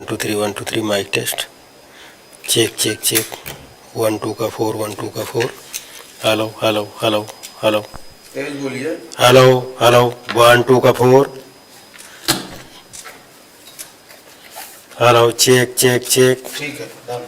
2 3 1 2 3 mic test check check check 1 2 का 4 1 2 का 4 hello hello hello hello तेज बोलिए हेलो हेलो 1 2 का 4 हेलो चेक चेक चेक ठीक है डन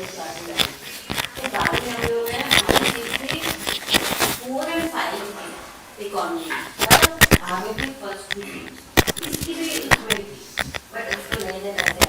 तो बाद में हम लोग हैं हमारी सीखी 4 and 5 की इकोनॉमी मतलब आगे की फर्स्ट की इसकी भी उसमें थी बट इसको नए नए रहते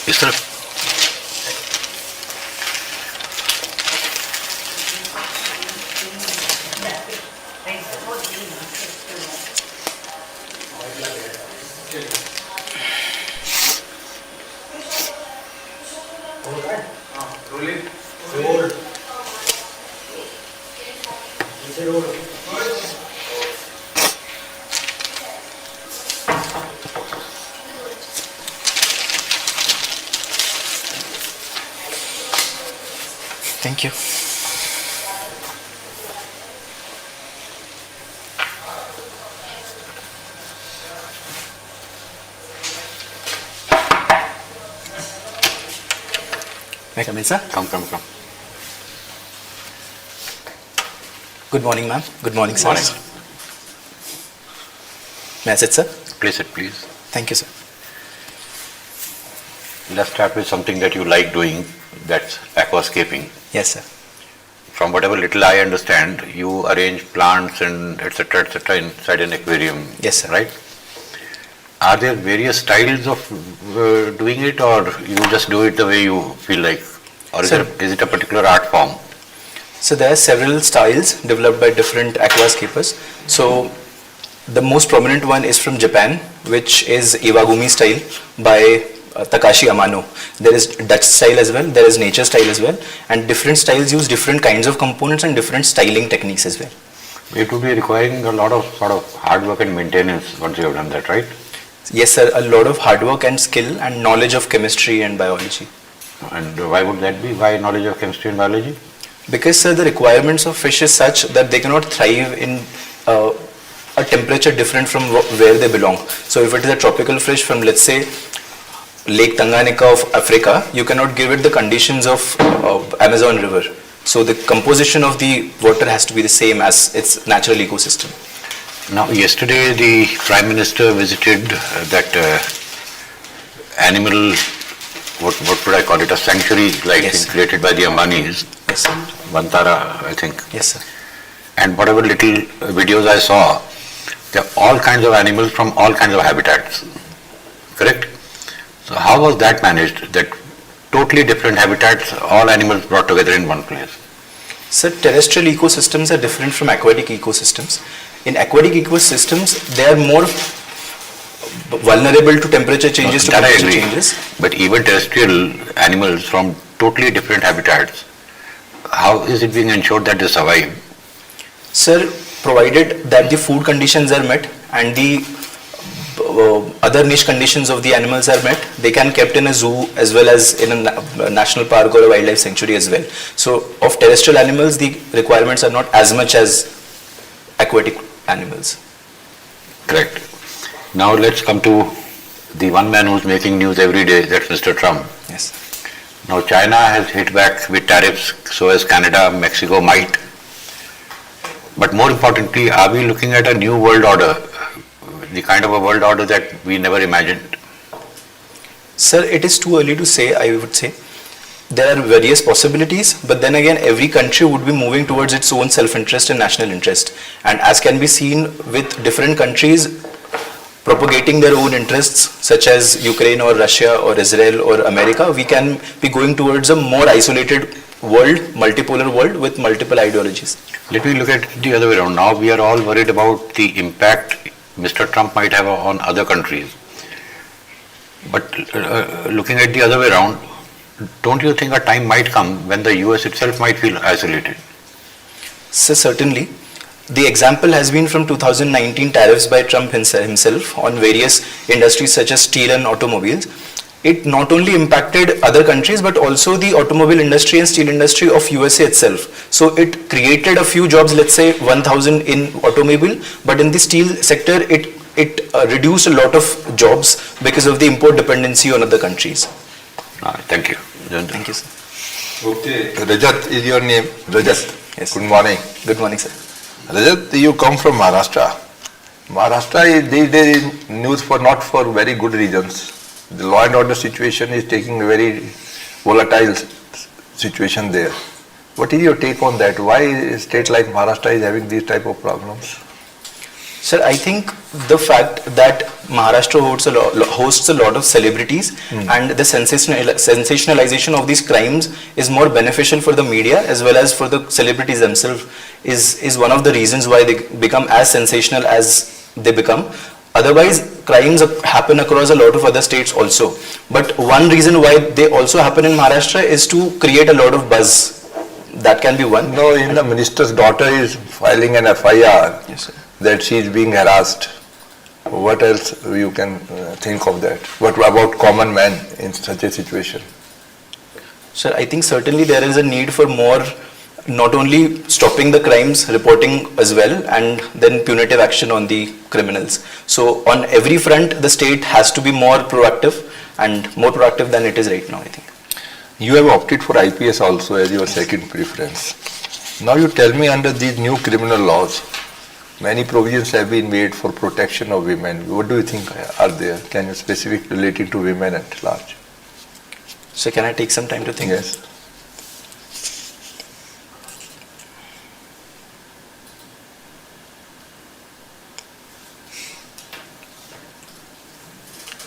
इस तरफ Thank you. May I come in, sir? Come. Good morning, ma'am. Good morning, sir. Morning. May I sit, sir? Please sit, please. Thank you, sir. Let's start with something that you like doing, that's aquascaping. Yes, sir. From whatever little I understand, you arrange plants and etc. inside an aquarium. Yes, sir. Right? Are there various styles of doing it, or you just do it the way you feel like? Or is it a particular art form? So there are several styles developed by different aquascapers. So the most prominent one is from Japan, which is Iwagumi style by Takashi Amano. There is Dutch style as well, there is nature style as well, and different styles use different kinds of components and different styling techniques as well. It would be requiring a lot of sort of hard work and maintenance once you have done that, right? Yes, sir, a lot of hard work and skill and knowledge of chemistry and biology. And why would that be? Why knowledge of chemistry and biology? Because, sir, the requirements of fish is such that they cannot thrive in a temperature different from where they belong. So if it is a tropical fish from, let's say, Lake Tanganyika of Africa, you cannot give it the conditions of Amazon River. So the composition of the water has to be the same as its natural ecosystem. Now, yesterday the Prime Minister visited that animal, what would I call it, a sanctuary like Yes, thing created by the Ambanis, Yes, sir. Vantara, I think. Yes, sir. And whatever little videos I saw, there are all kinds of animals from all kinds of habitats, correct? So how was that managed, that totally different habitats, all animals brought together in one place? So terrestrial ecosystems are different from aquatic ecosystems. In aquatic ecosystems, they are more vulnerable to temperature changes, to That I temperature agree. changes. But even terrestrial animals from totally different habitats, how is it being ensured that they survive? Sir, provided that the food conditions are met and the other niche conditions of the animals are met, they can kept in a zoo as well as in a national park or a wildlife sanctuary as well. So of terrestrial animals, the requirements are not as much as aquatic animals. Correct. Now let's come to the one man who's making news every day, that's Mr. Trump. Yes. Now China has hit back with tariffs, so as Canada, Mexico might. But more importantly, are we looking at a new world order, the kind of a world order that we never imagined? Sir, it is too early to say, I would say. There are various possibilities, but then again, every country would be moving towards its own self-interest and national interest. And as can be seen with different countries propagating their own interests, such as Ukraine or Russia or Israel or America, we can be going towards a more isolated world, multipolar world with multiple ideologies. Let me look at it the other way around. Now we are all worried about the impact Mr. Trump might have on other countries. But looking at the other way around, don't you think a time might come when the US itself might feel isolated? So certainly. The example has been from 2019 tariffs by Trump himself on various industries such as steel and automobiles. It not only impacted other countries but also the automobile industry and steel industry of USA itself. So it created a few jobs, let's say 1,000 in automobile, but in the steel sector it reduced a lot of jobs because of the import dependency on other countries. Thank you. Thank you, sir. Okay, Rajat is your name. Rajat. Yes. Good morning. Good morning, sir. Rajat, you come from Maharashtra. Maharashtra is these days in news for not for very good reasons. The law and order situation is taking a very volatile situation there. What is your take on that? Why a state like Maharashtra is having these type of problems? Sir, I think the fact that Maharashtra hosts a lot of celebrities and the sensationalization of these crimes is more beneficial for the media as well as for the celebrities themselves is one of the reasons why they become as sensational as they become. Otherwise, crimes happen across a lot of other states also. But one reason why they also happen in Maharashtra is to create a lot of buzz. that can be one. No, in the minister's daughter is filing an FIR Yes, sir. that she is being harassed. What else you can think of that? What about common man in such a situation? Sir, I think certainly there is a need for more, not only stopping the crimes, reporting as well, and then punitive action on the criminals. So on every front, the state has to be more proactive and more proactive than it is right now, I think. You have opted for IPS also as your second preference. Now you tell me, under these new criminal laws, many provisions have been made for protection of women. What do you think are there? Can you specifically relate it to women at large? So can I take some time to think? Yes.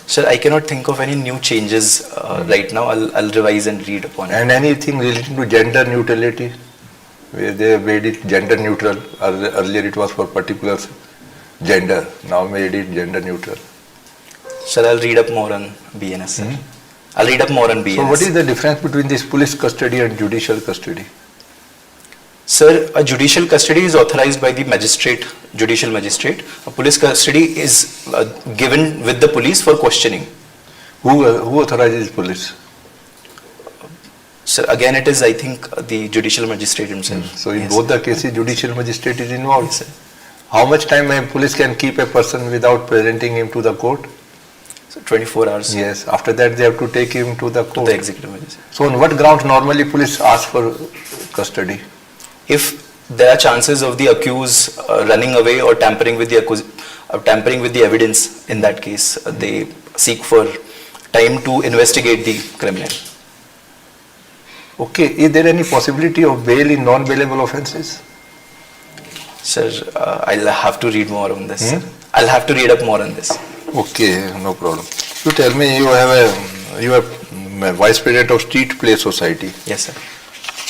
Sir, I cannot think of any new changes right now. I'll revise and read upon it. And anything relating to gender neutrality, where they have made it gender neutral. Earlier it was for particular gender. Now made it gender neutral. Sir, I'll read up more on BNS, sir. I'll read up more on BNS. So what is the difference between this police custody and judicial custody? Sir, a judicial custody is authorized by the magistrate, judicial magistrate. A police custody is given with the police for questioning. Who authorizes police? Sir, again it is, I think, the judicial magistrate himself. So in Yes. both the cases, judicial magistrate is involved. Yes, sir. How much time a police can keep a person without presenting him to the court? So 24 hours Yes. After that, they have to take him to the to court. the executive magistrate. So on what grounds normally police ask for custody? If there are chances of the accused running away or tampering with the evidence, in that case, they seek for time to investigate the criminal. Okay. Is there any possibility of bail in non-bailable offences? Sir, I'll have to read more on this. I'll have to read up more on this. Okay, no problem. You tell me, you are vice president of Street Play Society. Yes, sir.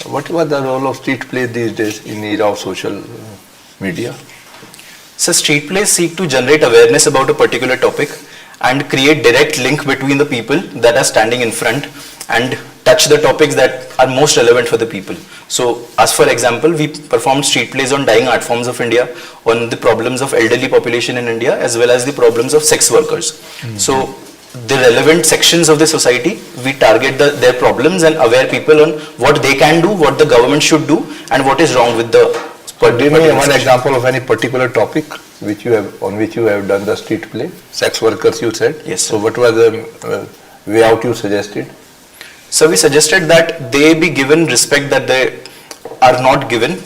What was the role of street play these days in era of social media? So street plays seek to generate awareness about a particular topic and create direct link between the people that are standing in front and touch the topics that are most relevant for the people. So as for example, we performed street plays on dying art forms of India, on the problems of elderly population in India, as well as the problems of sex workers. So the relevant sections of the society, we target their problems and aware people on what they can do, what the government should do, and what is wrong with the Give me one example of any particular topic on which you have done the street play. Sex workers, you said. Yes, sir. So what was the way out you suggested? So we suggested that they be given respect that they are not given.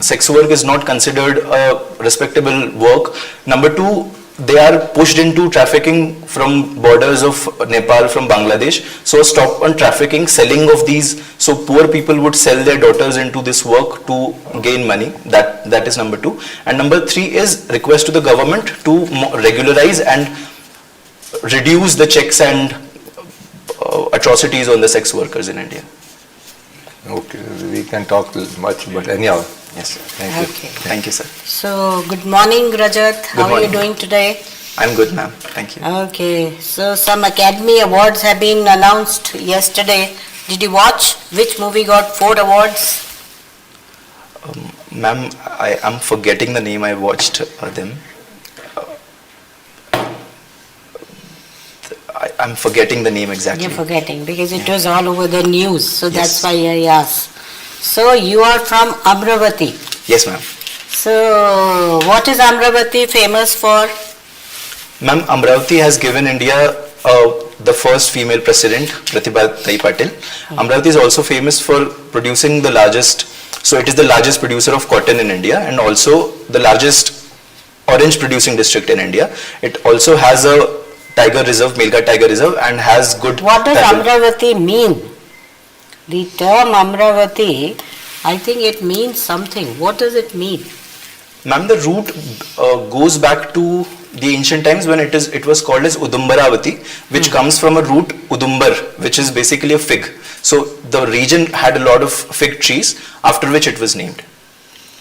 Sex work is not considered a respectable work. Number two, they are pushed into trafficking from borders of Nepal, from Bangladesh. So a stop on trafficking, selling of these, so poor people would sell their daughters into this work to gain money. That is number two. And number three is request to the government to regularize and reduce the checks and atrocities on the sex workers in India. Okay, we can talk much, but anyhow. Yes, sir. Thank you. Okay. Thank you, sir. So, good morning, Rajat. How are morning. you doing today? I'm good, ma'am. Thank you. Okay. So, some Academy Awards have been announced yesterday. Did you watch? Which movie got 4 awards? Ma'am, I am forgetting the name. I watched them. I'm forgetting the name exactly. You're forgetting because it was all over the news. So, that's Yes. why I asked. So, you are from Amravati. Yes, ma'am. So, what is Amravati famous for? Ma'am, Amravati has given India the first female president, Pratibha Patil. Amravati is also famous for producing the largest, so it is the largest producer of cotton in India and also the largest orange producing district in India. It also has a tiger reserve, Melghat Tiger Reserve, and has good. What does tiger- Amravati mean? The term Amravati, I think it means something. What does it mean? Ma'am, the root goes back to the ancient times when it was called as Udumbaravati, which comes from a root Udumbar, which is basically a fig. So the region had a lot of fig trees, after which it was named.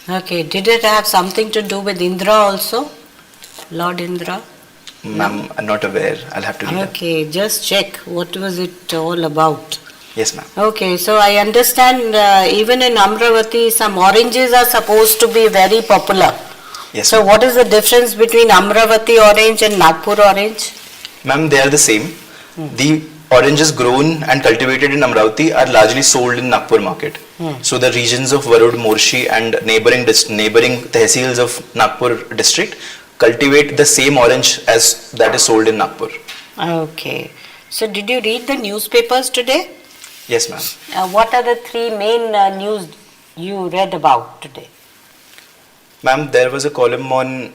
Okay, did it have something to do with Indra also? Lord Indra? Ma'am, I'm not aware. I'll have to read it. Okay, just check what was it all about. Yes, ma'am. Okay, so I understand even in Amravati, some oranges are supposed to be very popular. Yes, So ma'am. what is the difference between Amravati orange and Nagpur orange? Ma'am, they are the same. The oranges grown and cultivated in Amravati are largely sold in Nagpur market. So the regions of Varud, Morshi and neighboring tehsils of Nagpur district cultivate the same orange as that is sold in Nagpur. Okay. So did you read the newspapers today? Yes, ma'am. What are the three main news you read about today? Ma'am, there was a column on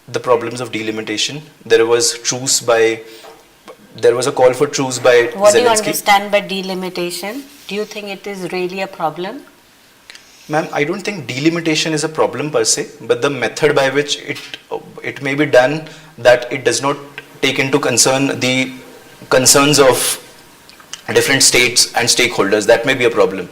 the problems of delimitation. There was a call for truce by What do you Zelensky. understand by delimitation? Do you think it is really a problem? Ma'am, I don't think delimitation is a problem per se, but the method by which it may be done, that it does not take into concern the concerns of different states and stakeholders, that may be a problem.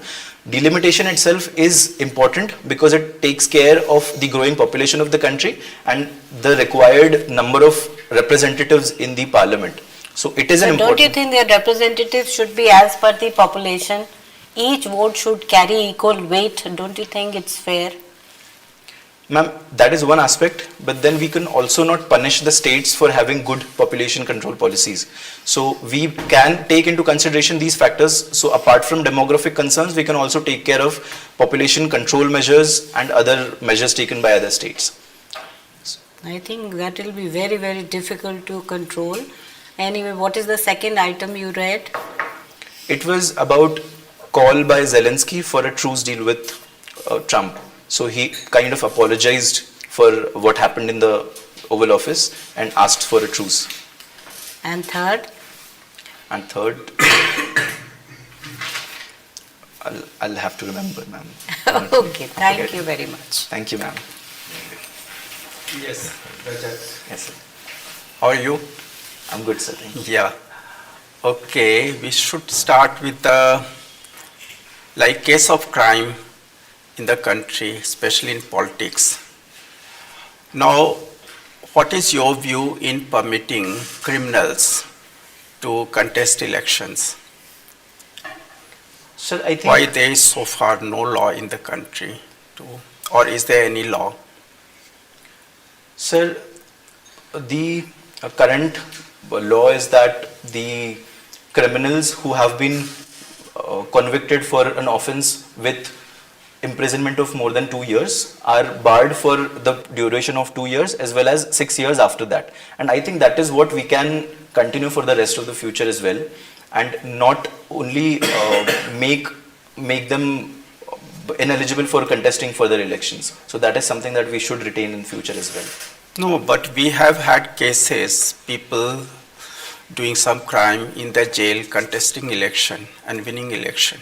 Delimitation itself is important because it takes care of the growing population of the country and the required number of representatives in the parliament. So it is an So important. don't you think their representatives should be as per the population? Each vote should carry equal weight. Don't you think it's fair? Ma'am, that is one aspect, but then we can also not punish the states for having good population control policies. So we can take into consideration these factors. So apart from demographic concerns, we can also take care of population control measures and other measures taken by other states. I think that will be very, very difficult to control. Anyway, what is the second item you read? It was about call by Zelensky for a truce deal with Trump. So he kind of apologized for what happened in the Oval Office and asked for a truce. And third? And third, I'll have to remember, ma'am. Okay, thank Okay. you very much. Thank you, ma'am. Yes, Rajat. Yes, sir. How are you? I'm good, sir. Thank you. Yeah. Okay, we should start with the case of crime in the country, especially in politics. Now, what is your view in permitting criminals to contest elections? Sir, I think. Why there is so far no law in the country or is there any law? Sir, the current law is that the criminals who have been convicted for an offence with imprisonment of more than 2 years are barred for the duration of 2 years as well as 6 years after that. And I think that is what we can continue for the rest of the future as well, and not only make them ineligible for contesting further elections. So that is something that we should retain in future as well. No, but we have had cases, people doing some crime in the jail, contesting election and winning election.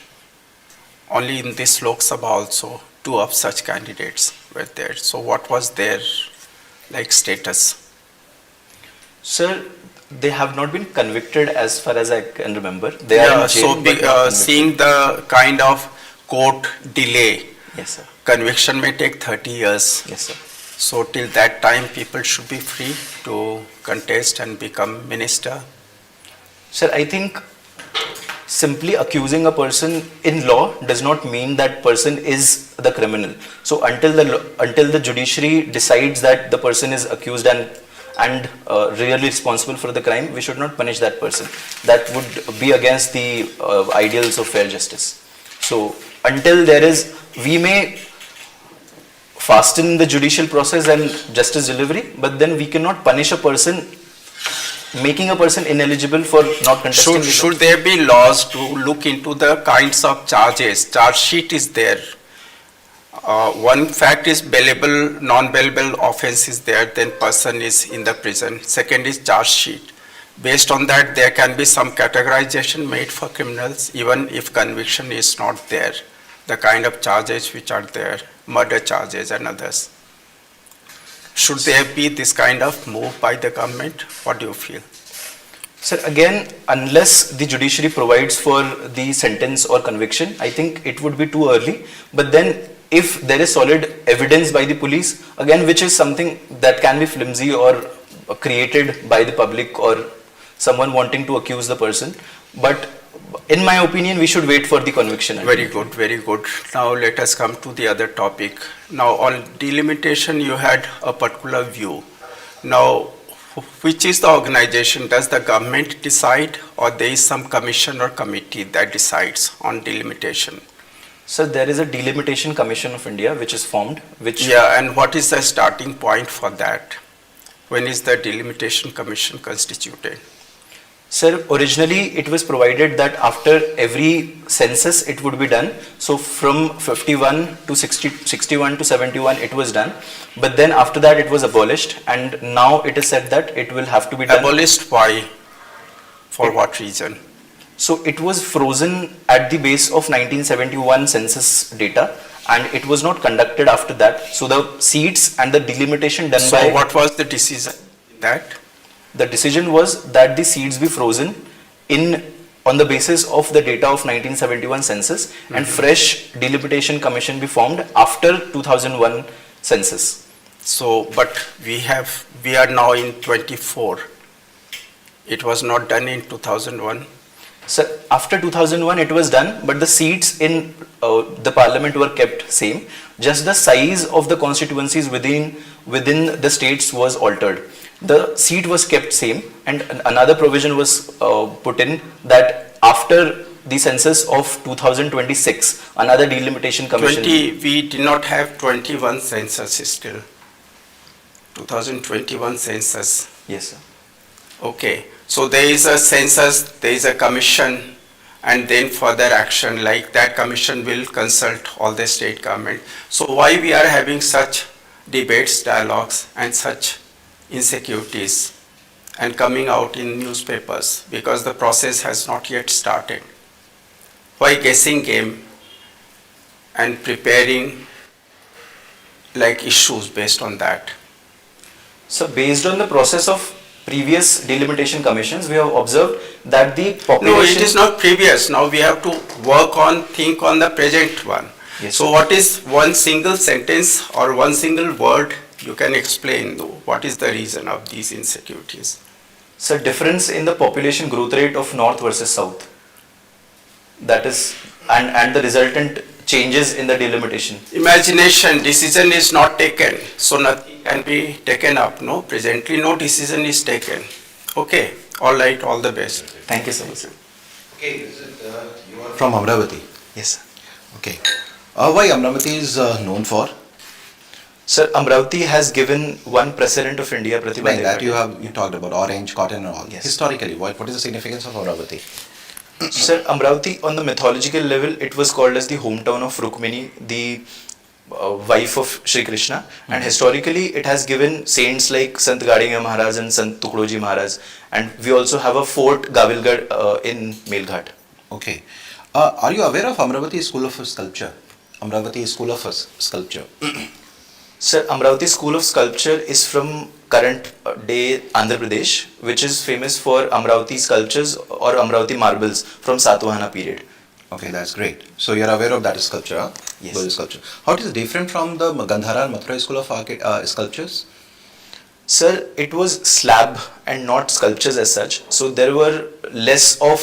Only in this Lok Sabha also, 2 of such candidates were there. So what was their status? Sir, they have not been convicted as far as I can remember. They are in jail, so but not convicted. seeing the kind of court delay, Yes, sir. conviction may take 30 years. Yes, sir. So till that time, people should be free to contest and become minister. Sir, I think simply accusing a person in law does not mean that person is the criminal. So until the judiciary decides that the person is accused and really responsible for the crime, we should not punish that person. That would be against the ideals of fair justice. So until there is, we may fasten the judicial process and justice delivery, but then we cannot punish a person, making a person ineligible for not contesting. Should there be laws to look into the kinds of charges? Charge sheet is there. One fact is bailable, non-bailable offense is there, then person is in the prison. Second is charge sheet. Based on that, there can be some categorization made for criminals, even if conviction is not there. The kind of charges which are there, murder charges and others. Should there be this kind of move by the government? What do you feel? Sir, again, unless the judiciary provides for the sentence or conviction, I think it would be too early. But then if there is solid evidence by the police, again, which is something that can be flimsy or created by the public or someone wanting to accuse the person, but in my opinion, we should wait for the conviction. Very good, very good. Now let us come to the other topic. Now on delimitation you had a particular view. Now which is the organization? Does the government decide or there is some commission or committee that decides on delimitation? So there is a Delimitation Commission of India which is formed, which Yeah, and what is the starting point for that? When is the delimitation commission constituted? Sir, originally it was provided that after every census it would be done. So from 51 to 60, 61 to 71 it was done. But then after that it was abolished, and now it is said that it will have to be done. Abolished why? For what reason? So it was frozen at the base of 1971 census data, and it was not conducted after that. So the seats and the delimitation done So by what was the decision in that? the decision was that the seats be frozen on the basis of the data of 1971 census, and fresh delimitation commission be formed after 2001 census. So, but we are now in 24. It was not done in 2001. So after 2001 it was done, but the seats in the parliament were kept same. Just the size of the constituencies within the states was altered. The seat was kept same, and another provision was put in that after the census of 2026, another delimitation commission. We did not have 21 census still. 2021 census. Yes, sir. Okay, so there is a census, there is a commission, and then further action, like that commission will consult all the state government. So why we are having such debates, dialogues, and such insecurities and coming out in newspapers? Because the process has not yet started. Why guessing game and preparing like issues based on that? So based on the process of previous delimitation commissions, we have observed that the population. No, it is not previous. Now we have to think on the present one. Yes, so sir. what is one single sentence or one single word you can explain though? What is the reason of these insecurities? So difference in the population growth rate of north versus south. That is, and the resultant changes in the delimitation. Imagination, decision is not taken, so nothing can be taken up. No, presently no decision is taken. Okay, all right, all the best. Thank you so much, sir. Okay, you are from Amravati. Yes, sir. Okay. Why Amravati is known for? Sir, Amravati has given one president of India, Pratibha Like that Devi. you talked about orange, cotton and all. Yes. Historically, what is the significance of Amravati? Sir, Amravati, on the mythological level, it was called as the hometown of Rukmini, the wife of Shri Krishna, and historically it has given saints like Sant Gadinga Maharaj and Sant Tukdoji Maharaj, and we also have a fort Gavilgarh in Melghat. Okay. Are you aware of Amravati School of Sculpture? Amravati School of Sculpture. Sir, Amravati School of Sculpture is from current day Andhra Pradesh, which is famous for Amravati sculptures or Amravati marbles from Satavahana period. Okay, that's great. So you are aware of that sculpture, huh? Yes. Those sculpture. How it is different from the Gandhara and Mathura School of Sculptures? Sir, it was slab and not sculptures as such. So there were less of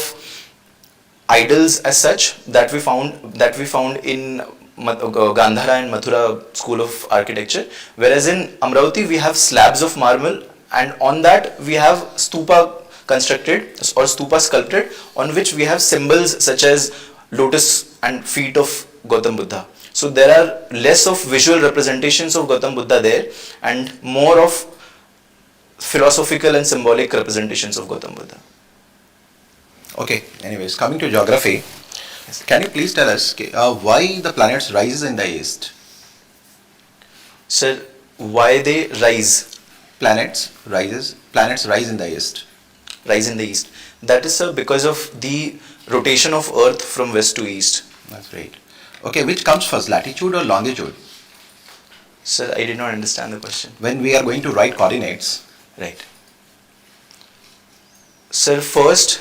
idols as such that we found in Gandhara and Mathura School of Architecture, whereas in Amravati we have slabs of marble, and on that we have stupa constructed or stupa sculpted, on which we have symbols such as lotus and feet of Gautam Buddha. So there are less of visual representations of Gautam Buddha there and more of philosophical and symbolic representations of Gautam Buddha. Okay, anyways, coming to geography, can you please tell us why the planets rise in the east? Sir, why they rise? Planets rise in the east. Rise in the east. That is, sir, because of the rotation of Earth from west to east. That's great. Okay, which comes first, latitude or longitude? Sir, I did not understand the question. When we are going to write coordinates, Right. Sir, first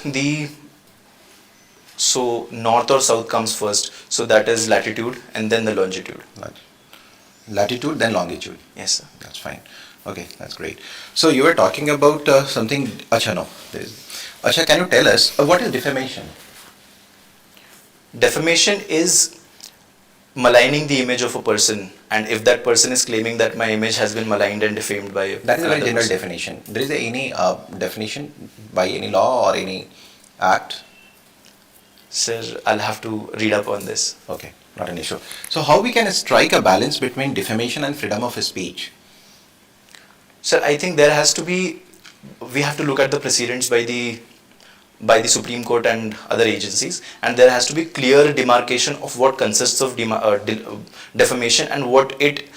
so north or south comes first. So that is latitude and then the longitude. latitude then longitude. Yes, sir. That's fine. Okay, that's great. So you were talking about something. Acha, no. Acha, can you tell us what is defamation? defamation is maligning the image of a person, and if that person is claiming that my image has been maligned and defamed by That is a very another general person. definition. There is any definition by any law or any act? Sir, I'll have to read up on this. Okay, not an issue. So how we can strike a balance between defamation and freedom of speech? Sir, I think there has to be, we have to look at the precedents by the Supreme Court and other agencies, and there has to be clear demarcation of what consists of defamation and what it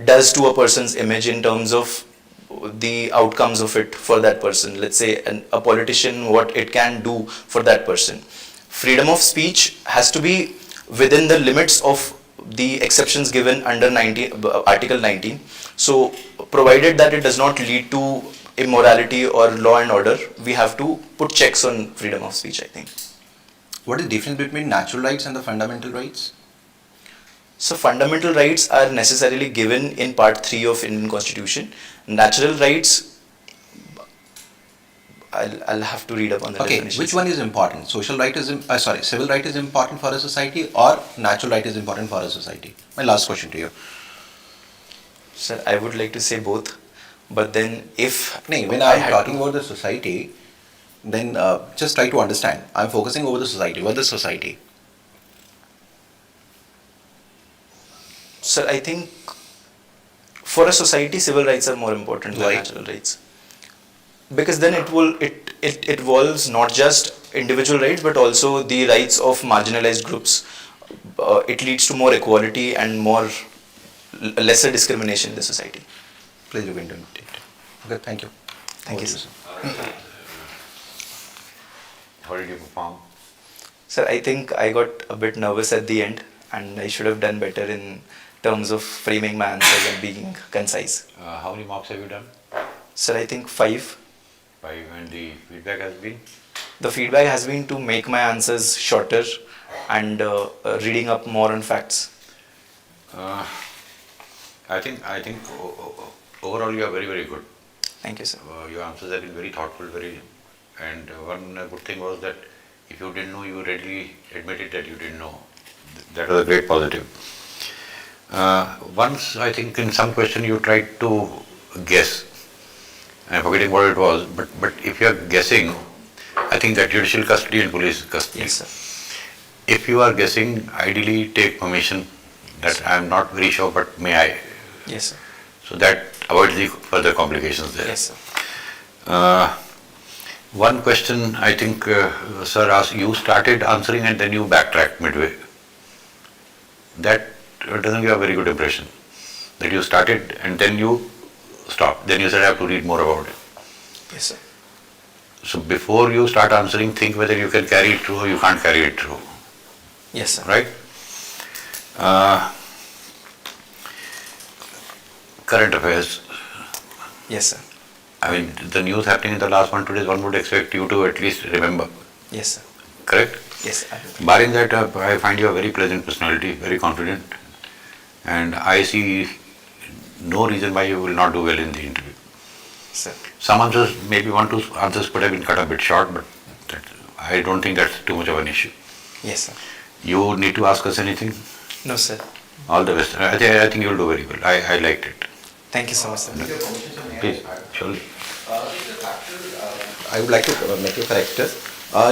does to a person's image in terms of the outcomes of it for that person. Let's say a politician, what it can do for that person. Freedom of speech has to be within the limits of the exceptions given under Article 19. So, provided that it does not lead to immorality or law and order, we have to put checks on freedom of speech, I think. What is the difference between natural rights and the fundamental rights? So fundamental rights are necessarily given in Part 3 of Indian Constitution. Natural rights, I'll have to read up on the Okay, definition. which one is important? Social right is, civil right is important for a society, or natural right is important for a society? My last question to you. Sir, I would like to say both, but then if No, when I I'm had talking to- about the society, then just try to understand. I'm focusing over the society. What is society? Sir, I think for a society, civil rights are more important than Why? natural rights. Because then it involves not just individual rights, but also the rights of marginalized groups. It leads to more equality and lesser discrimination in the society. Please look into it. Okay, thank you. Thank you, Over to sir. How did you perform? Sir, I think I got a bit nervous at the end, and I should have done better in terms of framing my answers and being concise. How many marks have you done? Sir, I think 5. 5, and the feedback has been? The feedback has been to make my answers shorter and reading up more on facts. I think overall you are very, very good. Thank you, sir. Your answers have been very thoughtful, and one good thing was that if you didn't know, you readily admitted that you didn't know. That was a great positive. Once, I think in some question you tried to guess. I'm forgetting what it was, but if you are guessing, I think that judicial custody and police custody. Yes, sir. If you are guessing, ideally take permission. That I am not very sure, but may I? Yes, sir. So that avoids the further complications there. Yes, sir. One question I think sir asked, you started answering and then you backtracked midway. That doesn't give a very good impression. That you started and then you stopped. Then you said I have to read more about it. Yes, sir. So before you start answering, think whether you can carry it through or you can't carry it through. Yes, sir. Right? Current affairs. Yes, sir. I mean, the news happening in the last 1-2 days, one would expect you to at least remember. Yes, sir. Correct? Yes, sir. Barring that, I find you a very pleasant personality, very confident, and I see no reason why you will not do well in the interview. Sir. Some answers, maybe 1-2 answers could have been cut a bit short, but I don't think that's too much of an issue. Yes, sir. You need to ask us anything? No, sir. All the best. I think you'll do very well. I liked it. Thank you so much, sir. Please, surely. I would like to make a corrector.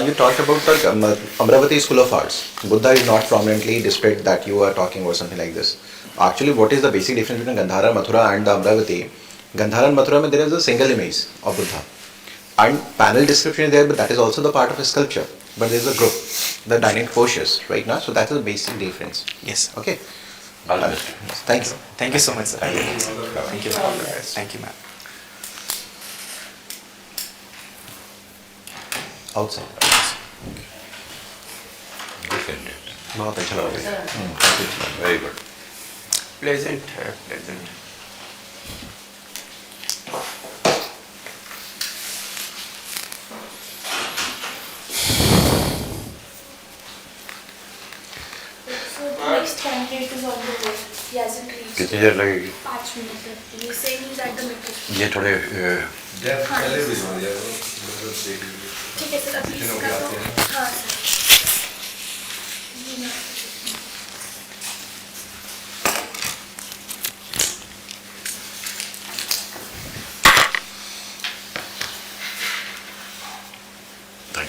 You talked about the Amravati School of Arts. Buddha is not prominently displayed that you are talking about something like this. Actually, what is the basic difference between Gandhara, Mathura and the Amravati? Gandhara and Mathura, there is a single image of Buddha. And panel description is there, but that is also the part of a sculpture. But there is a group, the dynamic postures, right now. So that is the basic difference. Yes, sir. Okay. All the best. Thank you. Thank you so much, sir. Thank you. Thank you, ma'am. Outside. Defended. बहुत अच्छा लगा। Very good. Pleasant, pleasant. So the next candidate is on the way. He hasn't reached. कितनी देर लगेगी? 5 minutes. He is saying he's at the metro. ये थोड़े ठीक है sir, अभी इसका तो हाँ sir Thank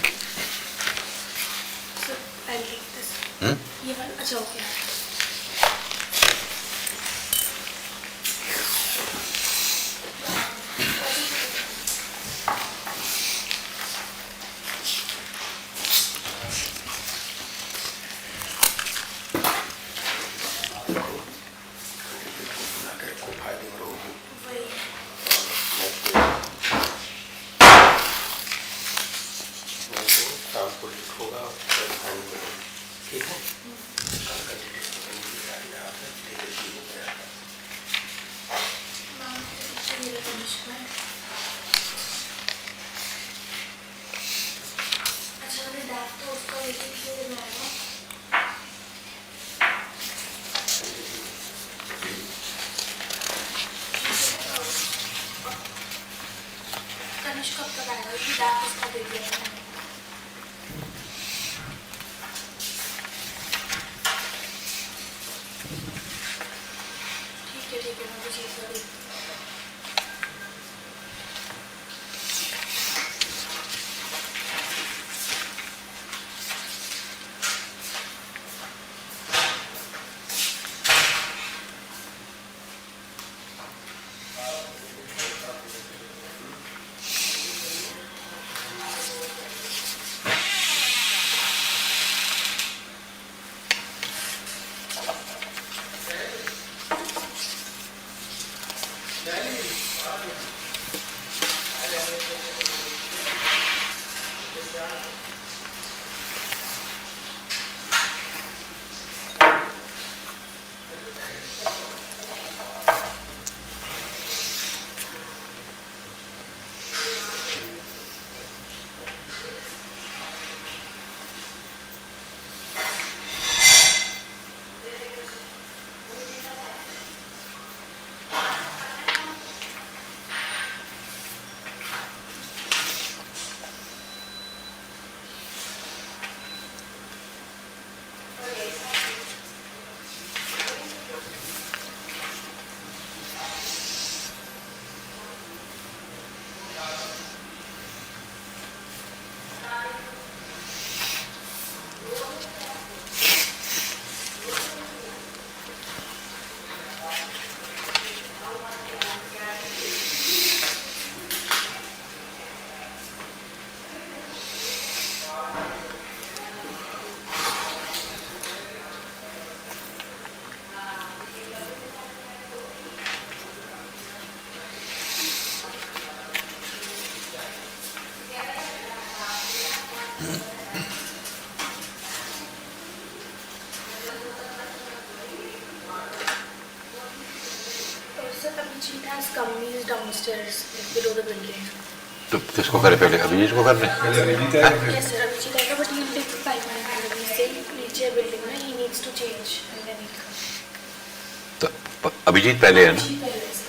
you. So I'll take this. ये वाला अच्छा हो गया. शाम को लिखोगा ठीक है अच्छा मैंने डाक तो उसका वेटिंग किए बनाया. कनिष्क कब तक आएगा? कि डाक उसका दे दिया है मैंने. ठीक है मैं भी चीज़ कर देती हूँ. Abhijit has companies downstairs, like below the building. तो किसको करे पहले? अभिजीत को करने? Yes, sir, Abhijit आएगा, but he'll take 5 minutes. He's saying नीचे building में he needs to change and then he'll come. तो अभिजीत पहले है ना? Abhijit पहले है, sir.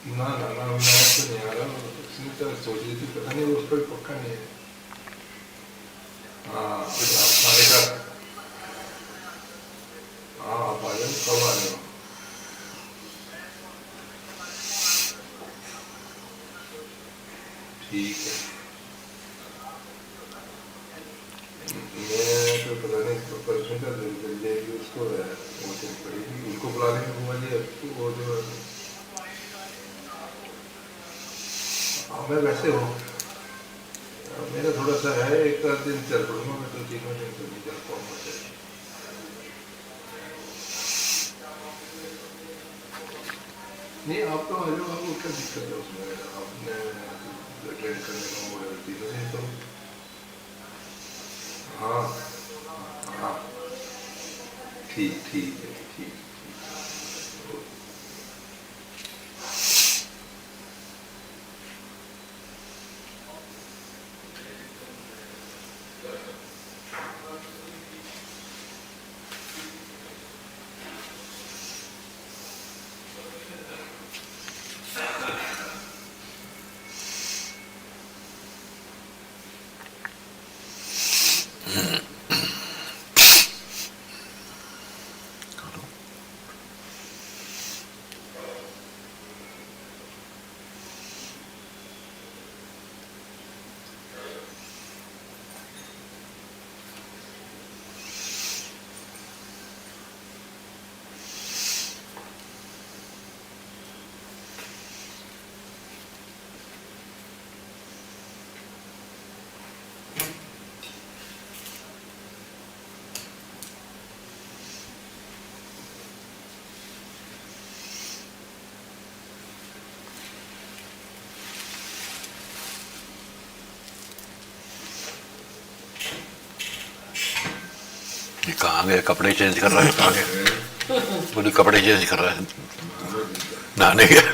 ना ना ना मैं तो नहीं आ रहा, उसने तो सोच रही थी, पता नहीं उस पर पक्का नहीं है। हाँ आने का, हाँ आप आ जाओ, कब आ रहे हो? ठीक है, मैं तो पता नहीं परसों का मिल जाएगी उसको, वो तो पड़ेगी, उसको बुला लेंगे बुआ जी, वो जो हाँ मैं वैसे हूँ, मेरा थोड़ा सा है, एक आध दिन चल पड़ूंगा मैं, 2-3 दिन तो नहीं चल पाऊंगा। नहीं आप तो आ जाओ, आपको क्या दिक्कत है उसमें, आपने अटेंड करने का मोड़ 3 दिन तो, हाँ हाँ ठीक ठीक है, ठीक। ये कहाँ गए, कपड़े चेंज कर रहा है, कहाँ गए? बोले कपड़े चेंज कर रहा है, नहाने गया।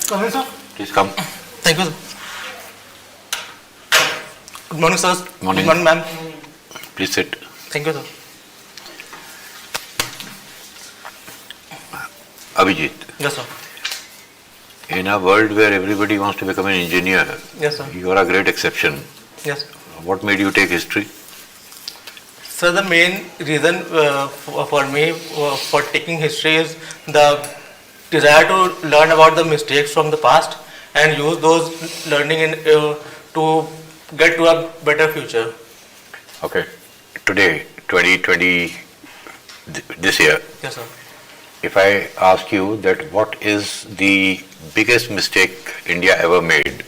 Come in, sir. Please come. Thank you, sir. Good morning, sir. Morning. Good morning, ma'am. Please sit. Thank you, sir. Abhijit, Yes, sir. in a world where everybody wants to become an engineer, Yes, sir. you are a great exception. Yes. What made you take history? So the main reason for me for taking history is the desire to learn about the mistakes from the past and use those learning to get to a better future. Okay. Today, 2020, this year, Yes, sir. if I ask you that what is the biggest mistake India ever made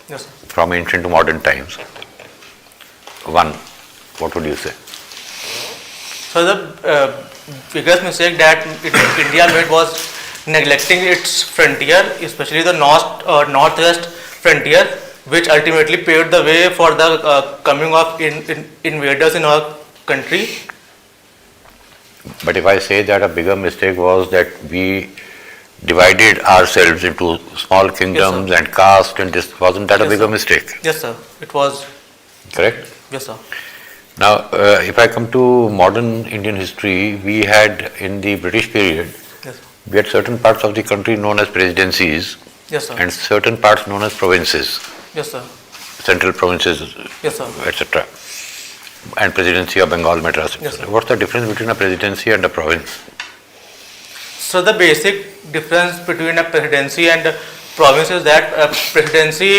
Yes, sir. from ancient to modern times, one, what would you say? So the biggest mistake that India made was neglecting its frontier, especially the northwest frontier, which ultimately paved the way for the coming of invaders in our country. But if I say that a bigger mistake was that we divided ourselves into small kingdoms and caste, and this, wasn't that a Yes, bigger sir. mistake? Yes, sir. It was. Correct? Yes, sir. Now, if I come to modern Indian history, we had in the British period, Yes. we had certain parts of the country known as presidencies Yes, sir. and certain parts known as provinces, Yes, sir. central provinces, Yes, sir. etc. And presidency of Bengal, Madras, Yes, etc. sir. What's the difference between a presidency and a province? So the basic difference between a presidency and a province is that a presidency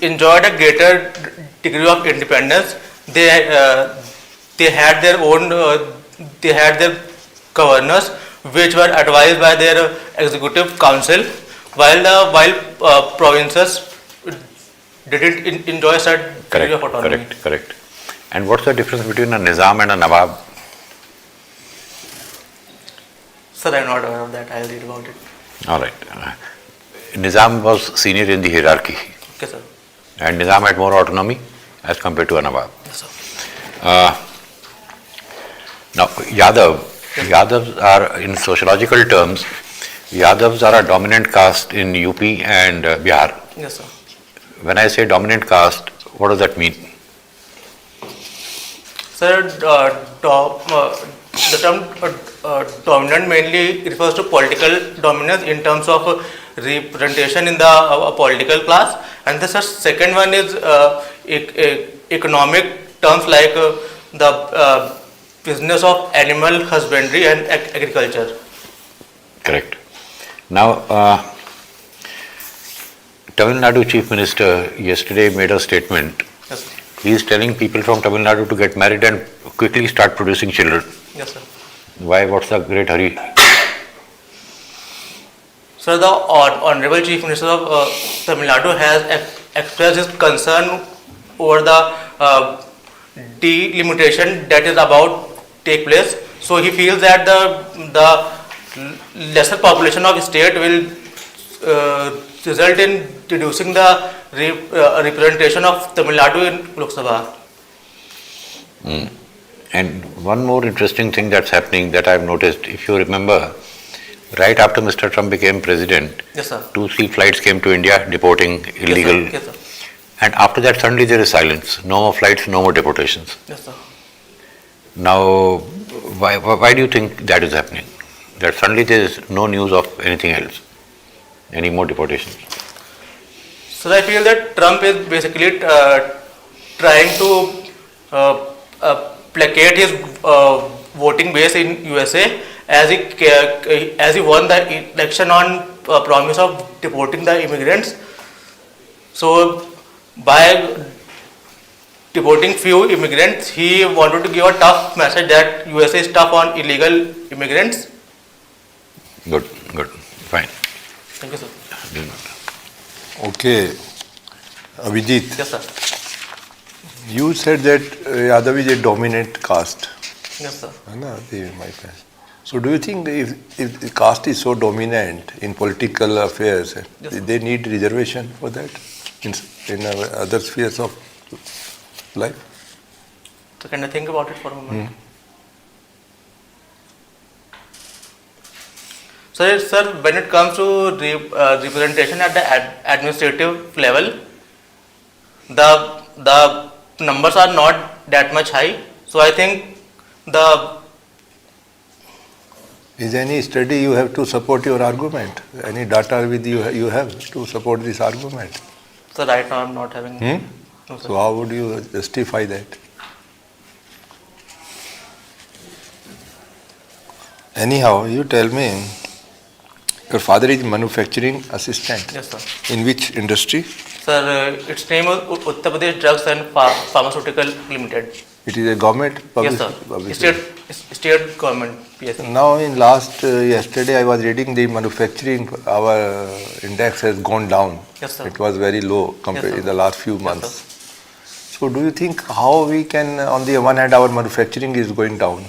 enjoyed a greater degree of independence. They had their own, they had their governors, which were advised by their executive council, while provinces didn't enjoy such degree of autonomy. Correct. And what's the difference between a Nizam and a Nawab? Sir, I'm not aware of that. I'll read about it. All right. Nizam was senior in the hierarchy, Okay, sir. and Nizam had more autonomy as compared to a Nawab. Yes, sir. Now, Yadavs are, in sociological terms, Yadavs are a dominant caste in UP and Bihar. Yes, sir. When I say dominant caste, what does that mean? Sir, the term dominant mainly refers to political dominance in terms of representation in the political class, and the second one is economic terms like the business of animal husbandry and agriculture. Correct. Now, Tamil Nadu Chief Minister yesterday made a statement. Yes, sir. He is telling people from Tamil Nadu to get married and quickly start producing children. Yes, sir. Why? What's the great hurry? Sir, the Honorable Chief Minister of Tamil Nadu has expressed his concern over the delimitation that is about to take place. So he feels that the lesser population of state will result in reducing the representation of Tamil Nadu in Lok Sabha. And one more interesting thing that's happening that I've noticed, if you remember, right after Mr. Trump became president, Yes, sir. 2-3 flights came to India deporting illegal. Yes, sir. And after that, suddenly there is silence. No more flights, no more deportations. Yes, sir. Now, why do you think that is happening? That suddenly there is no news of anything else, any more deportations? So I feel that Trump is basically trying to placate his voting base in USA as he won the election on promise of deporting the immigrants. So by deporting few immigrants, he wanted to give a tough message that USA is tough on illegal immigrants. Good, fine. Thank you, sir. Okay, Abhijit, Yes, sir. you said that Yadav is a dominant caste. Yes, sir. So do you think if the caste is so dominant in political affairs, Yes, sir. they need reservation for that in other spheres of life? So can I think about it for a moment? So, sir, when it comes to representation at the administrative level, the numbers are not that much high. So I think Is any study you have to support your argument? Any data with you have to support this argument? so right now I'm not having. No, sir. So how would you justify that? Anyhow, you tell me, your father is manufacturing assistant. Yes, sir. In which industry? Sir, its name is Uttar Pradesh Drugs and Pharmaceutical Limited. It is a government Yes, sir. State government. Yes. Now in yesterday I was reading the manufacturing, our index has gone down. Yes, sir. It was very low compared Yes, in sir. the last few Yes, months. sir. So do you think how we can, on the one hand our manufacturing is going down,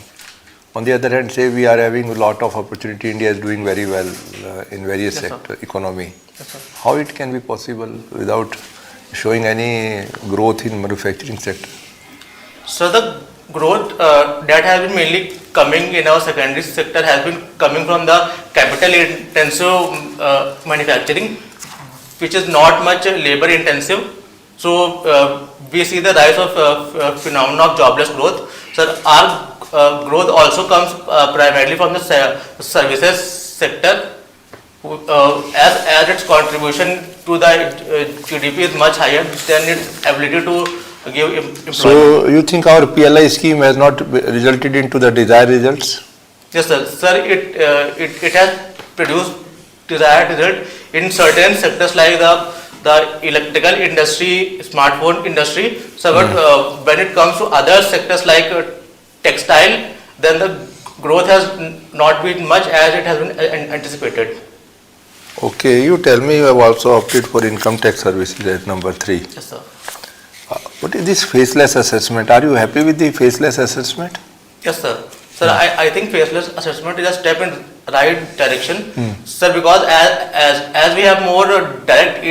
on the other hand say we are having a lot of opportunity, India is doing very well in various Yes, sir. sector economy. Yes, sir. How it can be possible without showing any growth in manufacturing sector? So the growth that has been mainly coming in our secondary sector has been coming from the capital intensive manufacturing, which is not much labor intensive. So we see the rise of phenomenon of jobless growth. So our growth also comes primarily from the services sector, as its contribution to the GDP is much higher than its ability to give employment. So you think our PLI scheme has not resulted into the desired results? Yes, sir. Sir, it has produced desired result in certain sectors like the electrical industry, smartphone industry. So, but when it comes to other sectors like textile, then the growth has not been much as it has been anticipated. Okay, you tell me you have also opted for income tax services at number 3. Yes, sir. What is this faceless assessment? Are you happy with the faceless assessment? Yes, sir. Sir, I think faceless assessment is a step in right direction, sir, because as we have more direct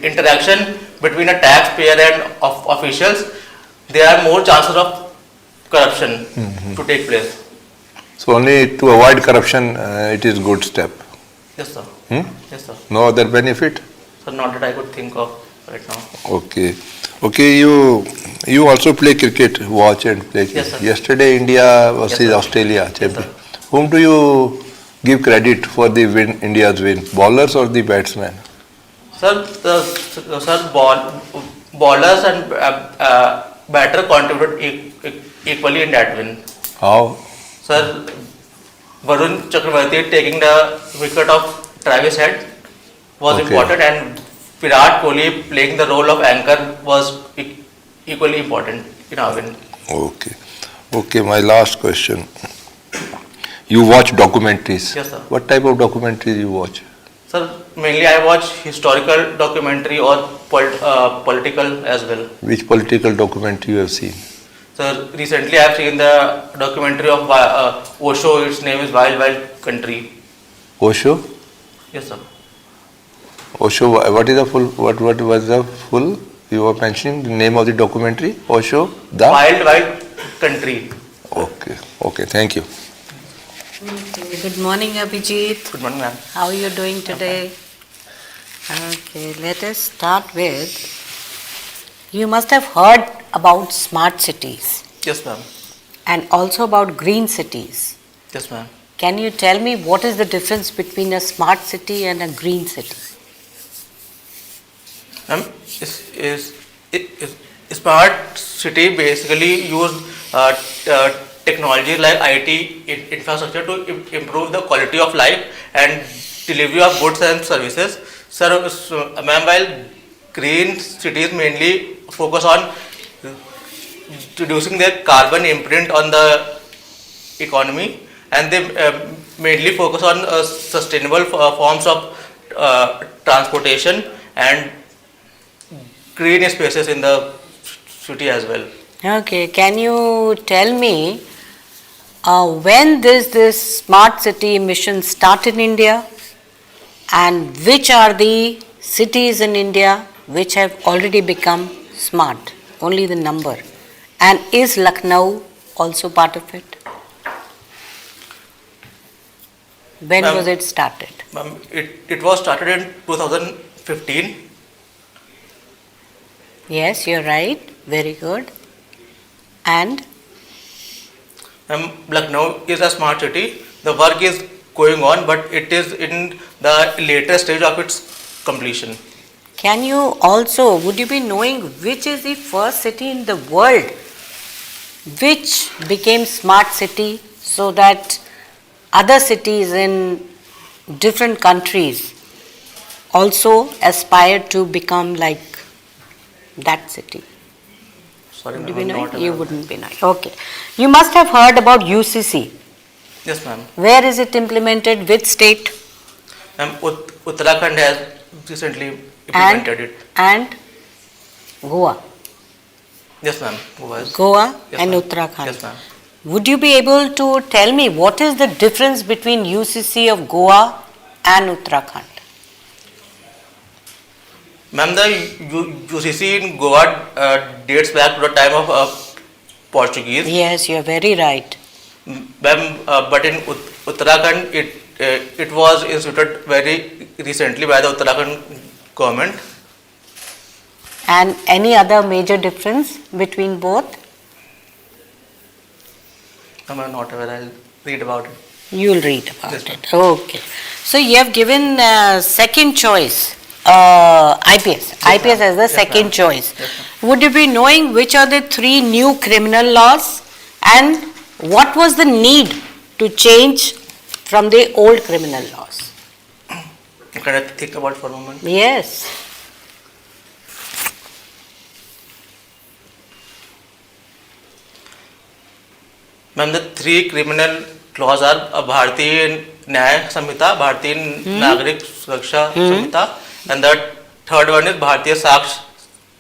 interaction between a taxpayer and officials, there are more chances of corruption to take place. So only to avoid corruption, it is good step. Yes, sir. Yes, sir. No other benefit? Sir, not that I could think of right now. Okay. Okay, you also play cricket, watch and play cricket. Yes, sir. Yesterday India versus Yes, sir. Australia. Yes, sir. Whom do you give credit for the win, India's win? Bowlers or the batsmen? Sir, bowlers and batter contributed equally in that win. How? Sir, Varun Chakravarti taking the wicket of Travis Head was Okay. important, and Virat Kohli playing the role of anchor was equally important in our win. Okay. Okay, my last question. You watch documentaries? Yes, sir. What type of documentaries you watch? Sir, mainly I watch historical documentary or political as well. Which political documentary you have seen? So recently I have seen the documentary of Osho. Its name is Wild Wild Country. Osho? Yes, sir. Osho, what is the full, what was the full, you were mentioning the name of the documentary? Osho, the? Wild Wild Country. Okay, okay, thank you. Okay, good morning, Abhijit. Good morning, ma'am. How are you doing today? Okay, let us start with, you must have heard about smart cities Yes, ma'am. and also about green cities. Yes, ma'am. Can you tell me what is the difference between a smart city and a green city? Ma'am, smart city basically use technology like IT infrastructure to improve the quality of life and delivery of goods and services. Sir, ma'am, while green cities mainly focus on reducing their carbon imprint on the economy, and they mainly focus on sustainable forms of transportation and green spaces in the city as well. Okay, can you tell me when this smart city mission started in India, and which are the cities in India which have already become smart? Only the number. And is Lucknow also part of it? When was it started? Ma'am, it was started in 2015. Yes, you're right. Very good. And Lucknow is a smart city. The work is going on, but it is in the later stage of its completion. can you also, would you be knowing which is the first city in the world which became smart city so that other cities in different countries also aspire to become like that city? Sorry, Would you ma'am, be I'm knowing? not You aware. wouldn't be knowing. Okay. You must have heard about UCC. Yes, ma'am. Where is it implemented? Which state? Uttarakhand has recently implemented it. And Goa. Yes, ma'am. Goa Yes, and ma'am. Uttarakhand. Yes, ma'am. Would you be able to tell me what is the difference between UCC of Goa and Uttarakhand? Ma'am, the UCC in Goa dates back to the time of Portuguese. Yes, you are very right. Ma'am, but in Uttarakhand, it was instituted very recently by the Uttarakhand government. And any other major difference between both? I'm not aware. I'll read about it. You'll read about Yes, ma'am. it. Okay. So you have given second choice, IPS. IPS as the Yes, second ma'am. choice. Yes, ma'am. Would you be knowing which are the three new criminal laws and what was the need to change from the old criminal laws? Can I think about it for a moment? Yes. Ma'am, the three criminal laws are Bharatiya Nyaya Samhita, Bharatiya Nagrik Suraksha Samhita, and the third one is Bharatiya Saksh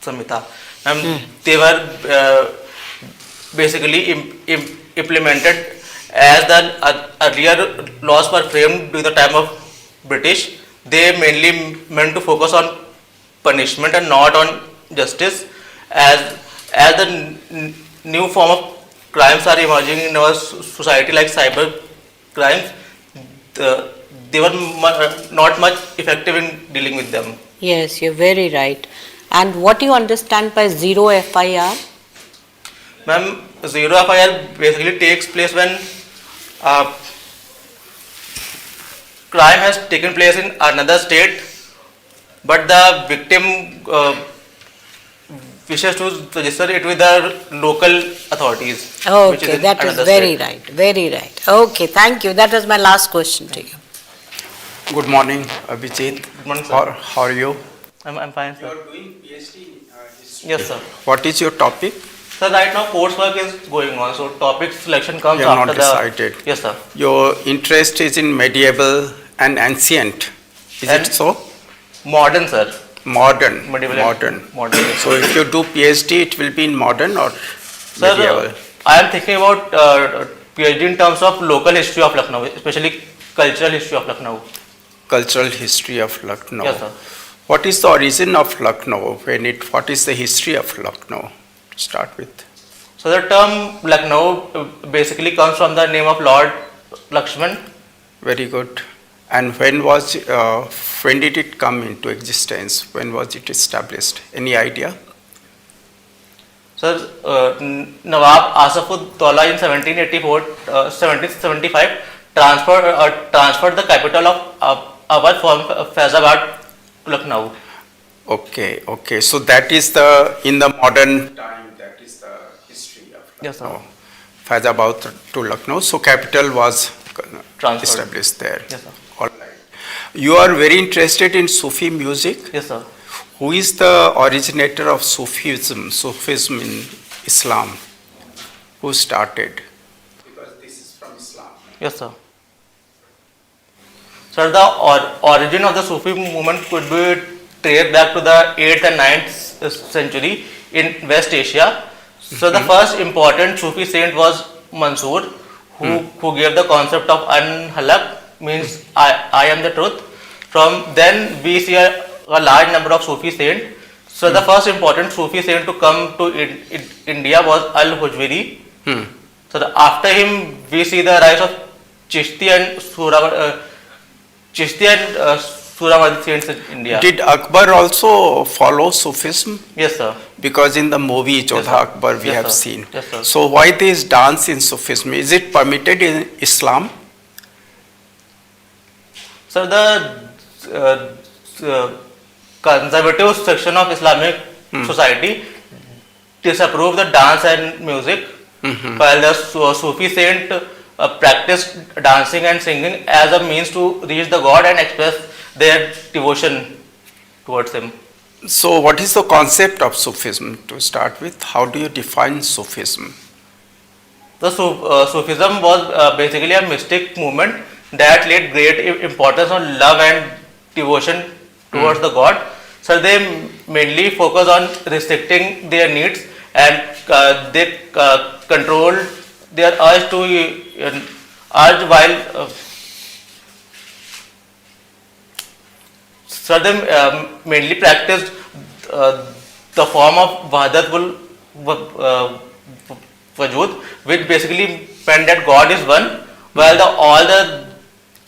Samhita. Ma'am, they were basically implemented as the earlier laws were framed during the time of British. They mainly meant to focus on punishment and not on justice, as the new form of crimes are emerging in our society, like cyber crimes. They were not much effective in dealing with them. Yes, you're very right. And what do you understand by zero FIR? Ma'am, zero FIR basically takes place when crime has taken place in another state, but the victim wishes to register it with the local authorities. which Okay, in that is another very state. right, very right. Okay, thank you. That was my last question to you. Good morning, Abhijit. Good morning, sir. How are you? I'm fine, sir. You are doing PhD in history. Yes, sir. What is your topic? Sir, right now coursework is going on, so topic selection comes You have after not decided. Yes, sir. Your interest is in medieval and ancient. Is And it so? Modern, sir. Modern. Medieval and Modern. modern. So if you do PhD, it will be in modern or Sir, medieval? I am thinking about PhD in terms of local history of Lucknow, especially cultural history of Lucknow. Cultural history of Lucknow. Yes, sir. What is the origin of Lucknow? What is the history of Lucknow? To start with. So the term Lucknow basically comes from the name of Lord Lakshman. Very good. And when did it come into existence? When was it established? Any idea? Sir, Nawab Asafud-Daula in 1775 transferred the capital of Awadh from Faizabad to Lucknow. Okay. So that is in the modern time, that is the history of Lucknow. Yes, sir. Faizabad to Lucknow. So capital was Transferred. established there. Yes, sir. All right. You are very interested in Sufi music. Yes, sir. Who is the originator of Sufism in Islam? Who started? Because this is from Islam. Yes, sir. Sir, the origin of the Sufi movement could be traced back to the 8th and 9th century in West Asia. So the first important Sufi saint was Mansur, who gave the concept of An-Halak, means I am the truth. From then we see a large number of Sufi saints. So the first important Sufi saint to come to India was Al-Hujwiri. So after him we see the rise of Chishti and Suravardi saints in India. Did Akbar also follow Sufism? Yes, sir. Because in the movie Jodha Yes, sir. Akbar we Yes, have sir. seen. Yes, sir. So why this dance in Sufism? Is it permitted in Islam? Sir, the conservative section of Islamic society disapprove the dance and music, while the Sufi saint practiced dancing and singing as a means to reach the God and express their devotion towards him. So what is the concept of Sufism to start with? How do you define Sufism? The Sufism was basically a mystic movement that laid great importance on love and devotion towards the God. So they mainly focus on restricting their needs, and they control their urge to while so they mainly practiced the form of Wahdatul Wajud, which basically meant that God is one, while all the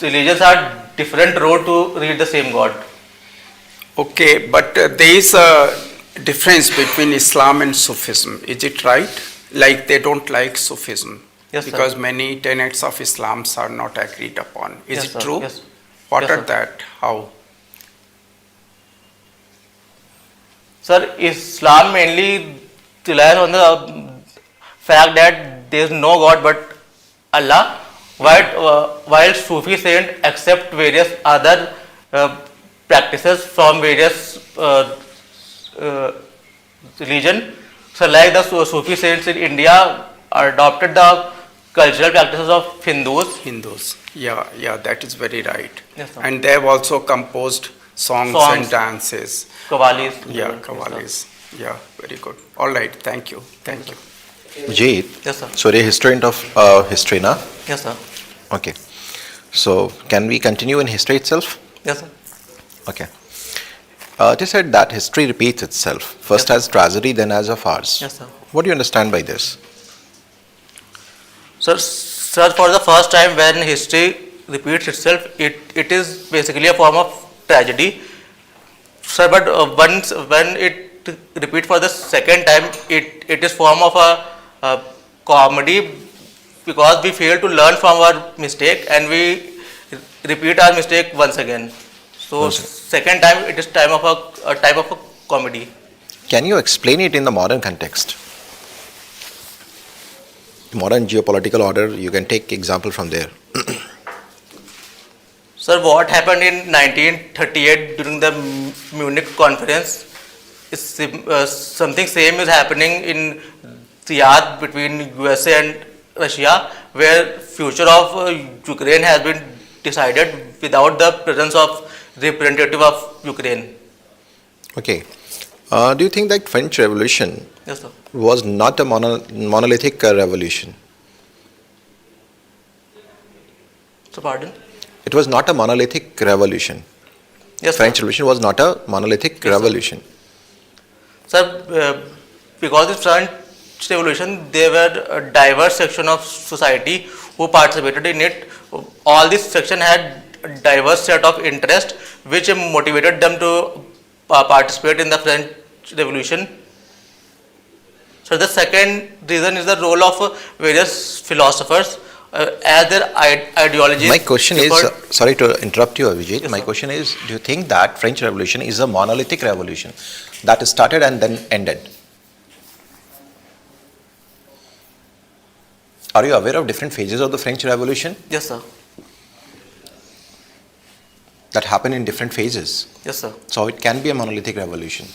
religions are different road to reach the same God. Okay, but there is a difference between Islam and Sufism. Is it right? Like they don't like Sufism. Yes, sir. Because many tenets of Islam are not agreed upon. Is Yes, it sir. true? Yes. What Yes, are sir. that? How? Sir, Islam mainly relies on the fact that there is no God but Allah, while Sufi saints accept various other practices from various religion. So like the Sufi saints in India adopted the cultural practices of Hindus. Yeah, that is very right. Yes, sir. And they have also composed songs and Songs. dances. Qawwalis. Yeah, Yes, sir. Qawwalis. Yeah, very good. All right, thank you. Thank you. Jeet, Yes, sir. so you're a historian of history, na? Yes, sir. Okay. So can we continue in history itself? Yes, sir. Okay. Just said that history repeats itself. First Yes. as tragedy, then as a farce. Yes, sir. What do you understand by this? Sir, for the first time when history repeats itself, it is basically a form of tragedy. Sir, but once when it repeats for the second time, it is form of a comedy, because we fail to learn from our mistake and we repeat our mistake once again. So Okay. second time it is time of a type of a comedy. Can you explain it in the modern context? Modern geopolitical order, you can take example from there. Sir, what happened in 1938 during the Munich conference is something same is happening in Riyadh between USA and Russia, where future of Ukraine has been decided without the presence of representative of Ukraine. Okay. Do you think that French Revolution Yes, sir. was not a monolithic revolution? So, pardon? It was not a monolithic revolution. Yes, French sir. Revolution was not a monolithic Yes, sir. revolution. Sir, because the French Revolution, there were a diverse section of society who participated in it. All this section had a diverse set of interest which motivated them to participate in the French Revolution. So the second reason is the role of various philosophers as their ideologies. My question is, differed. sorry to interrupt you, Abhijit. Yes, My sir. question is, do you think that French Revolution is a monolithic revolution that started and then ended? Are you aware of different phases of the French Revolution Yes, sir. that happen in different phases? Yes, sir. So it can be a monolithic revolution.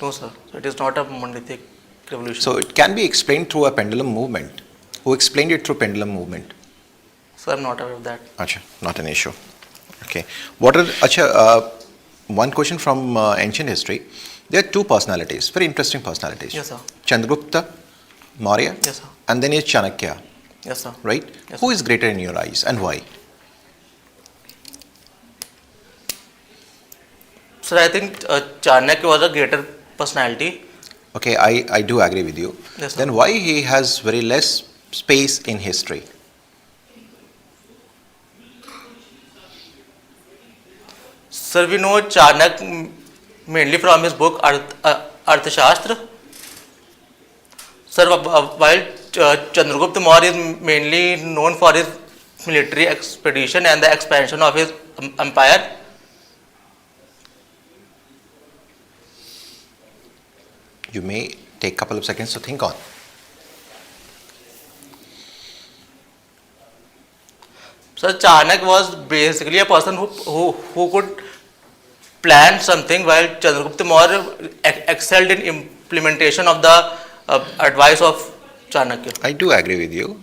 No, sir. It is not a monolithic revolution. So it can be explained through a pendulum movement. Who explained it through pendulum movement? So I'm not aware of that. Acha, not an issue. Okay. One question from ancient history. There are two personalities, very interesting personalities. Yes, sir. Chandragupta Maurya, Yes, sir. and then is Chanakya, Yes, sir. right? Yes, Who sir. is greater in your eyes and why? Sir, I think Chanakya was a greater personality. Okay, I do agree with you. Yes, sir. Then why he has very less space in history? Sir, we know Chanakya mainly from his book Arthashastra. Sir, while Chandragupta Maurya is mainly known for his military expedition and the expansion of his empire. You may take a couple of seconds to think on. Sir, Chanakya was basically a person who could plan something, while Chandragupta Maurya excelled in implementation of the advice of Chanakya. I do agree with you.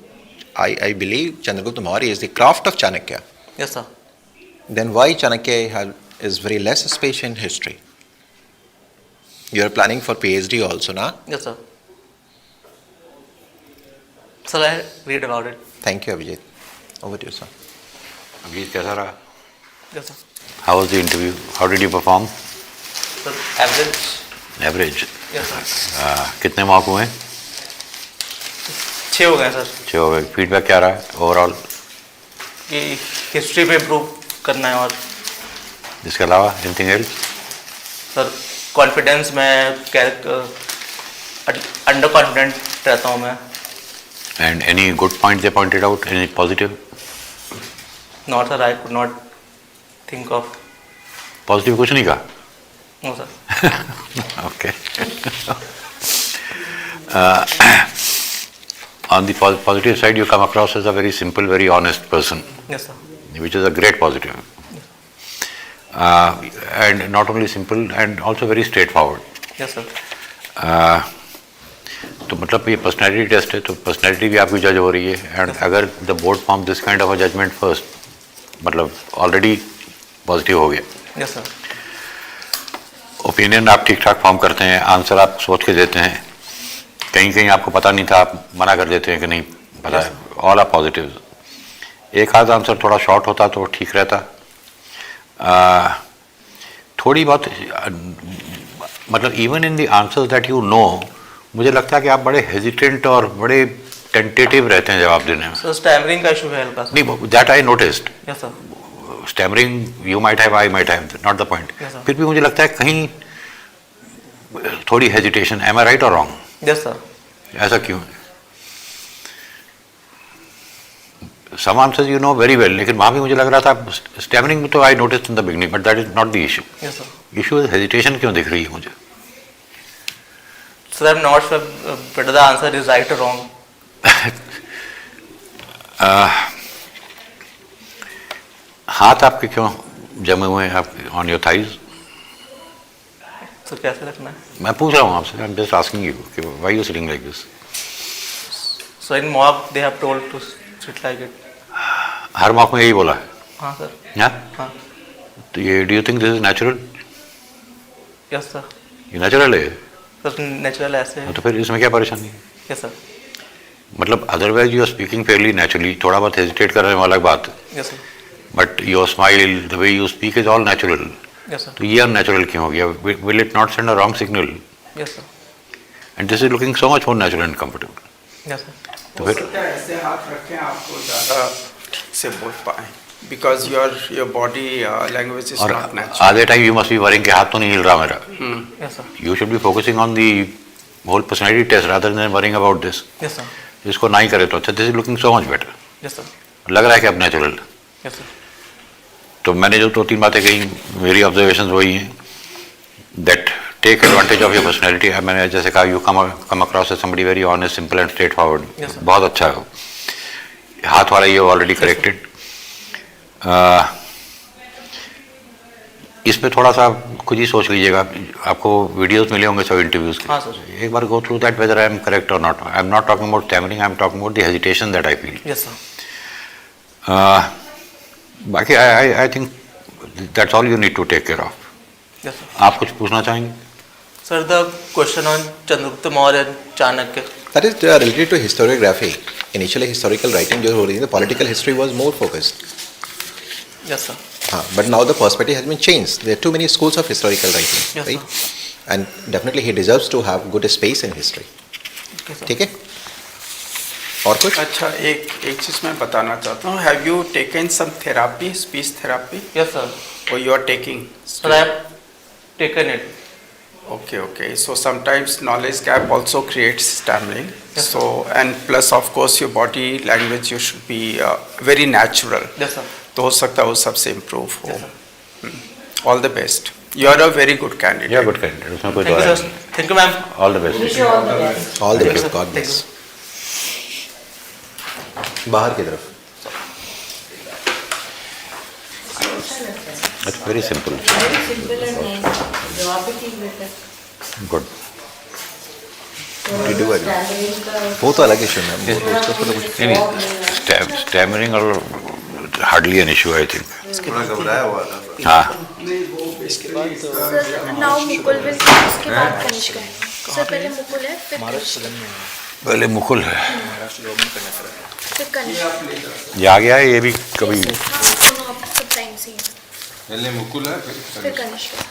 I believe Chandragupta Maurya is the craft of Chanakya. Yes, sir. Then why Chanakya is very less space in history? You are planning for PhD also, na? Yes, sir. Sir, I read about it. Thank you, Abhijit. Over to you, sir. अभी कैसा रहा? Yes, sir. How was the interview? How did you perform? Sir, average. Average. Yes, sir. कितने mark हुए? 6 हो गए sir. 6 हो गए. Feedback क्या रहा है ओवरऑल? कि हिस्ट्री पे इम्प्रूव करना है और इसके अलावा एनीथिंग एल्स? सर कॉन्फिडेंस में अंडर कॉन्फिडेंट रहता हूँ मैं. And any good point they pointed out? Any positive? Not sir, I could not think of. Positive कुछ नहीं कहा? No sir. Okay. On the positive side, you come across as a very simple, very honest person, yes sir. which is a great positive. And not only simple, and also very straightforward. Yes sir. तो मतलब ये personality test है, तो personality भी आपकी जज हो रही है. एंड अगर the board form this kind of a judgement first, मतलब ऑलरेडी पॉजिटिव हो गया. Yes sir. ओपिनियन आप ठीक ठाक फॉर्म करते हैं, आंसर आप सोच के देते हैं, कहीं कहीं आपको पता नहीं था, आप मना कर देते हैं कि नहीं पता है. All are positive. एक आध आंसर थोड़ा शॉर्ट होता तो ठीक रहता. थोड़ी बहुत मतलब even in the answers that you know, मुझे लगता है कि आप बड़े हेजिटेंट और बड़े टेंटेटिव रहते हैं जवाब देने में. सर स्टैमरिंग का इशू है हल्का सा. नहीं, that I noticed. Yes sir. Stammering you might have, I might have, not the point. Yes, sir. फिर भी मुझे लगता है कहीं थोड़ी हेजिटेशन. एम आई राइट और रॉन्ग? Yes sir. ऐसा क्यों? Some answers you know very well, लेकिन वहाँ भी मुझे लग रहा था स्टैमरिंग तो I notice in the beginning, but that is not the issue. Yes sir. Issue is hesitation क्यों दिख रही है मुझे? So I'm not sure whether the answer is right or wrong. हाथ आपके क्यों जमे हुए हैं आप ऑन योर थाइज? So कैसे रखना है? मैं पूछ रहा हूँ आपसे, I am just asking you कि why you sitting like this? So in mock they have told to sit like it. Her mock में यही बोला है? हाँ सर. हाँ? हाँ. तो ये do you think this is natural? Yes sir. ये नेचुरल है? सर नेचुरल ऐसे है. तो फिर इसमें क्या परेशानी है? Yes sir. मतलब otherwise you are speaking fairly naturally, थोड़ा बहुत हेजिटेट करने वाला बात, Yes sir. But your smile, the way you speak is all natural. Yes sir. तो ये अननेचुरल क्यों हो गया? Will it not send a wrong signal? Yes sir. And this is looking so much more natural and comfortable. Yes sir. तो हो फिर सकता है ऐसे हाथ रखें आपको ज़्यादा ठीक से बोल पाए, because your body language is और नॉट नेचुरल. आधे time you must be worrying के हाथ तो नहीं हिल रहा मेरा. Yes sir. You should be focusing on the whole personality test rather than worrying about this. Yes sir. इसको ना ही करे तो अच्छा. This is looking so much better. Yes sir. लग रहा है कि अब नेचुरल. Yes sir. तो मैंने जो 2-3 बातें कही, मेरी ऑब्जर्वेशन वही हैं that take advantage of your personality. मैंने जैसे कहा you come across as somebody very honest, simple and straightforward. Yes, sir. बहुत अच्छा है. हाथ वाला ये ऑलरेडी करेक्टेड. इस पे थोड़ा सा खुद ही सोच लीजिएगा. आपको वीडियोस मिले होंगे सब इंटरव्यूज के. हाँ सर. एक बार go through that whether I am correct और not. I am not talking about stammering, I am talking about the hesitation that I feel. Yes sir. बाकी I think that's all you need to take care of. Yes sir. आप कुछ पूछना चाहेंगे? Sir, the question on Chandragupta Maurya and Chanakya. That is related to historiography. Initially, historical writing, जो हो रही है, the political history was more focused. Yes sir. But now the perspective has been changed. There are too many schools of historical writing, Yes, right? And definitely he deserves to have good space in history. Okay sir. ठीक है? और कुछ? अच्छा, एक चीज़ मैं बताना चाहता हूँ. Have you taken some therapy, speech therapy? Yes sir. और you are taking? Sir, I have taken it. Okay. So sometimes knowledge gap also creates stammering. Yes, So and plus of course your body language you should be very natural. Yes sir. तो हो सकता है वो सबसे improve हो. Yes sir. All the best. You are a very good candidate. या good candidate, उसमें कोई Thank दो you राय sir. नहीं. Thank you ma'am. All the best. Wish you all the best. All the Thank you, best. sir. God Thank bless. you. बाहर की तरफ. It's very simple. Very simple and nice. जवाब भी ठीक बेटा. Good. You do agree. Stammering का वो तो अलग इशू है. स्टैमरिंग और hardly an issue I think. थोड़ा घबराया हुआ था. हाँ. सर नाउ मुकुल विल उसके बाद कनिष्का है. सर पहले मुकुल है फिर कनिष्का. पहले मुकुल है, फिर कनिष्का. ये आ गया है. ये भी कभी हाँ दोनों आप सब टाइम से ही हैं. पहले मुकुल है फिर Kanishka.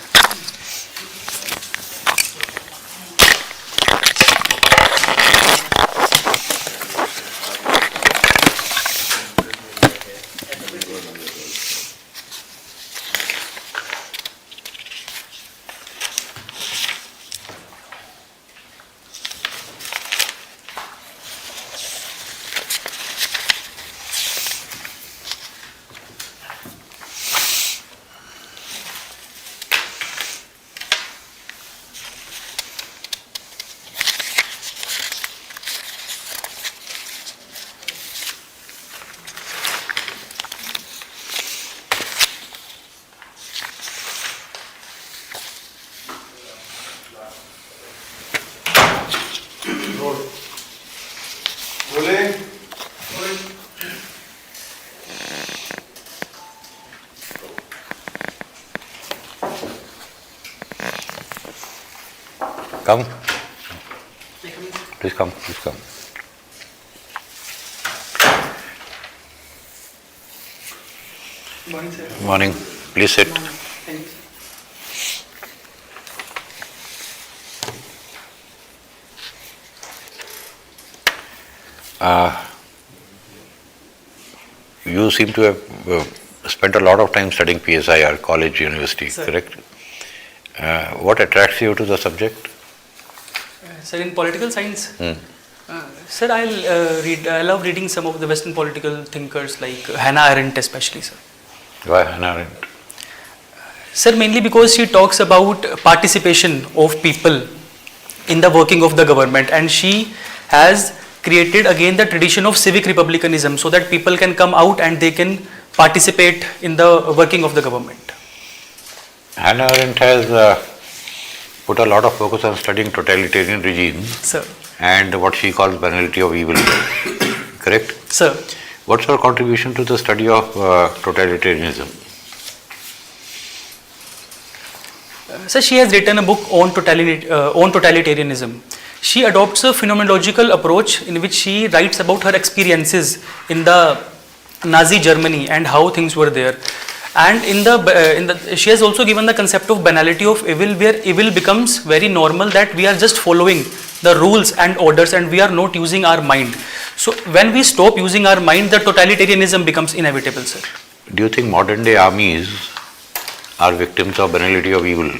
Come. Please come. Morning. Please sit. You seem to have spent a lot of time studying PSIR, college, university, Sir. correct? What attracts you to the subject? Sir, in political science, Hmm. sir, I love reading some of the Western political thinkers like Hannah Arendt, especially, sir. Why Hannah Arendt? Sir, mainly because she talks about participation of people in the working of the government, and she has created again the tradition of civic republicanism so that people can come out and they can participate in the working of the government. Hannah Arendt has put a lot of focus on studying totalitarian regimes Sir. and what she calls banality of evil. Correct? Sir. What's her contribution to the study of totalitarianism? So she has written a book on totalitarianism. She adopts a phenomenological approach in which she writes about her experiences in the Nazi Germany and how things were there. And she has also given the concept of banality of evil, where evil becomes very normal, that we are just following the rules and orders and we are not using our mind. So when we stop using our mind, the totalitarianism becomes inevitable, sir. Do you think modern day armies are victims of banality of evil?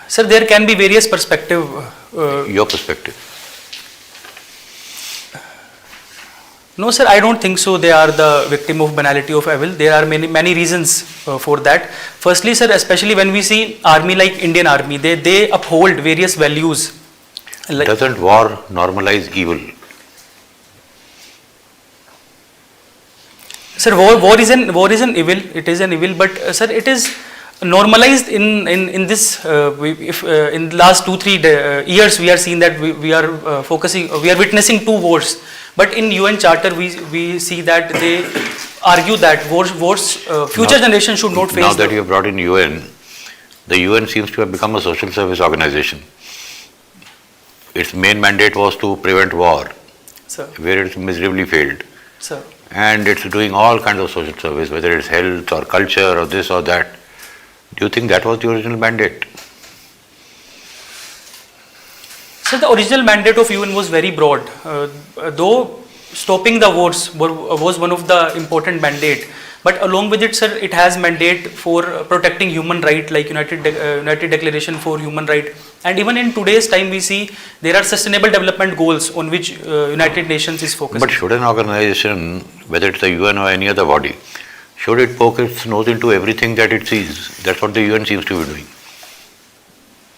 Sir, there can be various perspectives. Your perspective? No, sir, I don't think so. They are the victim of banality of evil. There are many reasons for that. Firstly, sir, especially when we see army like Indian Army, they uphold various values. Doesn't war normalize evil? Sir, war is an evil. It is an evil, but sir, it is normalized in this. In the last 2-3 years, we are seeing that we are witnessing 2 wars. But in UN Charter, we see that they argue that future generations should not face. Now that you have brought in UN, the UN seems to have become a social service organization. Its main mandate was to prevent war, Sir. where it miserably failed. Sir. And it's doing all kinds of social service, whether it's health or culture or this or that. Do you think that was the original mandate? So the original mandate of UN was very broad, though stopping the wars was one of the important mandate. But along with it, sir, it has mandate for protecting human right, like United Declaration for Human Right. And even in today's time, we see there are sustainable development goals on which United Nations is focused. But should an organization, whether it's the UN or any other body, should it poke its nose into everything that it sees? That's what the UN seems to be doing.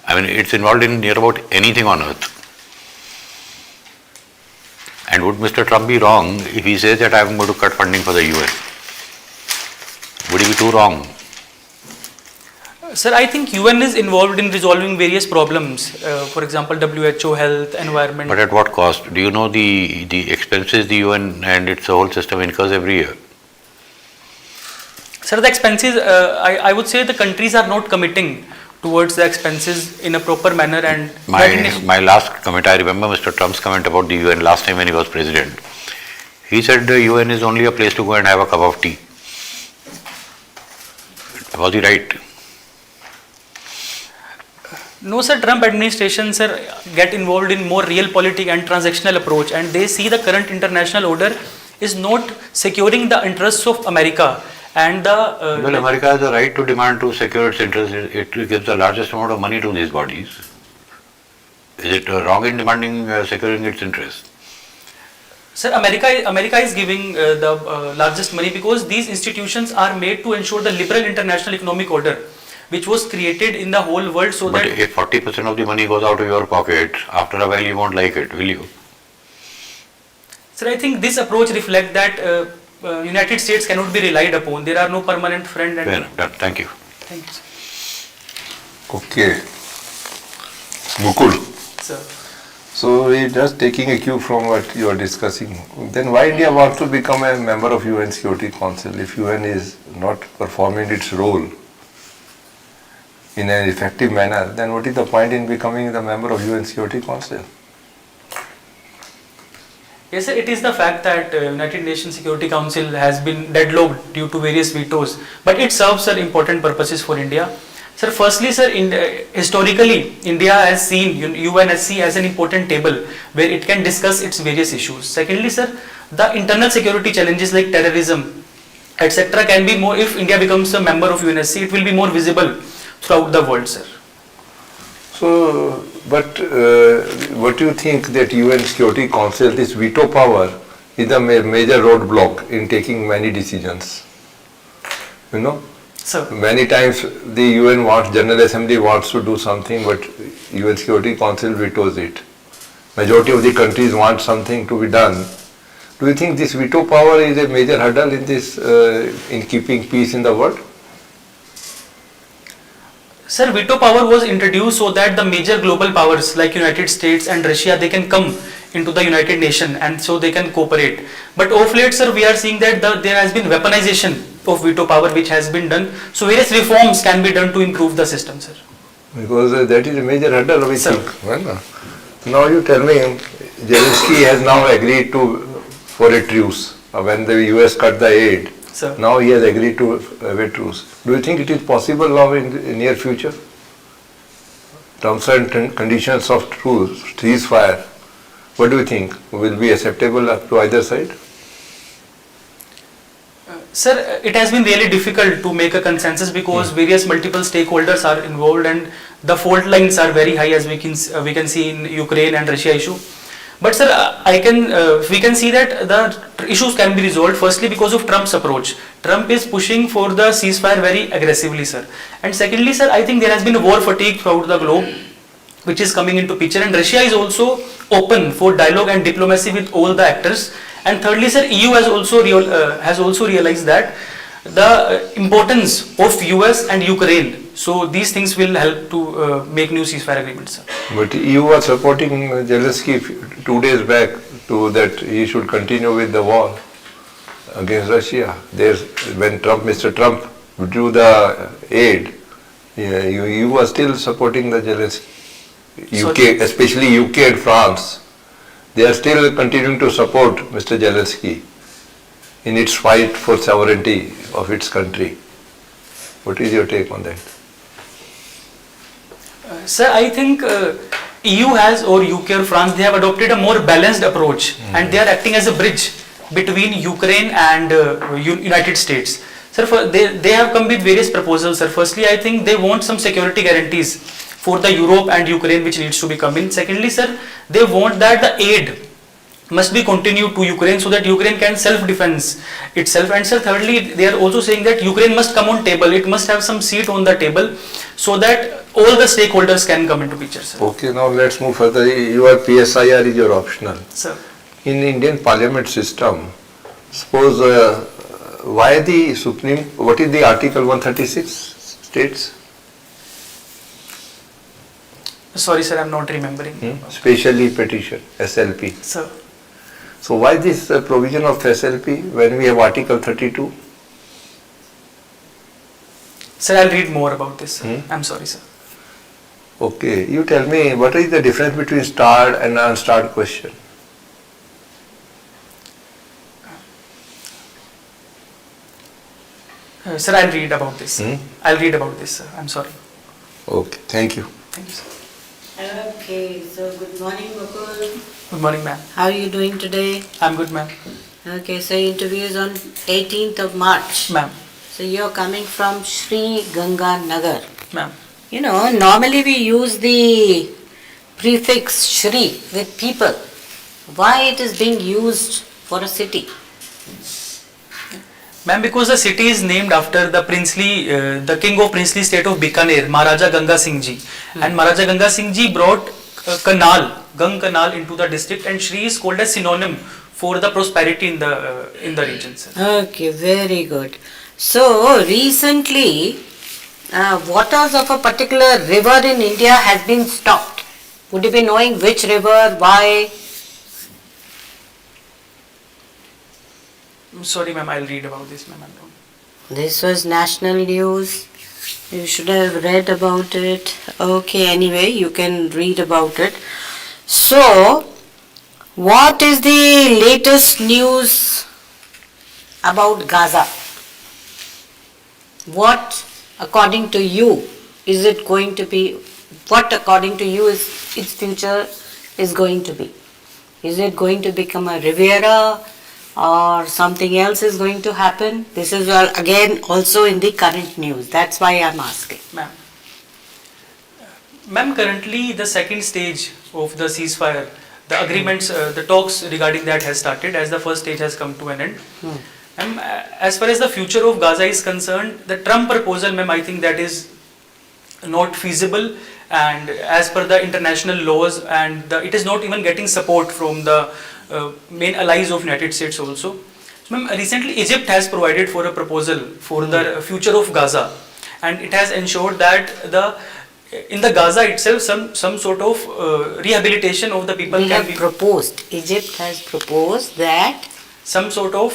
I mean, it's involved in near about anything on earth. And would Mr. Trump be wrong if he says that I'm going to cut funding for the UN? Would he be too wrong? Sir, I think UN is involved in resolving various problems. For example, WHO, health, environment. But at what cost? Do you know the expenses the UN and its whole system incurs every year? Sir, the expenses, I would say the countries are not committing towards the expenses in a proper manner. And my last comment, I remember Mr. Trump's comment about the UN last time when he was president. He said the UN is only a place to go and have a cup of tea. Was he right? No, sir, Trump administration, sir, get involved in more real politics and transactional approach, and they see the current international order is not securing the interests of America. And well, America has the right to demand to secure its interests. It gives the largest amount of money to these bodies. Is it wrong in demanding securing its interests? Sir, America is giving the largest money because these institutions are made to ensure the liberal international economic order, which was created in the whole world. So but that if 40% of the money goes out of your pocket, after a while you won't like it, will you? Sir, I think this approach reflects that United States cannot be relied upon. There are no permanent friend. And Fair enough. Thank you. Thank you, sir. Okay. Mukul. Sir. So we're just taking a cue from what you are discussing. Then why India wants to become a member of UN Security Council if UN is not performing its role in an effective manner? Then what is the point in becoming the member of UN Security Council? Yes, sir, it is the fact that United Nations Security Council has been deadlocked due to various vetoes, but it serves, sir, important purposes for India. Sir, firstly, sir, historically, India has seen UNSC as an important table where it can discuss its various issues. Secondly, sir, the internal security challenges like terrorism, etc. can be more, if India becomes a member of UNSC, it will be more visible throughout the world, sir. So, but what do you think that UN Security Council, this veto power, is a major roadblock in taking many decisions? You know? Sir. Many times the UN wants, General Assembly wants to do something, but UN Security Council vetoes it. Majority of the countries want something to be done. Do you think this veto power is a major hurdle in this, in keeping peace in the world? Sir, veto power was introduced so that the major global powers like United States and Russia, they can come into the United Nations and so they can cooperate. But of late, sir, we are seeing that there has been weaponization of veto power which has been done. So various reforms can be done to improve the system, sir. Because that is a major hurdle, we Sir. think. Well, now you tell me, Zelensky has now agreed for a truce when the US cut the aid. Sir. Now he has agreed to have a truce. Do you think it is possible now in the near future? Terms and conditions of truce, ceasefire, what do you think? Will be acceptable to either side? Sir, it has been really difficult to make a consensus because various multiple stakeholders are involved and the fault lines are very high, as we can see in Ukraine and Russia issue. But sir, we can see that the issues can be resolved firstly because of Trump's approach. Trump is pushing for the ceasefire very aggressively, sir. And secondly, sir, I think there has been war fatigue throughout the globe, which is coming into picture, and Russia is also open for dialogue and diplomacy with all the actors. And thirdly, sir, EU has also realized that the importance of US and Ukraine. So these things will help to make new ceasefire agreements, sir. But EU was supporting Zelensky 2 days back to that he should continue with the war against Russia. When Mr. Trump withdrew the aid, EU was still supporting the Zelensky. UK, especially UK and France, they are still continuing to support Mr. Zelensky in its fight for sovereignty of its country. What is your take on that? Sir, I think EU has, or UK or France, they have adopted a more balanced approach and they are acting as a bridge between Ukraine and United States. Sir, they have come with various proposals, sir. Firstly, I think they want some security guarantees for the Europe and Ukraine which needs to be come in. Secondly, sir, they want that the aid must be continued to Ukraine so that Ukraine can self-defense itself. And sir, thirdly, they are also saying that Ukraine must come on table. It must have some seat on the table so that all the stakeholders can come into picture, sir. Okay, now let's move further. Your PSIR is your optional. Sir. In Indian Parliament system, suppose why the Supreme, what is the Article 136 states? Sorry, sir, I'm not remembering. Specially petition, SLP. Sir. So why this provision of SLP when we have Article 32? Sir, I'll read more about this, sir. I'm sorry, sir. Okay, you tell me what is the difference between starred and unstarred question? Sir, I'll read about this. I'll read about this, sir. I'm sorry. Okay, thank you. Thank you, sir. Okay, so good morning, Mukul. Good morning, ma'am. How are you doing today? I'm good, ma'am. Okay, so interview is on 18th of March. Ma'am. So you're coming from Sri Ganga Nagar. Ma'am. You know, normally we use the prefix Shri with people. Why it is being used for a city? Ma'am, because the city is named after the the king of princely state of Bikaner, Maharaja Ganga Singh Ji. And Maharaja Ganga Singh Ji brought Gang Canal into the district, and Shri is called as synonym for the prosperity in the region, sir. Okay, very good. So recently, waters of a particular river in India has been stopped. Would you be knowing which river, why? I'm sorry, ma'am, I'll read about this, ma'am. This was national news. You should have read about it. Okay, anyway, you can read about it. So, what is the latest news about Gaza? What, according to you, is it going to be? What, according to you, is its future is going to be? Is it going to become a Riviera, or something else is going to happen? This is again also in the current news. That's why I'm asking. Ma'am, currently the second stage of the ceasefire, the agreements, the talks regarding that has started as the first stage has come to an end. Ma'am, as far as the future of Gaza is concerned, the Trump proposal, ma'am, I think that is not feasible, and as per the international laws, and it is not even getting support from the main allies of United States also. So, ma'am, recently Egypt has provided for a proposal for the future of Gaza, and it has ensured that in the Gaza itself some sort of rehabilitation of the people We can have be proposed, Egypt has proposed that some sort of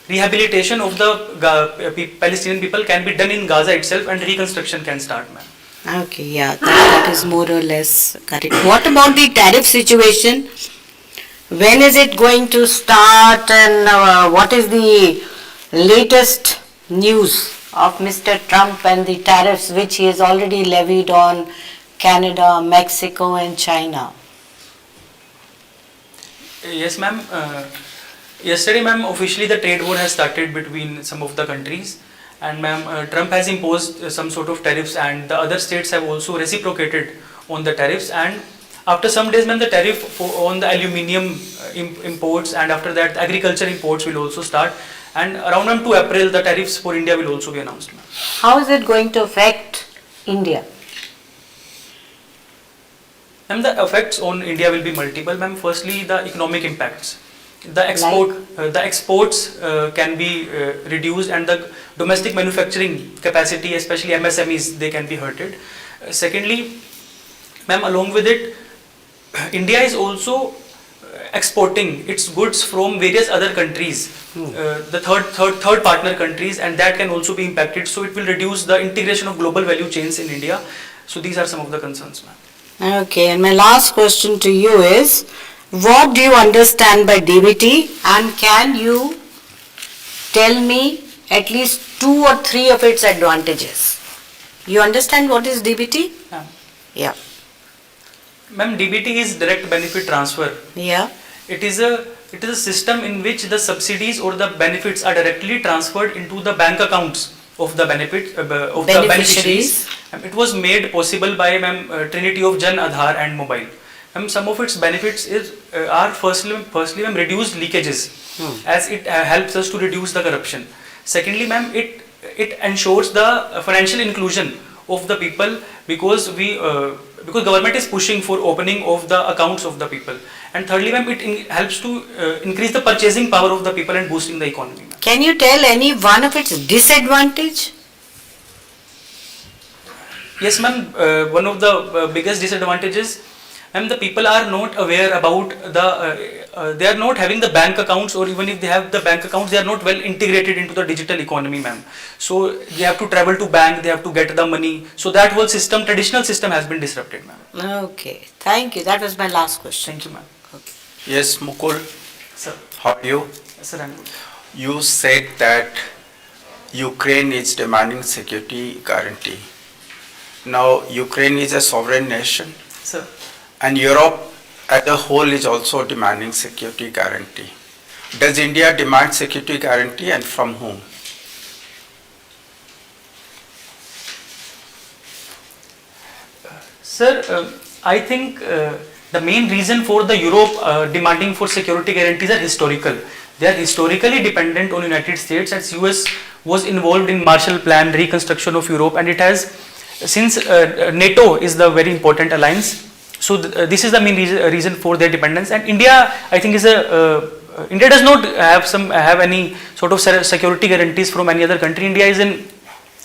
rehabilitation of the Palestinian people can be done in Gaza itself, and reconstruction can start, ma'am. okay, yeah, that is more or less correct. What about the tariff situation? When is it going to start, and what is the latest news of Mr. Trump and the tariffs which he has already levied on Canada, Mexico and China? Yes, ma'am. Yesterday, ma'am, officially the trade war has started between some of the countries, and ma'am, Trump has imposed some sort of tariffs, and the other states have also reciprocated on the tariffs. And after some days, ma'am, the tariff on the aluminium imports, and after that, the agriculture imports will also start. And around ma'am, 2 April, the tariffs for India will also be announced, ma'am. How is it going to affect India? Ma'am, the effects on India will be multiple, ma'am. Firstly, the economic impacts. The exports can be reduced, and the domestic manufacturing capacity, especially MSMEs, they can be hurted. Secondly, ma'am, along with it, India is also exporting its goods from various other countries, the third partner countries, and that can also be impacted. So it will reduce the integration of global value chains in India. So these are some of the concerns, ma'am. Okay, and my last question to you is, what do you understand by DBT, and can you tell me at least 2 or 3 of its advantages? You understand what is DBT? Yeah. Ma'am, DBT is direct benefit transfer. Yeah. It is a system in which the subsidies or the benefits are directly transferred into the bank accounts of the the beneficiaries. It was made possible by Trinity of Jan Aadhaar and Mobile. Some of its benefits are firstly ma'am, reduced leakages, as it helps us to reduce the corruption. Secondly, ma'am, it ensures the financial inclusion of the people, because government is pushing for opening of the accounts of the people. And thirdly, ma'am, it helps to increase the purchasing power of the people and boosting the economy, ma'am. Can you tell any one of its disadvantage? Yes, ma'am. One of the biggest disadvantages, ma'am, the people are not aware about they are not having the bank accounts, or even if they have the bank accounts, they are not well integrated into the digital economy, ma'am. So they have to travel to bank, they have to get the money. So that whole system, traditional system, has been disrupted, ma'am. Okay, thank you. That was my last question. Thank you, ma'am. Okay. Yes, Mukul, Sir. how are you? Yes, sir, I'm good. You said that Ukraine is demanding security guarantee. Now, Ukraine is a sovereign nation, Sir. and Europe as a whole is also demanding security guarantee. Does India demand security guarantee, and from whom? Sir, I think the main reason for the Europe demanding for security guarantees are historical. They are historically dependent on United States, as US was involved in Marshall Plan, reconstruction of Europe, and it has, since NATO is the very important alliance. So this is the main reason for their dependence. And India, I think, India does not have any sort of security guarantees from any other country. India is an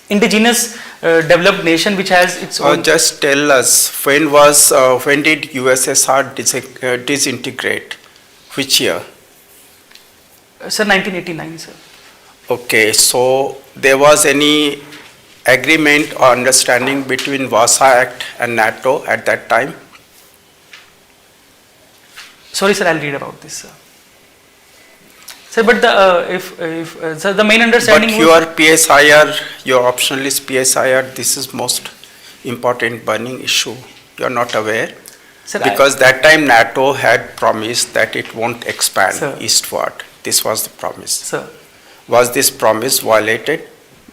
indigenous developed nation which has its own. Just tell us, when did USSR disintegrate? Which year? Sir, 1989, sir. Okay, so there was any agreement or understanding between Warsaw Act and NATO at that time? Sorry, sir, I'll read about this, sir. Sir, but sir, the main understanding. But your PSIR, your optional is PSIR. This is most important burning issue. You are not aware, Sir, because that time NATO had promised that it won't expand Sir. eastward. This was the promise. Sir. Was this promise violated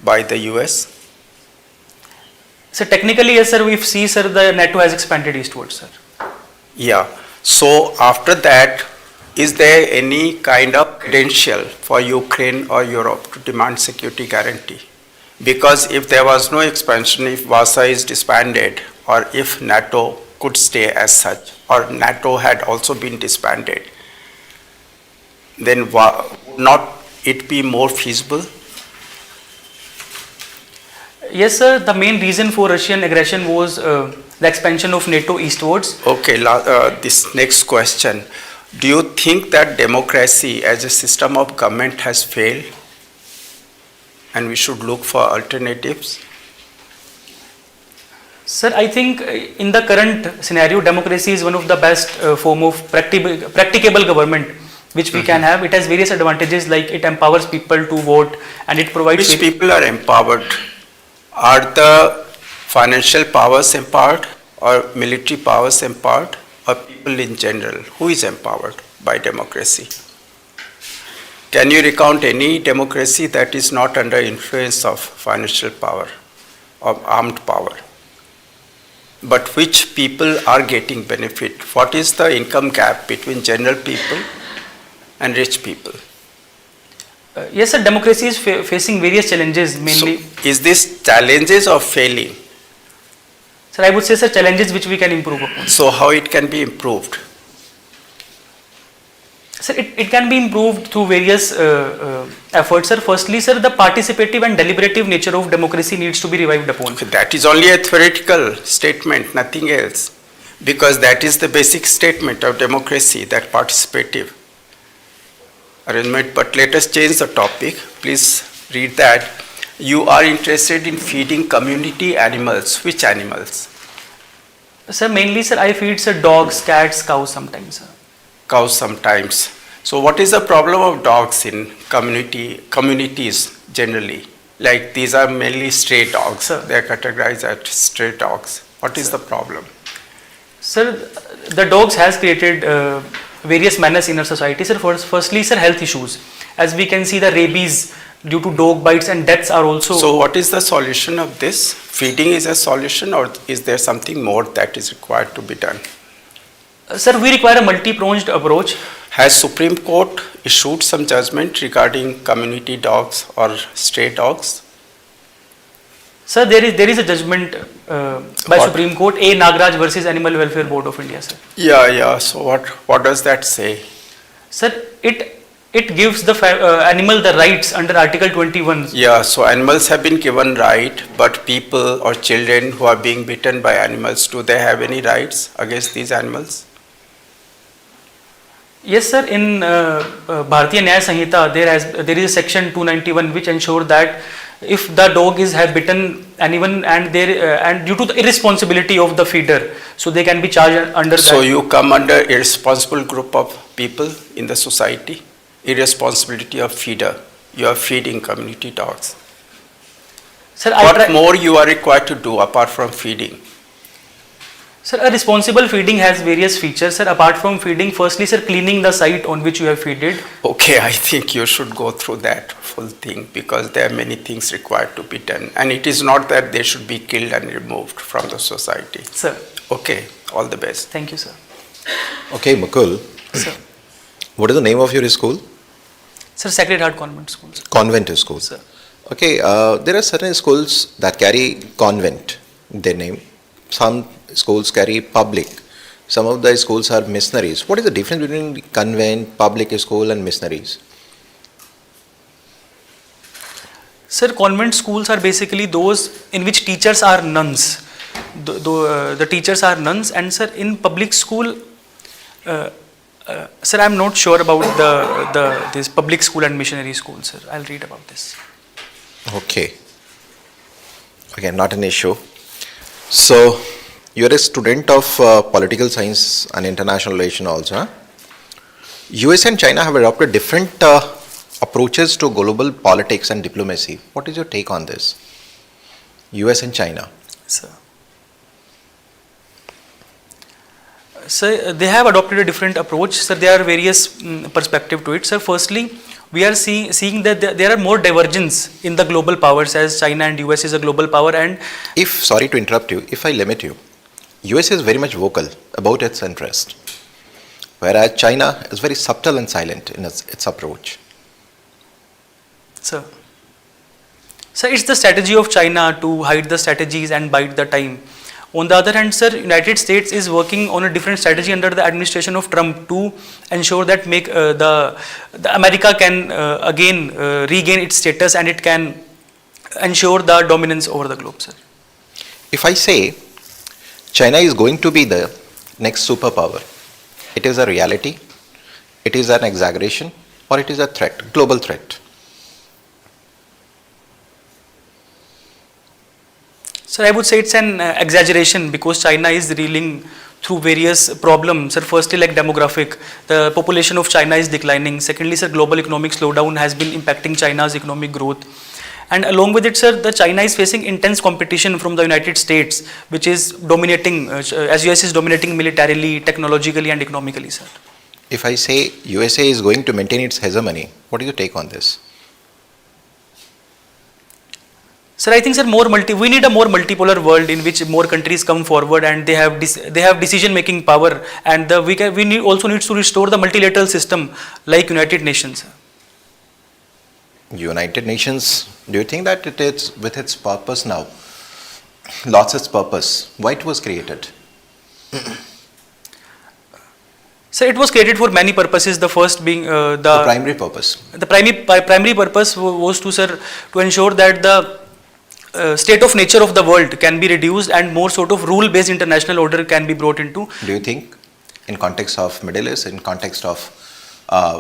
by the US? So technically, yes, sir, we see, sir, the NATO has expanded eastwards, sir. Yeah. So after that, is there any kind of credential for Ukraine or Europe to demand security guarantee? Because if there was no expansion, if Warsaw is disbanded, or if NATO could stay as such, or NATO had also been disbanded, then would not it be more feasible? Yes, sir. The main reason for Russian aggression was the expansion of NATO eastwards. Okay, this next question. Do you think that democracy as a system of government has failed and we should look for alternatives? Sir, I think in the current scenario, democracy is one of the best form of practicable government which we can have. It has various advantages, like it empowers people to vote and it provides... Which people are empowered? Are the financial powers empowered or military powers empowered or people in general? Who is empowered by democracy? Can you recount any democracy that is not under influence of financial power or armed power? But which people are getting benefit? What is the income gap between general people and rich people? Yes, sir, democracy is facing various challenges, mainly... So, is this challenges or failing? Sir, I would say, sir, challenges which we can improve upon. So, how it can be improved? Sir, it can be improved through various efforts, sir. Firstly, sir, the participative and deliberative nature of democracy needs to be revived upon. Okay, that is only a theoretical statement, nothing else. Because that is the basic statement of democracy, that participative arrangement. But let us change the topic. Please read that. You are interested in feeding community animals. Which animals? Sir, mainly, sir, I feed, sir, dogs, cats, cows sometimes, sir. Cows sometimes. So what is the problem of dogs in communities generally? Like these are mainly stray dogs. Sir. They are categorized as stray dogs. What is the problem? Sir, the dogs has created various menace in our society, sir. Firstly, sir, health issues. As we can see, the rabies due to dog bites and deaths are also... So what is the solution of this? Feeding is a solution, or is there something more that is required to be done? Sir, we require a multi-pronged approach. Has Supreme Court issued some judgment regarding community dogs or stray dogs? Sir, there is a judgment by What? Supreme Court, A. Nagaraj versus Animal Welfare Board of India, sir. Yeah. So what does that say? Sir, it gives the animal the rights under Article 21. Yeah, so animals have been given right, but people or children who are being bitten by animals, do they have any rights against these animals? Yes, sir. In Bharatiya Nyaya Sanhita, there is a section 291 which ensures that if the dog have bitten anyone and due to the irresponsibility of the feeder, so they can be charged under So that. you come under irresponsible group of people in the society? Irresponsibility of feeder. You are feeding community dogs. Sir, What more you are required to do apart from feeding? Sir, a responsible feeding has various features, sir. Apart from feeding, firstly, sir, cleaning the site on which you have feeded. Okay, I think you should go through that full thing because there are many things required to be done. And it is not that they should be killed and removed from the society. Sir. Okay, all the best. Thank you, sir. Okay, Mukul. Sir. What is the name of your school? Sir, Sacred Heart Convent School, sir. Convent school. Sir. Okay, there are certain schools that carry convent, their name. Some schools carry public. Some of the schools are missionaries. What is the difference between convent, public school and missionaries? Sir, convent schools are basically those in which teachers are nuns. The teachers are nuns, and sir, in public school, sir, I am not sure about this public school and missionary school, sir. I'll read about this. Okay. Okay, not an issue. So, you are a student of political science and international relation also. Huh? US and China have adopted different approaches to global politics and diplomacy. What is your take on this? US and China. Sir, they have adopted a different approach. Sir, there are various perspectives to it. Sir, firstly, we are seeing that there are more divergence in the global powers, as China and US is a global power. And sorry to interrupt you, if I limit you, US is very much vocal about its interest, whereas China is very subtle and silent in its approach. Sir, it's the strategy of China to hide the strategies and bide the time. On the other hand, sir, United States is working on a different strategy under the administration of Trump to ensure that the America can again regain its status and it can ensure the dominance over the globe, sir. If I say China is going to be the next superpower, it is a reality, it is an exaggeration, or it is a threat, global threat? Sir, I would say it's an exaggeration because China is reeling through various problems. Sir, firstly, like demographic, the population of China is declining. Secondly, sir, global economic slowdown has been impacting China's economic growth. And along with it, sir, the China is facing intense competition from the United States, which is dominating, as US is dominating militarily, technologically, and economically, sir. If I say USA is going to maintain its hegemony, what do you take on this? Sir, I think, sir, we need a more multipolar world in which more countries come forward and they have decision-making power, and we also need to restore the multilateral system like United Nations. United Nations, do you think that it is with its purpose now, lost its purpose? Why it was created? Sir, it was created for many purposes. The first being the primary purpose. The primary purpose was to ensure that the state of nature of the world can be reduced and more sort of rule-based international order can be brought into. Do you think, in context of Middle East, in context of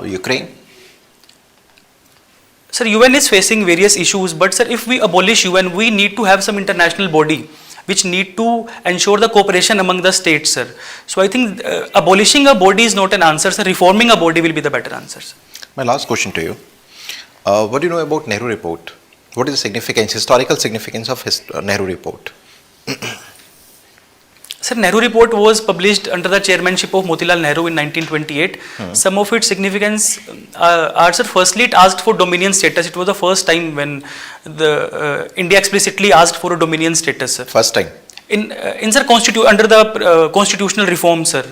Ukraine? Sir, UN is facing various issues, but sir, if we abolish UN, we need to have some international body which need to ensure the cooperation among the states, sir. So I think abolishing a body is not an answer, sir. Reforming a body will be the better answer, sir. My last question to you. What do you know about Nehru Report? What is the significance, historical significance of Nehru Report? Sir, Nehru Report was published under the chairmanship of Motilal Nehru in 1928. Some of its significance are, sir, firstly, it asked for dominion status. It was the first time when India explicitly asked for a dominion status, sir. First time? Under the constitutional reform, sir.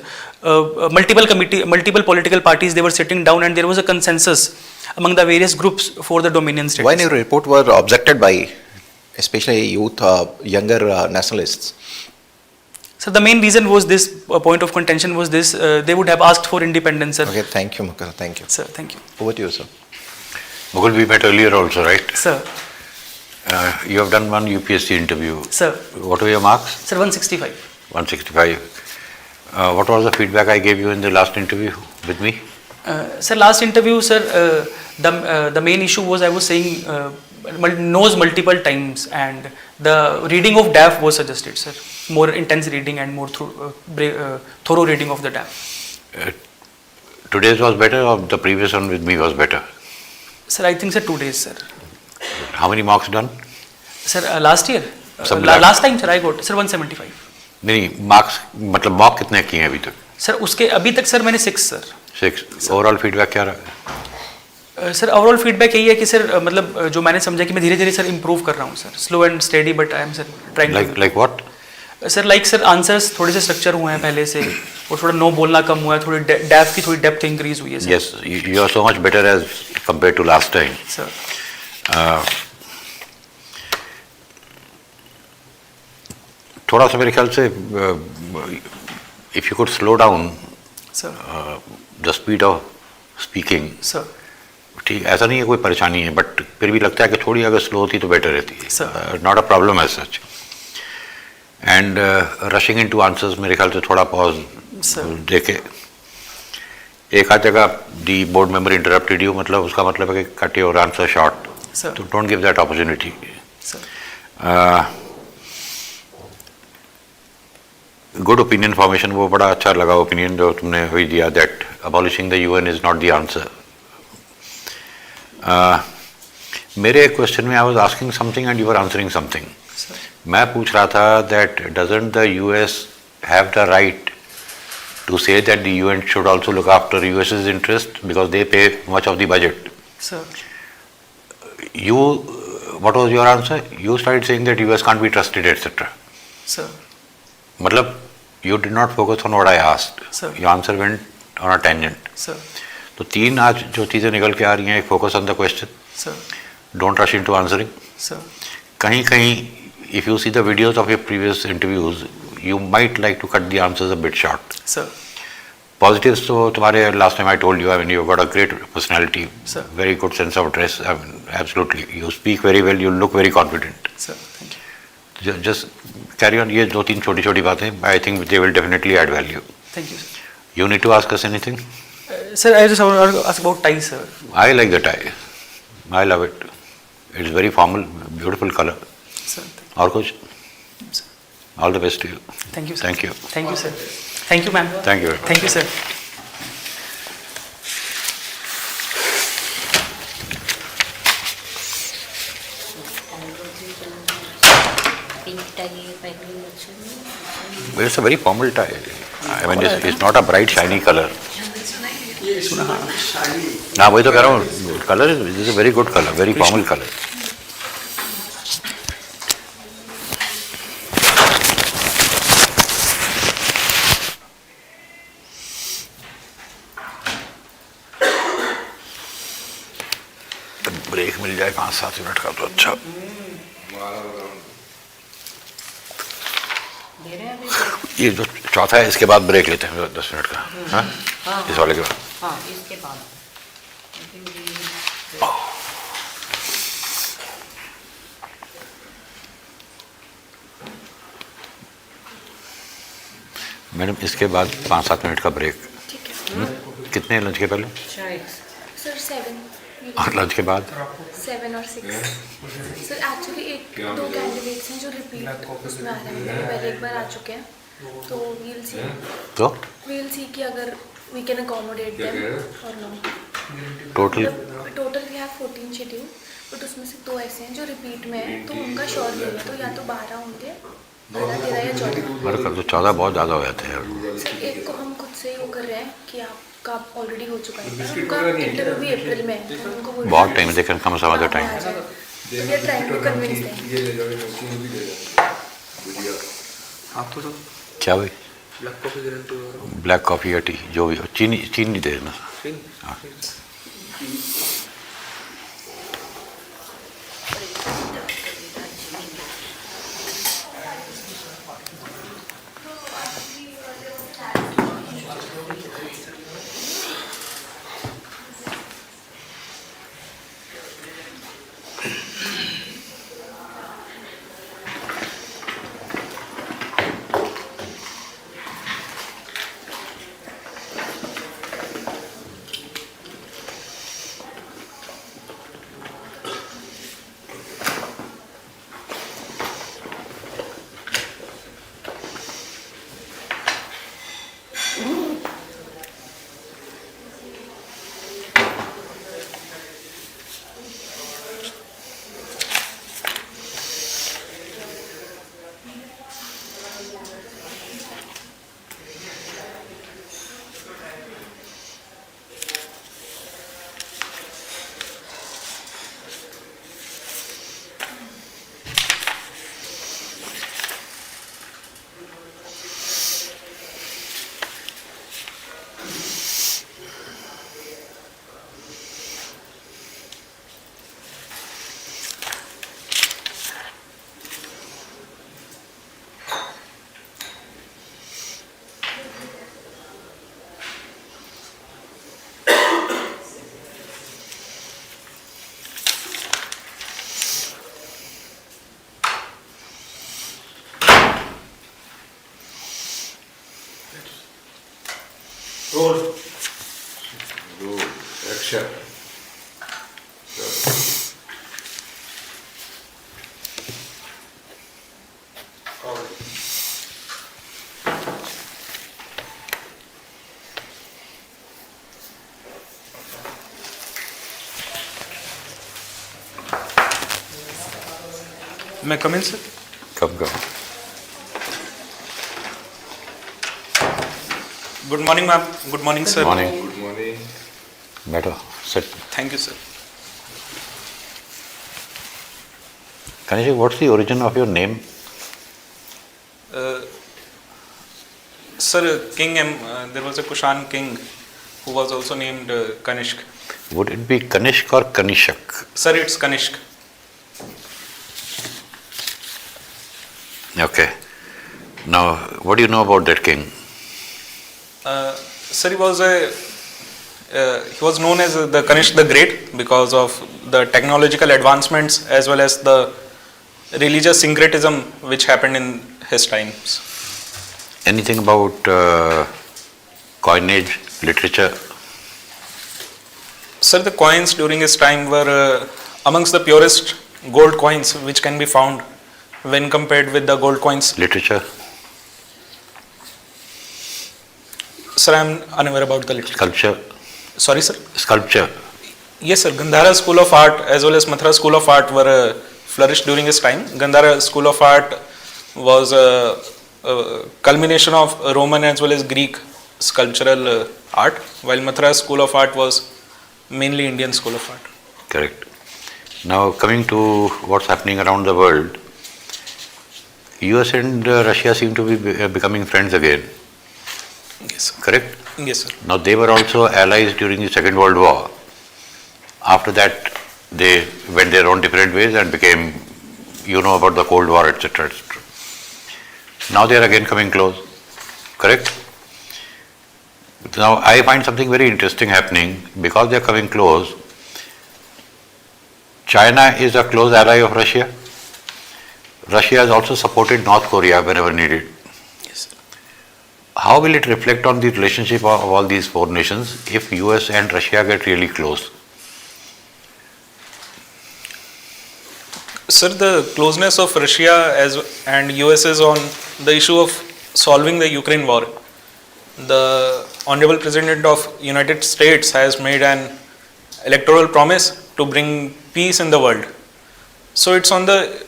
Multiple political parties, they were sitting down and there was a consensus among the various groups for the dominion status. Why Nehru Report were objected by especially youth, younger nationalists? So the main reason was this, point of contention was this, they would have asked for independence, sir. Okay, thank you, Mukul. Thank you. Sir, thank you. Over to you, sir. Mukul, we met earlier also, right? Sir. You have done one UPSC interview. Sir. What were your marks? Sir, 165. 165. What was the feedback I gave you in the last interview with me? Sir, last interview, sir, the main issue was I was saying nose multiple times and the reading of DAF was suggested, sir. More intense reading and more thorough reading of the DAF. Today's was better or the previous one with me was better? Sir, I think, sir, 2 days, sir. How many marks done? Sir, last year? Last time, sir, I got, sir, 175. नहीं, marks, मतलब mock कितने किए हैं अभी तक? Sir, उसके अभी तक सर मैंने 6, सर. 6. ओवरऑल फीडबैक क्या रहा? सर, ओवरऑल फीडबैक यही है कि सर मतलब जो मैंने समझा कि मैं धीरे धीरे सर इम्प्रूव कर रहा हूँ, sir. Slow and steady, but I am sir trying. Like what? Sir, like sir answers थोड़े से स्ट्रक्चर हुए हैं पहले से और थोड़ा नो बोलना कम हुआ है, थोड़ी डैफ की थोड़ी डेप्थ इंक्रीज हुई है, sir. Yes, you are so much better as compare to last time. Sir, थोड़ा सा मेरे ख्याल से if you could slow down the speed of speaking. Sir, ठीक, ऐसा नहीं है कोई परेशानी है, बट फिर भी लगता है कि थोड़ी अगर स्लो होती तो बेटर रहती. Not a problem as such. And rushing into answers मेरे ख्याल से थोड़ा पॉज देखे. एक आध जगह the board member interrupted you, मतलब उसका मतलब है कि कट योर आंसर शॉर्ट. तो don't give that opportunity. Good opinion formation, वो बड़ा अच्छा लगा ओपिनियन जो तुमने अभी दिया, that abolishing the UN is not the answer. मेरे क्वेश्चन में I was asking something and you are answering something. मैं पूछ रहा था that doesn't the US have the right to say that the UN should also look after US's interest because they pay much of the budget. Sir. What was your answer? You started saying that US can't be trusted, etc. Sir. मतलब, you did not focus on what I asked. Sir. Your answer went on a tangent. Sir. तो 3 आज जो चीज़ें निकल के आ रही हैं, एक focus on the question. Sir. Don't rush into answering. Sir. कहीं if you see the videos of your previous interviews, you might like to cut the answers a bit short. Sir. Positives तो तुम्हारे last time I told you, I mean you've got a great personality, Sir. very good sense of dress, I mean, absolutely. You speak very well, you look very confident. Sir, thank you. Just carry on. ये 2-3 छोटी बातें, I think they will definitely add value. Thank you, sir. You need to ask us anything? Sir, I just want to ask about tie, sir. I like the tie. I love it. It's very formal, beautiful color. Sir, और कुछ? Sir. All the best to you. Thank you, sir. Thank you. Thank you, sir. Thank you, ma'am. Thank you very much. Thank you, sir. But it's a very formal tie. I mean, it's not a bright, shiny color. हाँ वही तो कह रहा हूँ, color is a very good color, very formal color. Break मिल जाए 5-7 minute का तो अच्छा. ये जो चौथा है इसके बाद ब्रेक लेते हैं 10 मिनट का. हाँ इस वाले के बाद. हाँ इसके बाद मैडम इसके बाद 5-7 मिनट का ब्रेक. ठीक है. कितने लंच के पहले सर 7 और लंच के बाद? 7 और 6. सर एक्चुअली 1-2 कैंडिडेट्स हैं जो रिपीट उसमें आ रहे हैं, पहले एक बार आ चुके हैं, तो वील सी कि अगर वी कैन अकोमोडेट देम और no. Total we have 14 schedule, but उसमें से 2 ऐसे हैं जो रिपीट में हैं, तो उनका श्योर नहीं है, तो या तो 12 होंगे, 12, 13 या 14. मेरे ख्याल से 14 बहुत ज़्यादा हो जाते हैं. सर एक को हम खुद से ही वो कर रहे हैं कि आपका ऑलरेडी हो चुका है, उनका इंटरव्यू भी अप्रैल में है, तो उनको बहुत time, they can come some other time. तो we are trying to convince them. आपको तो क्या भाई? ब्लैक कॉफी गारंटी हो. ब्लैक कॉफ़ी या टी जो भी हो, चीनी दे देना. हाँ. Roll. Action. May I come in sir. कब good morning ma'am. Good morning sir. Morning. Good morning. बैठो. Sit. Thank you sir. Can you say what's the origin of your name? Sir, king, there was a Kushan king who was also named Kanishk. Would it be Kanishk or Kanishak? Sir, it's Kanishk. Okay. Now, what do you know about that king? Sir, he was known as the Kanishk the Great because of the technological advancements as well as the religious syncretism which happened in his times. Anything about coinage, literature? Sir, the coins during his time were amongst the purest gold coins which can be found when compared with the gold coins. Literature? Sir, I am unaware about the literature. Sculpture? Sorry, sir? Sculpture? Yes, sir. Gandhara School of Art as well as Mathura School of Art were flourished during his time. Gandhara School of Art was a culmination of Roman as well as Greek sculptural art, while Mathura School of Art was mainly Indian School of Art. Correct. Now, coming to what's happening around the world, US and Russia seem to be becoming friends again. Yes, sir. Correct? Yes, sir. Now, they were also allies during the Second World War. After that, they went their own different ways and became, you know about the Cold War, etc., etc. Now they are again coming close. Correct? Now, I find something very interesting happening. Because they are coming close, China is a close ally of Russia. Russia has also supported North Korea whenever needed. Yes, sir. How will it reflect on the relationship of all these four nations if US and Russia get really close? Sir, the closeness of Russia and US is on the issue of solving the Ukraine war. The Honorable President of United States has made an electoral promise to bring peace in the world. So it's on the,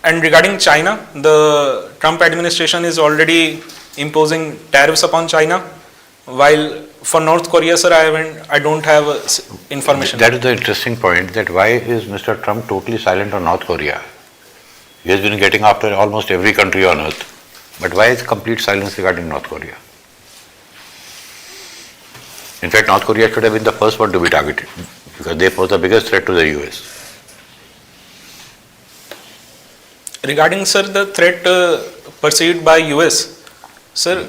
and regarding China, the Trump administration is already imposing tariffs upon China, while for North Korea, sir, I don't have information. That is the interesting point, that why is Mr. Trump totally silent on North Korea? He has been getting after almost every country on earth. But why is complete silence regarding North Korea? In fact, North Korea should have been the first one to be targeted because they pose the biggest threat to the US. Regarding, sir, the threat perceived by US, sir,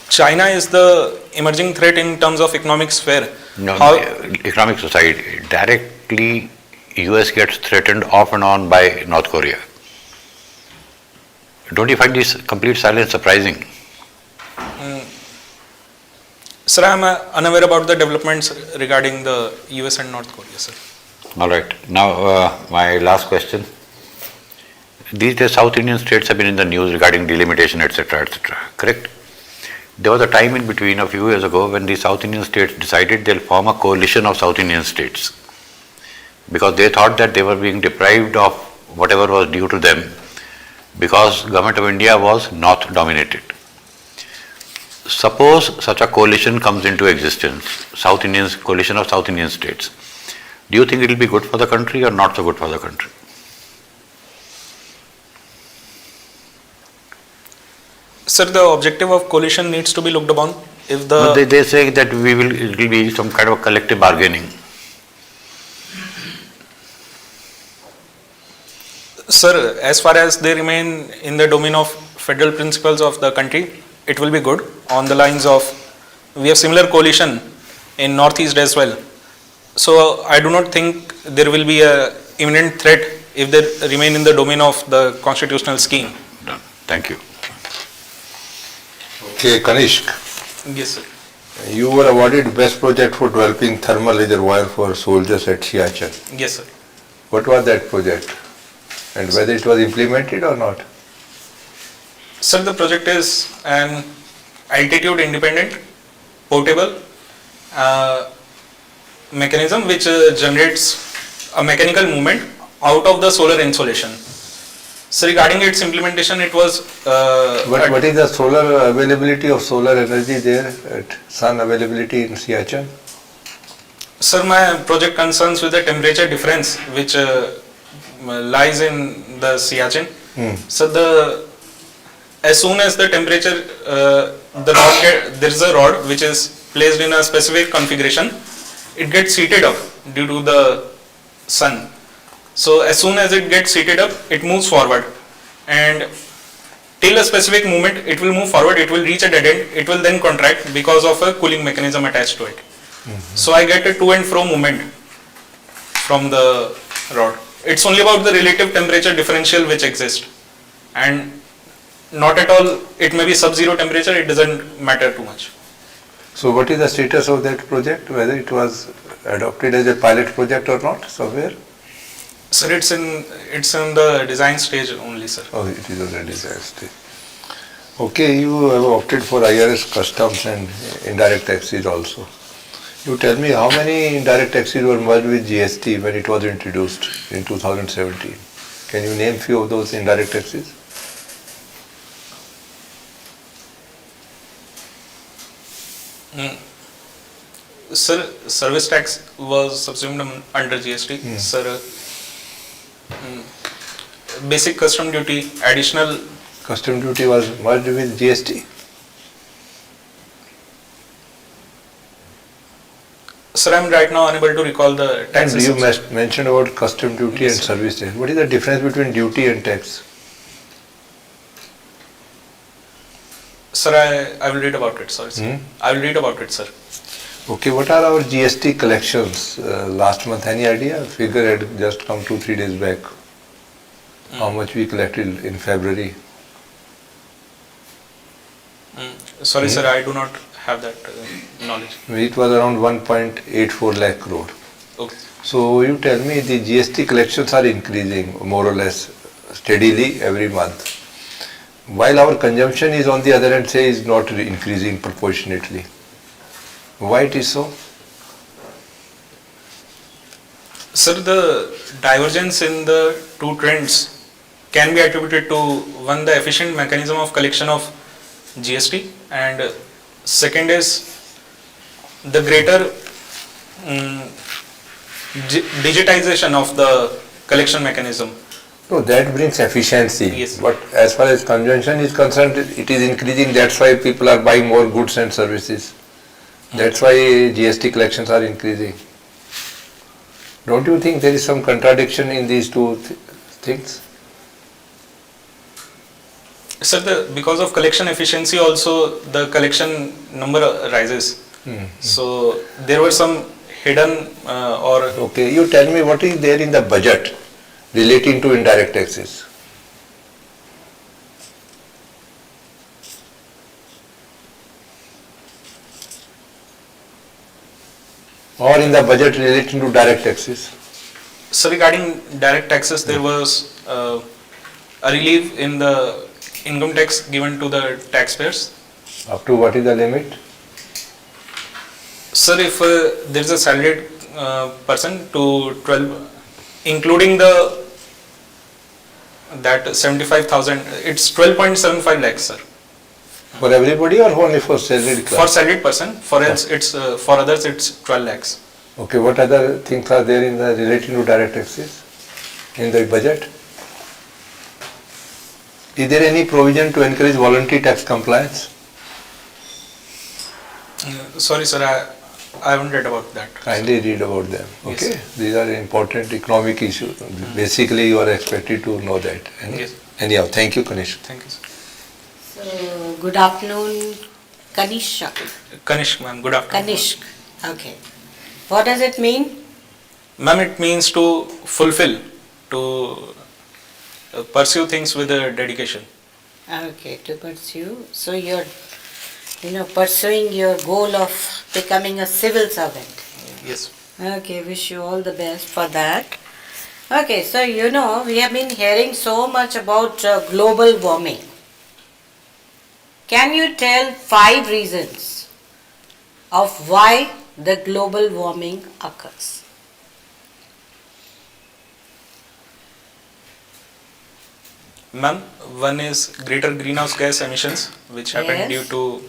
China is the emerging threat in terms of economic sphere. No, economic society. Directly, US gets threatened off and on by North Korea. Don't you find this complete silence surprising? Sir, I am unaware about the developments regarding the US and North Korea, sir. All right. Now, my last question. These days, South Indian states have been in the news regarding delimitation, etc., etc. Correct? There was a time in between a few years ago when the South Indian states decided they'll form a coalition of South Indian states because they thought that they were being deprived of whatever was due to them because government of India was North dominated. Suppose such a coalition comes into existence, coalition of South Indian states. Do you think it will be good for the country or not so good for the country? Sir, the objective of coalition needs to be looked upon. If the they say that it will be some kind of a collective bargaining. Sir, as far as they remain in the domain of federal principles of the country, it will be good. On the lines of, we have similar coalition in Northeast as well. So I do not think there will be a imminent threat if they remain in the domain of the constitutional scheme. Done. Thank you. Okay, Kanishk, Yes, sir. you were awarded best project for developing thermal reservoir for soldiers at Siachen. Yes, sir. What was that project? And whether it was implemented or not? Sir, the project is an altitude independent, portable mechanism which generates a mechanical movement out of the solar insolation. So regarding its implementation, it was... What is the solar availability of solar energy there at sun availability in Siachen? Sir, my project concerns with the temperature difference which lies in the Siachen. So as soon as the temperature there is a rod which is placed in a specific configuration. It gets heated up due to the sun. So as soon as it gets heated up, it moves forward, and till a specific moment it will move forward, it will reach a dead end, it will then contract because of a cooling mechanism attached to it. So I get a to and fro movement from the rod. It's only about the relative temperature differential which exists, and not at all, it may be sub-zero temperature, it doesn't matter too much. So what is the status of that project, whether it was adopted as a pilot project or not somewhere? Sir, it's in the design stage only, sir. Oh, it is on the design stage. Okay, you have opted for IRS customs and indirect taxes also. You tell me how many indirect taxes were merged with GST when it was introduced in 2017? Can you name few of those indirect taxes? Sir, service tax was subsumed under GST. Sir, basic custom duty, additional. Custom duty was merged with GST. Sir, I am right now unable to recall the taxes. And you mentioned about custom duty and service tax. What is the difference between duty and tax? Sir, I will read about it, sorry, sir. I will read about it, sir. Okay, what are our GST collections last month? Any idea? Figure had just come 2-3 days back. How much we collected in February? Sorry, sir, I do not have that knowledge. It was around 1.84 lakh crore. Okay. So you tell me the GST collections are increasing more or less steadily every month, while our consumption is on the other hand say is not increasing proportionately. Why it is so? Sir, the divergence in the two trends can be attributed to one, the efficient mechanism of collection of GST, and second is the greater digitization of the collection mechanism. No, that brings efficiency. Yes. But as far as consumption is concerned, it is increasing. That's why people are buying more goods and services. That's why GST collections are increasing. Don't you think there is some contradiction in these two things? Sir, because of collection efficiency also the collection number rises. So there were some hidden Okay, you tell me what is there in the budget relating to indirect taxes? Or in the budget relating to direct taxes? So regarding direct taxes, there was a relief in the income tax given to the taxpayers. Up to what is the limit? Sir, if there is a salaried person to 12, including that 75,000, it's 12.75 lakhs, sir. For everybody or only for salaried class? For salaried person, for else it's for others it's 12 lakhs. Okay, what other things are there in the relating to direct taxes in the budget? Is there any provision to encourage voluntary tax compliance? Sorry, sir, I haven't read about that. Kindly read about them. Okay, Yes. These are important economic issues. Basically, you are expected to know that. Yes. Anyhow, thank you, Kanish. Thank you, sir. So, good afternoon, Kanishk. Kanishk, ma'am, good afternoon. Kanishk, okay. What does it mean? Ma'am, it means to fulfill, to pursue things with a dedication. Okay, to pursue. So you're, pursuing your goal of becoming a civil servant. Yes. Okay, wish you all the best for that. Okay, so we have been hearing so much about global warming. Can you tell 5 reasons of why the global warming occurs? Ma'am, one is greater greenhouse gas emissions, which happen Yes. due to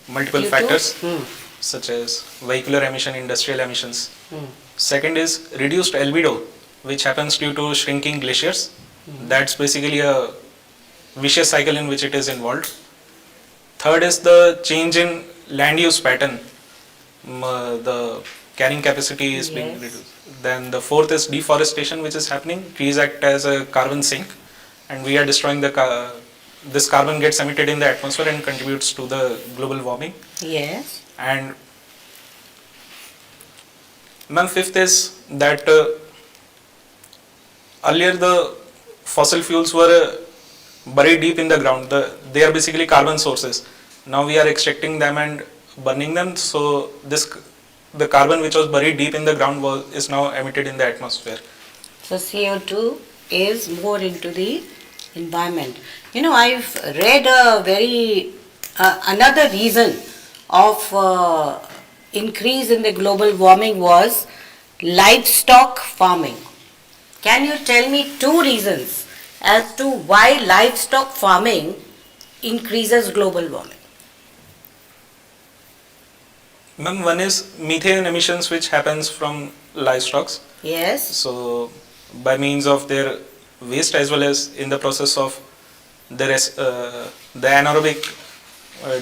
multiple Due to? factors, such as vehicular emission, industrial emissions. Second is reduced albedo, which happens due to shrinking glaciers. That's basically a vicious cycle in which it is involved. third is the change in land use pattern. The carrying capacity is being Yes. reduced. Then the fourth is deforestation, which is happening. Trees act as a carbon sink, and we are destroying this carbon gets emitted in the atmosphere and contributes to the global warming. Yes. And ma'am, fifth is that earlier the fossil fuels were buried deep in the ground. They are basically carbon sources. Now we are extracting them and burning them. So the carbon which was buried deep in the ground is now emitted in the atmosphere. So CO2 is more into the environment. You know, I've read a very another reason of increase in the global warming was livestock farming. Can you tell me two reasons as to why livestock farming increases global warming? Ma'am, one is methane emissions which happens from livestock. Yes. So by means of their waste as well as in the process of the anaerobic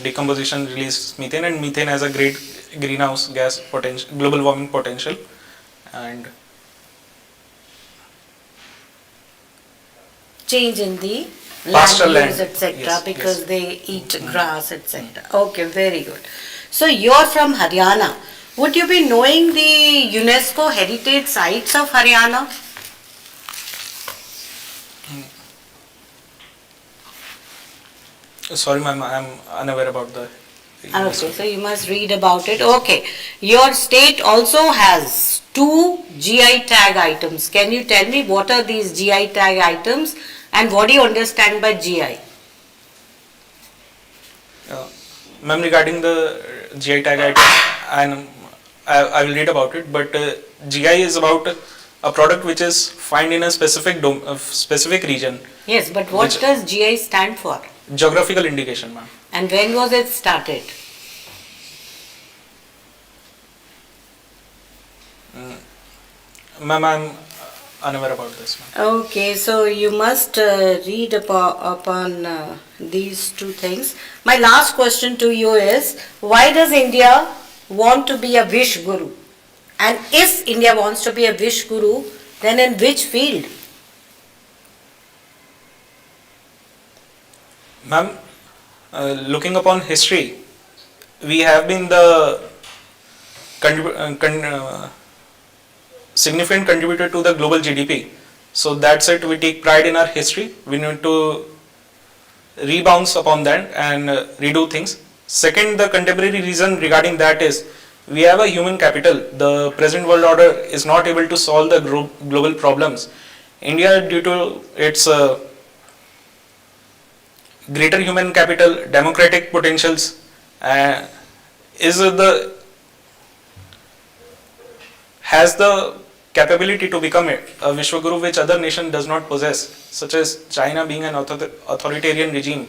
decomposition release methane, and methane has a great greenhouse gas potential, global warming potential. And Change in the Pasture land use, land. etc. Yes, because yes. they eat grass, etc. Okay, very good. So you're from Haryana. Would you be knowing the UNESCO heritage sites of Haryana? sorry ma'am, I am unaware about the. Okay, so you must read about it. Okay, your state also has 2 GI tag items. Can you tell me what are these GI tag items and what do you understand by GI? Ma'am, regarding the GI tag item, I will read about it, but GI is about a product which is found in a specific region. Yes, but what does GI stand for? Geographical indication, ma'am. And when was it started? Ma'am, I'm unaware about this, ma'am. Okay, so you must read upon these two things. My last question to you is, why does India want to be a wish guru? And if India wants to be a wish guru, then in which field? Ma'am, looking upon history, we have been the significant contributor to the global GDP. So that's it, we take pride in our history. We need to rebounce upon that and redo things. Second, the contemporary reason regarding that is we have a human capital. The present world order is not able to solve the global problems. India, due to its greater human capital, democratic potentials, has the capability to become a Vishwaguru which other nation does not possess, such as China being an authoritarian regime,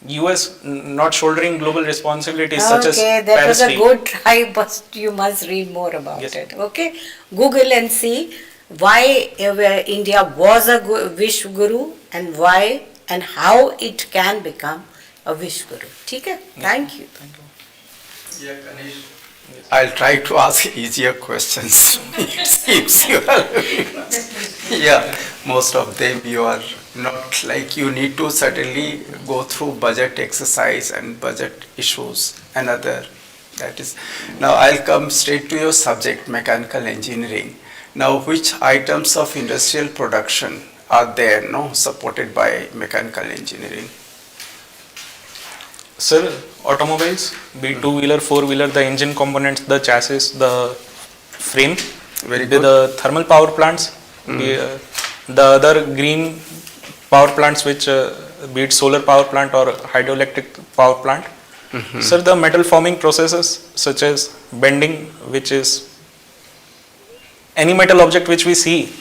US not shouldering global responsibilities such as Okay, that was a Palestine. good try, but you must read more about Yes. it. Okay, Google and see why India was a wish guru and why and how it can become a wish guru. Okay, thank you. Yeah, Ganesh. I'll try to ask easier questions. It seems you are. Yeah, most of them you are not like you need to certainly go through budget exercise and budget issues and other. That is. Now I'll come straight to your subject, mechanical engineering. Now, which items of industrial production are there, supported by mechanical engineering? Sir, automobiles, be it two-wheeler, four-wheeler, the engine components, the chassis, the frame, Very good. the thermal power plants, the other green power plants which be it solar power plant or hydroelectric power plant. Sir, the metal forming processes such as bending, which is any metal object which we see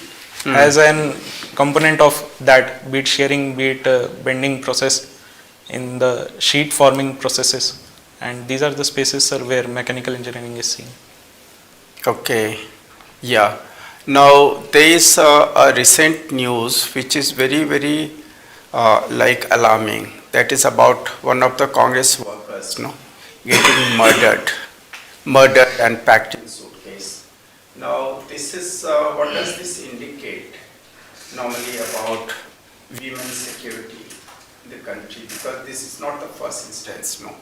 as an component of that, be it shearing, be it bending process in the sheet forming processes, and these are the spaces, sir, where mechanical engineering is seen. Okay, yeah. Now there is a recent news which is very, very alarming. That is about one of the Congress workers brothers, no, getting murdered and packed in suitcase. Now, this is, what does this indicate normally about women's security in the country? Because this is not the first instance, no,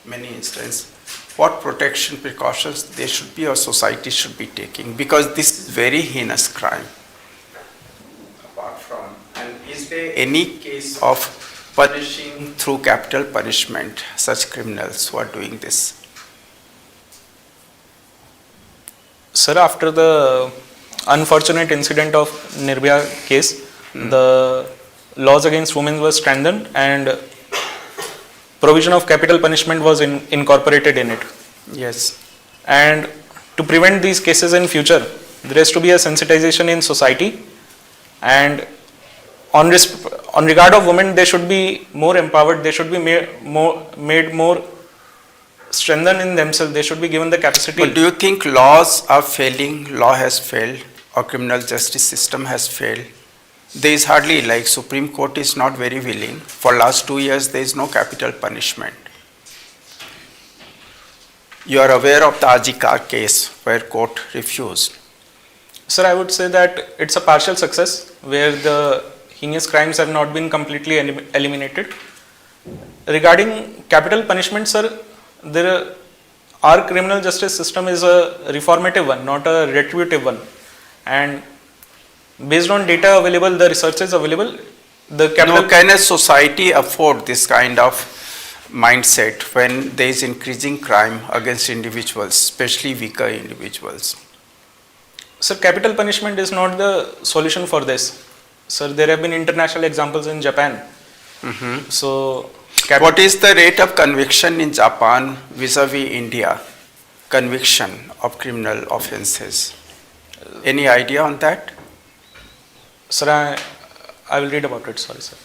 many instances. What protection precautions they should be or society should be taking? Because this is very heinous crime. Apart from, and is there any case of punishing through capital punishment such criminals who are doing this? Sir, after the unfortunate incident of Nirbhaya case, the laws against women were strengthened and provision of capital punishment was incorporated in it. Yes. And to prevent these cases in future, there has to be a sensitization in society, and on regard of women, they should be more empowered, they should be made more strengthened in themselves, they should be given the capacity. But do you think laws are failing, law has failed, or criminal justice system has failed? There is hardly, like Supreme Court is not very willing. For last 2 years, there is no capital punishment. You are aware of the Ajikar case where court refused. Sir, I would say that it's a partial success where the heinous crimes have not been completely eliminated. Regarding capital punishment, sir, our criminal justice system is a reformative one, not a retributive one. And based on data available, the research is available. Can a society afford this kind of mindset when there is increasing crime against individuals, especially weaker individuals? Sir, capital punishment is not the solution for this. Sir, there have been international examples in Japan. So, what is the rate of conviction in Japan vis-a-vis India? Conviction of criminal offences. Any idea on that? Sir, I will read about it. Sorry, sir.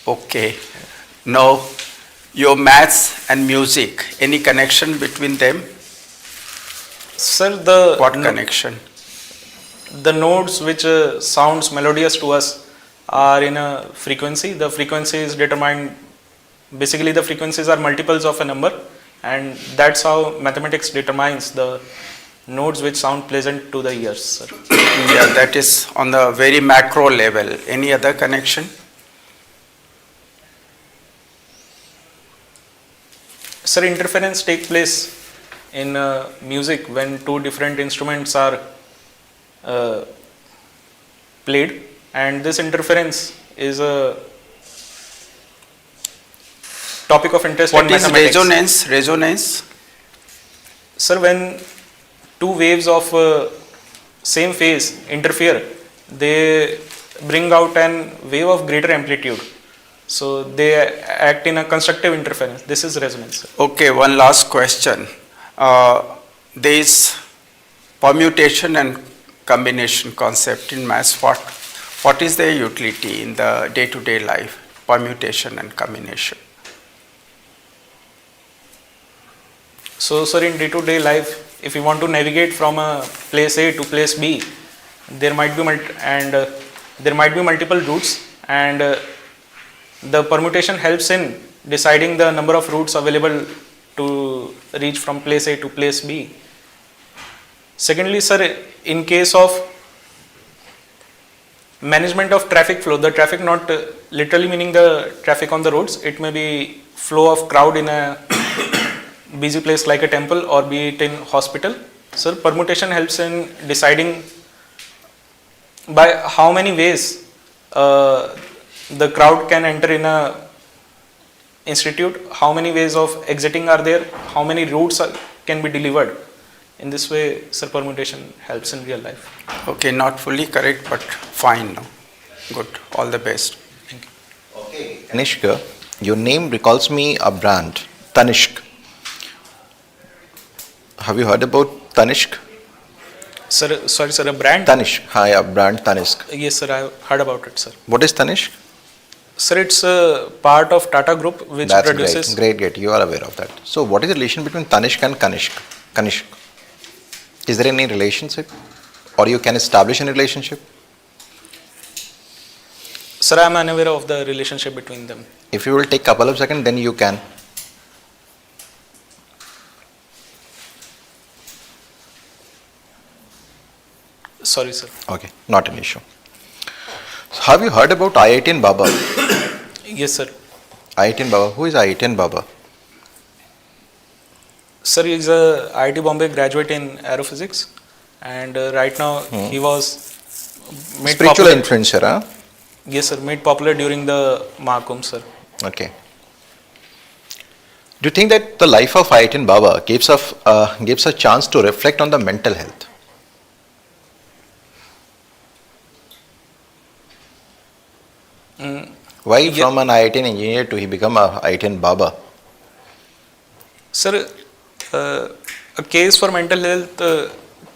Okay. Now, your maths and music, any connection between them? Sir, what connection? The notes which sounds melodious to us are in a frequency. The frequency is determined, basically the frequencies are multiples of a number, and that's how mathematics determines the notes which sound pleasant to the ears, sir. Yeah, that is on the very macro level. Any other connection? Sir, interference takes place in music when two different instruments are played, and this interference is a topic of interest in mathematics. What is resonance? Sir, when two waves of same phase interfere, they bring out an wave of greater amplitude. So they act in a constructive interference. This is resonance, sir. Okay, one last question. There is permutation and combination concept in maths. What is their utility in the day-to-day life? Permutation and combination. So, sir, in day-to-day life, if you want to navigate from a place A to place B, there might be multiple routes, and the permutation helps in deciding the number of routes available to reach from place A to place B. Secondly, sir, in case of management of traffic flow, the traffic not literally meaning the traffic on the roads, it may be flow of crowd in a busy place like a temple or be it in hospital. So permutation helps in deciding by how many ways the crowd can enter in a institute, how many ways of exiting are there, how many routes can be delivered. In this way, sir, permutation helps in real life. Okay, not fully correct, but fine now. Good, all the best. Thank you. Okay, Tanishka, your name recalls me a brand, Tanishq. Have you heard about Tanishq? Sir, sorry, sir, a brand? Tanishq, hi, a brand Tanishq. Yes, sir, I heard about it, sir. What is Tanishq? Sir, it's a part of Tata Group which That's produces. Great. You are aware of that. So, what is the relation between Tanishq and Kanishq? Is there any relationship, or you can establish a relationship? Sir, I am unaware of the relationship between them. If you will take couple of seconds, then you can. Sorry, sir. Okay, not an issue. So have you heard about IIT Baba? Yes, sir. IIT Baba. Who is IIT Baba? Sir, he is a IIT Bombay graduate in aerophysics, and right now he was made Spiritual popular. influencer, huh? Yes, sir. Made popular during the Mahakumbh, sir. Okay. Do you think that the life of IIT Baba gives a chance to reflect on the mental health? Why Yeah. from an IIT engineer to he become a IIT Baba? Sir, a case for mental health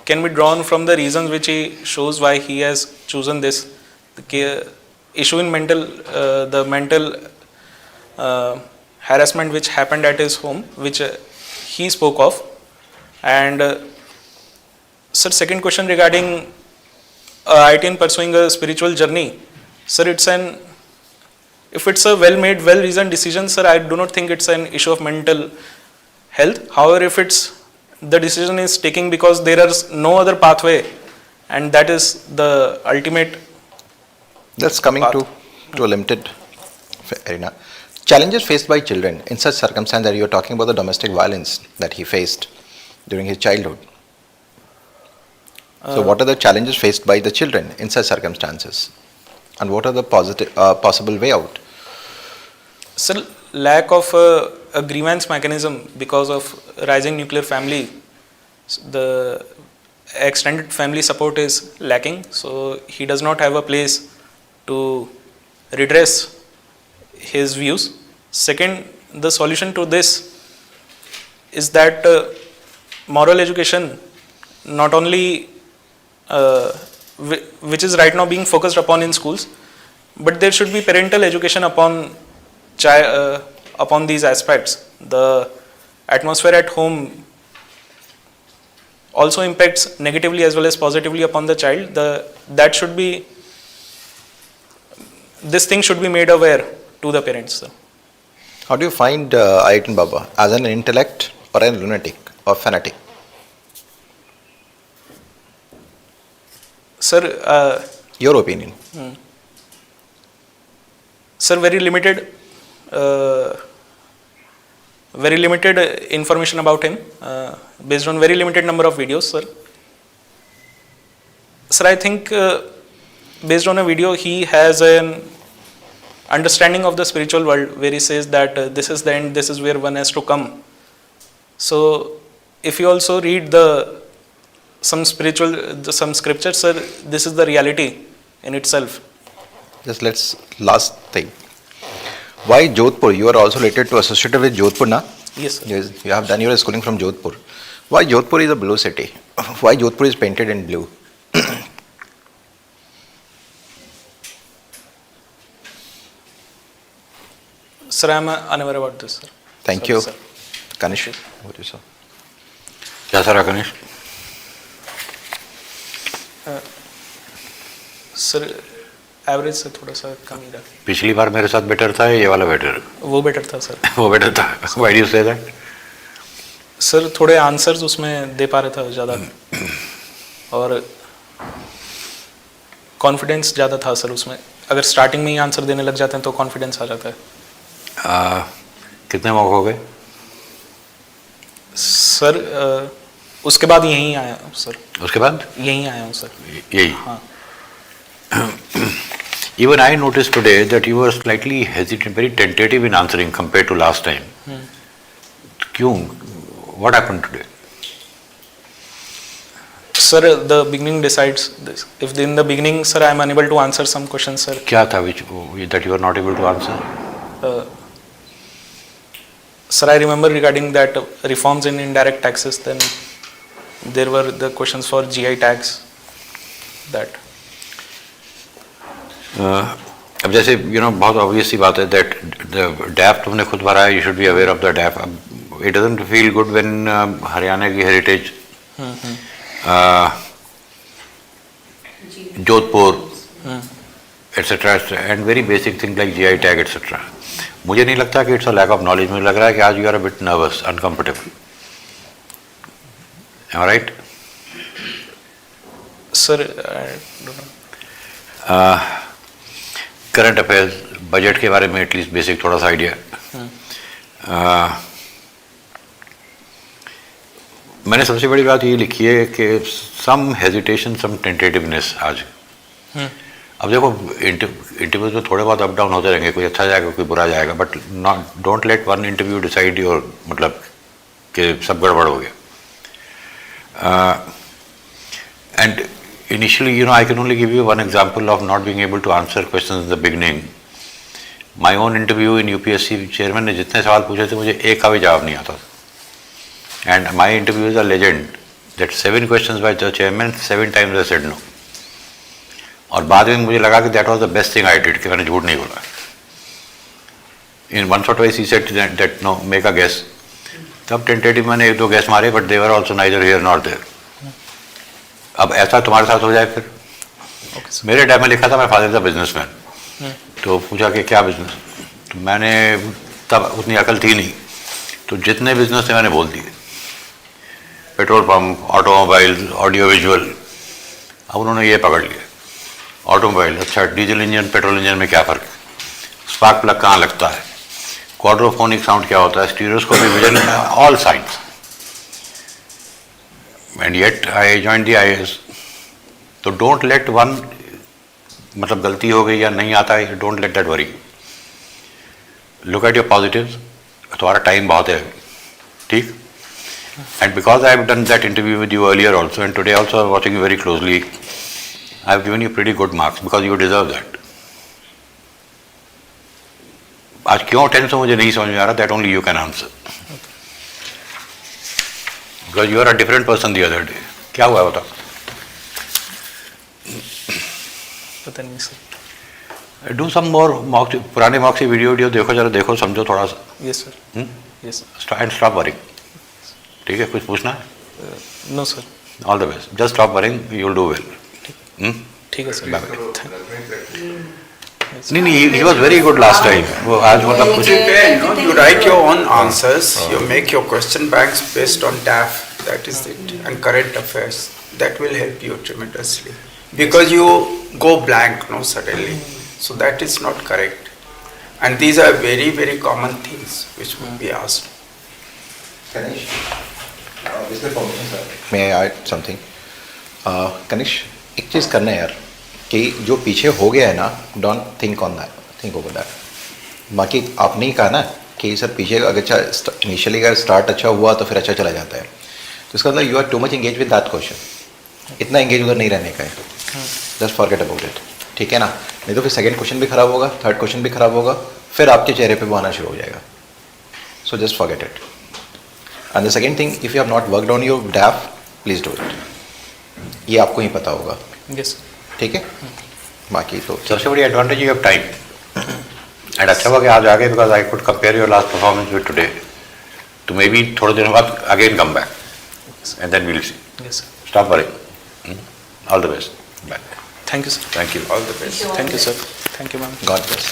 can be drawn from the reasons which he shows why he has chosen this. The issue in the mental harassment which happened at his home, which he spoke of. And sir, second question regarding IIT pursuing a spiritual journey. Sir, if it's a well-made, well-reasoned decision, sir, I do not think it's an issue of mental health. However, if the decision is taken because there is no other pathway, and that is the ultimate. That's coming path. to a limited arena. Challenges faced by children in such circumstances that you are talking about the domestic violence that he faced during his childhood. So what are the challenges faced by the children in such circumstances? And what are the possible way out? Sir, lack of a grievance mechanism because of rising nuclear family. The extended family support is lacking, so he does not have a place to redress his views. Second, the solution to this is that moral education, not only which is right now being focused upon in schools, but there should be parental education upon these aspects. The atmosphere at home also impacts negatively as well as positively upon the child. This thing should be made aware to the parents. Sir. How do you find IIT Baba? As an intellect or a lunatic or fanatic? Sir, your opinion? Sir, very limited information about him, based on very limited number of videos, sir. Sir, I think based on a video, he has an understanding of the spiritual world where he says that this is the end, this is where one has to come. So, if you also read some scriptures, sir, this is the reality in itself. Just last thing. Why Jodhpur? You are also related to associated with Jodhpur, na? Yes, sir. You have done your schooling from Jodhpur. Why Jodhpur is a blue city? Why Jodhpur is painted in blue? Sir, I am unaware about this, sir. Thank you. Sir. Kanish, what do you say? क्या sir कनिष्ठ? Sir average से थोड़ा सा कम ही रहा. पिछली बार मेरे साथ better था या ये वाला बेटर? वो बेटर था सर. वो बेटर था. Why do you say that? Sir थोड़े आंसर्स उसमें दे पा रहा था ज़्यादा और कॉन्फिडेंस ज़्यादा था सर उसमें. अगर स्टार्टिंग में ही आंसर देने लग जाते हैं तो कॉन्फिडेंस आ जाता है. कितने मौके हो गए? सर उसके बाद यहीं आया हूँ सर. उसके बाद यहीं आया हूँ सर. यही. हाँ. Even I noticed today that you were slightly hesitant, very tentative in answering compared to last time. क्यों? What happened today? Sir, the beginning decides this. If in the beginning, sir, I am unable to answer some questions, sir. क्या था that you were not able to answer? Sir, I remember regarding that reforms in indirect taxes, then there were the questions for GI tax. That. अब जैसे बहुत obvious सी बात है that the DAP तुमने खुद भरा है, you should be aware of the DAP. It doesn't feel good when Haryana की heritage, Jodhpur, etc. and very basic things like GI tag, etc. मुझे नहीं लगता कि it's a lack of knowledge. मुझे लग रहा है कि आज you are a bit nervous, uncomfortable. Am I right? Sir, I don't know. Current affairs, budget के बारे में एटलीस्ट बेसिक थोड़ा सा आइडिया। मैंने सबसे बड़ी बात ये लिखी है कि सम हेजिटेशन, सम टेंटेटिवनेस आज। अब देखो इंटरव्यूज में थोड़े बहुत अप डाउन होते रहेंगे, कोई अच्छा जाएगा कोई बुरा जाएगा, but not don't let one interview decide your मतलब कि सब गड़बड़ हो गया। And initially, I can only give you one example of not being able to answer questions in the beginning. My own interview in UPSC chairman ने जितने सवाल पूछे थे, मुझे एक का भी जवाब नहीं आता। And my interview is a legend. That 7 questions by the chairman, 7 times I said no. और बाद में मुझे लगा कि that was the best thing I did, कि मैंने झूठ नहीं बोला। In once or twice he said that no, make a guess. तब tentative मैंने 1-2 guess मारे, but they were also neither here nor there. अब ऐसा तुम्हारे साथ हो जाए फिर। मेरे टाइम में लिखा था मैं फादर था बिजनेसमैन, तो पूछा कि क्या बिजनेस, तो मैंने तब उतनी अकल थी नहीं, तो जितने बिजनेस थे मैंने बोल दिए, petrol pump, automobile, audio visual. अब उन्होंने ये पकड़ लिया, ऑटोमोबाइल, अच्छा डीजल इंजन पेट्रोल इंजन में क्या फ़र्क है, स्पार्क प्लग कहाँ लगता है, क्वाड्रोफोनिक साउंड क्या होता है, stereoscopic vision, all science. And yet I joined the IAS. तो don't let one, मतलब गलती हो गई या नहीं आता है, don't let that worry. Look at your positives. तुम्हारा टाइम बहुत है, ठीक? And because I have done that interview with you earlier also, and today also I am watching you very closely, I have given you pretty good marks because you deserve that. आज क्यों tension मुझे नहीं समझ में आ रहा, that only you can answer. Because you are a different person the other day. क्या हुआ बता? पता नहीं sir. Do some more mock, पुराने mock से वीडियो देखो, जरा देखो, समझो थोड़ा सा। Yes sir. Yes sir. And stop worrying. ठीक है, कुछ पूछना है? No sir. All the best. Just stop worrying, you will do well. ठीक है सर। नहीं, he was very good last time. वो आज मतलब कुछ। You write your own answers. You make your question banks based on DAF. That is it, and current affairs. That will help you tremendously. Because you go blank, no, suddenly. So that is not correct. And these are very, very common things which would be asked. Kanish, with your permission, sir, may I add something? Kanish, एक चीज़ करना है यार, कि जो पीछे हो गया है ना, don't think on that, think over that. बाकी आपने ही कहा ना कि सर पीछे अगर अच्छा इनिशियली अगर स्टार्ट अच्छा हुआ तो फिर अच्छा चला जाता है, तो इसका मतलब you are too much engage with that question, इतना एंगेज उधर नहीं रहने का है, जस्ट फॉरगेट अबाउट इट, ठीक है ना? नहीं तो फिर सेकंड क्वेश्चन भी खराब होगा, थर्ड क्वेश्चन भी खराब होगा, फिर आपके चेहरे पे वो आना शुरू हो जाएगा। So just forget it. And the second thing, if you have not worked on your डैफ, please do it, ये आपको ही पता होगा। Yes. ठीक है, बाकी तो सबसे बड़ी advantage you have time, and अच्छा हुआ कि आज आ गए, because I could compare your last performance with today, तो मे बी थोड़े दिनों बाद again come back and then we will see. Yes sir. Stop worrying, all the best, bye. Thank you sir. Thank you, All the best. Thank you sir. Thank you ma'am. God bless.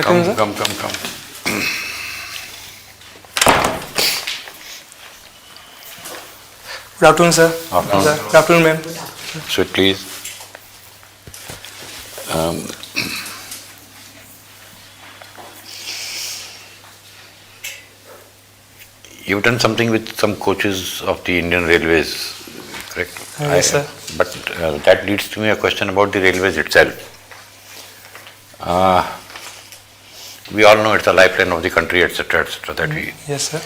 Come. Good afternoon, sir. Afternoon. Good afternoon, ma'am. Sit, please. You've done something with some coaches of the Indian Railways, correct? Yes, sir. But that leads to me a question about the railways itself. We all know it's the lifeline of the country, etc., that we. Yes, sir.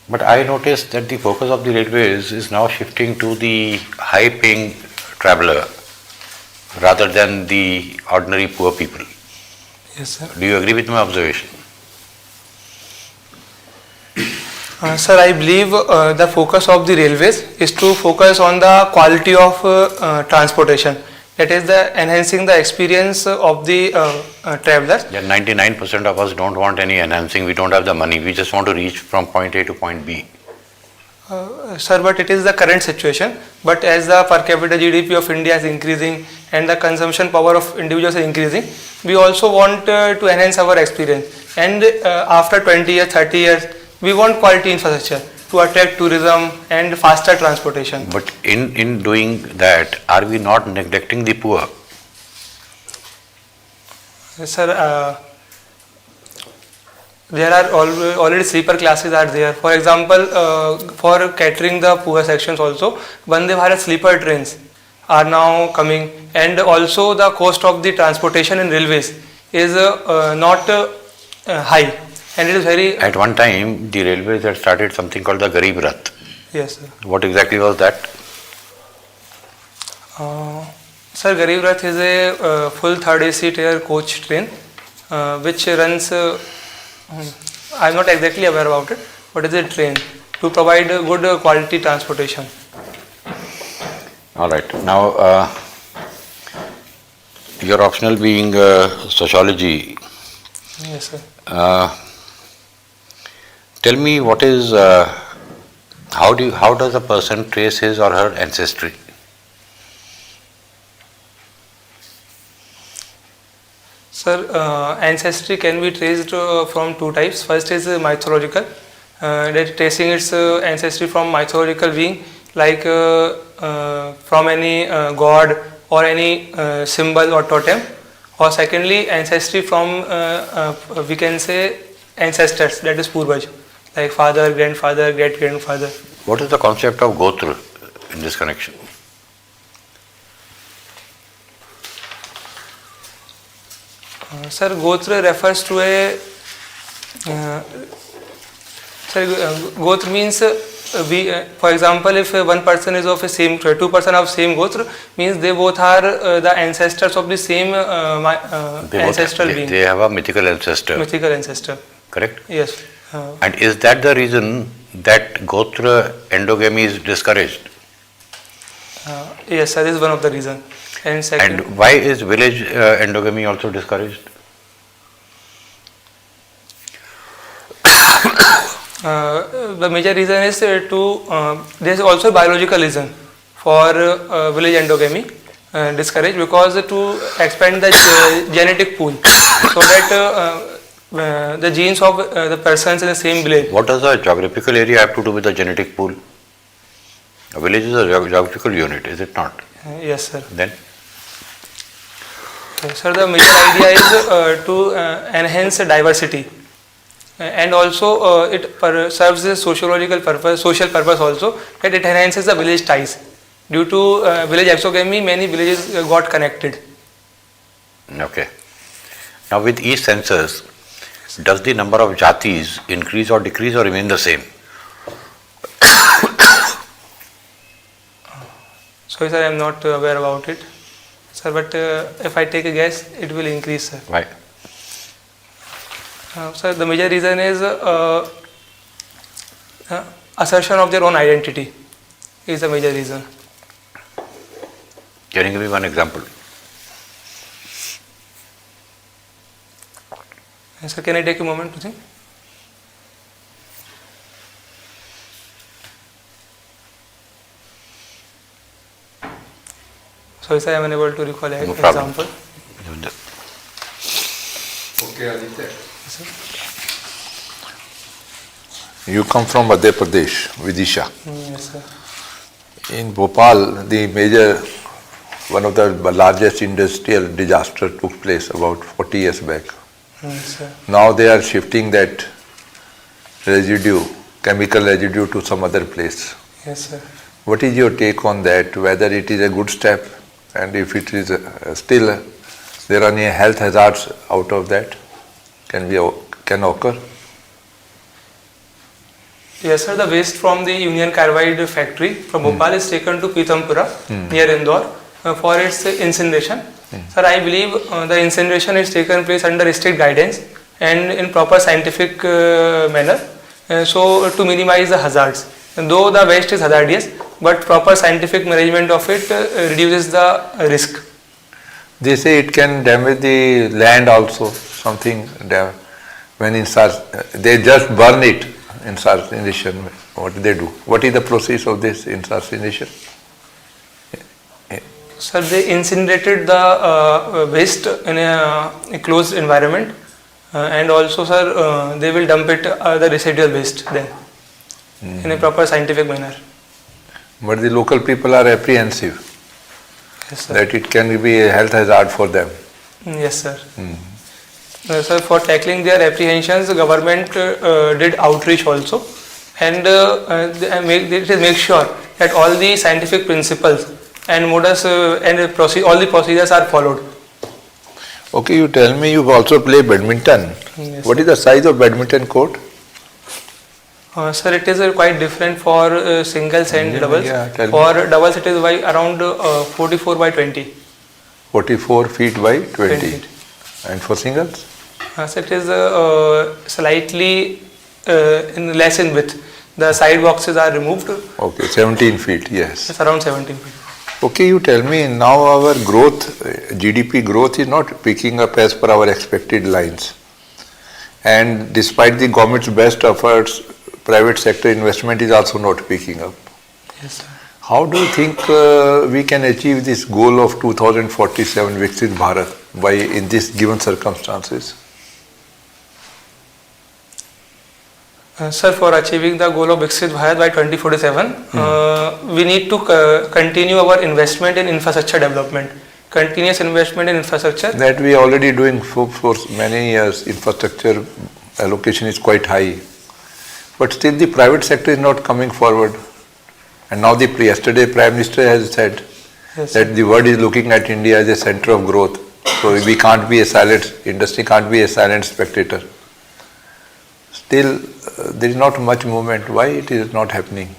But I noticed that the focus of the railways is now shifting to the high-paying traveller rather than the ordinary poor people. Yes, sir. Do you agree with my observation? Sir, I believe the focus of the railways is to focus on the quality of transportation. That is enhancing the experience of the travelers. Yeah, 99% of us don't want any enhancing. We don't have the money. We just want to reach from point A to point B. Sir, but it is the current situation. But as the per capita GDP of India is increasing and the consumption power of individuals is increasing, we also want to enhance our experience. And after 20 years, 30 years, we want quality infrastructure to attract tourism and faster transportation. But in doing that, are we not neglecting the poor? Sir, there are already sleeper classes are there. For example, for catering the poor sections also, Vande Bharat sleeper trains are now coming, and also the cost of the transportation in railways is not high, and it is very. At one time, the railways had started something called the Garib Rath. Yes, sir. What exactly was that? Sir, Garib Rath is a full third AC tier coach train which runs. I am not exactly aware about it, but it is a train to provide good quality transportation. All right. Now, your optional being sociology. Yes, sir. Tell me what is how does a person trace his or her ancestry? Sir, ancestry can be traced from two types. First is mythological, that tracing its ancestry from mythological being, like from any god or any symbol or totem. Or secondly, ancestry from we can say ancestors, that is purvaj, like father, grandfather, great grandfather. What is the concept of gotra in this connection? Sir, gotra refers to a gotra means for example, if one person is of the same, two person of same gotra, means they both are the ancestors of the same ancestral being. They have a mythical ancestor. Mythical ancestor. Correct? Yes. And is that the reason that gotra endogamy is discouraged? Yes, that is one of the reasons. And second, and why is village endogamy also discouraged? The major reason is there is also a biological reason for village endogamy discouraged, because to expand the genetic pool so that the genes of the persons in the same village. What does the geographical area have to do with the genetic pool? A village is a geographical unit, is it not? Yes, sir. Then? Sir, the major idea is to enhance diversity, and also it serves a sociological purpose, social purpose also, that it enhances the village ties. Due to village exogamy, many villages got connected. Okay. Now with each census, does the number of jatis increase or decrease or remain the same? Sorry, sir, I am not aware about it. Sir, but if I take a guess, it will increase, sir. Why? Sir, the major reason is assertion of their own identity is the major reason. Can you give me one example? Sir, can I take a moment to think? Sorry, sir, I am unable to recall an example. Okay, Aditya. You come from Madhya Pradesh, Vidisha. Yes, sir. In Bhopal, one of the largest industrial disaster took place about 40 years back. Yes, sir. Now they are shifting that residue, chemical residue, to some other place. Yes, sir. What is your take on that? Whether it is a good step, and if it is still there are any health hazards out of that can occur? Yes, sir. The waste from the Union Carbide factory from Bhopal is taken to Pitampura near Indore for its incineration. Sir, I believe the incineration is taken place under strict guidance and in proper scientific manner, so to minimize the hazards. Though the waste is hazardous, but proper scientific management of it reduces the risk. They say it can damage the land also, something when they just burn it. Incineration, what do they do? What is the process of this incineration? Sir, they incinerated the waste in a closed environment, and also, sir, they will dump it the residual waste then in a proper scientific manner. But the local people are apprehensive. Yes, sir. That it can be a health hazard for them. Yes, sir. Sir, for tackling their apprehensions, the government did outreach also, and make sure that all the scientific principles and modus and all the procedures are followed. Okay, you tell me you also play badminton. Yes, what is the size of badminton court? Sir, it is quite different for singles and doubles. Tell For doubles, it is by around 44 by 20. 44 feet by 20. feet. And for singles? So it is slightly less in width. The side boxes are removed. Okay, 17 feet, yes. It's around 17 feet. Okay, you tell me, now our growth, GDP growth is not picking up as per our expected lines. And despite the government's best efforts, private sector investment is also not picking up. Yes, sir. How do you think we can achieve this goal of 2047 Viksit Bharat in these given circumstances? Sir, for achieving the goal of Viksit Bharat by 2047, we need to continue our investment in infrastructure development. Continuous investment in infrastructure. That we are already doing for many years. Infrastructure allocation is quite high. But still the private sector is not coming forward. And now yesterday Prime Minister has said that the world is looking at India as a center of growth. So we can't be industry can't be a silent spectator. Still there is not much movement. Why it is not happening?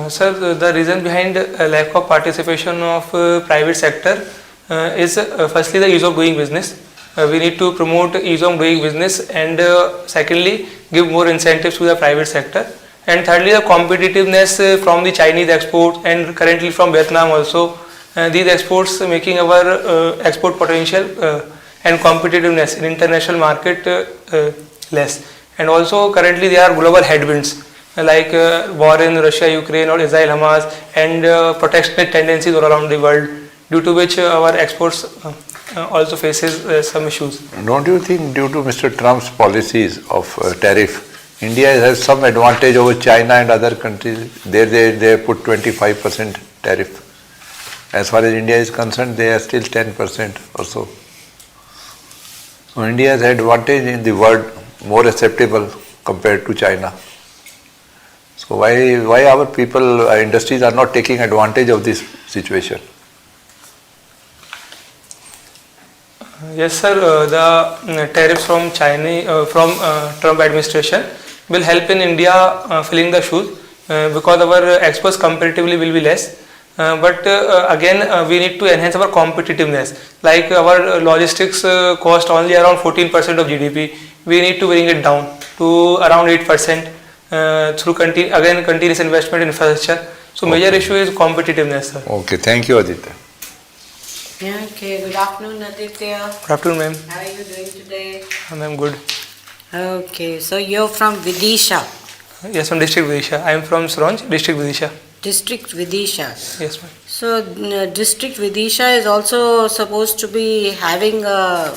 Sir, the reason behind lack of participation of private sector is firstly the ease of doing business. We need to promote ease of doing business, and secondly give more incentives to the private sector, and thirdly the competitiveness from the Chinese exports and currently from Vietnam also. These exports making our export potential and competitiveness in international market less, and also currently there are global headwinds like war in Russia, Ukraine or Israel, Hamas, and protectionist tendencies all around the world, due to which our exports also faces some issues. Don't you think due to Mr. Trump's policies of tariff, India has some advantage over China and other countries? They put 25% tariff. As far as India is concerned, they are still 10% or so. So India has advantage in the world, more acceptable compared to China. So why our people, industries are not taking advantage of this situation? Yes, sir. The tariffs from China, from Trump administration will help in India filling the shoes because our exports comparatively will be less. But again, we need to enhance our competitiveness. Like our logistics cost only around 14% of GDP. We need to bring it down to around 8% through continuous investment in infrastructure. So major issue is competitiveness, sir. Okay, thank you, Aditya. Okay, good afternoon, Aditya. Good afternoon, ma'am. How are you doing today? I'm good. Okay, so you're from Vidisha. Yes, from district Vidisha. I am from Suranj, district Vidisha. District Vidisha. Yes, ma'am. So, district Vidisha is also supposed to be having a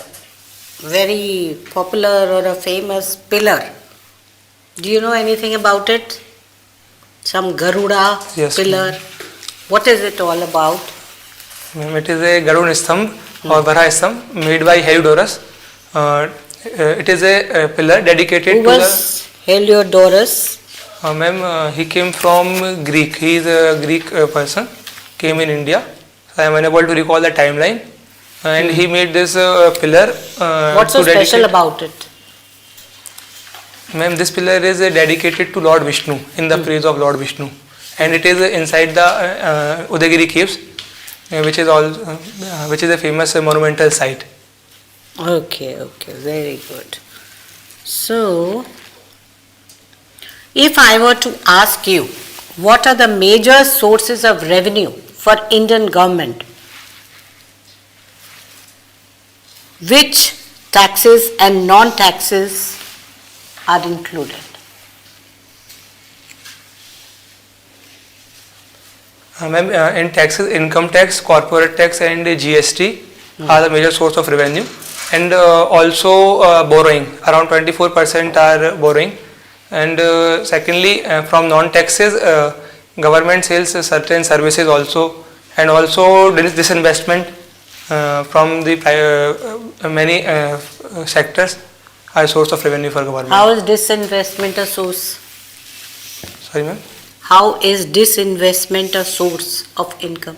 very popular or a famous pillar. Do you know anything about it? Some Garuda Yes, pillar. What is it all about? It is a Garud Stambh or Vara Stambh made by Heliodorus. It is a pillar dedicated Who to was Heliodorus? Ma'am, he came from Greek. He is a Greek person. Came in India. So I am unable to recall the timeline. And he made this pillar. What's so special about it? Ma'am, this pillar is dedicated to Lord Vishnu, in the praise of Lord Vishnu. And it is inside the Udayagiri caves, which is a famous monumental site. Okay, very good. So, if I were to ask you, what are the major sources of revenue for Indian government? Which taxes and non-taxes are included? Ma'am, in taxes, income tax, corporate tax and GST are the major source of revenue. And also borrowing, around 24% are borrowing. And secondly, from non-taxes, government sells certain services also, and also disinvestment from the many sectors are a source of revenue for government. How is disinvestment a source? Sorry, ma'am? How is disinvestment a source of income?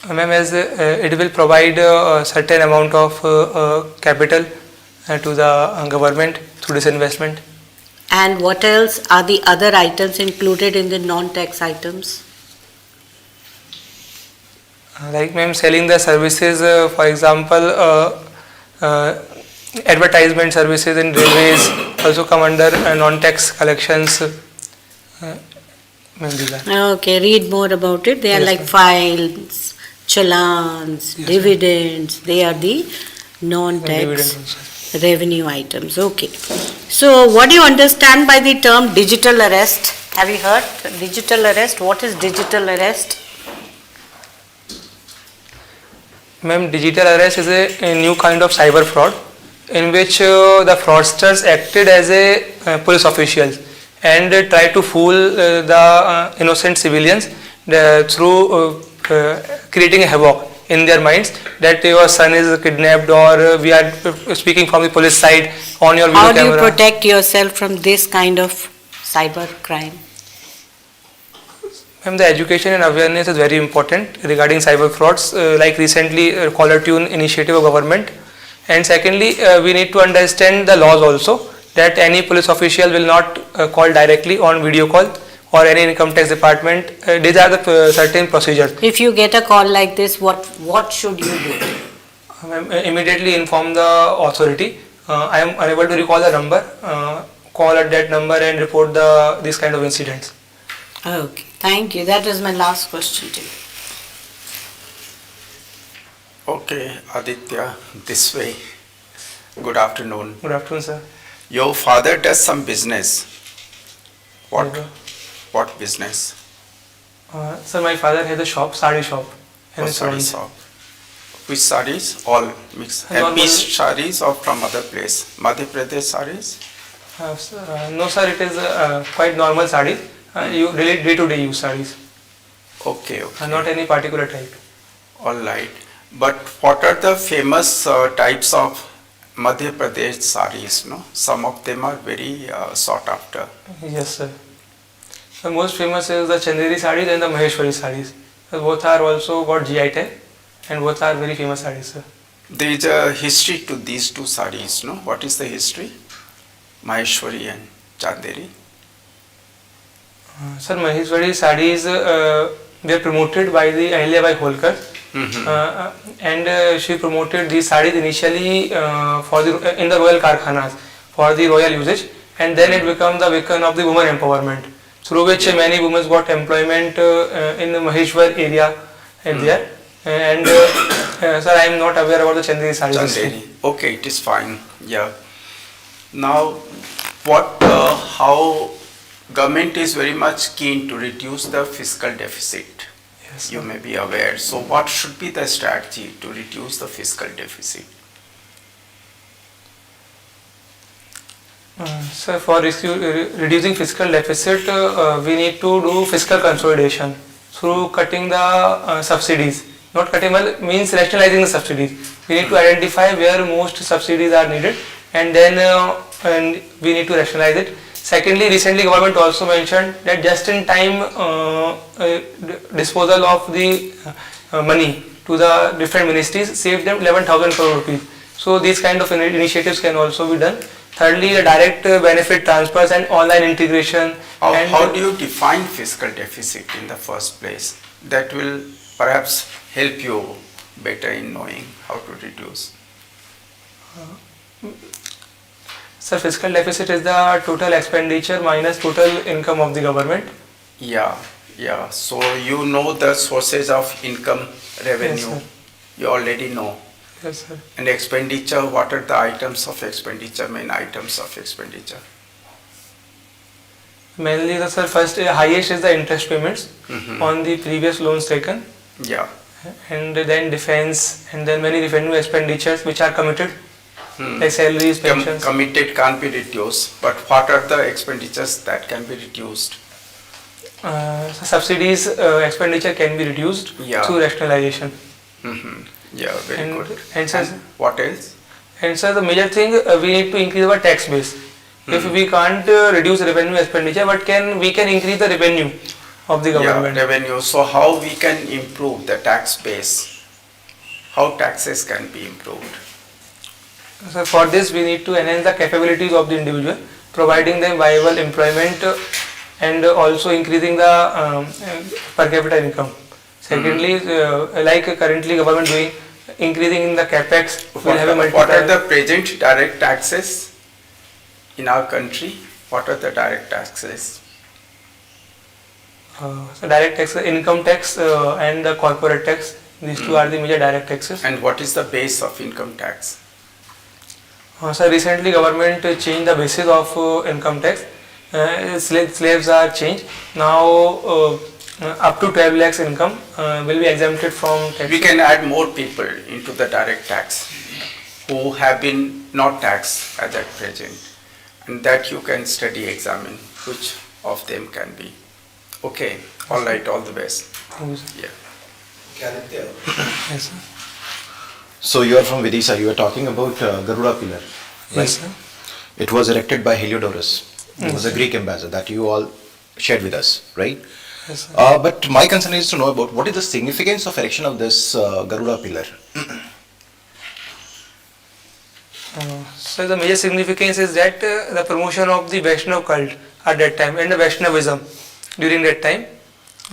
Ma'am, as it will provide a certain amount of capital to the government through disinvestment. And what else are the other items included in the non-tax items? Like, ma'am, selling the services, for example, advertisement services in railways also come under non-tax collections. Okay, read more about it. They are like fines, challans, dividends. They are the non-tax revenue items. Okay. So, what do you understand by the term digital arrest? Have you heard digital arrest? What is digital arrest? Ma'am, digital arrest is a new kind of cyber fraud in which the fraudsters acted as a police officials and try to fool the innocent civilians through creating a havoc in their minds that your son is kidnapped, or we are speaking from the police side on your video camera. How do you protect yourself from this kind of cyber crime? Ma'am, the education and awareness is very important regarding cyber frauds, like recently caller tune initiative of government. And secondly, we need to understand the laws also, that any police official will not call directly on video call, or any income tax department. These are the certain procedures. If you get a call like this, what should you do? Immediately inform the authority. I am unable to recall the number. Call at that number and report these kind of incidents. Okay, thank you. That was my last question to you. Okay, Aditya, this way. Good afternoon. Good afternoon, sir. Your father does some business. What business? Sir, my father has a shop, sari shop. Sari shop. Which saris? All mixed. MP saris or from other place? Madhya Pradesh saris? No, sir, it is quite normal saris. You really day-to-day use saris. Okay. Not any particular type. All right. But what are the famous types of Madhya Pradesh saris? No, some of them are very sought after. Yes, sir. The most famous is the Chanderi saris and the Maheshwari saris. Both are also got GI tag, and both are very famous saris, sir. There is a history to these two saris, no? What is the history? Maheshwari and Chanderi. Sir, Maheshwari saris were promoted by the Ahilyabai Holkar. And she promoted these saris initially in the royal karkhanas for the royal usage, and then it became the beacon of the women empowerment, through which many women got employment in the Maheshwar area there. And sir, I am not aware about the Chanderi saris. Chanderi. Okay, it is fine. Yeah. Now, how government is very much keen to reduce the fiscal deficit. Yes, You sir. may be aware. So what should be the strategy to reduce the fiscal deficit? So for reducing fiscal deficit, we need to do fiscal consolidation through cutting the subsidies. Not cutting well means rationalizing the subsidies. We need to identify where most subsidies are needed, and then and we need to rationalize it. Secondly, recently government also mentioned that just-in-time disposal of the money to the different ministries saved them 11,000 crore rupees. So these kind of initiatives can also be done. Thirdly, the direct benefit transfers and online integration. How do you define fiscal deficit in the first place? That will perhaps help you better in knowing how to reduce. So fiscal deficit is the total expenditure minus total income of the government. Yeah. So you know the sources of income, revenue. Yes, sir. You already know. Yes, sir. And expenditure, what are the items of expenditure, main items of expenditure? Mainly, the sir, first highest is the interest payments Mhm. on the previous loans taken, Yeah. and then defense, and then many revenue expenditures which are committed, like salaries, pensions. Committed can't be reduced, but what are the expenditures that can be reduced? So subsidies expenditure can be reduced Yeah. through rationalization. Yeah, very And- good. and sir- what else? And so the major thing we need to increase our tax base. If we can't reduce revenue expenditure, but we can increase the revenue of the government. Yeah, revenue. So how we can improve the tax base? How taxes can be improved? So for this we need to enhance the capabilities of the individual, providing them viable employment and also increasing the per capita income. Secondly, like currently government doing, increasing in the capex will have a What are multiplier. the present direct taxes in our country? What are the direct taxes? So direct tax, income tax and the corporate tax. These two are the major direct taxes. And what is the base of income tax? So recently government changed the basis of income tax. Slaves are changed. Now up to 12 lakhs income will be exempted from tax. We can add more people into the direct tax who have been not taxed at that present, and that you can study, examine which of them can be. Okay, all right, all the best. Yeah. Yes, sir. So you are from Vidisha, you are talking about Garuda pillar, right? Yes, sir. It was erected by Heliodorus, who Yes, was a sir. Greek ambassador that you all shared with us, right? Yes, sir. But my concern is to know about what is the significance of erection of this Garuda pillar. So the major significance is that the promotion of the Vaishnav cult at that time and the Vaishnavism during that time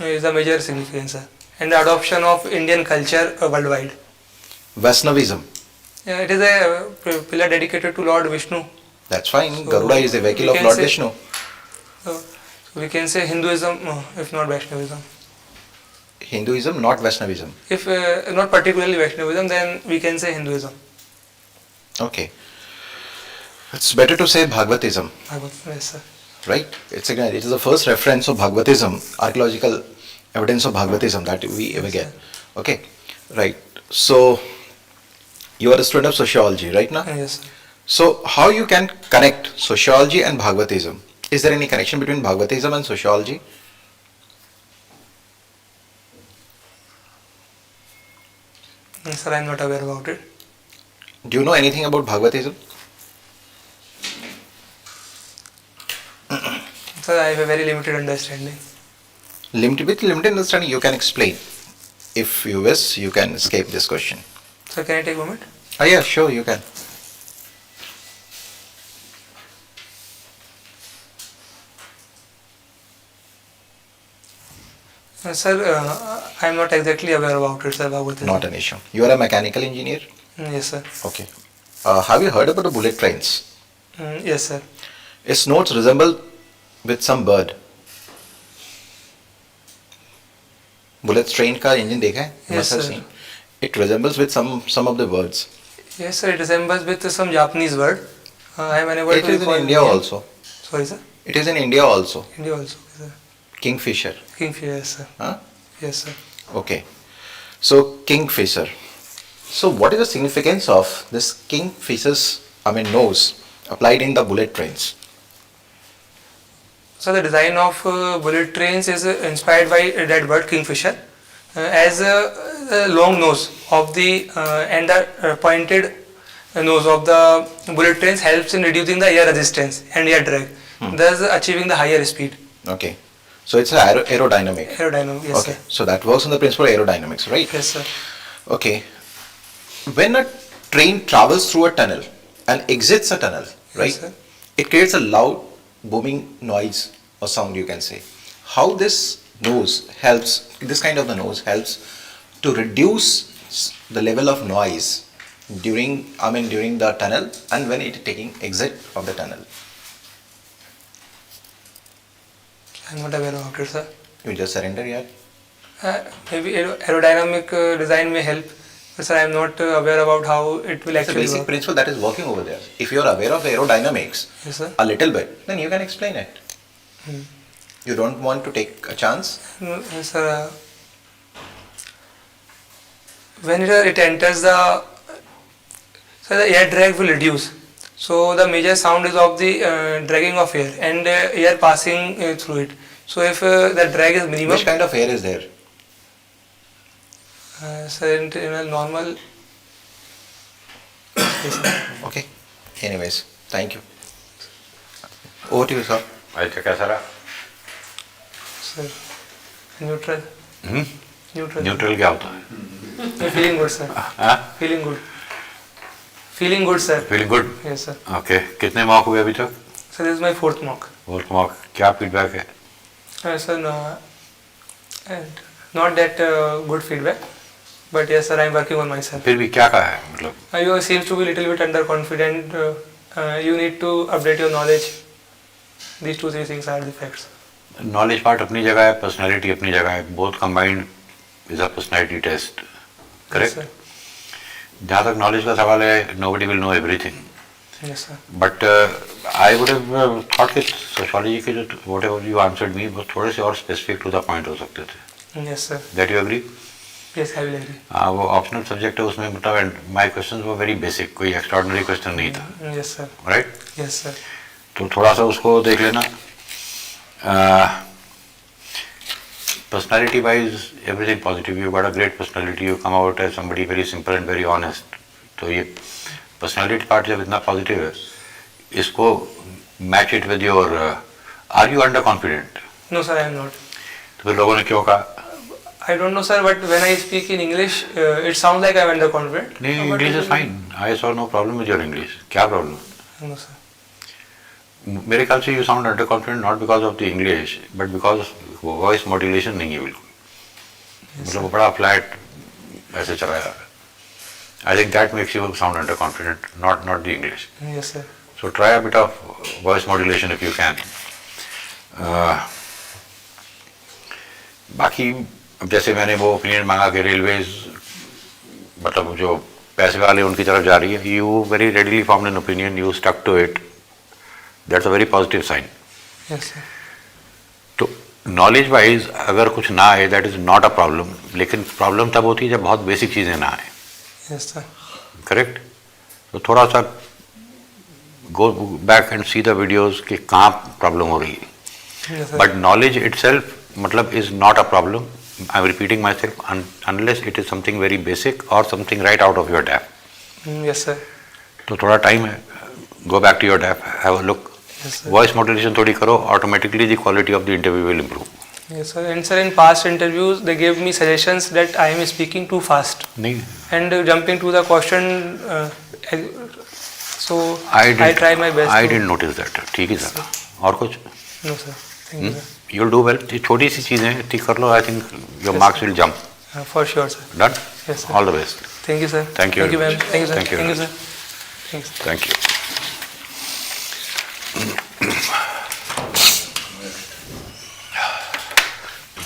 is the major significance, sir. And the adoption of Indian culture worldwide. Vaishnavism, Yeah, it is a pillar dedicated to Lord Vishnu. that's fine. So Garuda is the vehicle we of can Lord say- Vishnu. So we can say Hinduism, if not Vaishnavism. Hinduism, not Vaishnavism. If not particularly Vaishnavism, then we can say Hinduism. Okay. It's better to say Bhagavatism, Yes, sir. right? It is the first reference of Bhagavatism, archaeological evidence of Bhagavatism that we ever get. Okay, right. So you are a student of sociology, right now? Yes, sir. So how you can connect sociology and Bhagavatism? Is there any connection between Bhagavatism and sociology? Yes, sir, I am not aware about it. Do you know anything about Bhagavatism? Sir, I have a very limited understanding. With limited understanding, you can explain. If you wish, you can escape this question. Sir, can I take a moment? Oh yeah, sure, you can. Sir, I am not exactly aware about it, sir. Bhagavatism. Not an issue. You are a mechanical engineer? Yes, sir. Okay. Have you heard about the bullet trains? Yes, sir. Its notes resemble with some bird. Bullet train का engine देखा है? You Yes, must have sir. seen. It resembles with some of the birds. Yes, sir. It resembles with some Japanese word. I am unable It to is in recall India the name. also. Sorry, sir. It is in India also. India also, sir. Kingfisher. Kingfisher, yes, sir. Huh? Yes, sir. Okay. So Kingfisher. So what is the significance of this Kingfisher's, nose applied in the bullet trains? So the design of bullet trains is inspired by that bird Kingfisher, as a long nose of the and the pointed nose of the bullet trains helps in reducing the air resistance and air drag, thus achieving the higher speed. Okay. So it's aerodynamic. Aerodynamic, yes, Okay. sir. So that works on the principle of aerodynamics, right? Yes, sir. Okay. When a train travels through a tunnel and exits a tunnel, right? Yes, sir. It creates a loud booming noise or sound, you can say. How this nose helps, this kind of the nose helps to reduce the level of noise during the tunnel and when it is taking exit of the tunnel. I'm not aware of it, sir. You just surrender yet? Maybe aerodynamic design may help, but sir, I'm not aware about how it will It's a actually basic work. principle that is working over there. If you are aware of aerodynamics Yes, sir. a little bit, then you can explain it. You don't want to take a chance? No, yes, sir. When it enters the, so the air drag will reduce. So the major sound is of the dragging of air and air passing through it. So if the drag is minimum, Which kind of air is there? so in a normal. Okay. Anyways, thank you. Over to you, sir. अच्छा कैसा रहा? Sir, neutral. Neutral. Neutral क्या होता है? Feeling good, sir. हाँ? Feeling good. Feeling good, sir. Feeling good? Yes, sir. Okay, कितने mock हुए अभी तक? So this is my fourth mock. Fourth mock, क्या फीडबैक है? Sir, no, and not that good feedback, but yes, sir, I'm working on myself. फिर भी क्या कहा है मतलब? You seems to be little bit underconfident. You need to update your knowledge. These 2-3 things are the facts. Knowledge part अपनी जगह है, personality अपनी जगह है, both combined is a personality test, correct? जहाँ तक नॉलेज का सवाल है, nobody will know everything. Yes, sir. But I would have thought कि सोशियोलॉजी के जो whatever you answered me वो थोड़े से और स्पेसिफिक टू द पॉइंट हो सकते थे. Yes, sir. That you agree? Yes, I will agree. वो ऑप्शनल सब्जेक्ट है, उसमें मतलब माय क्वेश्चंस वो वेरी बेसिक, कोई एक्स्ट्राऑर्डिनरी क्वेश्चन नहीं था, Yes, sir. Right? Yes, sir. तो थोड़ा सा उसको देख लेना. Personality wise, everything positive. You got a great personality. You come out as somebody very simple and very honest. तो ये personality part जब इतना positive है, इसको match it with your. Are you underconfident? No, sir, I am not. तो फिर लोगों ने क्यों कहा? I don't know, sir, but when I speak in English, it sounds like I'm underconfident. नहीं, English is fine. I saw no problem with your English. क्या problem? No, sir. मेरे ख्याल से you sound underconfident not because of the English, but because voice modulation नहीं है बिल्कुल. मतलब वो बड़ा flat ऐसे चला जा रहा है. I think that makes you sound underconfident, not the English. Yes, sir. So try a bit of voice modulation if you can. बाकी अब जैसे मैंने वो ओपिनियन मांगा कि रेलवेज मतलब जो पैसे वाले उनकी तरफ जा रही है, you very readily formed an opinion, you stuck to it. That's a very positive sign. Yes, sir. तो नॉलेज वाइज अगर कुछ ना आए that is not a problem, लेकिन प्रॉब्लम तब होती है जब बहुत बेसिक चीज़ें ना आए. Yes, sir. करेक्ट? तो थोड़ा सा go back and see the videos कि कहाँ प्रॉब्लम हो रही है. Yes, sir. But knowledge itself मतलब is not a problem. I am repeating myself unless it is something very basic और something right out of your depth. Yes, sir. तो थोड़ा time है, go back to your depth, have a look, Yes, sir. Voice modulation थोड़ी करो, automatically the quality of the interview will improve. Yes, sir. And sir, in past interviews, they gave me suggestions that I am speaking too fast नहीं, and jumping to the question. So I try my best. I to- didn't notice that. ठीक है sir. और कुछ? No, sir. Thank you, sir. You'll do well. ये छोटी सी चीज़ें हैं, ठीक कर लो. I think your Yes, marks sir. will jump. For sure, sir. Done? Yes, sir. All the best. Thank you, sir. Thank you Thank you, very ma'am. much. Thank you, sir. Thank you Thank very you, sir. Thanks. Thank you.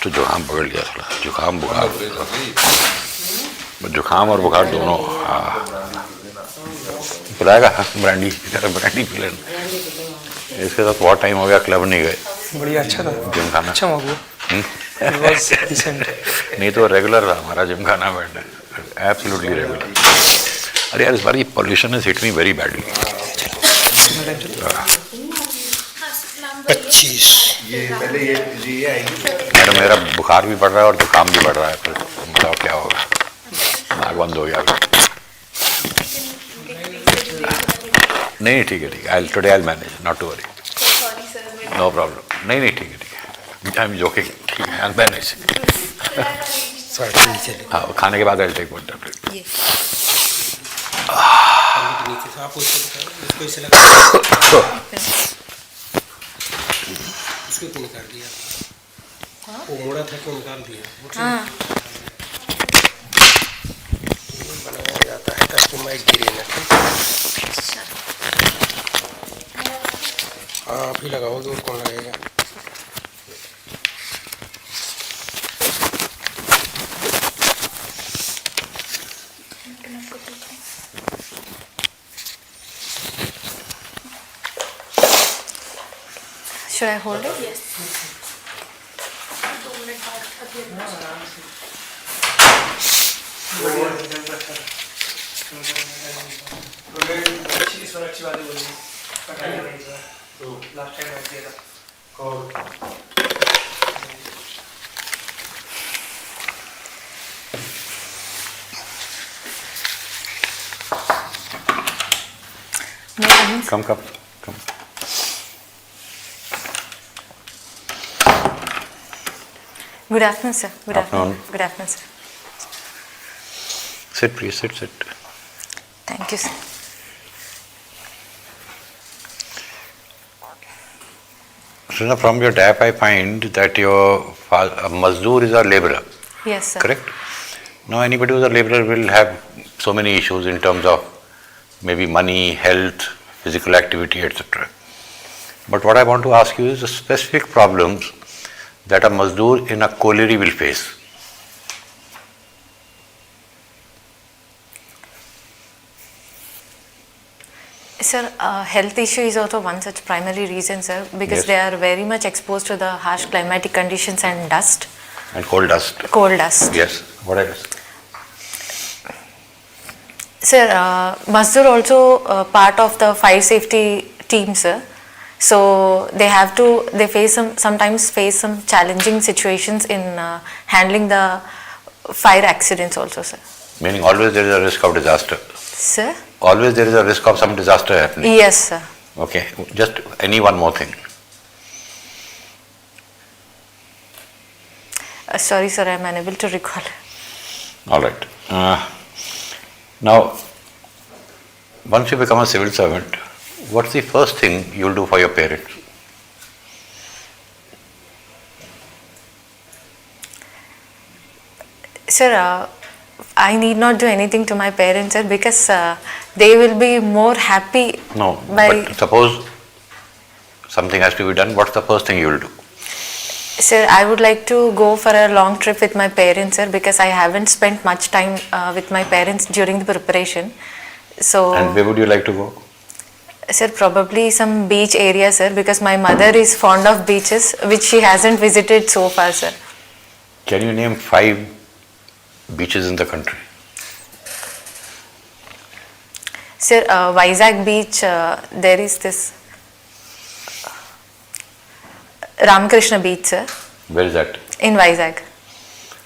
तो जुकाम पकड़ लिया थोड़ा, जुकाम बुखार, जुकाम और बुखार दोनों. पिलाएगा ब्रांडी, ब्रांडी पी लेना. इसके साथ बहुत टाइम हो गया, क्लब नहीं गए। बढ़िया, अच्छा था, जिम खाना अच्छा मौका। It was decent. नहीं तो रेगुलर था हमारा जिम खाना बैठना, एब्सोल्युटली रेगुलर। अरे यार इस बार ये pollution has hit me very badly. 25 madam मेरा बुखार भी बढ़ रहा है और जुकाम भी बढ़ रहा है, फिर बताओ क्या होगा, नाक बंद हो गया। नहीं ठीक है I today I manage, not to worry, no problem. नहीं ठीक है आई एम जोकिंग, ठीक है आई मैनेज। हाँ खाने के बाद आई टेक वन टैबलेट। उसको क्यों निकाल दिया? वो मोड़ा था क्यों निकाल दिया? बनाया जाता है ताकि माइक गिरे ना। हाँ आप ही लगाओगे और कौन लगाएगा? Should I hold it? Yes. Come. Good afternoon, sir. Good Afternoon. Good afternoon, sir. Sit please, sit. Thank you, sir. So now from your DAP I find that your Mazdoor is a laborer. Yes, sir. Correct? Now anybody who is a laborer will have so many issues in terms of maybe money, health, physical activity, etc. But what I want to ask you is the specific problems that a Mazdoor in a colliery will face. Sir, health issue is also one such primary reason, sir, because Yes. they are very much exposed to the harsh climatic conditions and dust. And coal dust. Coal dust. Yes. What else? Sir, Mazdoor also part of the fire safety team, sir. So they sometimes face some challenging situations in handling the fire accidents also, sir. Meaning always there is a risk of disaster. Sir? Always there is a risk of some disaster happening. Yes, sir. Okay. Just one more thing. Sorry, sir, I am unable to recall. All right. Now, once you become a civil servant, what's the first thing you'll do for your parents? Sir, I need not do anything to my parents, sir, because they will be more happy. No, by. but suppose something has to be done, what's the first thing you will do? Sir, I would like to go for a long trip with my parents, sir, because I haven't spent much time with my parents during the preparation. So. And where would you like to go? Sir, probably some beach area, sir, because my mother is fond of beaches, which she hasn't visited so far, sir. Can you name 5 beaches in the country? Sir, Vizag beach, there is this Ramakrishna beach, sir. Where is that? In Vizag.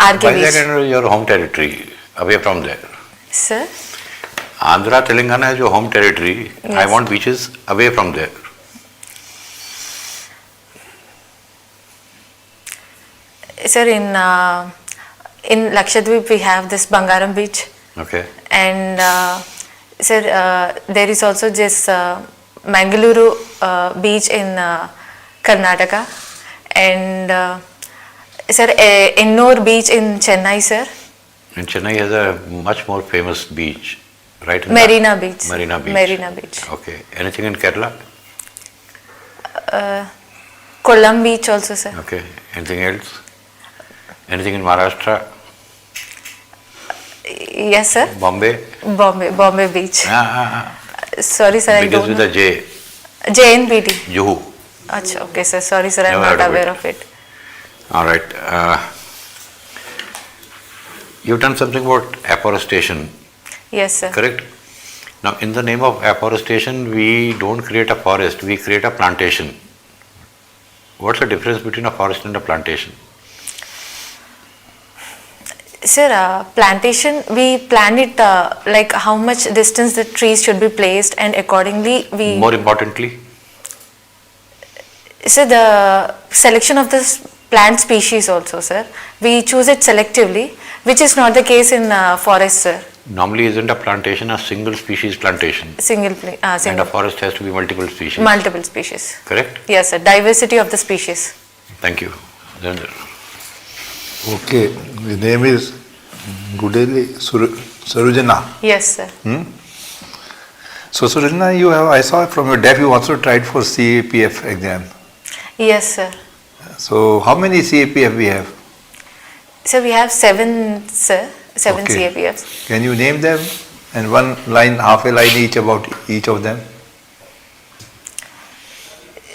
RK beach. Vizag is your home territory, away from there. Sir? Andhra, Telangana is your home territory. Yes. I want beaches away from there. Sir, in Lakshadweep we have this Bangaram beach. Okay. And sir, there is also this Mangaluru beach in Karnataka. And sir, Ennore beach in Chennai, sir. And Chennai has a much more famous beach, right? Marina Beach. Marina Beach. Marina Beach. Okay. Anything in Kerala? Kollam beach also, sir. Okay. Anything else? Anything in Maharashtra? Yes, sir. Bombay? Bombay beach. Sorry, sir, I Begins don't with know. a J. JNPT. Juhu. Acha, okay sir, sorry sir, I am Never not heard of aware it. of it. All right. You've done something about afforestation, Yes sir. correct? Now, in the name of afforestation, we don't create a forest, we create a plantation. What's the difference between a forest and a plantation? Sir, plantation, we plan it like how much distance the trees should be placed, and accordingly we... More importantly, Sir, the selection of the plant species also, sir. We choose it selectively, which is not the case in forest, sir. normally isn't a plantation a single species plantation? Single. And a forest has to be multiple species. Multiple species. Correct? Yes, sir. Diversity of the species. Thank you. Then- Okay, the name is Gudeli Sarujana. Yes, sir. So Sarujana, you have, I saw from your deck you also tried for CAPF exam. Yes, sir. So how many CAPF we have? So we have 7, sir. 7 Okay. CAPFs. Can you name them and one line, half a line each about each of them?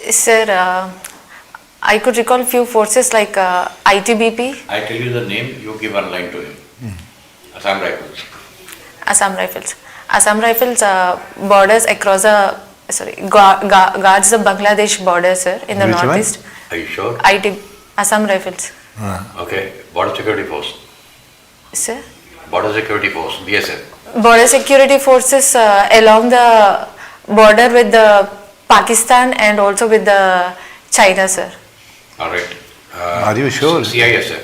Sir, I could recall few forces like ITBP, I tell you the name, you give one line to him. Assam Rifles. Assam Rifles. Assam Rifles borders across the, guards the Bangladesh border, sir, in the Which one? northeast. Are you sure? Assam Rifles. Okay. Border Security Force. Sir? Border Security Force, BSF. Border security forces along the border with the Pakistan and also with the China, sir. All right. Are you sure? CISF.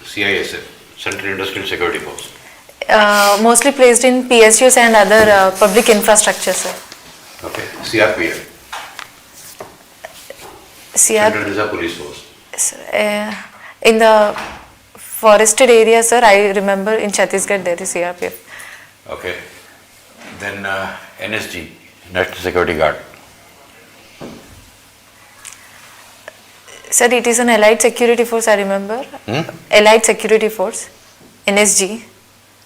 CISF, Central Industrial Security Force. Mostly placed in PSUs and other public infrastructure, sir. Okay. CRPF, Central Reserve Police Force. In the forested area, sir, I remember in Chhattisgarh there is CRPF. Okay. Then NSG, National Security Guard. Sir, it is an allied security force, I remember. Allied security force, NSG,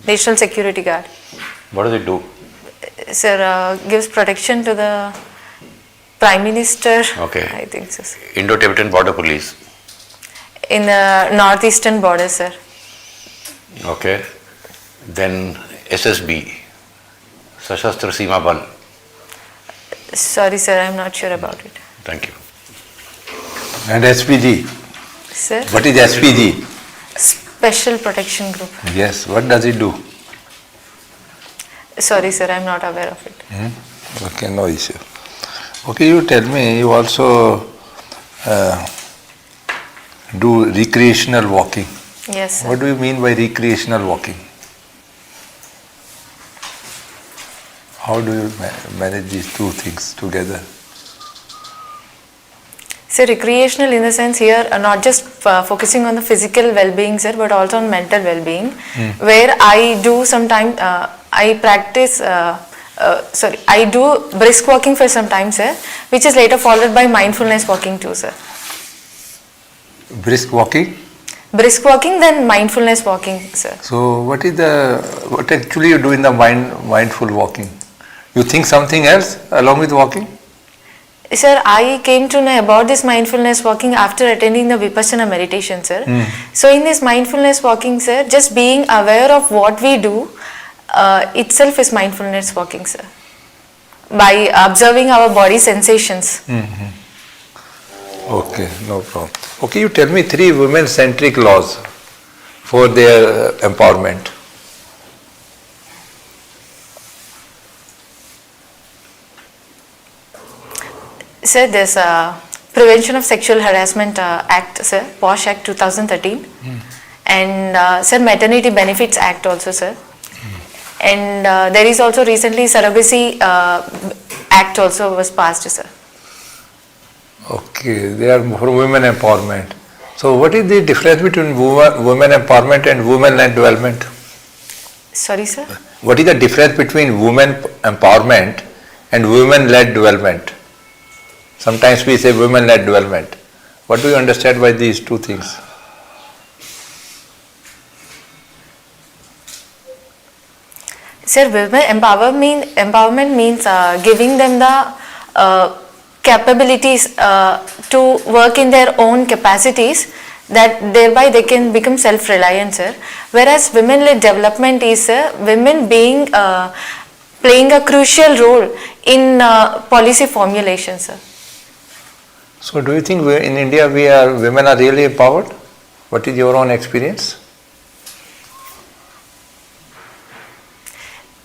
National Security Guard. What does it do? Sir, gives protection to the Prime Minister. Okay. I think so, sir. Indo-Tibetan Border Police. In the northeastern border, sir. Okay. Then SSB, Sashastra Seema Bal. Sorry, sir, I am not sure about it. Thank you. And SPG. Sir? What is SPG? Special Protection Group. Yes, what does it do? Sorry, sir, I am not aware of it. Okay, no issue. Okay, you tell me, you also do recreational walking. Yes, sir. What do you mean by recreational walking? How do you manage these two things together? So recreational in the sense here, not just focusing on the physical well-being, sir, but also on mental well-being, where I do sometime, I practice, I do brisk walking for some time, sir, which is later followed by mindfulness walking too, sir. Brisk walking? Brisk walking, then mindfulness walking, sir. So what actually you do in the mindful walking? You think something else along with walking? Sir, I came to know about this mindfulness walking after attending the Vipassana meditation, sir. So in this mindfulness walking, sir, just being aware of what we do itself is mindfulness walking, sir. By observing our body sensations. Okay, no problem. Okay, you tell me 3 women-centric laws for their empowerment. Sir, there's a Prevention of Sexual Harassment Act, sir, POSH Act 2013. And sir, Maternity Benefits Act also, sir. And there is also recently Surrogacy Act also was passed, sir. Okay, they are for women empowerment. So what is the difference between women empowerment and women-led development? Sorry, sir? What is the difference between women empowerment and women-led development? Sometimes we say women-led development. What do you understand by these two things? Sir, women empowerment means giving them the capabilities to work in their own capacities, that thereby they can become self-reliant, sir. Whereas women-led development is women being playing a crucial role in policy formulation, sir. So do you think in India women are really empowered? What is your own experience?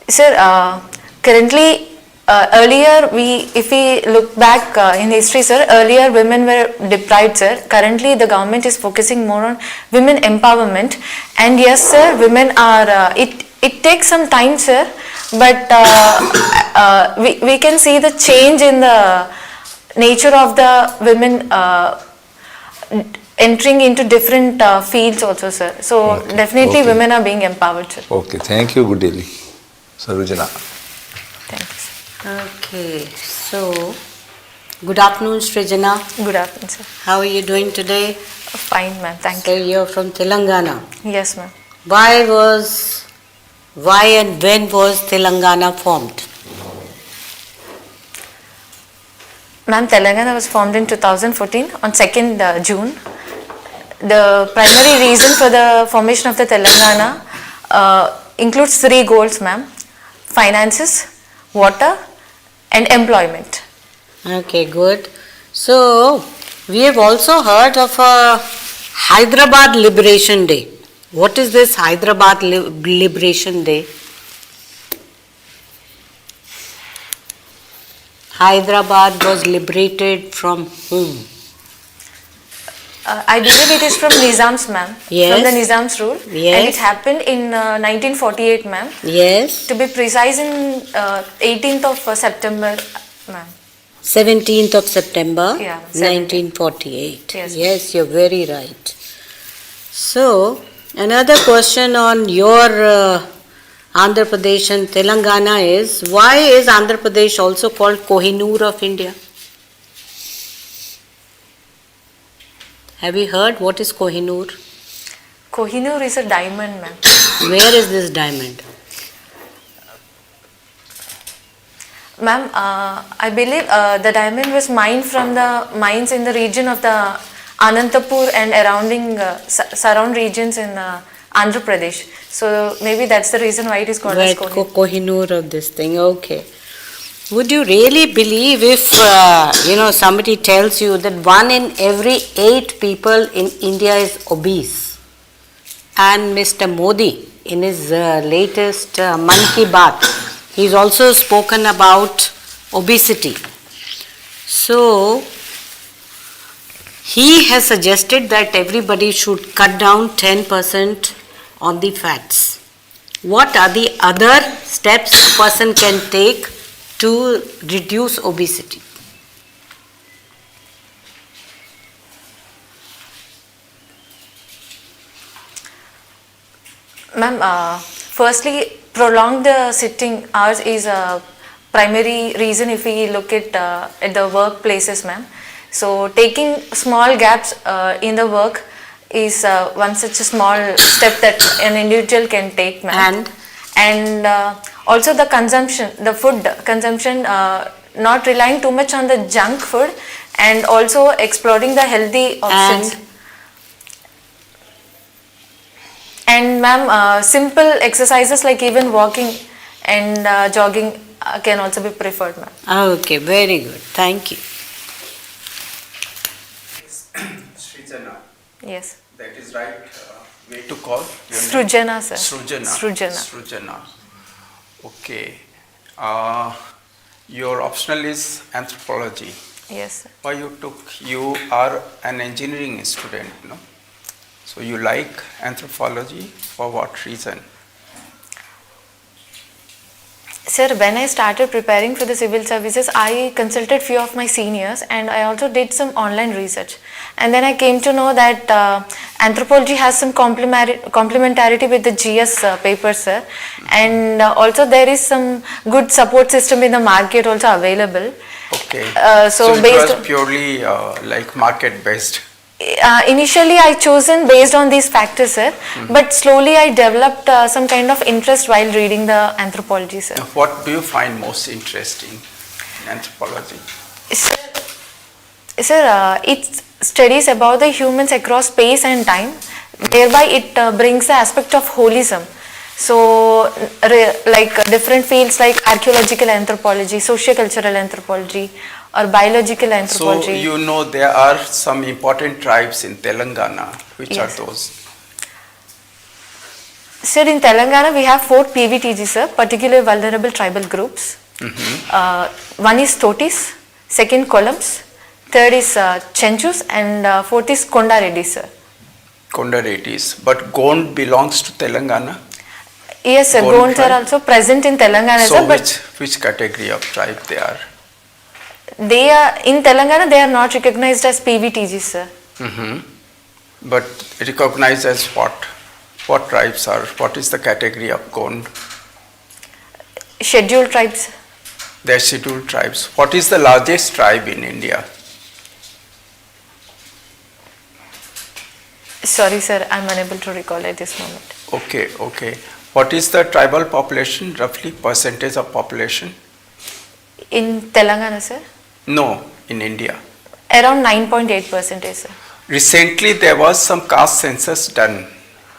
Sir, currently, earlier if we look back in history, sir, earlier women were deprived, sir. Currently, the government is focusing more on women empowerment, and yes, sir, women are. It takes some time, sir, but we can see the change in the nature of the women entering into different fields also, sir. So Okay. definitely, Okay. women are being empowered, sir. Okay, thank you, good daily. Sarojana. Thank you, sir. Okay, so good afternoon, Srijana. Good afternoon, sir. How are you doing today? Fine, ma'am. Thank So you're from Telangana. you. Yes, ma'am. Why and when was Telangana formed? Ma'am, Telangana was formed in 2014 on 2nd June. The primary reason for the formation of the Telangana includes 3 goals, ma'am: finances, water, and employment. Okay, good. So we have also heard of a Hyderabad Liberation Day. What is this Hyderabad Liberation Day? Hyderabad was liberated from whom? I believe it is from Nizam's, ma'am. Yes. From the Nizam's rule. Yes. And it happened in 1948, ma'am. Yes. To be precise, in 18th of September, ma'am. 17th of September, Yeah, 1948. Yes. Yes, you're very right. So, another question on your Andhra Pradesh and Telangana is, why is Andhra Pradesh also called Kohinoor of India? Have you heard what is Kohinoor? Kohinoor is a diamond, ma'am. Where is this diamond? Ma'am, I believe the diamond was mined from the mines in the region of the Anantapur and surround regions in Andhra Pradesh. So maybe that's the reason why it is called as Kohinoor. Kohinoor of this thing, okay. Would you really believe if, somebody tells you that 1 in every 8 people in India is obese? And Mr. Modi, in his latest Mann Ki Baat, he's also spoken about obesity. So, he has suggested that everybody should cut down 10% on the fats. What are the other steps a person can take to reduce obesity? Ma'am, firstly, prolong the sitting hours is a primary reason if we look at the workplaces, ma'am. So taking small gaps in the work is one such a small step that an individual can take, ma'am. And also the consumption, the food consumption, not relying too much on the junk food, and also exploring the healthy options. And ma'am, simple exercises like even walking and jogging can also be preferred, ma'am. Okay, very good. Thank you. Srijana. Yes. That is right way to call your name? Srujana, sir. Srujana. Srujana. Okay. Your optional is anthropology. Yes, sir. Why you are an engineering student, no? So you like anthropology, for what reason? Sir, when I started preparing for the civil services, I consulted few of my seniors and I also did some online research. And then I came to know that anthropology has some complementarity with the GS papers, sir. And also there is some good support system in the market also available. Okay. So it based was purely like market based. Initially I chosen based on these factors, sir, but slowly I developed some kind of interest while reading the anthropology, sir. What do you find most interesting in anthropology? Sir, Sir, it studies about the humans across space and time. Thereby, it brings the aspect of holism. So, like different fields like archaeological anthropology, sociocultural anthropology, or biological anthropology. So, you know there are some important tribes in Telangana. Which Yes. are those? Sir, in Telangana, we have 4 PVTGs, sir, particularly vulnerable tribal groups. One is Totis, second Kolams, third is Chenchus, and fourth is Konda Reddy, sir. Konda Reddys. But Gond belongs to Telangana. Yes, sir. Gond Gonds are tribe? also present in Telangana, So sir. But which category of tribe they are? they are in Telangana. They are not recognized as PVTGs, sir. But recognized as what? What tribes are? What is the category of Gond? Scheduled tribes. They are scheduled tribes. What is the largest tribe in India? Sorry, sir. I'm unable to recall at this moment. Okay. What is the tribal population, roughly percentage of population? In Telangana, sir, No, in India. around 9.8%, sir. Recently there was some caste census done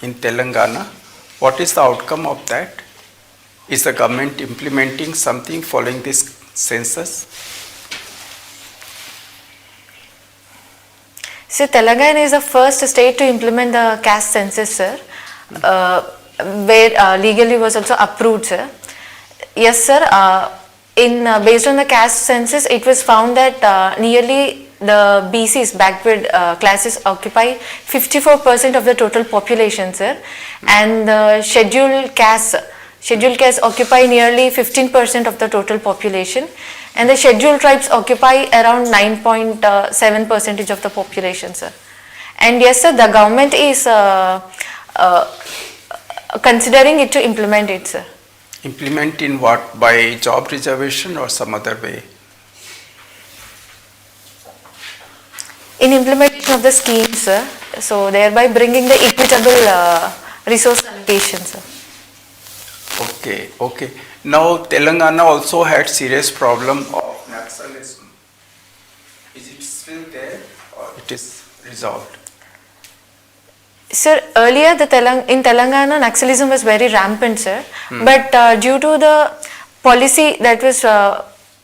in Telangana. What is the outcome of that? Is the government implementing something following this census? So Telangana is the first state to implement the caste census, sir, where legally was also approved, sir. Yes, sir. Based on the caste census, it was found that nearly the BCs, backward classes, occupy 54% of the total population, sir, and the scheduled castes occupy nearly 15% of the total population, and the scheduled tribes occupy around 9.7% of the population, sir. And yes, sir, the government is considering it to implement it, sir. Implement in what? By job reservation or some other way? In implementation of the scheme, sir, so thereby bringing the equitable resource allocation, sir. Okay. Now Telangana also had serious problem of Naxalism. Is it still there or it is resolved? Sir, earlier in Telangana, Naxalism was very rampant, sir. But due to the policy that was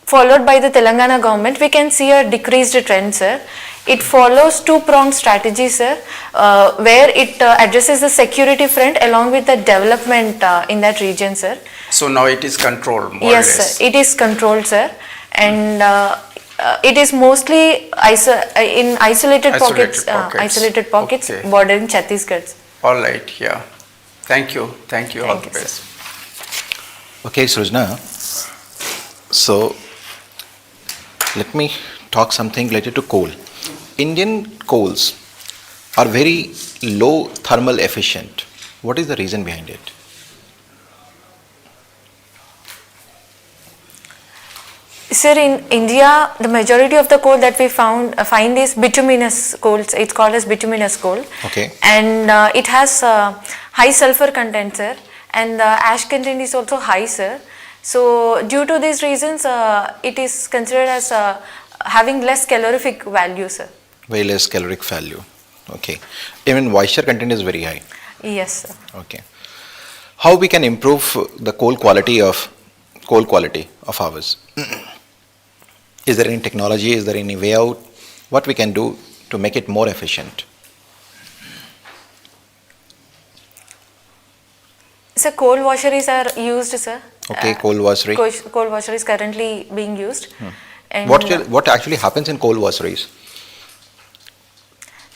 followed by the Telangana government, we can see a decreased trend, sir. It follows two-pronged strategy, sir, where it addresses the security front along with the development in that region, sir. So now it is controlled more Yes, or less. sir, it is controlled, sir, and it is mostly in isolated pockets Okay. bordering Chhattisgarh. All right, yeah. Thank you, all the you, sir. best. Okay, Srujna. So let me talk something related to coal. Indian coals are very low thermal efficient. What is the reason behind it? Sir, in India, the majority of the coal that we find is bituminous coals. It's called as bituminous coal. Okay. And it has high sulfur content, sir, and the ash content is also high, sir. So due to these reasons, it is considered as having less calorific value, sir. Very less caloric value. Okay. Even moisture content is very high. Yes, sir. Okay. How we can improve the coal quality of ours? Is there any technology? Is there any way out? What we can do to make it more efficient? So coal washeries are used, sir. Okay, coal washery. Coal washery is currently being used. And What actually happens in coal washeries?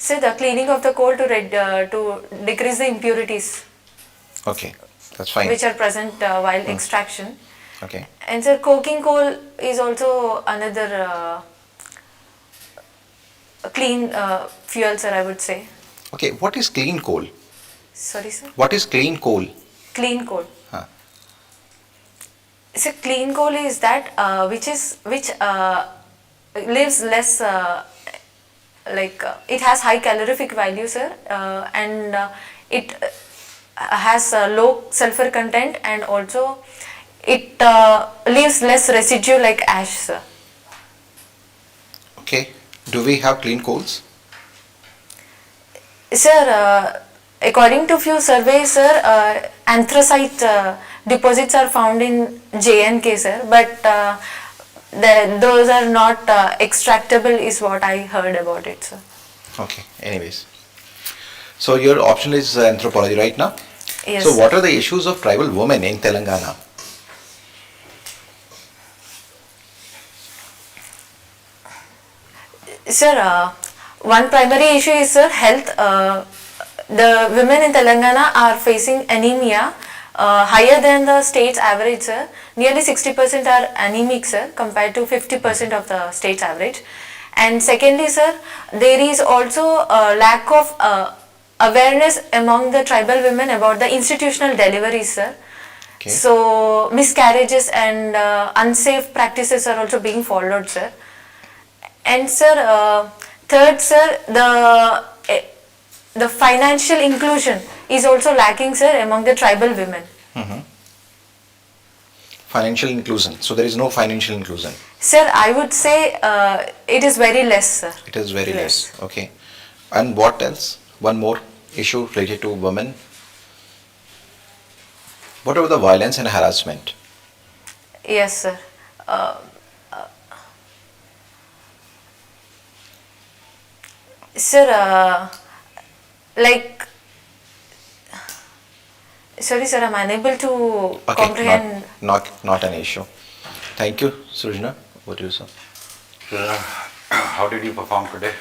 so the cleaning of the coal to decrease the impurities Okay, that's fine. which are present while extraction. Okay. And sir, coking coal is also another clean fuel, sir, I would say. Okay, what is clean coal? Sorry, sir. What is clean coal? Clean coal. Huh. So clean coal is that which lives less it has high calorific value, sir, and it has low sulfur content, and also it leaves less residue like ash, sir. Okay, Do we have clean coals? Sir, according to few surveys, sir, anthracite deposits are found in J&K, sir, but those are not extractable is what I heard about it, sir. Okay, anyways. So your option is anthropology right now? Yes, So what sir. are the issues of tribal women in Telangana? Sir, one primary issue is, sir, health. The women in Telangana are facing anemia higher than the state's average, sir. Nearly 60% are anemic, sir, compared to 50% of the state's average. And secondly, sir, there is also a lack of awareness among the tribal women about the institutional deliveries, sir. Okay. So miscarriages and unsafe practices are also being followed, sir. And sir, third, sir, the financial inclusion is also lacking, sir, among the tribal women. Financial inclusion. So there is no financial inclusion. Sir, I would say it is very less, sir. It is very less. Okay. And what else? One more issue related to women. What about the violence and harassment? Yes, sir. Sir, like, sorry, sir, I'm unable to Okay, comprehend. not an issue. Thank you, Srijna. What do you say? How did you perform today?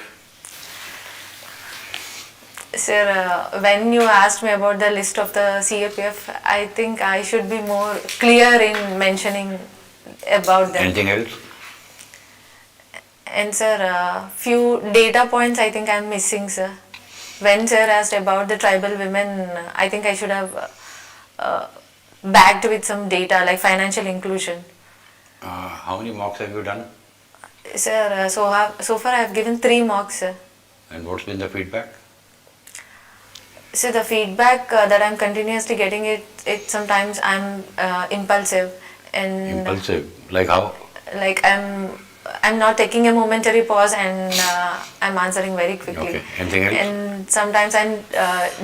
Sir, when you asked me about the list of the CAPF, I think I should be more clear in mentioning about them. Anything else? And sir, few data points I think I'm missing, sir. When sir asked about the tribal women, I think I should have backed with some data like financial inclusion. How many mocks have you done? Sir, so far I have given 3 mocks, sir. And what's been the feedback? So the feedback that I'm continuously getting it sometimes I'm impulsive and Impulsive? Like how? like I'm not taking a momentary pause and I'm answering very quickly. Okay. Anything else? And sometimes I'm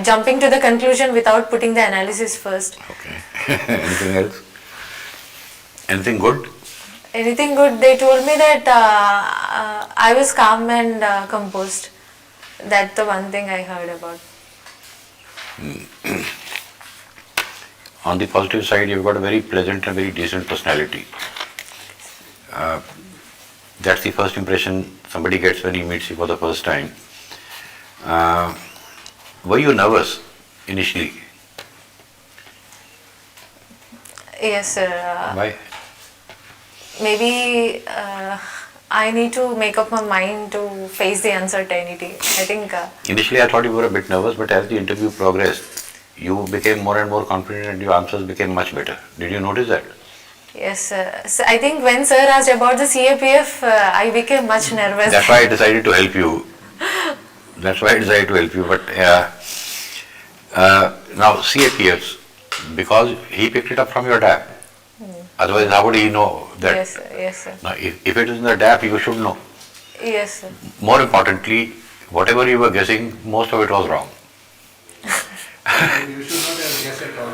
jumping to the conclusion without putting the analysis first. Okay. Anything else? Anything good? Anything good? They told me that I was calm and composed. That's the one thing I heard about. On the positive side, you've got a very pleasant and very decent personality. That's the first impression somebody gets when he meets you for the first time. Were you nervous initially? Yes, sir. Why? Maybe I need to make up my mind to face the uncertainty. I think. Initially, I thought you were a bit nervous, but as the interview progressed, you became more and more confident and your answers became much better. Did you notice that? Yes, sir. So I think when sir asked about the CAPF, I became much nervous. That's why I decided to help you. That's why I decided to help you. But now CAPFs, because he picked it up from your DAP. Otherwise, how would he know that? Yes, sir. Yes, sir. Now, if it is in the DAP, you should know. Yes, sir. More importantly, whatever you were guessing, most of it was wrong.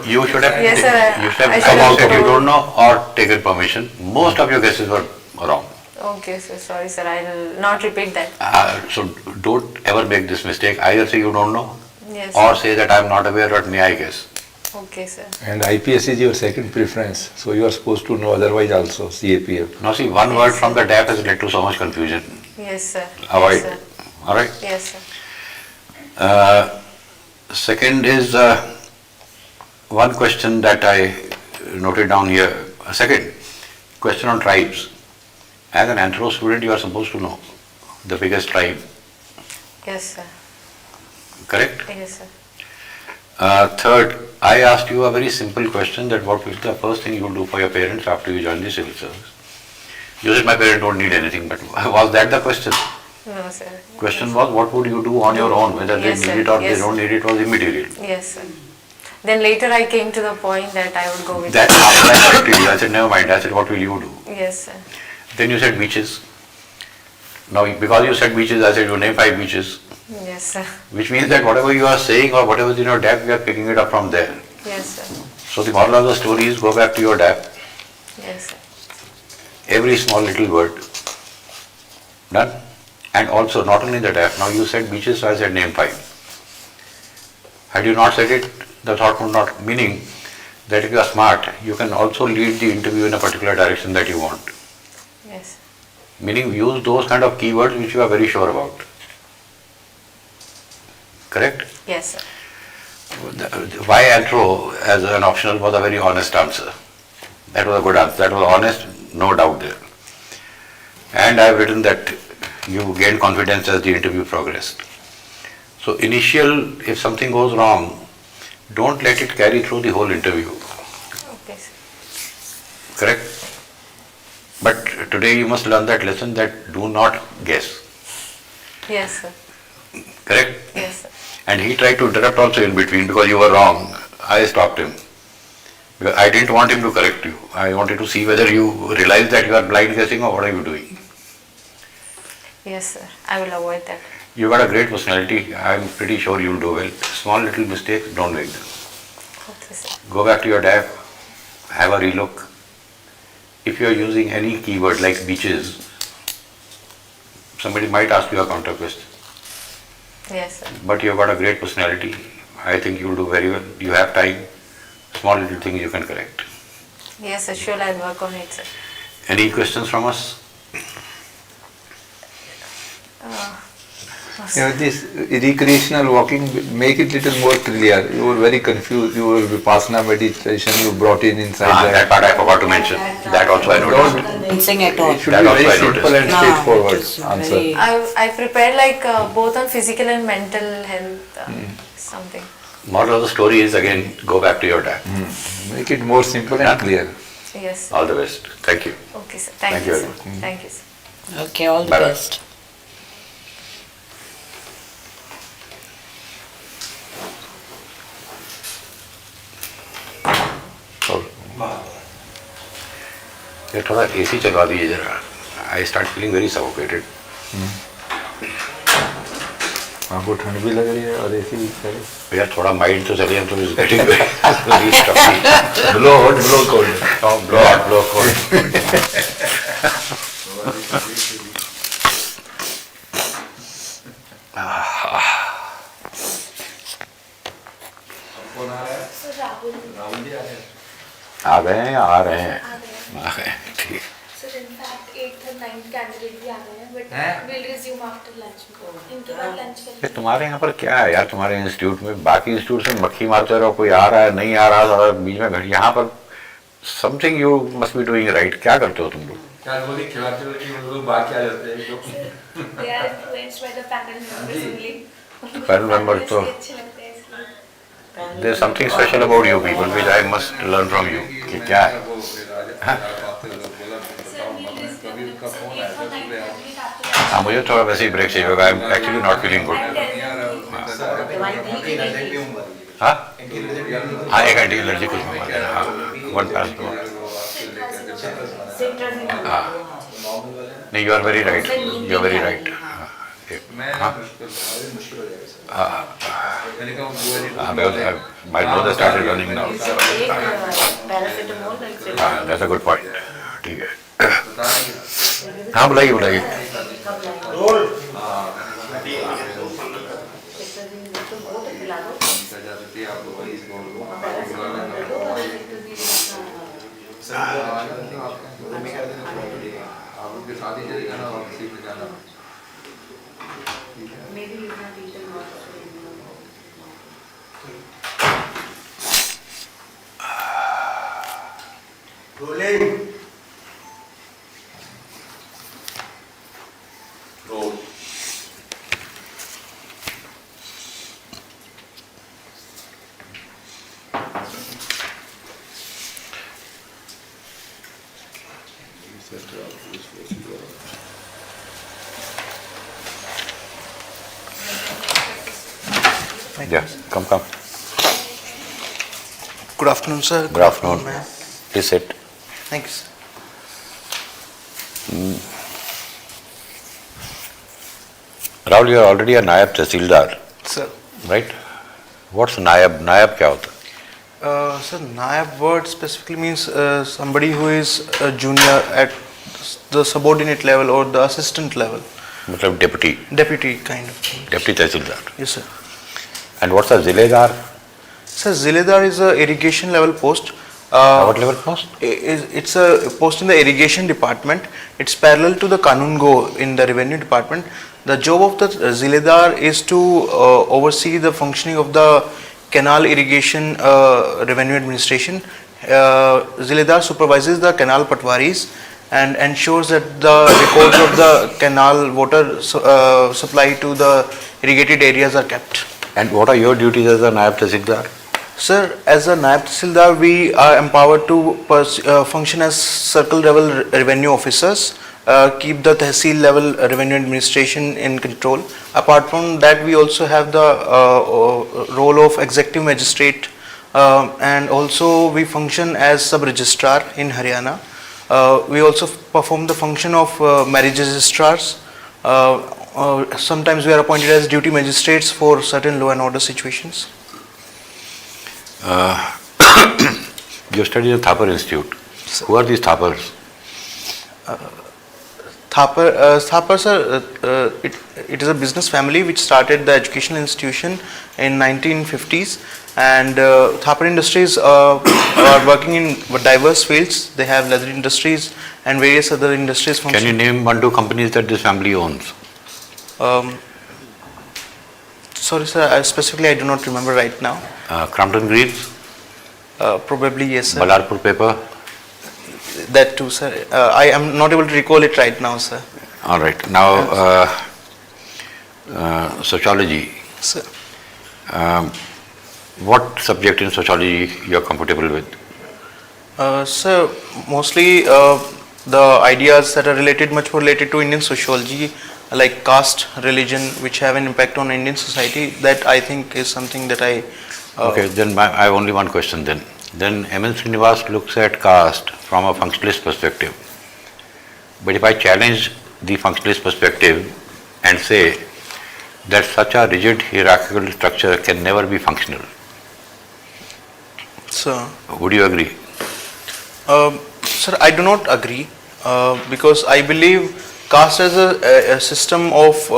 You should have, Yes, sir. you should I have should come have out that you told. don't know or taken permission. Most of your guesses were wrong. Okay, sir. Sorry, sir. I will not repeat that. So don't ever make this mistake. Either say you don't know Yes. or say that I am not aware, but may I guess. Okay, sir. And IPS is your second preference, so you are supposed to know otherwise also, CAPF. Now see, one word from the DAP has led to so much confusion. Yes, sir. Avoid. Yes, sir. All right. Yes, sir. Second is one question that I noted down here. A second question on tribes. As an anthro student, you are supposed to know the biggest tribe, Yes, sir. correct? Yes, sir. Third, I asked you a very simple question that what was the first thing you will do for your parents after you join the civil service? You said my parents don't need anything, but was that the question? No, sir. Question was what would you do on your own, whether Yes, they sir. need it or Yes, they don't sir. need it was immaterial. Yes, sir. Then later I came to the point that I would go with That's after I corrected you. I said never mind. I said what will you do? Yes, sir. Then you said beaches. Now, because you said beaches, I said you name 5 beaches. Yes, sir. Which means that whatever you are saying or whatever is in your DAP, we are picking it up from there. Yes, sir. So the moral of the story is go back to your DAP. Yes, sir. Every small little word. Done? And also, not only the DAP, now you said beaches, so I said name 5. Had you not said it, the thought would not, meaning that if you are smart, you can also lead the interview in a particular direction that you want. Yes. Meaning use those kind of keywords which you are very sure about. Correct? Yes, sir. Why anthro as an optional was a very honest answer. That was a good answer. That was honest, no doubt there. And I have written that you gained confidence as the interview progressed. So initial, if something goes wrong, don't let it carry through the whole interview. Okay, sir. Correct? But today you must learn that lesson that do not guess. Yes, sir. Correct? Yes, sir. And he tried to interrupt also in between because you were wrong. I stopped him. Because I didn't want him to correct you. I wanted to see whether you realize that you are blind guessing or what are you doing. Yes, sir. I will avoid that. You got a great personality. I'm pretty sure you'll do well. Small little mistakes, don't make them. Okay, sir. Go back to your DAP, have a relook. If you are using any keyword like beaches, somebody might ask you a counter question. Yes, sir. But you've got a great personality. I think you'll do very well. You have time. Small little things you can correct. Yes, sir. Sure, I'll work on it, sir. Any questions from us? This recreational walking, make it little more clear. You were very confused. You were Vipassana meditation. You brought in inside that part I forgot to mention. That also I noticed. Convincing at all. It should be very simple and straightforward answer. I prepared like both on physical and mental health, something. Moral of the story is again, go back to your DAP. Make it more simple and clear. Yes, sir. All the best. Thank you. Okay, sir. Thank you, sir. Thank you, sir. Okay, all the Bye-bye. best. ये थोड़ा AC चलवा दीजिए जरा. I start feeling very suffocated. आपको ठंड भी लग रही है और AC भी चले. यार थोड़ा माइल्ड तो चलिए, तो is getting very stuffy. Blow hot, blow cold. Oh, blow hot, blow cold. Sir Rahul आ गए हैं, आ रहे हैं, आ गए हैं, ठीक. सर इनफैक्ट 8th और 9th कैंडिडेट भी आ गए हैं but will resume after lunch. इनके बाद लंच ये करेंगे. तुम्हारे यहाँ पर क्या है यार, तुम्हारे इंस्टीट्यूट में बाकी इंस्टीट्यूट से मक्खी मारते रहो, कोई आ रहा है नहीं आ रहा और बीच में घड़ी. यहाँ पर something you must be doing right. क्या करते हो तुम लोग? खिलाते हुए बाकी आ जाते हैं. They are influenced by the panel members only. Panel member तो अच्छे लगते हैं इसलिए. there's something special about you people which I must learn from you. कि क्या है? हाँ? हाँ, मुझे थोड़ा वैसे ही ब्रेक चाहिए होगा. I am actually not feeling good. हाँ हाँ, एक घंटे की एलर्जी कुछ मंगवा देना. हाँ, 1 पैरासिटामोल. हाँ नहीं, you are very right, you are very right. हाँ my nose has started running now. हाँ, that's a good point. ठीक है. हाँ बुलाइए बुलाइए. Yeah, come. Good afternoon, sir. Good afternoon. ma'am. Please sit. Thanks. Rahul, you are already a Nayab Tehsildar, Sir. right? What's Nayab? Nayab क्या होता है? Sir, Nayab word specifically means somebody who is a junior at the subordinate level or the assistant level. मतलब deputy. Deputy kind of. Deputy Tehsildar. Yes, sir. And what's a Ziledar? Sir, Ziledar is a irrigation level post. What level post? It's a post in the irrigation department. It's parallel to the Kanungo in the revenue department. The job of the Ziledar is to oversee the functioning of the canal irrigation revenue administration. Ziledar supervises the canal patwaris and ensures that the records of the canal water supply to the irrigated areas are kept. And what are your duties as a Nayab Tehsildar? Sir, as a Nayab Tehsildar, we are empowered to function as circle level revenue officers, keep the Tehsil level revenue administration in control. Apart from that, we also have the role of executive magistrate, and also we function as sub-registrar in Haryana. We also perform the function of marriage registrars. Sometimes we are appointed as duty magistrates for certain law and order situations. You studied at Thapar Institute. Who are these Thapars? Thapar, sir, it is a business family which started the educational institution in 1950s, and Thapar Industries are working in diverse fields. They have leather industries and various other industries. Can you name 1-2 companies that this family owns? Sorry, sir, specifically I do not remember right now. Crampton Greaves? Probably yes, sir. Balarpur Paper? That too, sir. I am not able to recall it right now, sir. All right. Now, sociology. Sir. What subject in sociology you are comfortable with? Sir, mostly the ideas that are much more related to Indian sociology, like caste, religion, which have an impact on Indian society. That I think is something that I. Okay, then I have only one question then. Then M.N. Srinivas looks at caste from a functionalist perspective. But if I challenge the functionalist perspective and say that such a rigid hierarchical structure can never be functional, Sir. Would you agree? Sir, I do not agree because I believe caste as a system of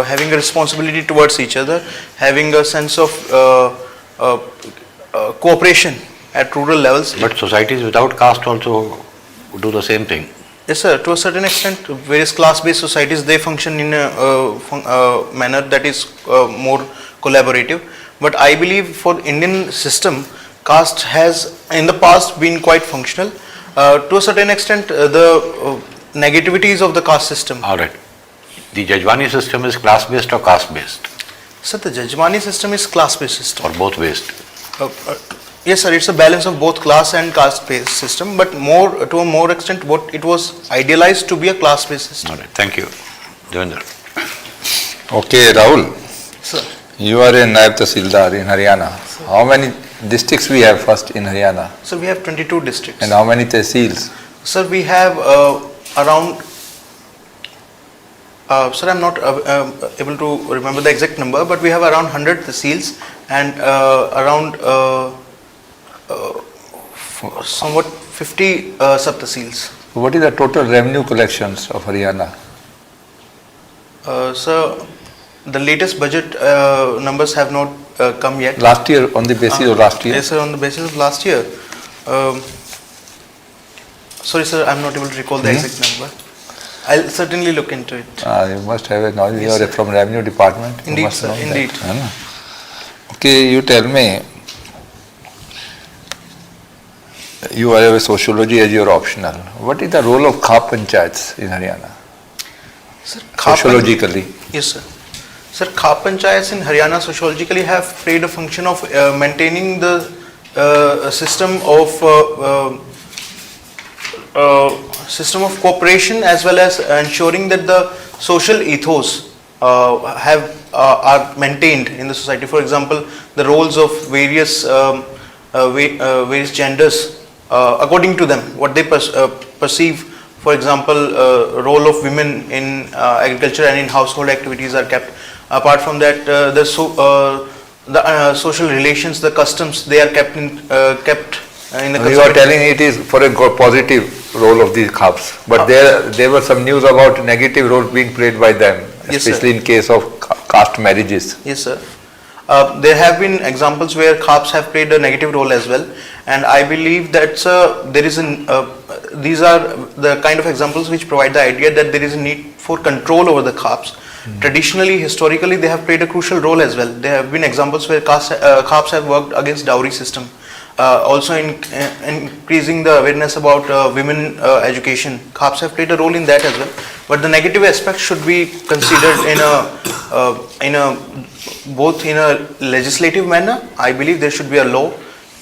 having a responsibility towards each other, having a sense of cooperation at rural levels. But societies without caste also do the same thing. Yes, sir. To a certain extent, various class-based societies, they function in a manner that is more collaborative. But I believe for Indian system, caste has in the past been quite functional. To a certain extent, the negativities of the caste system. All right. The Jajwani system is class-based or caste-based? Sir, the Jajwani system is class-based system. Or both based? Yes, sir. It's a balance of both class and caste-based system, but to a more extent, what it was idealized to be a class-based system. All right. Thank you, Devendra. Okay, Rahul. Sir. You are a Naib Tehsildar in Haryana. Sir. How many districts we have first in Haryana? So we have 22 districts. And how many tehsils? Sir, we have around. Sir, I'm not able to remember the exact number, but we have around 100 tehsils and around somewhat 50 sub-tehsils. What is the total revenue collections of Haryana? Sir, the latest budget numbers have not come yet. Last year, on the basis of last year? Yes, sir, on the basis of last year. Sorry, sir, I'm not able to recall the exact number. I'll certainly look into it. You must have a knowledge. Yes, you are from revenue department. Indeed, sir, indeed. Okay, you tell me. You have a sociology as your optional. What is the role of Khap Panchayats in Haryana? Sir, sociologically. Yes, sir. Sir, Khap Panchayats in Haryana sociologically have played a function of maintaining the system of cooperation as well as ensuring that the social ethos are maintained in the society. For example, the roles of various genders according to them, what they perceive For example, role of women in agriculture and in household activities are kept. Apart from that, the social relations, the customs, they are kept in the. You are telling it is for a positive role of these khaaps, but there were some news about negative role being played by them, especially in case of caste marriages. Yes, sir. There have been examples where khaaps have played a negative role as well, and I believe that these are the kind of examples which provide the idea that there is a need for control over the khaaps. Traditionally, historically, they have played a crucial role as well. There have been examples where khaaps have worked against dowry system. Also in increasing the awareness about women education, khaaps have played a role in that as well. But the negative aspects should be considered both in a legislative manner. I believe there should be a law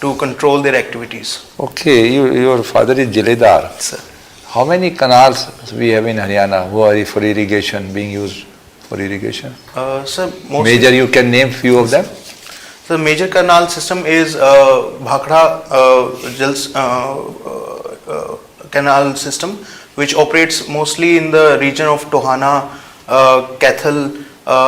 to control their activities. Okay, your father is Jiledar. Sir. How many canals we have in Haryana who are for irrigation, being used for irrigation? Sir, major, you can name few of them? The major canal system is Bhakra canal system, which operates mostly in the region of Tohana, Kathal,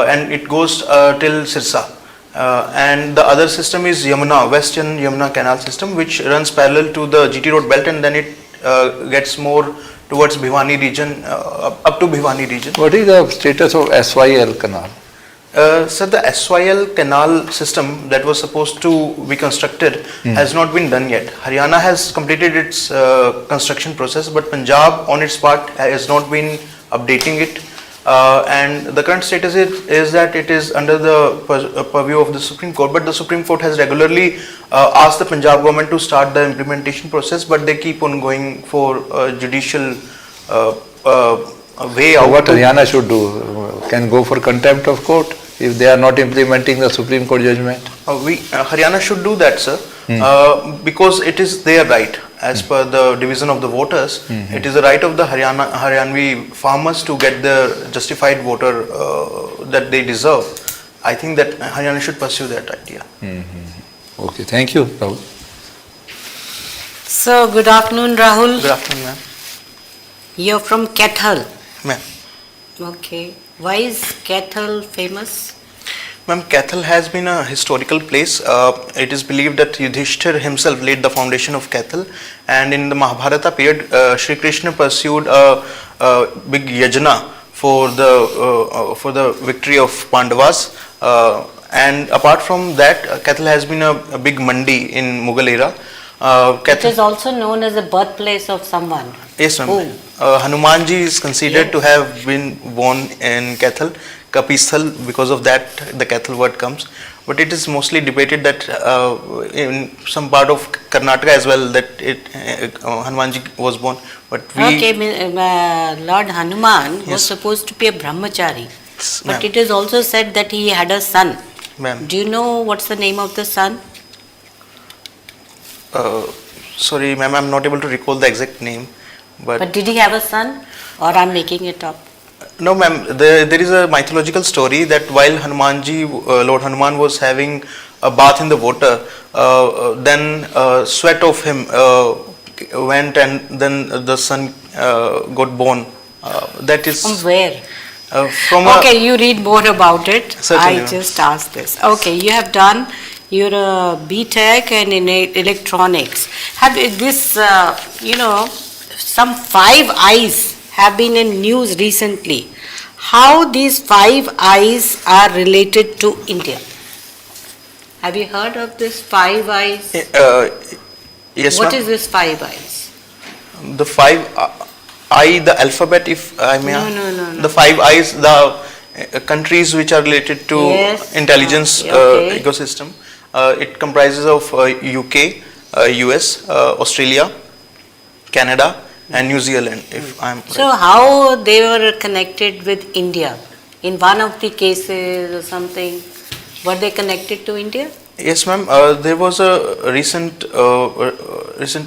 and it goes till Sirsa. And the other system is Yamuna, Western Yamuna canal system, which runs parallel to the GT road belt, and then it gets more towards Bhiwani region, up to Bhiwani region. What is the status of SYL canal? Sir, the SYL canal system that was supposed to be constructed has not been done yet. Haryana has completed its construction process, but Punjab on its part has not been updating it. And the current status is that it is under the purview of the Supreme Court, but the Supreme Court has regularly asked the Punjab government to start the implementation process, but they keep on going for judicial way out. So what Haryana should do? Can go for contempt of court if they are not implementing the Supreme Court judgment? Haryana should do that, sir, because it is their right. As per the division of the voters, it is the right of the Haryanvi farmers to get the justified voter that they deserve. I think that Haryana should pursue that idea. Okay, thank you, Rahul. So, good afternoon, Rahul. Good afternoon, ma'am. You're from Kathal. Ma'am. Okay. Why is Kathal famous? Ma'am, Kathal has been a historical place. It is believed that Yudhishthir himself laid the foundation of Kathal, and in the Mahabharata period, Shri Krishna pursued a big yajna for the victory of Pandavas. And apart from that, Kathal has been a big mandi in Mughal era. It is also known as the birthplace of someone. Yes, ma'am. Hanumanji is considered to have been born in Kathal, Kapisthal. Because of that, the Kathal word comes. But it is mostly debated that in some part of Karnataka as well, that Hanumanji was born. But Lord Hanuman was supposed to be a brahmachari. But it is also said that he had a son. Do you know what's the name of the son? Sorry, ma'am, I'm not able to recall the exact name. But did he have a son, or I'm making it up? No, ma'am. There is a mythological story that while Lord Hanuman was having a bath in the water, then sweat of him went, and then the son got born. That is from where? Okay, you read more about it. Certainly, I just asked this. Okay, you have done your B.Tech and in electronics. Have this, some 5 eyes have been in news recently. How these 5 eyes are related to India? Have you heard of this 5 eyes? Yes, What is this 5 eyes? The 5 the alphabet, if I may. No. The 5 eyes, the countries which are related to intelligence ecosystem. It comprises of UK, US, Australia, Canada, and New Zealand, if I'm right. So how they were connected with India? In one of the cases or something, were they connected to India? Yes, ma'am. There was a recent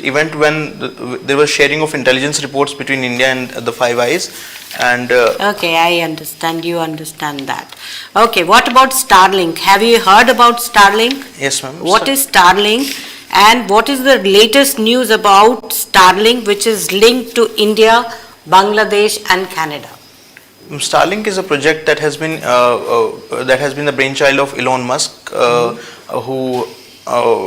event when there was sharing of intelligence reports between India and the 5 eyes. And okay, I understand. You understand that. Okay, what about Starlink? Have you heard about Starlink? Yes, ma'am. What is Starlink? And what is the latest news about Starlink, which is linked to India Bangladesh and Canada? Starlink is a project that has been the brainchild of Elon Musk, who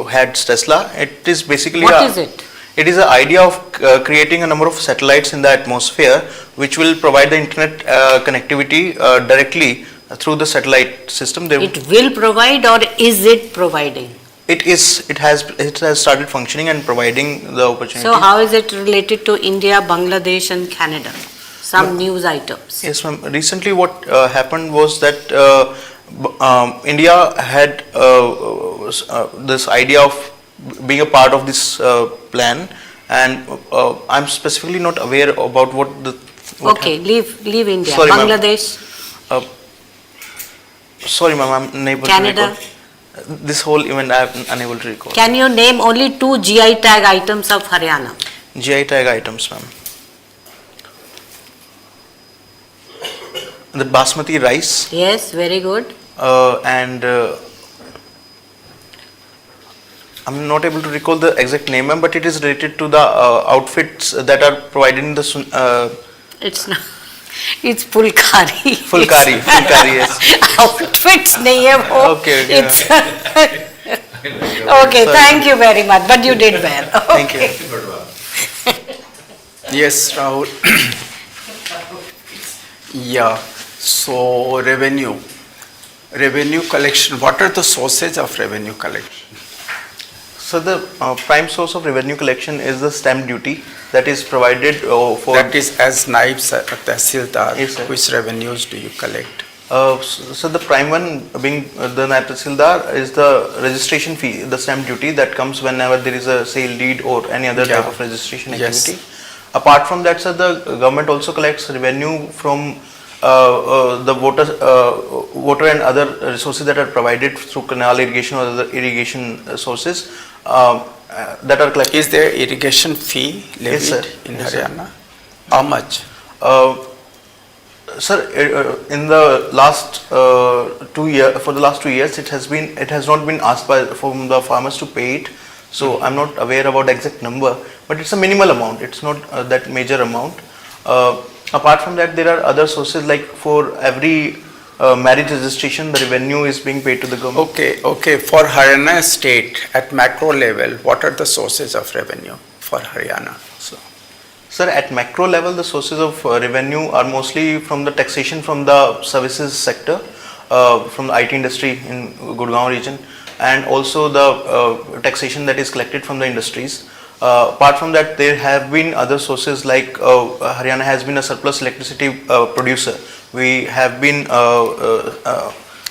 had Tesla. It is basically What is it? It is an idea of creating a number of satellites in the atmosphere, which will provide the internet connectivity directly through the satellite system. It will provide, or is it providing? It has started functioning and providing the opportunity. So how is it related to India, Bangladesh and Canada? Some news items. Yes, ma'am. Recently what happened was that India had this idea of being a part of this plan, and I'm specifically not aware about Okay, leave India. Sorry, Bangladesh. Sorry, ma'am, I'm unable Canada. to recall. This whole event I'm unable to recall. Can you name only 2 GI tag items of Haryana? GI tag items, ma'am. The basmati rice. Yes, very good. And I'm not able to recall the exact name, ma'am, but it is related to the outfits that are provided in the. It's not. It's fulkari. Fulkari, yes. Outfits nahi hai wo. Okay. It's okay, thank you very much, but you did well. Thank you. Yes, Rahul. Yeah, so revenue collection, what are the sources of revenue collection? So the prime source of revenue collection is the stamp duty that is provided for. That is as Naib Tehsildar, yes, sir. Which revenues do you collect? So the prime one being the Naib Tehsildar is the registration fee, the stamp duty that comes whenever there is a sale deed or any other type of registration activity. Yes. Apart from that, sir, the government also collects revenue from the water and other resources that are provided through canal irrigation or other irrigation sources that are collected. Is there irrigation fee levied Yes, sir. in Yes, Haryana? How much? Sir, in the last 2 years, for the last 2 years, it has not been asked from the farmers to pay it. So I'm not aware about the exact number, but it's a minimal amount. It's not that major amount. Apart from that, there are other sources, like for every marriage registration, the revenue is being paid to the government. Okay. For Haryana state, at macro level, what are the sources of revenue for Haryana? Sir, at macro level, the sources of revenue are mostly from the taxation from the services sector, from the IT industry in Gurgaon region, and also the taxation that is collected from the industries. Apart from that, there have been other sources, like Haryana has been a surplus electricity producer. We have been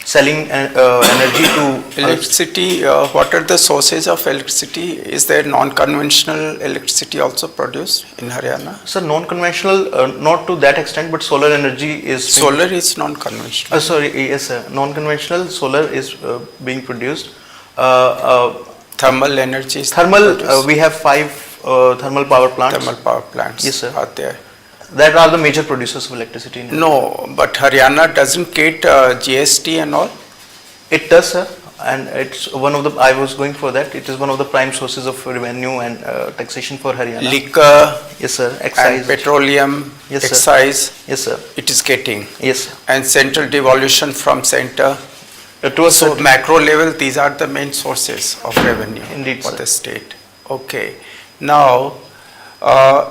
selling energy to electricity. What are the sources of electricity? Is there non-conventional electricity also produced in Haryana? So non-conventional, not to that extent, but solar energy is. Solar is non-conventional. Sorry, yes, sir. Non-conventional solar is being produced. Thermal energy is we have 5 thermal power plants. Thermal power plants. Yes, sir. Are there? That are the major producers of electricity. No, but Haryana doesn't get GST and all? It does, sir. And it's one of the, I was going for that, it is one of the prime sources of revenue and taxation for Haryana. Liquor, yes, sir. Excise. And petroleum, yes, excise, sir. Yes, sir. It is getting. Yes, sir. And central devolution from center. So macro level, these are the main sources of revenue. Indeed, for sir. the state. Okay. Now,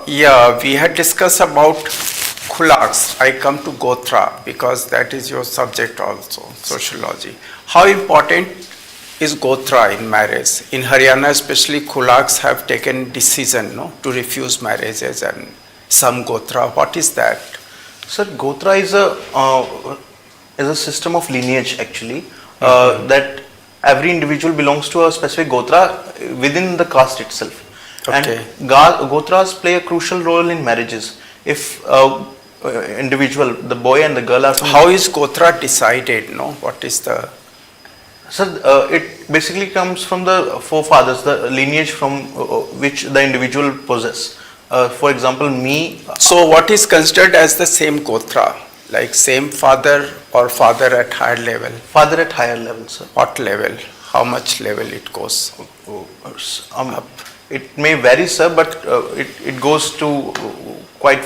we had discussed about khulaks. I come to Gotra because that is your subject also, sociology. How important is Gotra in marriage? In Haryana especially, khulaks have taken decision to refuse marriages, and some Gotra. What is that? Sir, Gotra is a system of lineage actually, that every individual belongs to a specific Gotra within the caste itself. Okay. And Gotras play a crucial role in marriages. If individual, the boy and the girl are from. How is Gotra decided? What is the? Sir, it basically comes from the forefathers, the lineage from which the individual possess. For example, me. So what is considered as the same Gotra? Like same father or father at higher level? Father at higher level, sir. What level? How much level it goes? It may vary, sir, but it goes to quite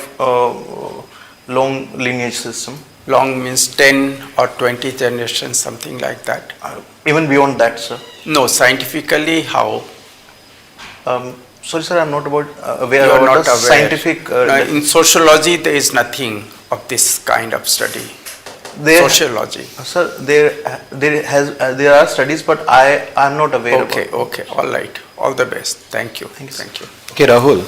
long lineage system. Long means 10 or 20 generations, something like that. Even beyond that, sir. No, scientifically how? Sorry, sir, I'm not aware You are about not the aware. scientific. No, in sociology, there is nothing of this kind of study. Sociology. Sir, there are studies, but I am not aware. Okay, okay, all right. All the best. Thank you. Thank you. Okay, Rahul.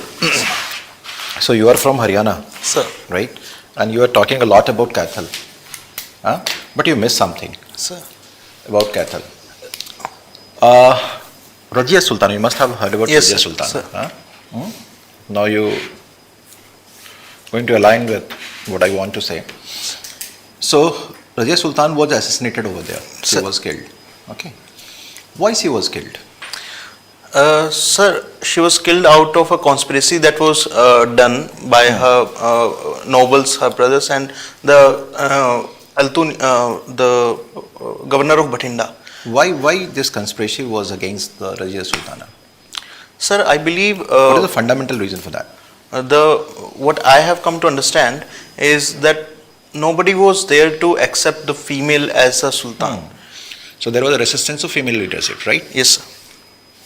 So you are from Haryana, sir, right? And you are talking a lot about Kathal. Huh? But you missed something. Sir. About Kathal. Razia Sultan, you must have heard about Yes, Razia sir. Sultan. Sir. Huh? Now you going to align with what I want to say. So Razia Sultan was assassinated over there. She was killed. Okay. Why she was killed? Sir, she was killed out of a conspiracy that was done by her nobles, her brothers, and the the governor of Bathinda. Why this conspiracy was against the Razia Sultana? Sir, I believe. What is the fundamental reason for that? What I have come to understand is that nobody was there to accept the female as a sultan. So there was a resistance to female leadership, right? Yes, sir.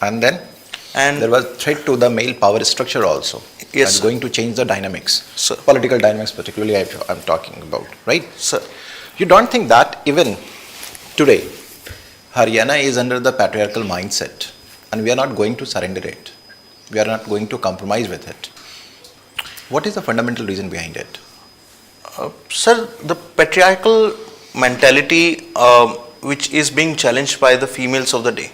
And then? And there was threat to the male power structure also. Yes, and going to change the dynamics. Sir. Political dynamics particularly I'm talking about, right? Sir. You don't think that even today, Haryana is under the patriarchal mindset and we are not going to surrender it. We are not going to compromise with it. What is the fundamental reason behind it? Sir, the patriarchal mentality which is being challenged by the females of the day.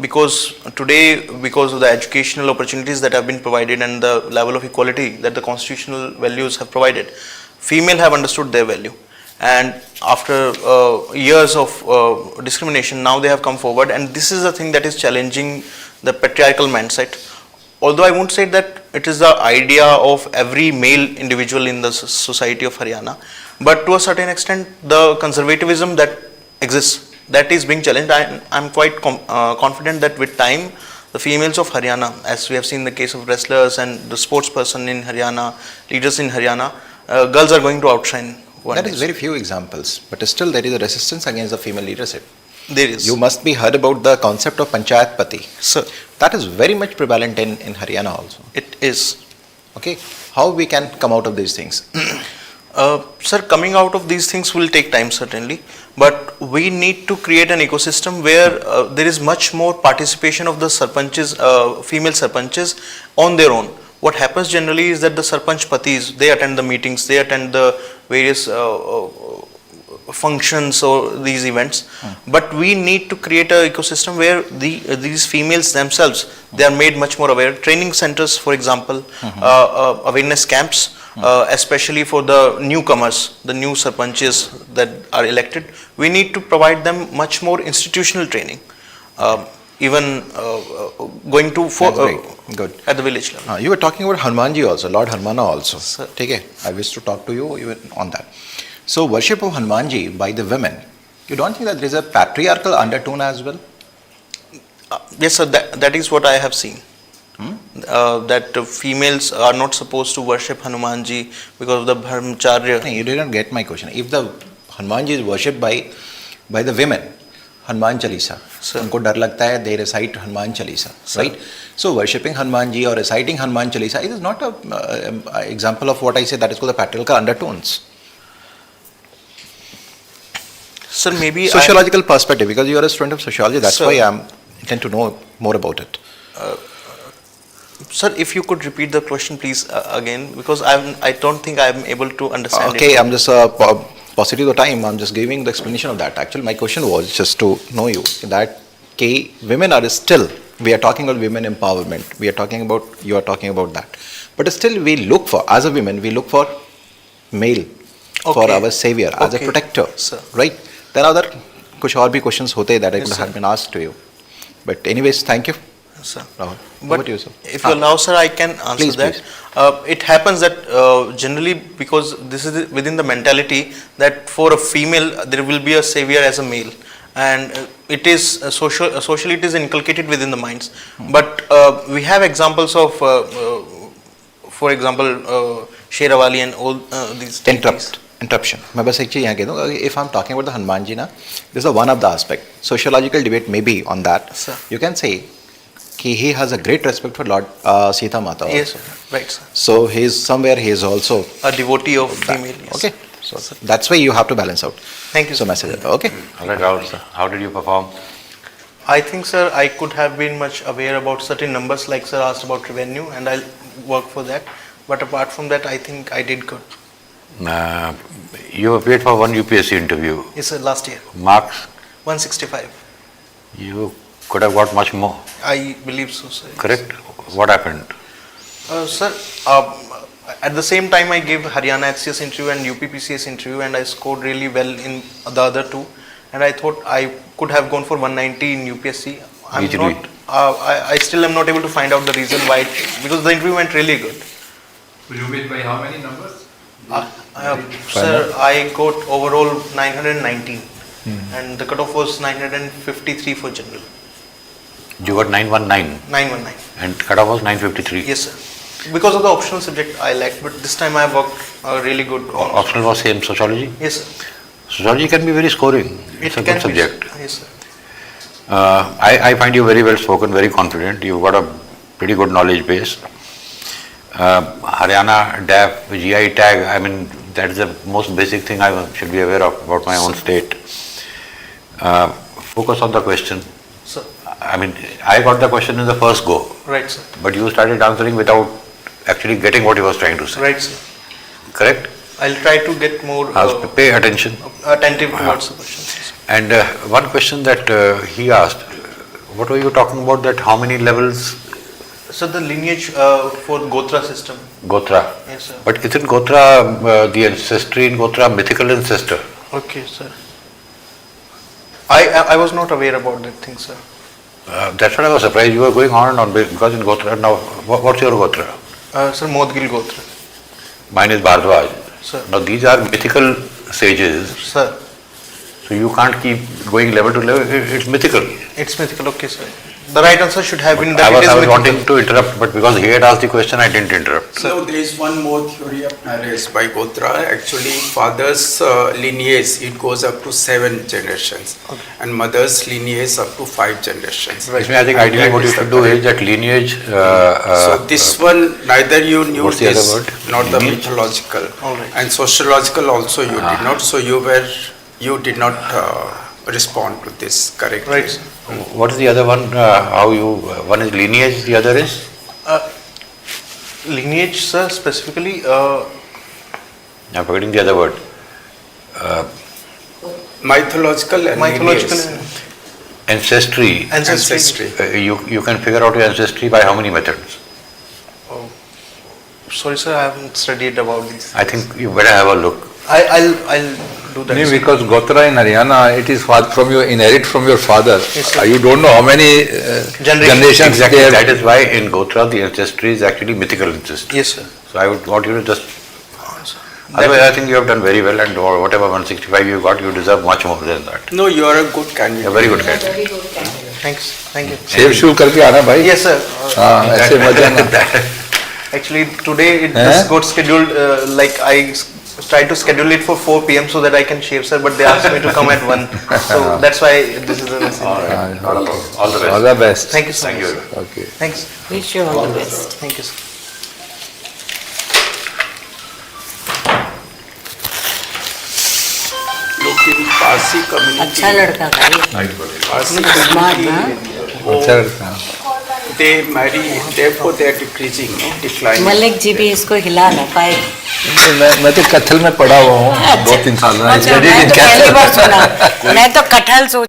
Because today, because of the educational opportunities that have been provided and the level of equality that the constitutional values have provided, female have understood their value. And after years of discrimination, now they have come forward, and this is the thing that is challenging the patriarchal mindset. Although I won't say that it is the idea of every male individual in the society of Haryana, but to a certain extent, the conservatism that exists, that is being challenged. I'm quite confident that with time, the females of Haryana, as we have seen the case of wrestlers and the sports person in Haryana, leaders in Haryana, girls are going to outshine. That is very few examples, but still there is a resistance against the female leadership. There is. You must be heard about the concept of Panchayat Pati. Sir. That is very much prevalent in Haryana also. It is. Okay. How we can come out of these things? Sir, coming out of these things will take time certainly, but we need to create an ecosystem where there is much more participation of the sarpanches, female sarpanches on their own. What happens generally is that the sarpanch patis, they attend the meetings, they attend the various functions or these events, but we need to create an ecosystem where these females themselves, they are made much more aware. Training centers, for example, awareness camps, especially for the newcomers, the new sarpanches that are elected, we need to provide them much more institutional training. Even going to Good. At the village level. You were talking about Hanumanji also, Lord Hanumana also. Sir. Okay. I wish to talk to you even on that. So worship of Hanumanji by the women, you don't think that there is a patriarchal undertone as well? Yes, sir. That is what I have seen. That females are not supposed to worship Hanumanji because of the brahmacharya. No, you didn't get my question. If the Hanumanji is worshipped by the women, Hanuman Chalisa, उनको डर लगता है, they recite Hanuman Chalisa, right? So worshipping Hanumanji or reciting Hanuman Chalisa, it is not an example of what I say that is called the patriarchal undertones. Sir, maybe sociological perspective, because you are a student of sociology, that's why I intend to know more about it. Sir, if you could repeat the question, please, again, because I don't think I am able to understand it. Okay, I'm just positive the time, I'm just giving the explanation of that. Actually, my question was just to know you that women are still, we are talking about women empowerment, you are talking about that. But still we look for, as a women, we look for male for our savior, as a protector, right? Then other kuch aur bhi questions hote that I could have been asked to you. But anyways, thank you. Sir. Rahul. But you, sir. If you allow, sir, I can answer please, that. Please. It happens that generally, because this is within the mentality that for a female there will be a savior as a male, and it is socially it is inculcated within the minds. But we have examples of for example, Sherawali and all these Interruption. मैं बस एक चीज़ यहाँ कह दूँगा, if I'm talking about the Hanuman ji ना, this is one of the aspect. Sociological debate may be on that. Sir. You can say कि he has a great respect for Lord Sita Mata. Yes, also. right, sir. So he is somewhere he is also A devotee of female. Yes. okay. So that's why you have to balance out. Thank you. So message. Okay. All right, Rahul, sir. How did you perform? I think, sir, I could have been much aware about certain numbers, like sir asked about revenue, and I'll work for that. But apart from that, I think I did good. You appeared for one UPSC interview. Yes, sir, last year. Marks? 165. You could have got much more. I believe so, sir. Correct? What happened? Sir, at the same time I gave Haryana HCS interview and UPPCS interview, and I scored really well in the other two. And I thought I could have gone for 190 in UPSC. I still am not able to find out the reason why, because the interview went really good. You win by how many numbers? Sir, I got overall 919 and the cutoff was 953 for general. You got 919? 919. And cutoff was 953? Yes, sir. Because of the optional subject I lacked, but this time I worked really good. Optional was same, sociology? Yes, sir. Sociology can be very scoring. It's a good subject. Yes, sir. I find you very well spoken, very confident. You've got a pretty good knowledge base. Haryana DAF, GI tag, I mean, that's the most basic thing I should be aware of about my own state. Focus on the question. Sir. I mean, I got the question in the first go. Right, sir. But you started answering without actually getting what he was trying to say. Right, sir. Correct? I'll try to get more pay attention. Attentive towards the questions. And one question that he asked, what were you talking about, that how many levels? So the lineage for Gotra system. Gotra. Yes, sir. But isn't Gotra, the ancestry in Gotra, mythical ancestor? Okay, sir. I was not aware about that thing, sir. That's what I was surprised. You were going on and on because in Gotra. Now, what's your Gotra? Sir, Modgil Gotra. Mine is Bhardwaj. Sir. Now, these are mythical sages. Sir. So you can't keep going level to level. It's mythical. It's mythical, okay, sir. The right answer should have been that I was it is mythical. wanting to interrupt, but because he had asked the question, I didn't interrupt. So there is one more theory of marriage by Gotra. Actually, father's lineage, it goes up to 7 generations. Okay. And mother's lineage up to 5 generations. Right. I think ideally what you should do is that lineage. So this one, neither you knew what's the this, other word? not the Lineage? mythological. All right. And sociological also you did not. So you did not respond to this correctly. Right. What is the other one? One is lineage, the other is? Lineage, sir, specifically. I'm forgetting the other word. Mythological and lineage. Ancestry. Ancestry. You can figure out your ancestry by how many methods? Oh, sorry, sir, I haven't studied about this. I think you better have a look. I'll do that. No, because Gotra in Haryana, it is from your inherit from your father. Yes, You don't know how many generations Exactly. they have. That is why in Gotra the ancestry is actually mythical ancestry. Yes, sir. So I would want you to just. Otherwise, I think you have done very well, and whatever 165 you got, you deserve much more than that. No, you are a good candidate. You're a very good candidate. Very good candidate. Thanks. Thank you. Save shoe करके आना भाई. Yes, sir. हाँ, ऐसे मजा ना. Actually, today it just got scheduled. Like I tried to schedule it for 4 p.m. so that I can shave, sir. But they asked me to come at 1, so that's why this is a message. All right. Not a problem. All the best. All the best. Thank you so Thank much. you. Okay. Thanks. Wish you all the best. Thank you, sir. Look, in Parsi community. अच्छा लड़का था ये. Parsi Smart, community. They marry, therefore they are decreasing, declining. Malik ji भी इसको हिला ना पाए. मैं तो कथल में पढ़ा हुआ हूँ 2-3 साल. अच्छा, मैं तो पहली बार सुना. मैं तो कटहल सोच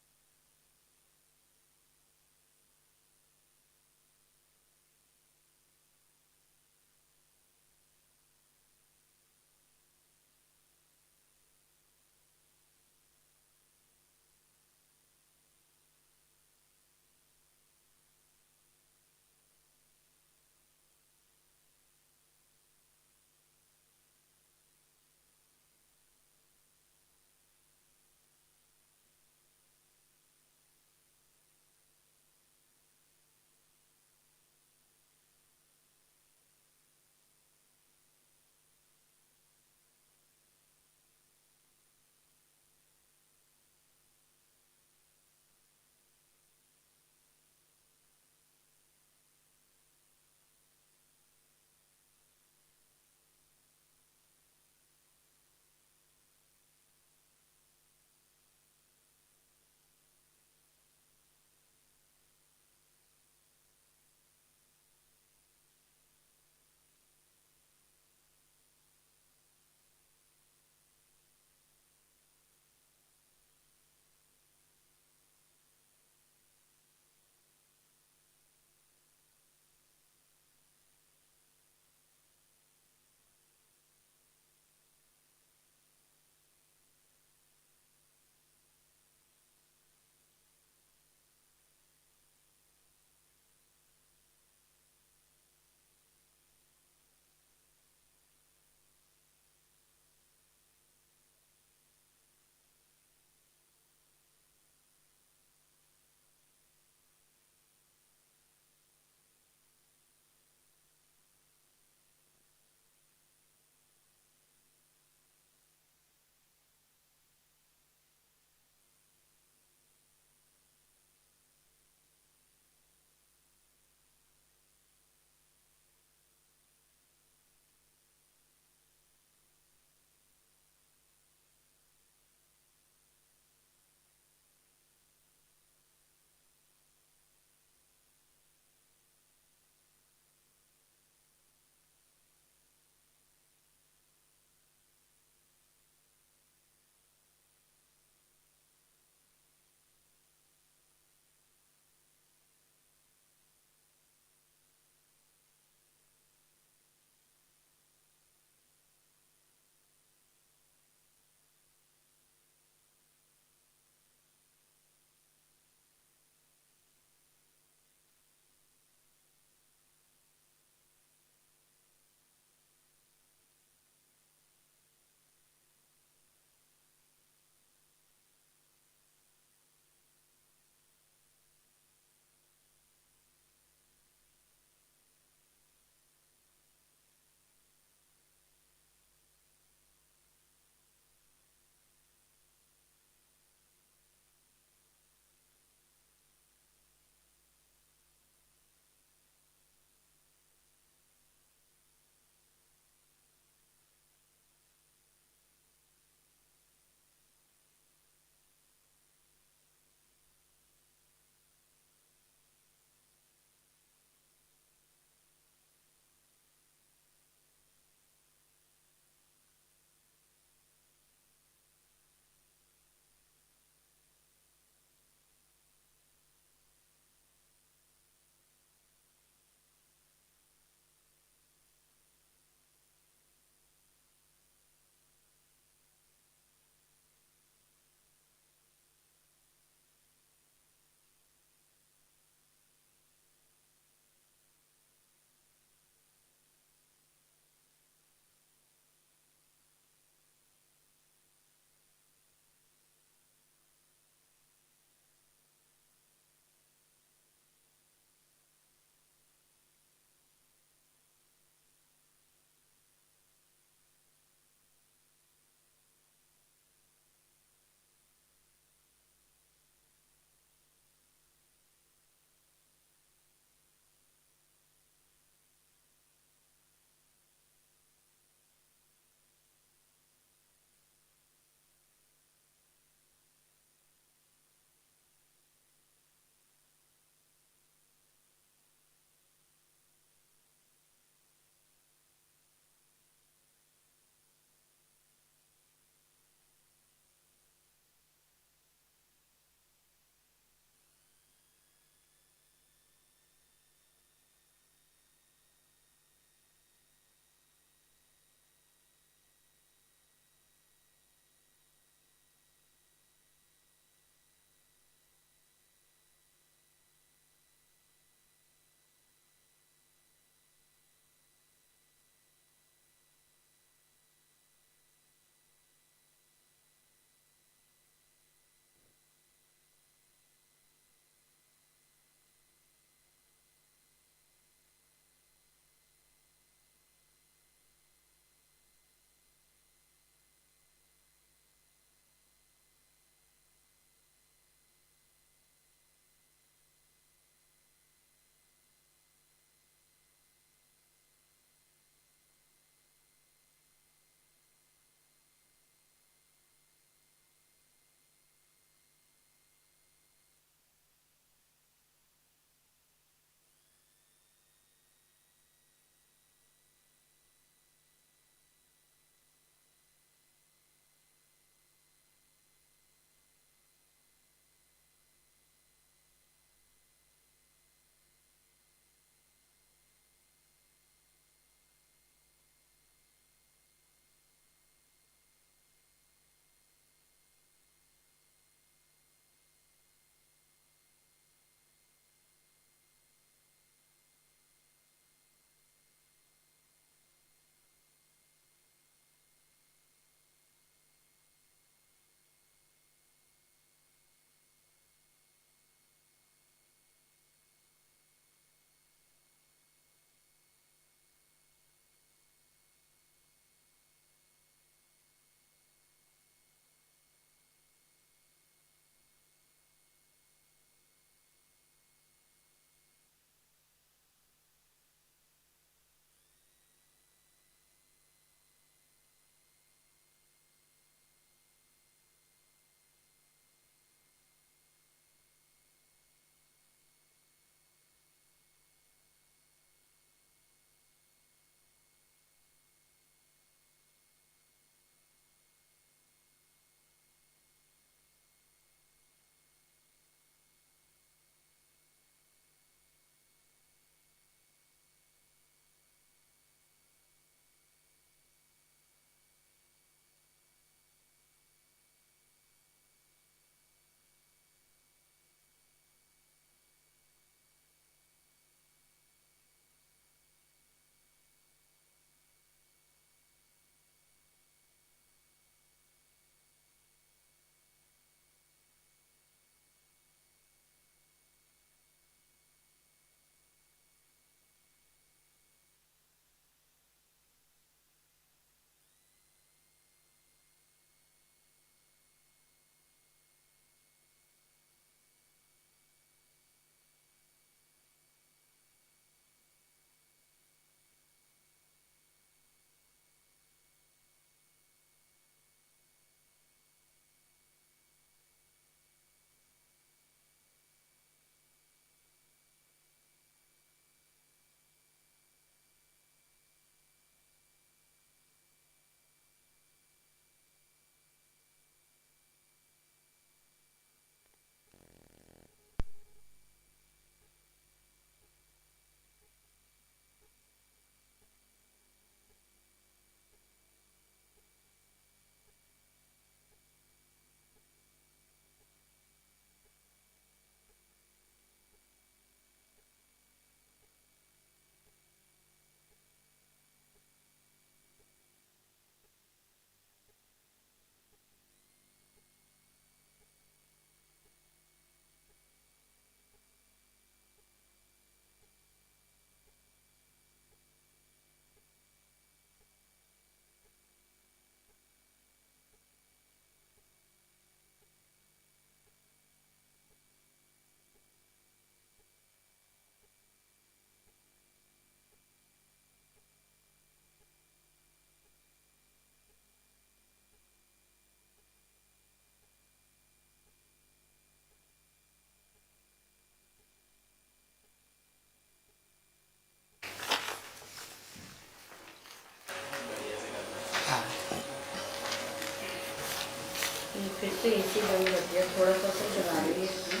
एक तो एसी बंद कर दिया, थोड़ा सा तो चला रही है इसमें।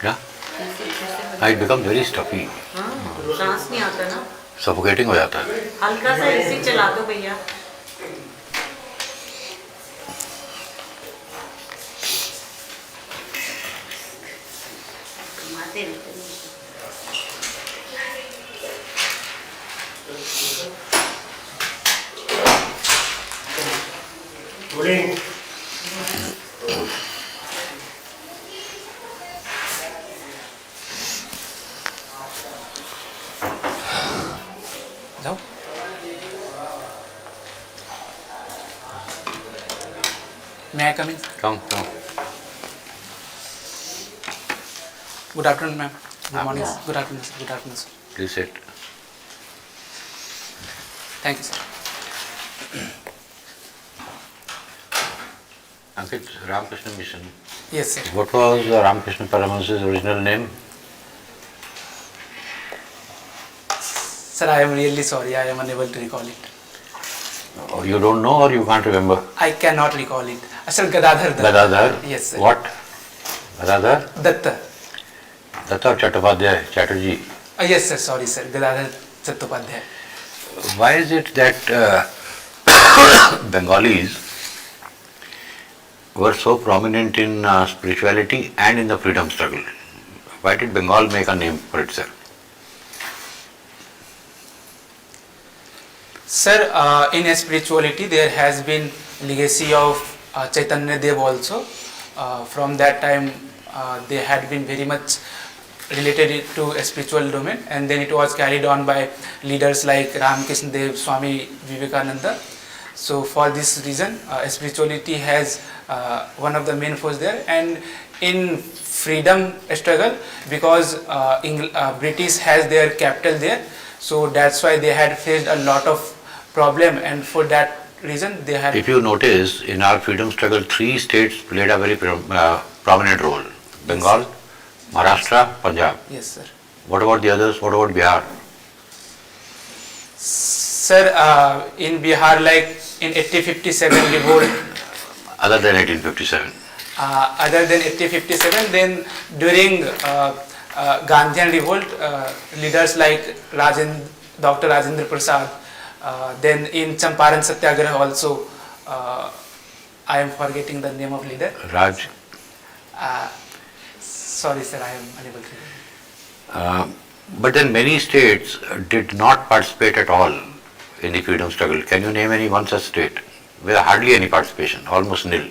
Yeah? एसी अच्छे से It becomes very stuffy. हाँ, सांस नहीं आता ना। Suffocating हो जाता है. हल्का सा एसी चला दो भैया। घुमाते रहते हैं। जाओ। May I come in? Come. Good afternoon, ma'am. Good morning. Good afternoon, sir. Good afternoon, sir. Please sit. Thank you, sir. Ankit, Ramakrishna Mission. Yes, sir. What was Ramakrishna Paramahansa's original name? Sir, I am really sorry. I am unable to recall it. Or you don't know or you can't remember? I cannot recall it. Sir, Gadadhar Dutt. Gadadhar? Yes, sir. What? Gadadhar? Datta. Datta Chattopadhyay, Chatterjee. Yes, sir. Sorry, sir. Gadadhar Chattopadhyay. Why is it that Bengalis were so prominent in spirituality and in the freedom struggle? Why did Bengal make a name for itself? Sir, in spirituality there has been legacy of Chaitanya Dev also. From that time they had been very much related to a spiritual domain, and then it was carried on by leaders like Ramakrishna Dev, Swami Vivekananda. So for this reason spirituality has one of the main force there, and in freedom struggle, because British has their capital there, so that's why they had faced a lot of problem, and for that reason they had. If you notice, in our freedom struggle, 3 states played a very prominent role. Bengal, Maharashtra, Punjab. Yes, sir. What about the others? What about Bihar? Sir, in Bihar, like in 1857 revolt. Other than 1857? Other than 1857, then during Gandhian revolt, leaders like Dr. Rajendra Prasad, then in Champaran Satyagraha also, I am forgetting the name of leader. Raj? Sorry, sir, I am unable to. But then many states did not participate at all in the freedom struggle. Can you name any one such state? With hardly any participation, almost nil.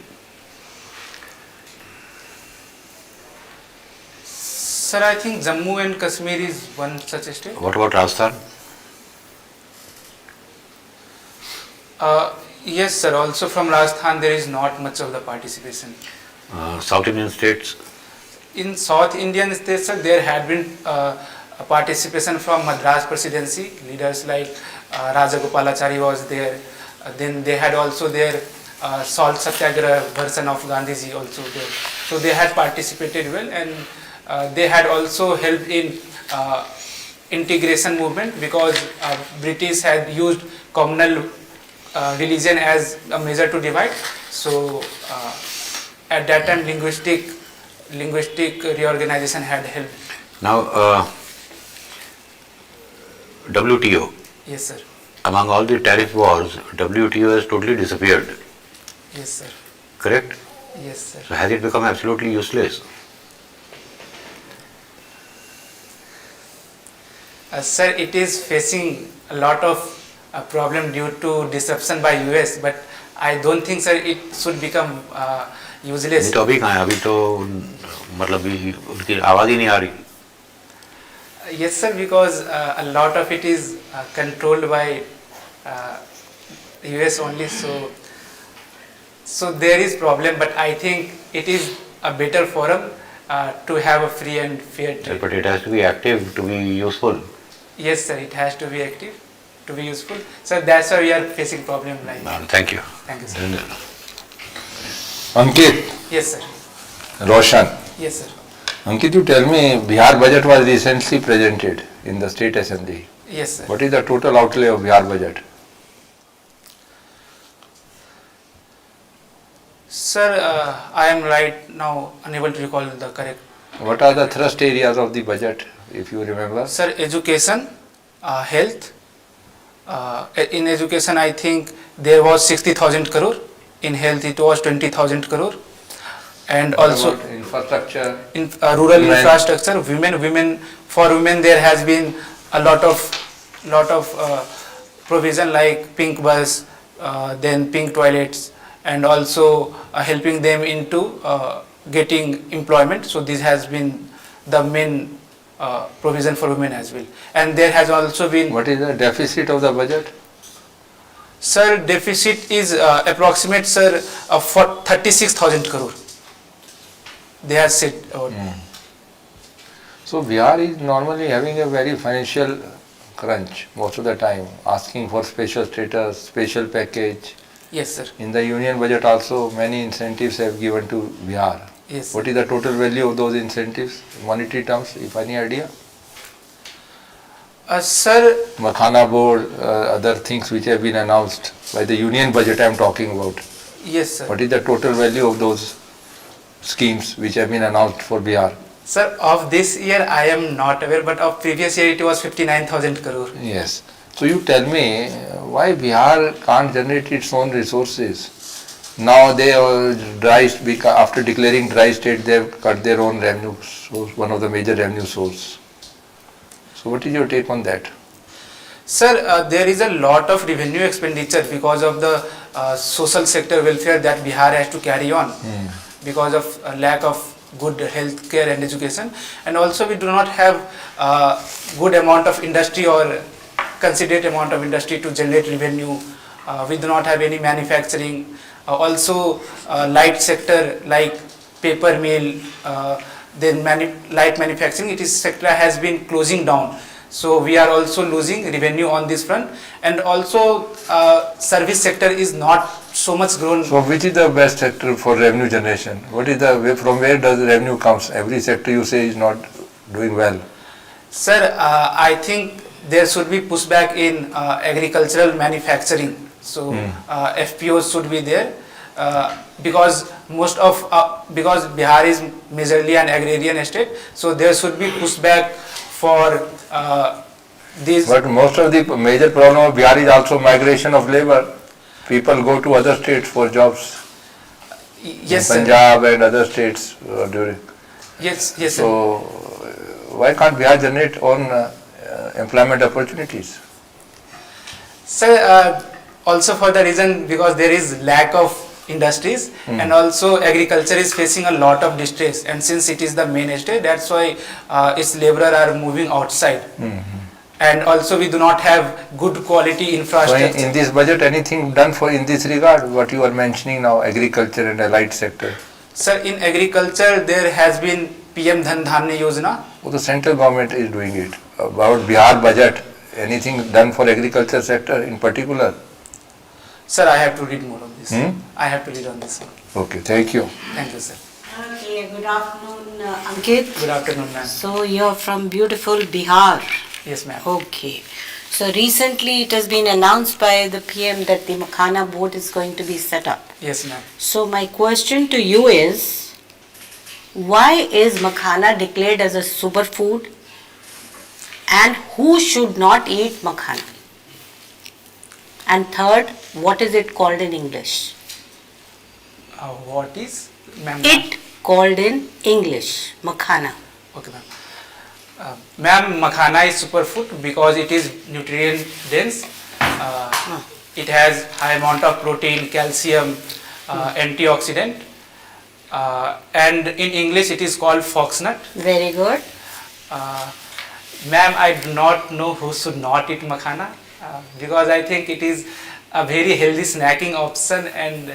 Sir, I think Jammu and Kashmir is one such state. What about Rajasthan? Yes, sir. Also from Rajasthan, there is not much of the participation. South Indian states? In South Indian states, sir, there had been participation from Madras Presidency. Leaders like Raja Gopalachari was there. Then they had also their salt satyagraha version of Gandhiji also there. So they had participated well, and they had also helped in integration movement, because British had used communal religion as a measure to divide. So at that time linguistic reorganization had helped. Now WTO. Yes, sir. Among all the tariff wars, WTO has totally disappeared. Yes, sir. Correct? Yes, sir. So has it become absolutely useless? Sir, it is facing a lot of problem due to disruption by US, but I don't think, sir, it should become useless. तो अभी कहाँ है? अभी तो मतलब उनकी आवाज़ ही नहीं आ रही. Yes, sir, because a lot of it is controlled by US only, so there is problem, but I think it is a better forum to have a free and fair trade. But it has to be active to be useful. Yes, sir, it has to be active to be useful. So that's why we are facing problem like that. Thank you. Thank you, sir. Ankit. Yes, sir. Roshan. Yes, sir. Ankit, you tell me, Bihar budget was recently presented in the State Assembly. Yes, sir. What is the total outlay of Bihar budget? Sir, I am right now unable to recall the correct. What are the thrust areas of the budget, if you remember? Sir, education, health. In education, I think there was 60,000 crore. In health, it was 20,000 crore. And What also about infrastructure? in rural Women. infrastructure, for women there has been a lot of provision like pink bus, then pink toilets, and also helping them into getting employment. So this has been the main provision for women as well. And there has also been. What is the deficit of the budget? Sir, deficit is approximate, sir, for 36,000 crore. They have said. So Bihar is normally having a very financial crunch most of the time, asking for special status, special package. Yes, sir. In the union budget also many incentives have given to Bihar. Yes. What is the total value of those incentives, monetary terms, if any idea? Sir, Makhana board, other things which have been announced by the union budget I am talking about. yes, sir. What is the total value of those schemes which have been announced for Bihar? Sir, of this year I am not aware, but of previous year it was 59,000 crore. Yes. So you tell me why Bihar can't generate its own resources? Now they are after declaring dry state, they have cut their own revenue source, one of the major revenue source. So what is your take on that? Sir, there is a lot of revenue expenditure because of the social sector welfare that Bihar has to carry on because of lack of good health care and education, and also we do not have good amount of industry or considerate amount of industry to generate revenue. We do not have any manufacturing. Also light sector like paper mill, then light manufacturing, it is sector has been closing down. So we are also losing revenue on this front, and also service sector is not so much grown. So which is the best sector for revenue generation? What is the from where does the revenue comes? Every sector you say is not doing well. Sir, I think there should be pushback in agricultural manufacturing. So FPOs should be there because because Bihar is majorly an agrarian state. So there should be pushback for these. But most of the major problem of Bihar is also migration of labor. People go to other states for jobs. Yes, in Punjab and other states during. Yes, yes. So why can't Bihar generate own employment opportunities? Sir, also for the reason because there is lack of industries and also agriculture is facing a lot of distress, and since it is the main state, that's why its laborer are moving outside. And also we do not have good quality infrastructure. So in this budget anything done for in this regard, what you are mentioning now, agriculture and allied sector? Sir, in agriculture there has been PM Dhan Dhanya Yojana. Well, the central government is doing it. About Bihar budget, anything done for agriculture sector in particular? Sir, I have to read more on this. I have to read on this one. Okay, thank you. Thank you, sir. Okay, good afternoon, Ankit. Good afternoon, ma'am. So you're from beautiful Bihar. Yes, ma'am. Okay. So recently it has been announced by the PM that the Makhana board is going to be set up. Yes, ma'am. So my question to you is, why is Makhana declared as a superfood and who should not eat Makhana? And third, what is it called in English? What is, ma'am? It called in English, Makhana. Okay, ma'am. Ma'am, Makhana is superfood because it is nutrient dense. It has high amount of protein, calcium, antioxidant. And in English it is called foxnut. Very good. Ma'am, I do not know who should not eat Makhana because I think it is a very healthy snacking option and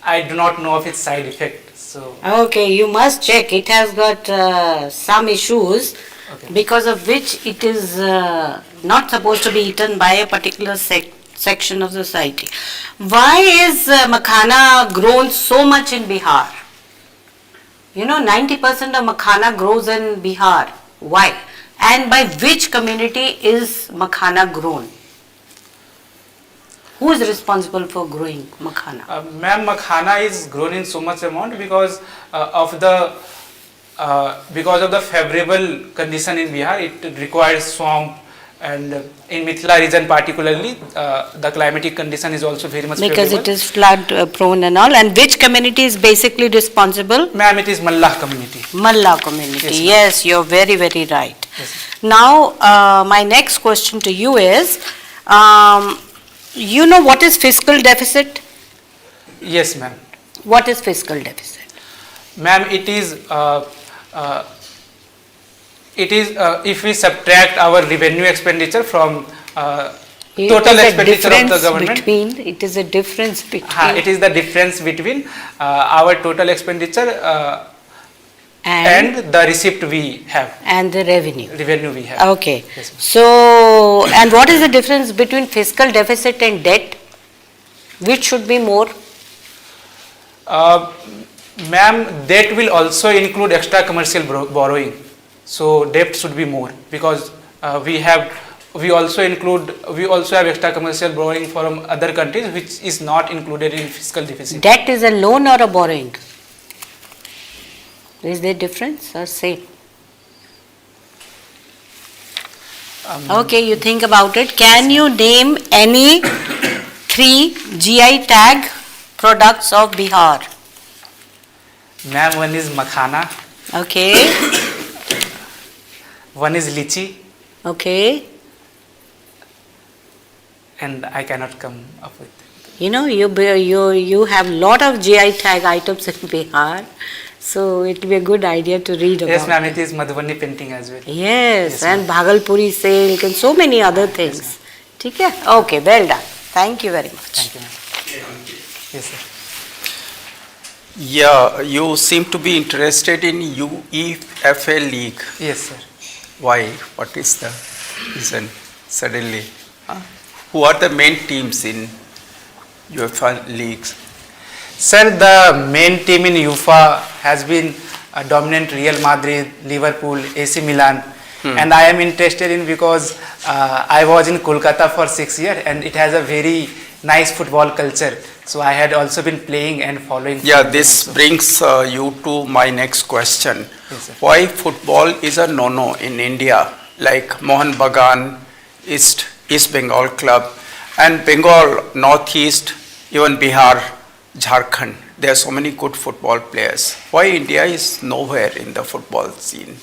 I do not know of its side effect. So Okay, you must check. It has got some issues because of which it is not supposed to be eaten by a particular section of society. Why is Makhana grown so much in Bihar? You know, 90% of Makhana grows in Bihar. Why? And by which community is Makhana grown? Who is responsible for growing makhana? Ma'am, makhana is grown in so much amount because of the favorable condition in Bihar. It requires swamp, and in Mithila region particularly, the climatic condition is also very much Because favorable. it is flood prone and all. And which community is basically responsible? Ma'am, it is Mallah community. Mallah community. Yes, ma'am. Yes, you're very, very right. Yes. Now, my next question to you is, you know what is fiscal deficit? Yes, ma'am. What is fiscal deficit? Ma'am, it is if we subtract our revenue expenditure from total expenditure of the government. It is a difference between. It is the difference between our total expenditure and the receipt we have. And the revenue. Revenue we have. Okay. Yes, ma'am. So, and what is the difference between fiscal deficit and debt? Which should be more? Ma'am, debt will also include extra commercial borrowing. So debt should be more because we also have extra commercial borrowing from other countries which is not included in fiscal deficit. Debt is a loan or a borrowing? Is there difference or same? Okay, you think about it. Can you name any 3 GI tag products of Bihar? Ma'am, one is makhana. Okay. One is lychee. Okay. And I cannot come up with. You know, you have lot of GI tag items in Bihar, so it will be a good idea to read about. Yes, ma'am, it is Madhubani painting as well. Yes, and Bhagalpuri silk and so many other things. Okay, okay, well done. Thank you very much. Thank you, ma'am. Yes, sir. Yeah, you seem to be interested in UEFA League. Yes, sir. Why? What is the reason suddenly? Who are the main teams in UEFA leagues? Sir, the main team in UEFA has been a dominant Real Madrid, Liverpool, AC Milan. And I am interested in because I was in Kolkata for 6 years and it has a very nice football culture. So I had also been playing and following. Yeah, this brings you to my next question. Yes, sir. Why football is a no-no in India, like Mohan Bagan, East Bengal club, and Bengal, Northeast, even Bihar, Jharkhand. There are so many good football players. Why India is nowhere in the football scene?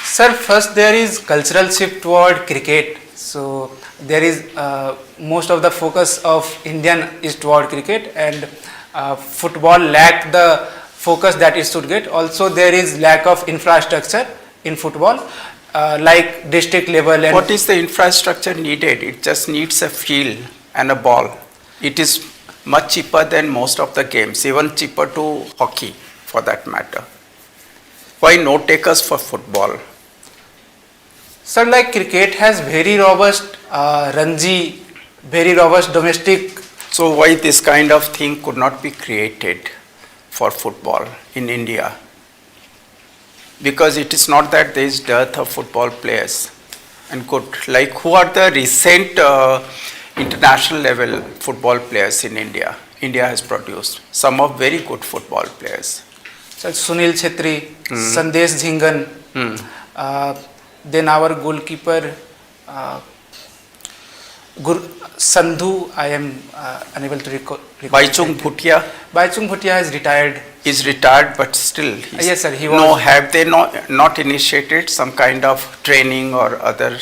Sir, first there is cultural shift toward cricket. So there is most of the focus of Indian is toward cricket, and football lacked the focus that it should get. Also there is lack of infrastructure in football, like district level. And what is the infrastructure needed? It just needs a field and a ball. It is much cheaper than most of the games, even cheaper to hockey for that matter. Why no takers for football? Sir, like cricket has very robust Ranji, very robust domestic. So why this kind of thing could not be created for football in India? Because it is not that there is dearth of football players and good. Like who are the recent international level football players in India? India has produced some of very good football players. So Sunil Chhetri, Sandesh Jhingan. Then our goalkeeper Sandhu, I am unable to recall. Baichung Bhutia. Baichung Bhutia has retired. Is retired, but still. Yes, sir. He was. No, have they not initiated some kind of training or other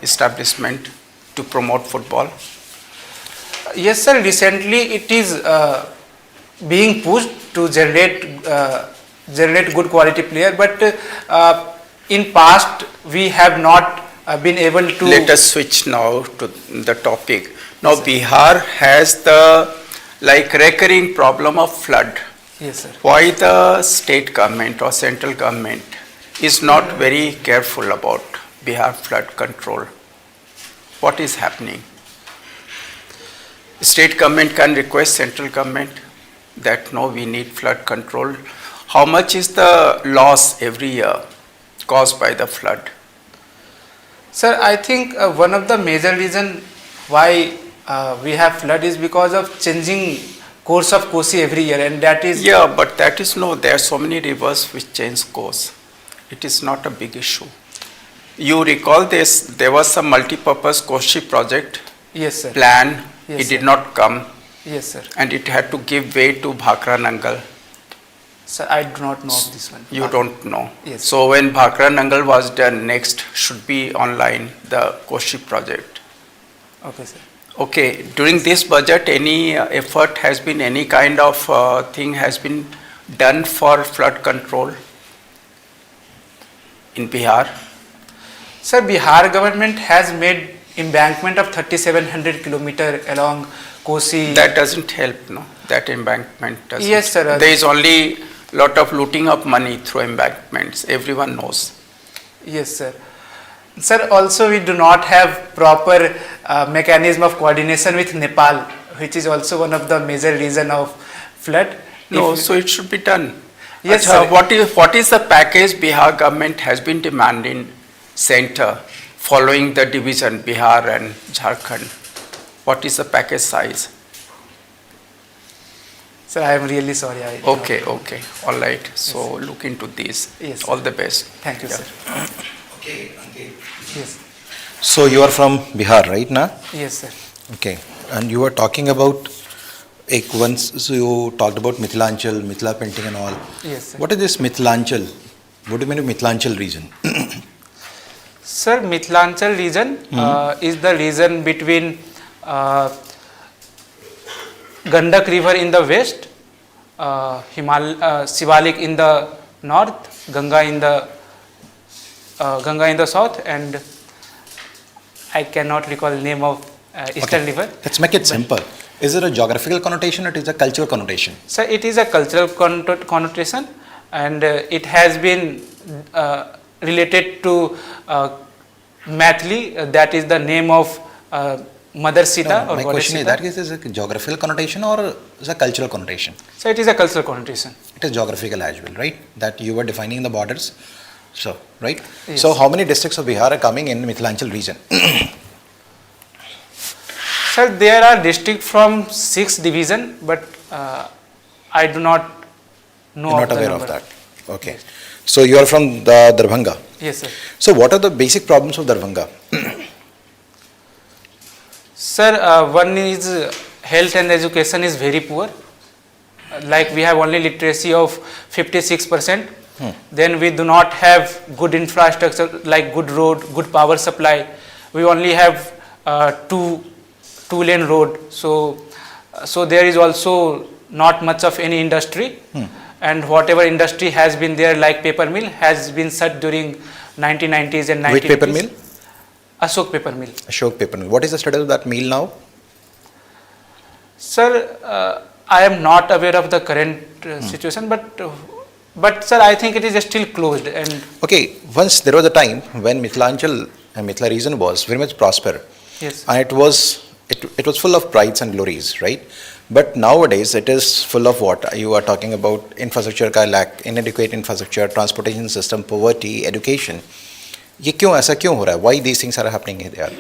establishment to promote football? Yes, sir. Recently, it is being pushed to generate good quality player, but in past we have not been able to. Let us switch now to the topic. Now Bihar has the recurring problem of flood. Yes, sir. Why the state government or central government is not very careful about Bihar flood control? What is happening? State government can request central government that no, we need flood control. How much is the loss every year caused by the flood? Sir, I think one of the major reason why we have flood is because of changing course of Kosi every year, and that is Yeah, but that is no, there are so many rivers which change course. It is not a big issue. You recall this, there was some multi-purpose Koshi project yes sir. plan, Yes, it did sir. not come Yes sir. and it had to give way to Bhakra Nangal. Sir, I do not know of this one. You don't know. Yes. So when Bhakra Nangal was done, next should be online, the Koshi project. Okay sir. Okay, during this budget, any effort has been, any kind of thing has been done for flood control in Bihar? Sir, Bihar government has made embankment of 3700 kilometer along Kosi. That doesn't help, no? That embankment doesn't. Yes, sir. There is only lot of looting of money through embankments. Everyone knows. Yes sir. Sir, also we do not have proper mechanism of coordination with Nepal, which is also one of the major reason of flood. No, so it should be done. Yes, Acha, sir. what is the package Bihar government has been demanding center following the division Bihar and Jharkhand? What is the package size? Sir, I am really sorry. Okay, okay, all right. So look into this. Yes, all the best. Thank you, Yeah. sir. Okay. Yes. So you are from Bihar, right now? Yes, sir. Okay. And you were talking about, once you talked about Mithilanchal, Mithila painting and all. Yes, sir. What is this Mithilanchal? What do you mean of Mithilanchal region? Sir, Mithilanchal region is the region between Gandak river in the west, Shivalik in the north, Ganga in the south, and I cannot recall the name of eastern river. Let's make it simple. Is it a geographical connotation or it is a cultural connotation? So it is a cultural connotation, and it has been related to Mathili, that is the name of Mother Sita. No, or my Goddess question is, Sita. that is a geographical connotation or is a cultural connotation? So it is a cultural connotation. It is geographical as well, right? That you were defining the borders. So, right? Yes. So how many districts of Bihar are coming in Mithilanchal region? Sir, there are districts from 6 division, but I do not know. You're of not the aware number. of that. Okay. So you are from the Darbhanga. Yes, sir. So what are the basic problems of Darbhanga? Sir, one is health and education is very poor. Like we have only literacy of 56%. Then we do not have good infrastructure like good road, good power supply. We only have two-lane road. So there is also not much of any industry. And whatever industry has been there, like paper mill, has been shut during 1990s and 1980s. Which paper mill? Ashok paper mill. Ashok paper mill. What is the status of that mill now? Sir, I am not aware of the current situation, but sir, I think it is still closed. And Okay, once there was a time when Mithilanchal and Mithila region was very much prosper. Yes. And it was full of prides and glories, right? But nowadays it is full of what? You are talking about infrastructure का lack, inadequate infrastructure, transportation system, poverty, education. ये क्यों ऐसा क्यों हो रहा है? Why these things are happening here?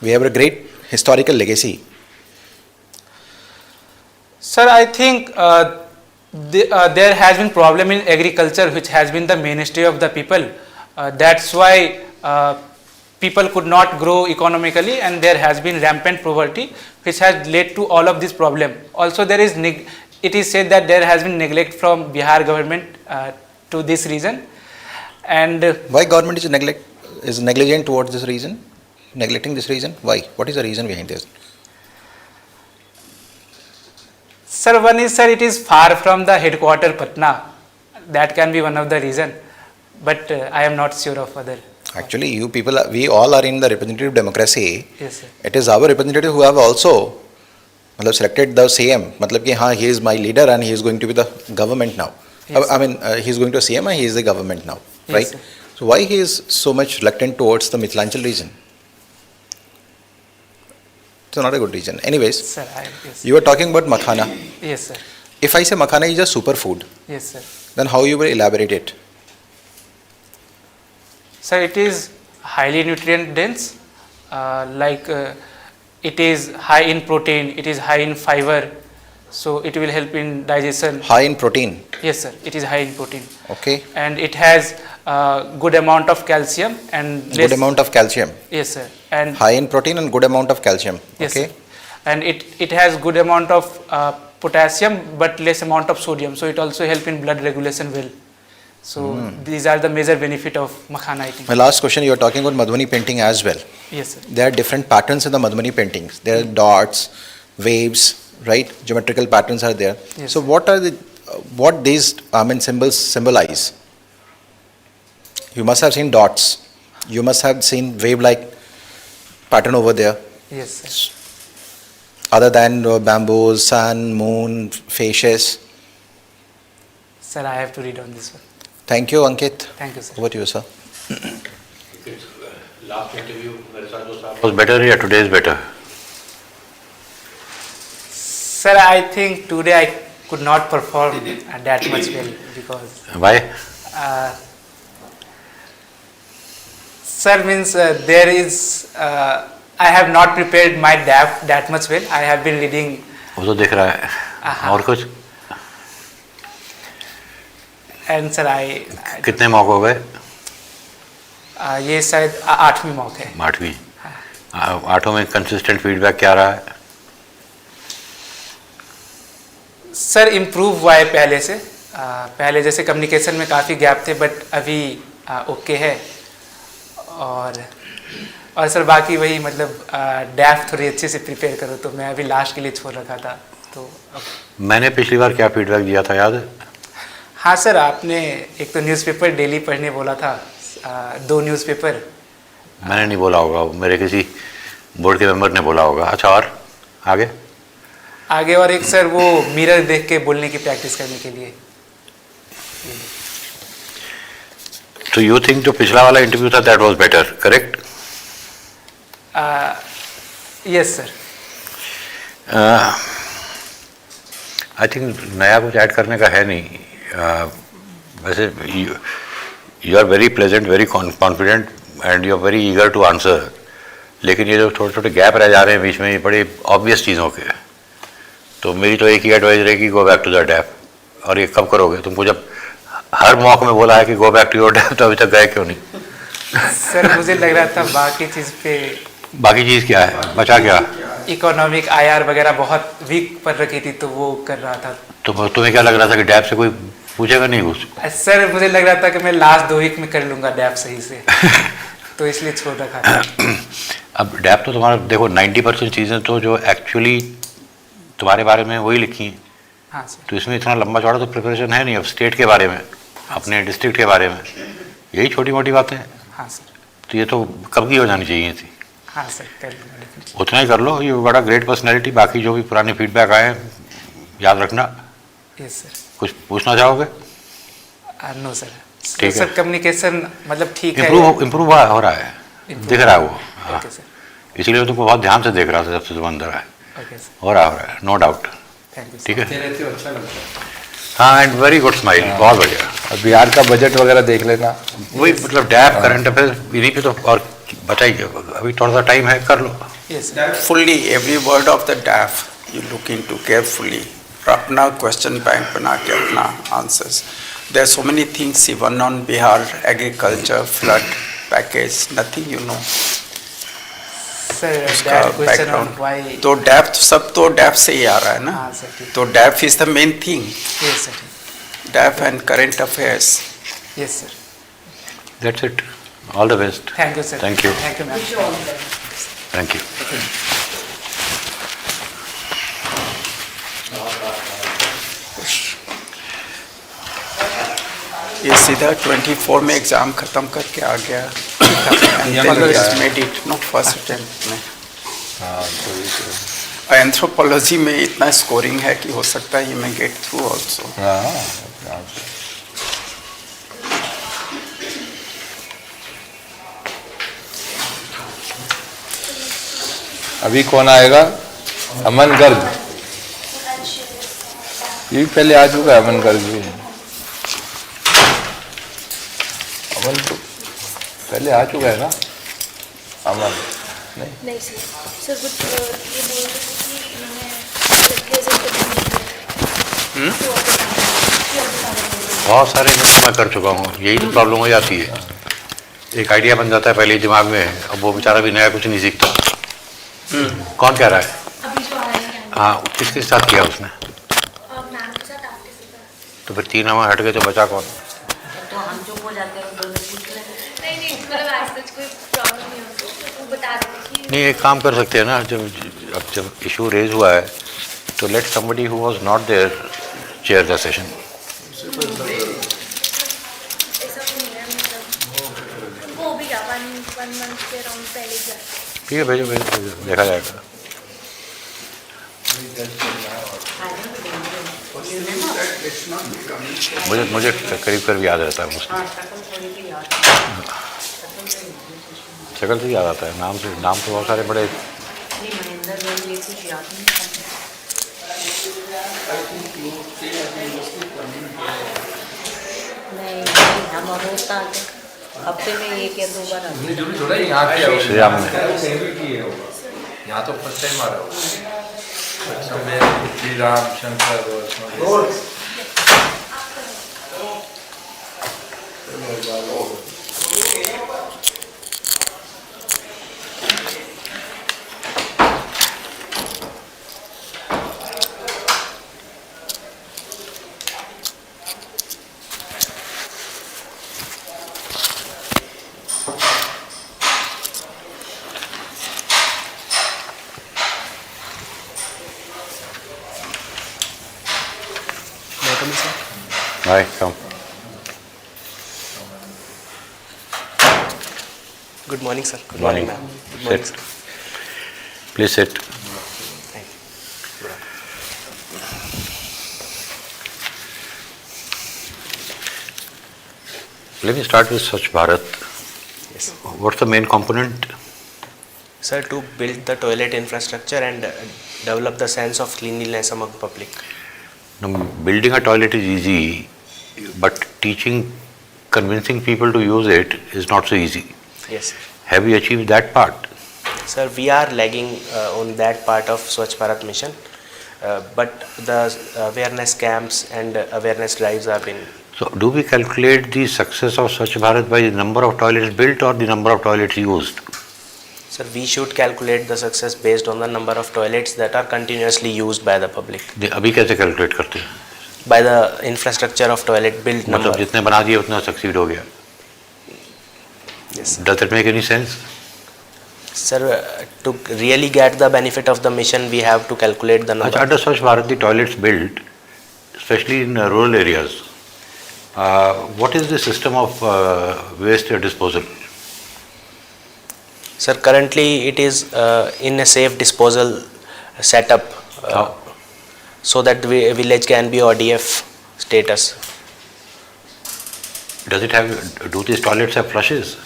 We have a great historical legacy. Sir, I think there has been problem in agriculture, which has been the mainstay of the people. That's why people could not grow economically, and there has been rampant poverty, which has led to all of this problem. Also, it is said that there has been neglect from Bihar government to this region. And why government is negligent towards this region? Neglecting this region? Why? What is the reason behind this? Sir, one is, sir, it is far from the headquarter Patna. That can be one of the reason, but I am not sure of other. Actually, you people, we all are in the representative democracy. Yes, sir. It is our representative who have also selected the CM. He is my leader and he is going to be the government now. Yes. I mean, he is going to CM and he is the government now, Yes, right? sir. So why he is so much reluctant towards the Mithilanchal region? It's not a good region. Anyways, Sir, yes. you were talking about makhana. Yes, sir. If I say makhana is a superfood, Yes, sir. then how you will elaborate it? Sir, it is highly nutrient dense. like it is high in protein, it is high in fiber, so it will help in digestion. High in protein. Yes, sir. It is high in protein. Okay. And it has good amount of calcium and Good amount of calcium. Yes, sir. And high in protein and good amount of calcium. yes, Okay. sir. And it has good amount of potassium but less amount of sodium, so it also help in blood regulation well. So these are the major benefit of makhana, I think. My last question, you are talking about Madhubani painting as well. Yes, sir. There are different patterns in the Madhubani paintings. There are dots, waves, right? Geometrical patterns are there. Yes, so sir. what these symbols symbolize? You must have seen dots. You must have seen wave-like pattern over there. Yes, sir. Other than bamboos, sun, moon, fasces. Sir, I have to read on this one. Thank you, Ankit. Thank you, sir. Over to you, sir. Last interview was better or today is better? Sir, I think today I could not perform that much well because. Why? Sir, means there is. I have not prepared my DAF that much well. I have been reading. वो तो दिख रहा है और कुछ And sir, I. कितने मौके हो गए? ये शायद 8वीं मौका है. 8वीं. 8 में कंसिस्टेंट फीडबैक क्या रहा है? सर इम्प्रूव हुआ है पहले से. पहले जैसे कम्युनिकेशन में काफ़ी गैप थे बट अभी ओके है. और सर बाकी वही मतलब डैफ थोड़ी अच्छे से प्रिपेयर करो तो मैं अभी लास्ट के लिए छोड़ रखा था तो. मैंने पिछली बार क्या फीडबैक दिया था याद है? हाँ सर, आपने एक तो न्यूज़पेपर डेली पढ़ने बोला था, 2 न्यूज़पेपर. मैंने नहीं बोला होगा, मेरे किसी बोर्ड के मेंबर ने बोला होगा. अच्छा, और आगे और एक सर वो मिरर देख के बोलने की प्रैक्टिस करने के लिए. तो यू थिंक जो पिछला वाला इंटरव्यू था that was better, correct? Yes sir. I think नया कुछ ऐड करने का है नहीं. वैसे you are very pleasant, very confident and you are very eager to answer. लेकिन ये जो छोटे छोटे गैप रह जा रहे हैं बीच में, ये बड़े ऑब्वियस चीज़ों के. तो मेरी तो एक ही एडवाइस रहेगी, go back to the DAF. और ये कब करोगे? तुमको जब हर मौके में बोला है कि go back to your DAF, तो अभी तक गए क्यों नहीं? सर मुझे लग रहा था बाकी चीज़ पे. बाकी चीज़ क्या है, बचा क्या? इकोनॉमिक IR वगैरह बहुत वीक पर रखी थी तो वो कर रहा था. तो तुम्हें क्या लग रहा था कि डैप से कोई पूछेगा नहीं कुछ? सर मुझे लग रहा था कि मैं लास्ट 2 वीक में कर लूँगा डैप सही से. तो इसलिए छोड़ रखा था. अब डैप तो तुम्हारा देखो 90% चीज़ें तो जो एक्चुअली तुम्हारे बारे में वही लिखी हैं. हाँ सर. तो इसमें इतना लंबा चौड़ा तो प्रिपरेशन है नहीं. अब स्टेट के बारे में, अपने डिस्ट्रिक्ट के बारे में, यही छोटी मोटी बातें. हाँ सर. तो ये तो कब की हो जानी चाहिए थी. हाँ सर, कर लूँगा. उतना ही कर लो. यू बड़ा ग्रेट पर्सनैलिटी. बाकी जो भी पुराने फीडबैक आए याद रखना. Yes sir. कुछ पूछना चाहोगे? No sir. ठीक है. सर कम्युनिकेशन मतलब ठीक है. इम्प्रूव हो रहा है, दिख रहा है वो. हाँ. Okay sir. इसीलिए तुमको बहुत ध्यान से देख रहा था जब से तुम अंदर आए. Okay sir. हो रहा है, नो डाउट. Thank you. ठीक है. अच्छा लगता है. हाँ, एंड वेरी गुड स्माइल. बहुत बढ़िया. बिहार का बजट वगैरह देख लेना. वही मतलब डैप, करंट अफेयर, इन्हीं पे तो. और बताइए, अभी थोड़ा सा टाइम है, कर लो. Yes, fully every word of the DAF you look into carefully. अपना question bank बना के अपना answers. There are so many things even on Bihar agriculture, flood package, nothing you know. Sir, that question on why. तो DAF सब तो DAF से ही आ रहा है ना. हाँ सर. तो DAF is the main thing. Yes sir. DAF and current affairs. Yes sir. That's it. All the best. Thank you sir. Thank you. Thank you ma'am. Thank you. ये सीधा 24 में एग्जाम खत्म करके आ गया. फर्स्ट अटेम्प्ट में. Anthropology में इतना scoring है कि हो सकता है ये मैं गेट थ्रू ऑल्सो. अभी कौन आएगा? अमन गर्ग. ये भी पहले आ चुका है. अमन गर्ग भी. अमन तो पहले आ चुका है ना. अमन नहीं सर कुछ ये बोल रहे थे कि इन्होंने बहुत सारे मैं कर चुका हूँ, यही तो प्रॉब्लम हो जाती है। एक आइडिया बन जाता है पहले ही दिमाग में, अब वो बेचारा भी नया कुछ नहीं सीखता। कौन कह रहा है? हाँ, किसके साथ किया उसने? तो फिर 3 नंबर हट गए तो बचा कौन? तो हम चुप हो जाते हैं, उधर पूछ लें। नहीं मतलब आज तक कोई प्रॉब्लम नहीं होती, वो बता देते कि नहीं, एक काम कर सकते हैं ना, जब इशू रेज हुआ है तो let somebody who was not there chair the session. ऐसा नहीं है, मतलब वो भी क्या 1 मंथ के राउंड पहले गया। ठीक है, भेजो भेजो भेजो, देखा जाएगा। मुझे करीब करीब याद रहता है मुझसे, शक्ल से याद आता है, नाम तो बहुत सारे बड़े। नहीं, हम रोज आते, हफ्ते में 1 या 2 बार आते। यहाँ तो फर्स्ट टाइम आ रहा हूँ। अच्छा, मैं श्री राम शंकर और Hi, come. Good morning, sir. Good Morning. morning, ma'am. Good morning, Sit. sir. Please sit. Thank you. Let me start with Swachh Bharat. Yes. What's the main component? Sir, to build the toilet infrastructure and develop the sense of cleanliness among public. Now, building a toilet is easy, but convincing people to use it is not so easy. Yes. Have you achieved that part? Sir, we are lagging on that part of Swachh Bharat mission, but the awareness camps and awareness drives have been. So, do we calculate the success of Swachh Bharat by the number of toilets built or the number of toilets used? Sir, we should calculate the success based on the number of toilets that are continuously used by the public. अभी कैसे calculate करते हैं? By the infrastructure of toilet built number. मतलब जितने बना दिए उतना succeed हो गया. Yes. Does that make any sense? Sir, to really get the benefit of the mission, we have to calculate the number. Under Swachh Bharat, the toilets built, especially in rural areas, what is the system of waste disposal? Sir, currently it is in a safe disposal setup, so that the village can be ODF status. Do these toilets have flushes?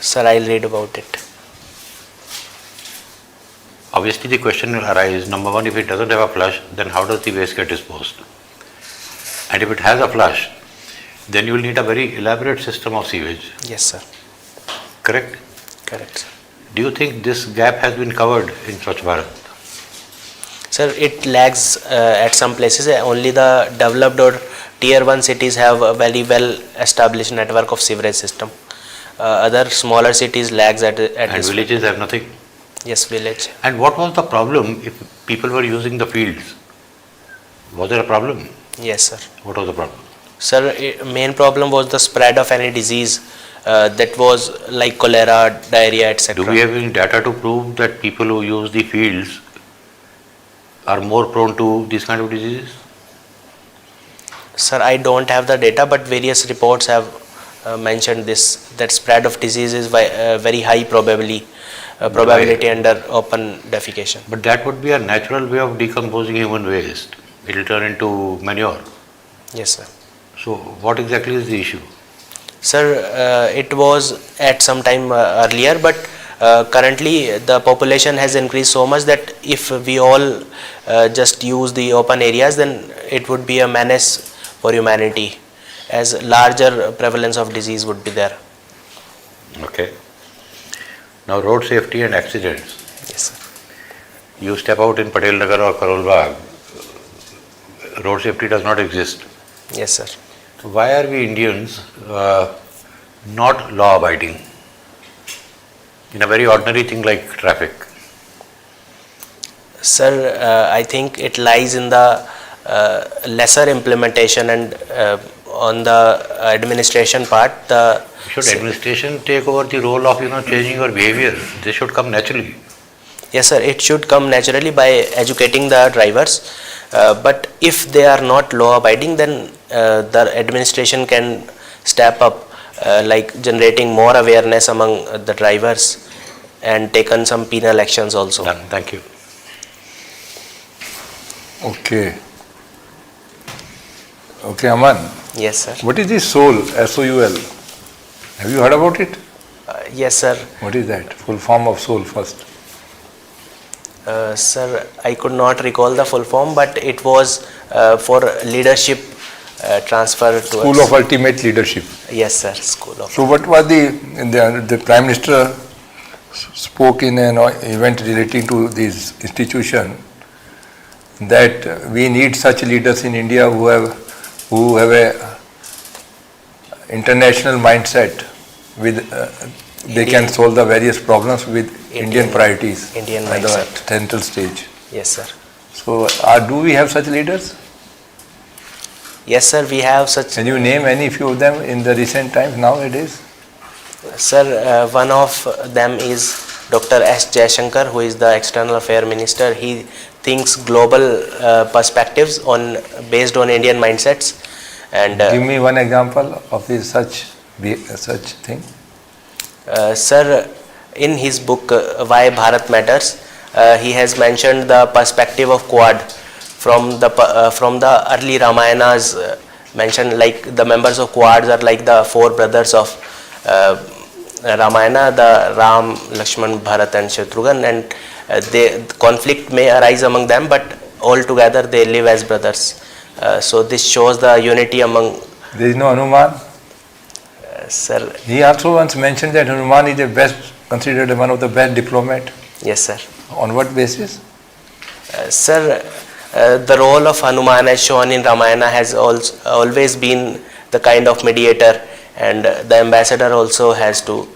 Sir, I'll read about it. Obviously the question will arise, number one, if it doesn't have a flush, then how does the waste get disposed? And if it has a flush, then you will need a very elaborate system of sewage. Yes, sir. Correct? Correct, sir. Do you think this gap has been covered in Swachh Bharat? Sir, it lags at some places. Only the developed or tier 1 cities have a very well established network of sewerage system. Other smaller cities lags at And this. villages have nothing? Yes, village. And what was the problem if people were using the fields? Was there a problem? Yes, sir. What was the problem? Sir, main problem was the spread of any disease that was like cholera, diarrhea, etc. Do we have any data to prove that people who use the fields are more prone to these kind of diseases? Sir, I don't have the data, but various reports have mentioned this, that spread of disease is very high probability under open defecation. But that would be a natural way of decomposing human waste. It will turn into manure. Yes, sir. So what exactly is the issue? Sir, it was at some time earlier, but currently the population has increased so much that if we all just use the open areas, then it would be a menace for humanity, as larger prevalence of disease would be there. Okay. Now road safety and accidents. Yes, sir. You step out in Patel Nagar or Karol Bagh, road safety does not exist. Yes, sir. So why are we Indians not law abiding in a very ordinary thing like traffic? Sir, I think it lies in the lesser implementation and on the administration part. Should administration take over the role of changing your behavior? This should come naturally. Yes, sir. It should come naturally by educating the drivers. But if they are not law abiding, then the administration can step up, like generating more awareness among the drivers and taken some penal actions also. Done. Thank you. Okay. Okay, Aman. Yes, sir. What is this soul, SOUL? Have you heard about it? Yes, sir. What is that? Full form of soul first. Sir, I could not recall the full form, but it was for leadership transfer to School of Ultimate Leadership. Yes, sir. School of. So what was the Prime Minister spoke in an event relating to this institution, that we need such leaders in India who have a international mindset with they can solve the various problems with Indian priorities Indian at the mindset. central stage. Yes, sir. So do we have such leaders? Yes, sir. We have such. Can you name any few of them in the recent times nowadays? Sir, one of them is Dr. S. Jaishankar, who is the External Affairs Minister. He thinks global perspectives based on Indian mindsets. And give me one example of his such thing. Sir, in his book Why Bharat Matters, he has mentioned the perspective of Quad from the early Ramayanas. Mentioned like the members of Quads are like the four brothers of Ramayana, the Ram, Lakshman, Bharat and Shatrughan, and the conflict may arise among them, but all together they live as brothers. So this shows the unity among. There is no Hanuman? Sir. He also once mentioned that Hanuman is considered one of the best diplomat. Yes, sir. On what basis? Sir, the role of Hanuman as shown in Ramayana has always been the kind of mediator, and the ambassador also has to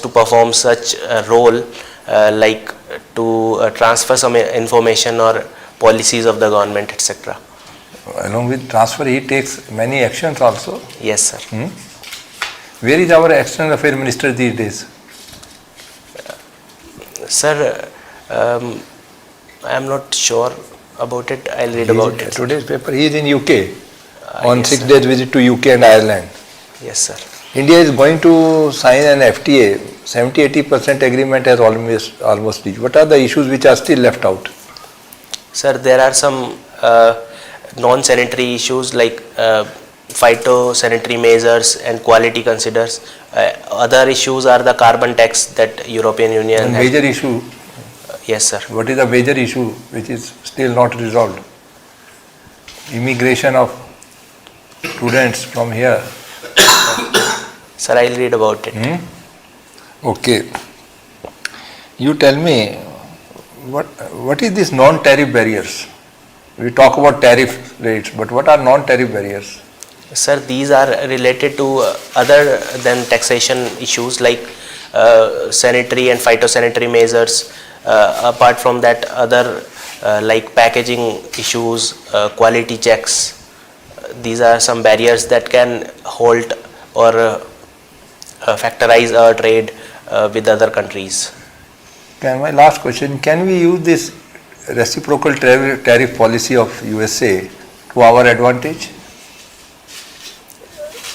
perform such a role, like to transfer some information or policies of the government, etc. Along with transfer, he takes many actions also. Yes, sir. Where is our External Affairs Minister these days? Sir, I am not sure about it. I'll read about it. Today's paper. He is in UK on yes, 6 sir. days visit to UK and Ireland. Yes, sir. India is going to sign an FTA. 70-80% agreement has almost reached. What are the issues which are still left out? Sir, there are some non-sanitary issues like phytosanitary measures and quality considers. Other issues are the carbon tax that European Union One has. major issue. Yes, sir. What is the major issue which is still not resolved? Immigration of students from here. Sir, I'll read about it. Okay. You tell me, what is this non-tariff barriers? We talk about tariff rates, but what are non-tariff barriers? Sir, these are related to other than taxation issues like sanitary and phytosanitary measures. Apart from that, other like packaging issues, quality checks. These are some barriers that can halt or factorize our trade with other countries. My last question, can we use this reciprocal tariff policy of USA to our advantage?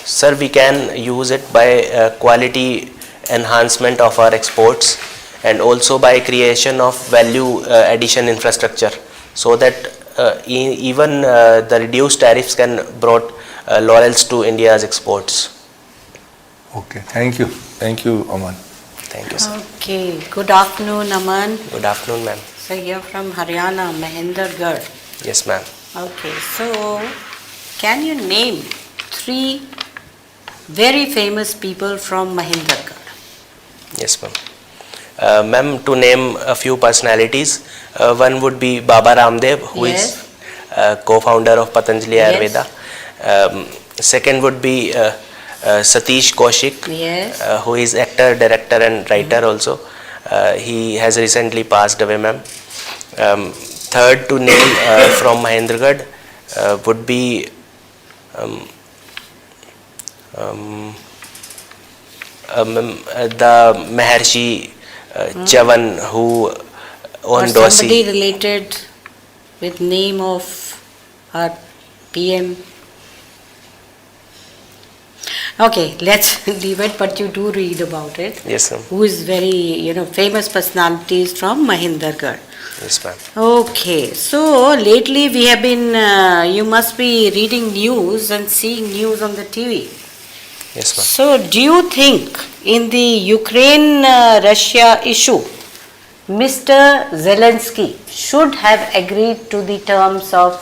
Sir, we can use it by quality enhancement of our exports and also by creation of value addition infrastructure, so that even the reduced tariffs can brought laurels to India's exports. Okay, thank you. Thank you, Aman. Thank you, sir. Okay, good afternoon, Aman. Good afternoon, ma'am. So you're from Haryana, Mahendragarh. Yes, ma'am. Okay, so can you name 3 very famous people from Mahendragarh? Yes, ma'am. Ma'am, to name a few personalities, one would be Baba Ramdev, who is co-founder of Patanjali Ayurveda. Second would be Satish Kaushik, who is actor, director and writer also. He has recently passed away, ma'am. Third to name from Mahendragarh would be the Maharshi Chavan, who or owned Dosi. somebody related with name of our PM. Okay, let's leave it, but you do read about it. Yes, ma'am. Who is very, famous personalities from Mahendragarh. Yes, ma'am. Okay, so lately we have been, you must be reading news and seeing news on the TV. Yes, ma'am. So do you think in the Ukraine-Russia issue, Mr. Zelensky should have agreed to the terms of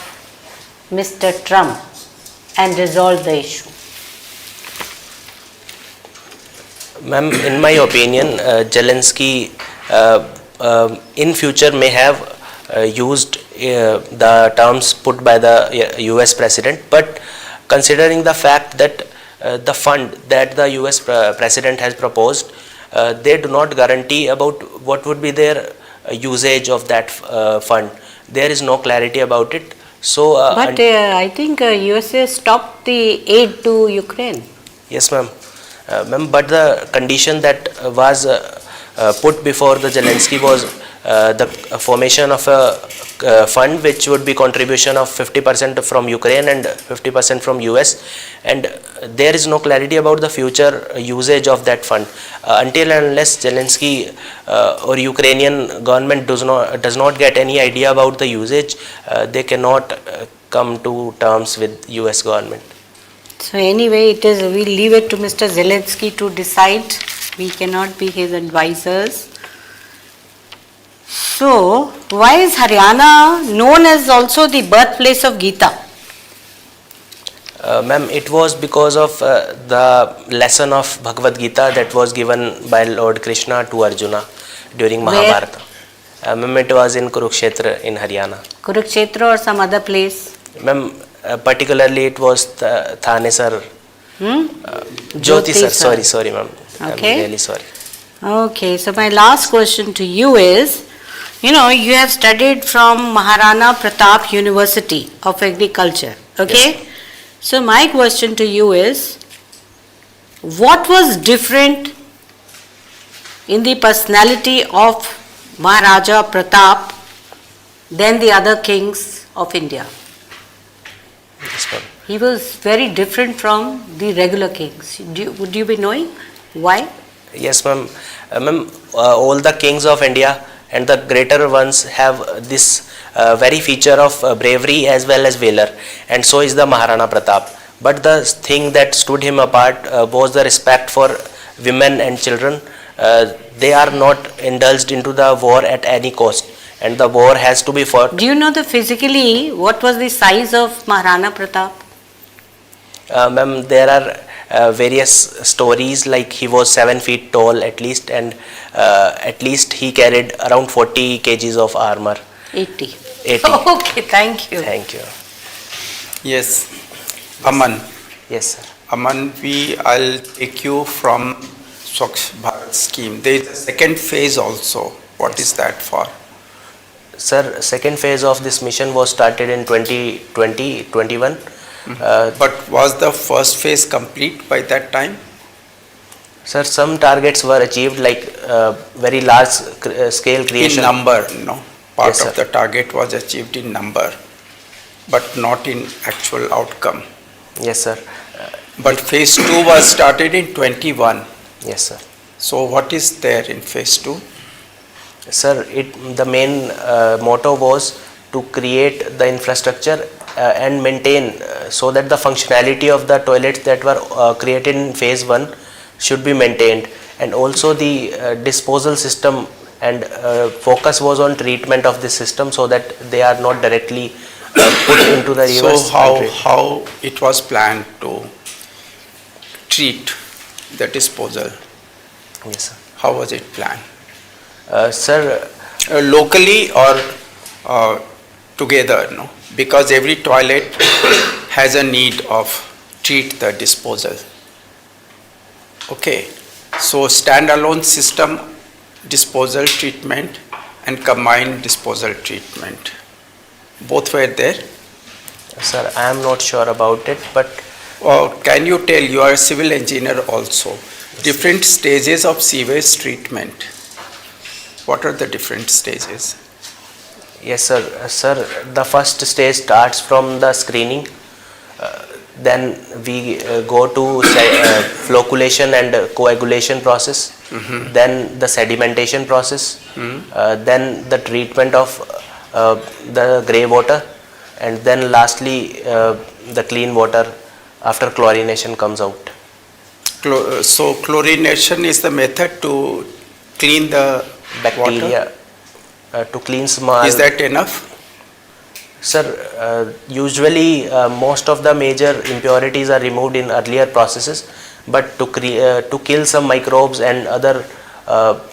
Mr. Trump and resolved the issue? Ma'am, in my opinion, Zelensky in future may have used the terms put by the US president, but considering the fact that the fund that the US president has proposed, they do not guarantee about what would be their usage of that fund. There is no clarity about it. So, but I think USA stopped the aid to Ukraine. Yes, ma'am. Ma'am, but the condition that was put before the Zelensky was the formation of a fund which would be contribution of 50% from Ukraine and 50% from US, and there is no clarity about the future usage of that fund until and unless Zelensky or Ukrainian government does not get any idea about the usage, they cannot come to terms with US government. So anyway, we'll leave it to Mr. Zelensky to decide. We cannot be his advisors. So, why is Haryana known as also the birthplace of Gita? Ma'am, it was because of the lesson of Bhagavad Gita that was given by Lord Krishna to Arjuna during Mahabharata. Ma'am, it was in Kurukshetra in Haryana. Kurukshetra or some other place? Ma'am, particularly it was Thanesar. Jyoti sir, sorry ma'am. Okay. I'm really sorry. Okay, so my last question to you is, you have studied from Maharana Pratap University of Agriculture, okay? Yes. So my question to you is, what was different in the personality of Maharaja Pratap than the other kings of India? Yes, ma'am. He was very different from the regular kings. Would you be knowing why? Yes, ma'am. Ma'am, all the kings of India and the greater ones have this very feature of bravery as well as valor, and so is the Maharana Pratap. But the thing that stood him apart was the respect for women and children. They are not indulged into the war at any cost, and the war has to be fought. Do you know physically what was the size of Maharana Pratap? Ma'am, there are various stories, like he was 7 feet tall at least, and at least he carried around 40 kgs of armor. 80. 80. Okay, thank you. Thank you. Yes, Aman. Yes, sir. Aman, I'll take you from Swachh Bharat scheme. There is a second phase also. What is that for? Sir, second phase of this mission was started in 2020-21. But was the first phase complete by that time? Sir, some targets were achieved, like very large scale creation. In number, no. Part Yes, of the target was achieved in number, but not in actual outcome. Yes, sir. But phase 2 was started in 21. Yes, sir. So what is there in phase 2? Sir, the main motto was to create the infrastructure and maintain so that the functionality of the toilets that were created in phase 1 should be maintained, and also the disposal system, and focus was on treatment of this system so that they are not directly put into the rivers. So how it was planned to treat the disposal? Yes, sir. How was it planned? Sir, locally or together, no? Because every toilet has a need of treat the disposal. Okay, so standalone system disposal treatment and combined disposal treatment, both were there? Sir, I am not sure about it, but can you tell, you are a civil engineer also, different stages of sewage treatment? What are the different stages? yes, sir. Sir, the first stage starts from the screening. Then we go to flocculation and coagulation process. Then the sedimentation process. Then the treatment of the grey water, and then lastly the clean water after chlorination comes out. So chlorination is the method to clean the bacteria, to clean small. Is that enough? Sir, usually most of the major impurities are removed in earlier processes, but to kill some microbes and other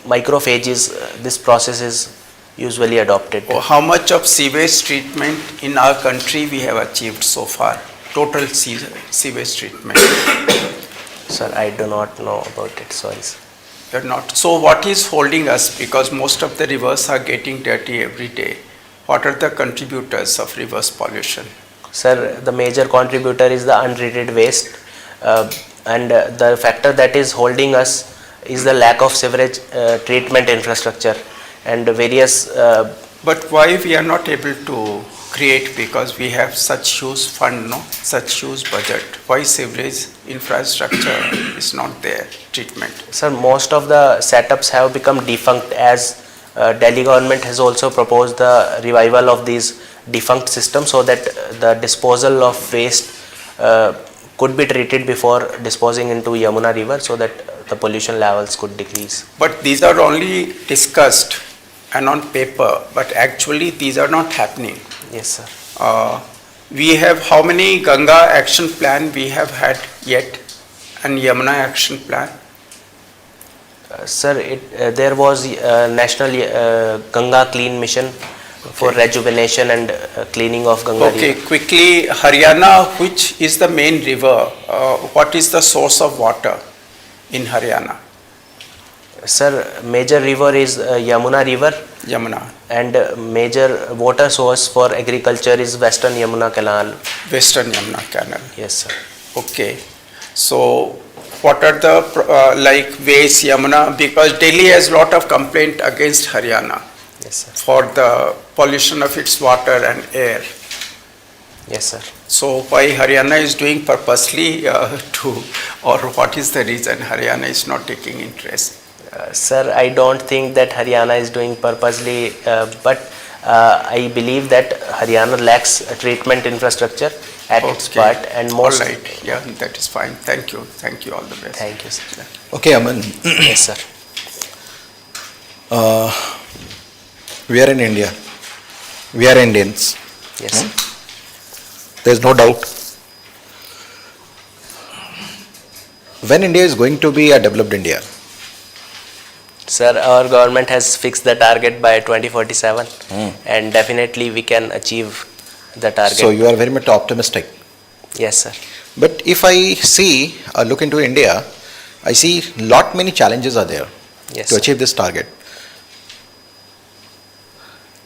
macrophages, this process is usually adopted. How much of sewage treatment in our country we have achieved so far? Total sewage treatment? Sir, I do not know about it, sorry. You're not. So what is holding us? Because most of the rivers are getting dirty every day. What are the contributors of rivers pollution? Sir, the major contributor is the untreated waste, and the factor that is holding us is the lack of sewerage treatment infrastructure and various. But why we are not able to create, because we have such huge fund, no, such huge budget? Why sewerage infrastructure is not there, treatment? Sir, most of the setups have become defunct, as Delhi government has also proposed the revival of these defunct systems so that the disposal of waste could be treated before disposing into Yamuna river, so that the pollution levels could decrease. But these are only discussed and on paper, but actually these are not happening. Yes, sir. We have how many Ganga action plan we have had yet, and Yamuna action plan? Sir, there was National Ganga Clean Mission for rejuvenation and cleaning of Ganga Okay, river. quickly, Haryana, which is the main river? What is the source of water in Haryana? Sir, major river is Yamuna river. Yamuna. And major water source for agriculture is Western Yamuna Canal. Western Yamuna Canal. Yes, sir. Okay. So, what are the like ways Yamuna? Because Delhi has lot of complaint against Haryana. Yes, sir. For the pollution of its water and air. Yes, sir. So why Haryana is doing purposely or what is the reason Haryana is not taking interest? Sir, I don't think that Haryana is doing purposely, but I believe that Haryana lacks a treatment infrastructure at its part, and most. All right, yeah, that is fine. Thank you, all the best. Thank you, sir. Okay, Aman. Yes, sir. We are in India. We are Indians. Yes. There is no doubt. When India is going to be a developed India? Sir, our government has fixed the target by 2047, and definitely we can achieve the target. So you are very much optimistic. Yes, sir. But if I see, look into India, I see many challenges are there Yes, to achieve this target.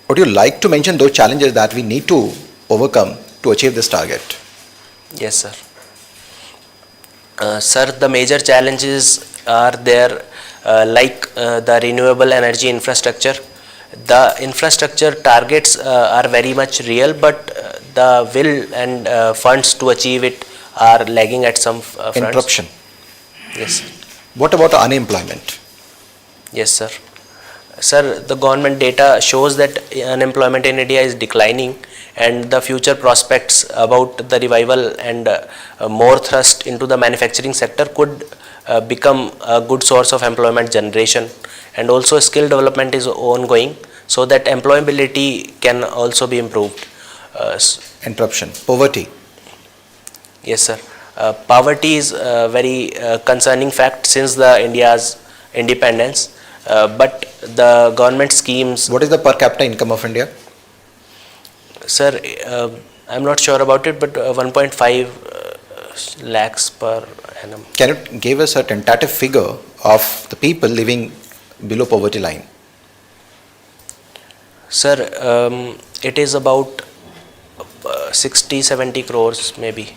Would you like to mention those challenges that we need to overcome to achieve this target? Yes, sir. Sir, the major challenges are there, like the renewable energy infrastructure. The infrastructure targets are very much real, but the will and funds to achieve it are lagging at some fronts. Interruption. Yes. What about unemployment? Yes, sir. Sir, the government data shows that unemployment in India is declining, and the future prospects about the revival and more thrust into the manufacturing sector could become a good source of employment generation. And also skill development is ongoing, so that employability can also be improved. Interruption. Poverty. Yes, sir. Poverty is a very concerning fact, since the India's independence, but the government schemes. What is the per capita income of India? Sir, I'm not sure about it, but 1.5 lakhs per annum. Can you give us a tentative figure of the people living below poverty line? Sir, it is about 60-70 crores maybe.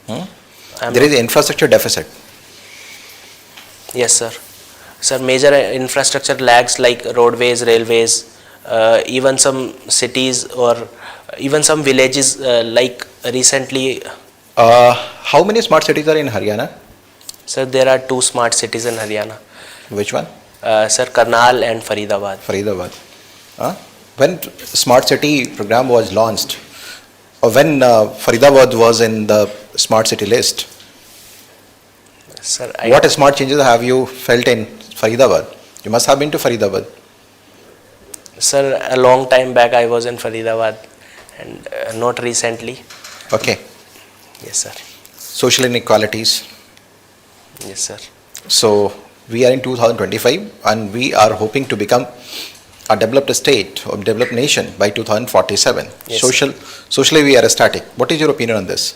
There is infrastructure deficit. Yes, sir. Sir, major infrastructure lags like roadways, railways, even some cities or even some villages like recently. How many smart cities are in Haryana? Sir, there are 2 smart cities in Haryana. Which one? Sir, Karnal and Faridabad. Faridabad. When smart city program was launched, or when Faridabad was in the smart city list, sir, what smart changes have you felt in Faridabad? You must have been to Faridabad. Sir, a long time back I was in Faridabad and not recently. Okay. Yes, sir. Social inequalities. Yes, sir. So we are in 2025 and we are hoping to become a developed state or developed nation by 2047. Yes. Socially we are static. What is your opinion on this?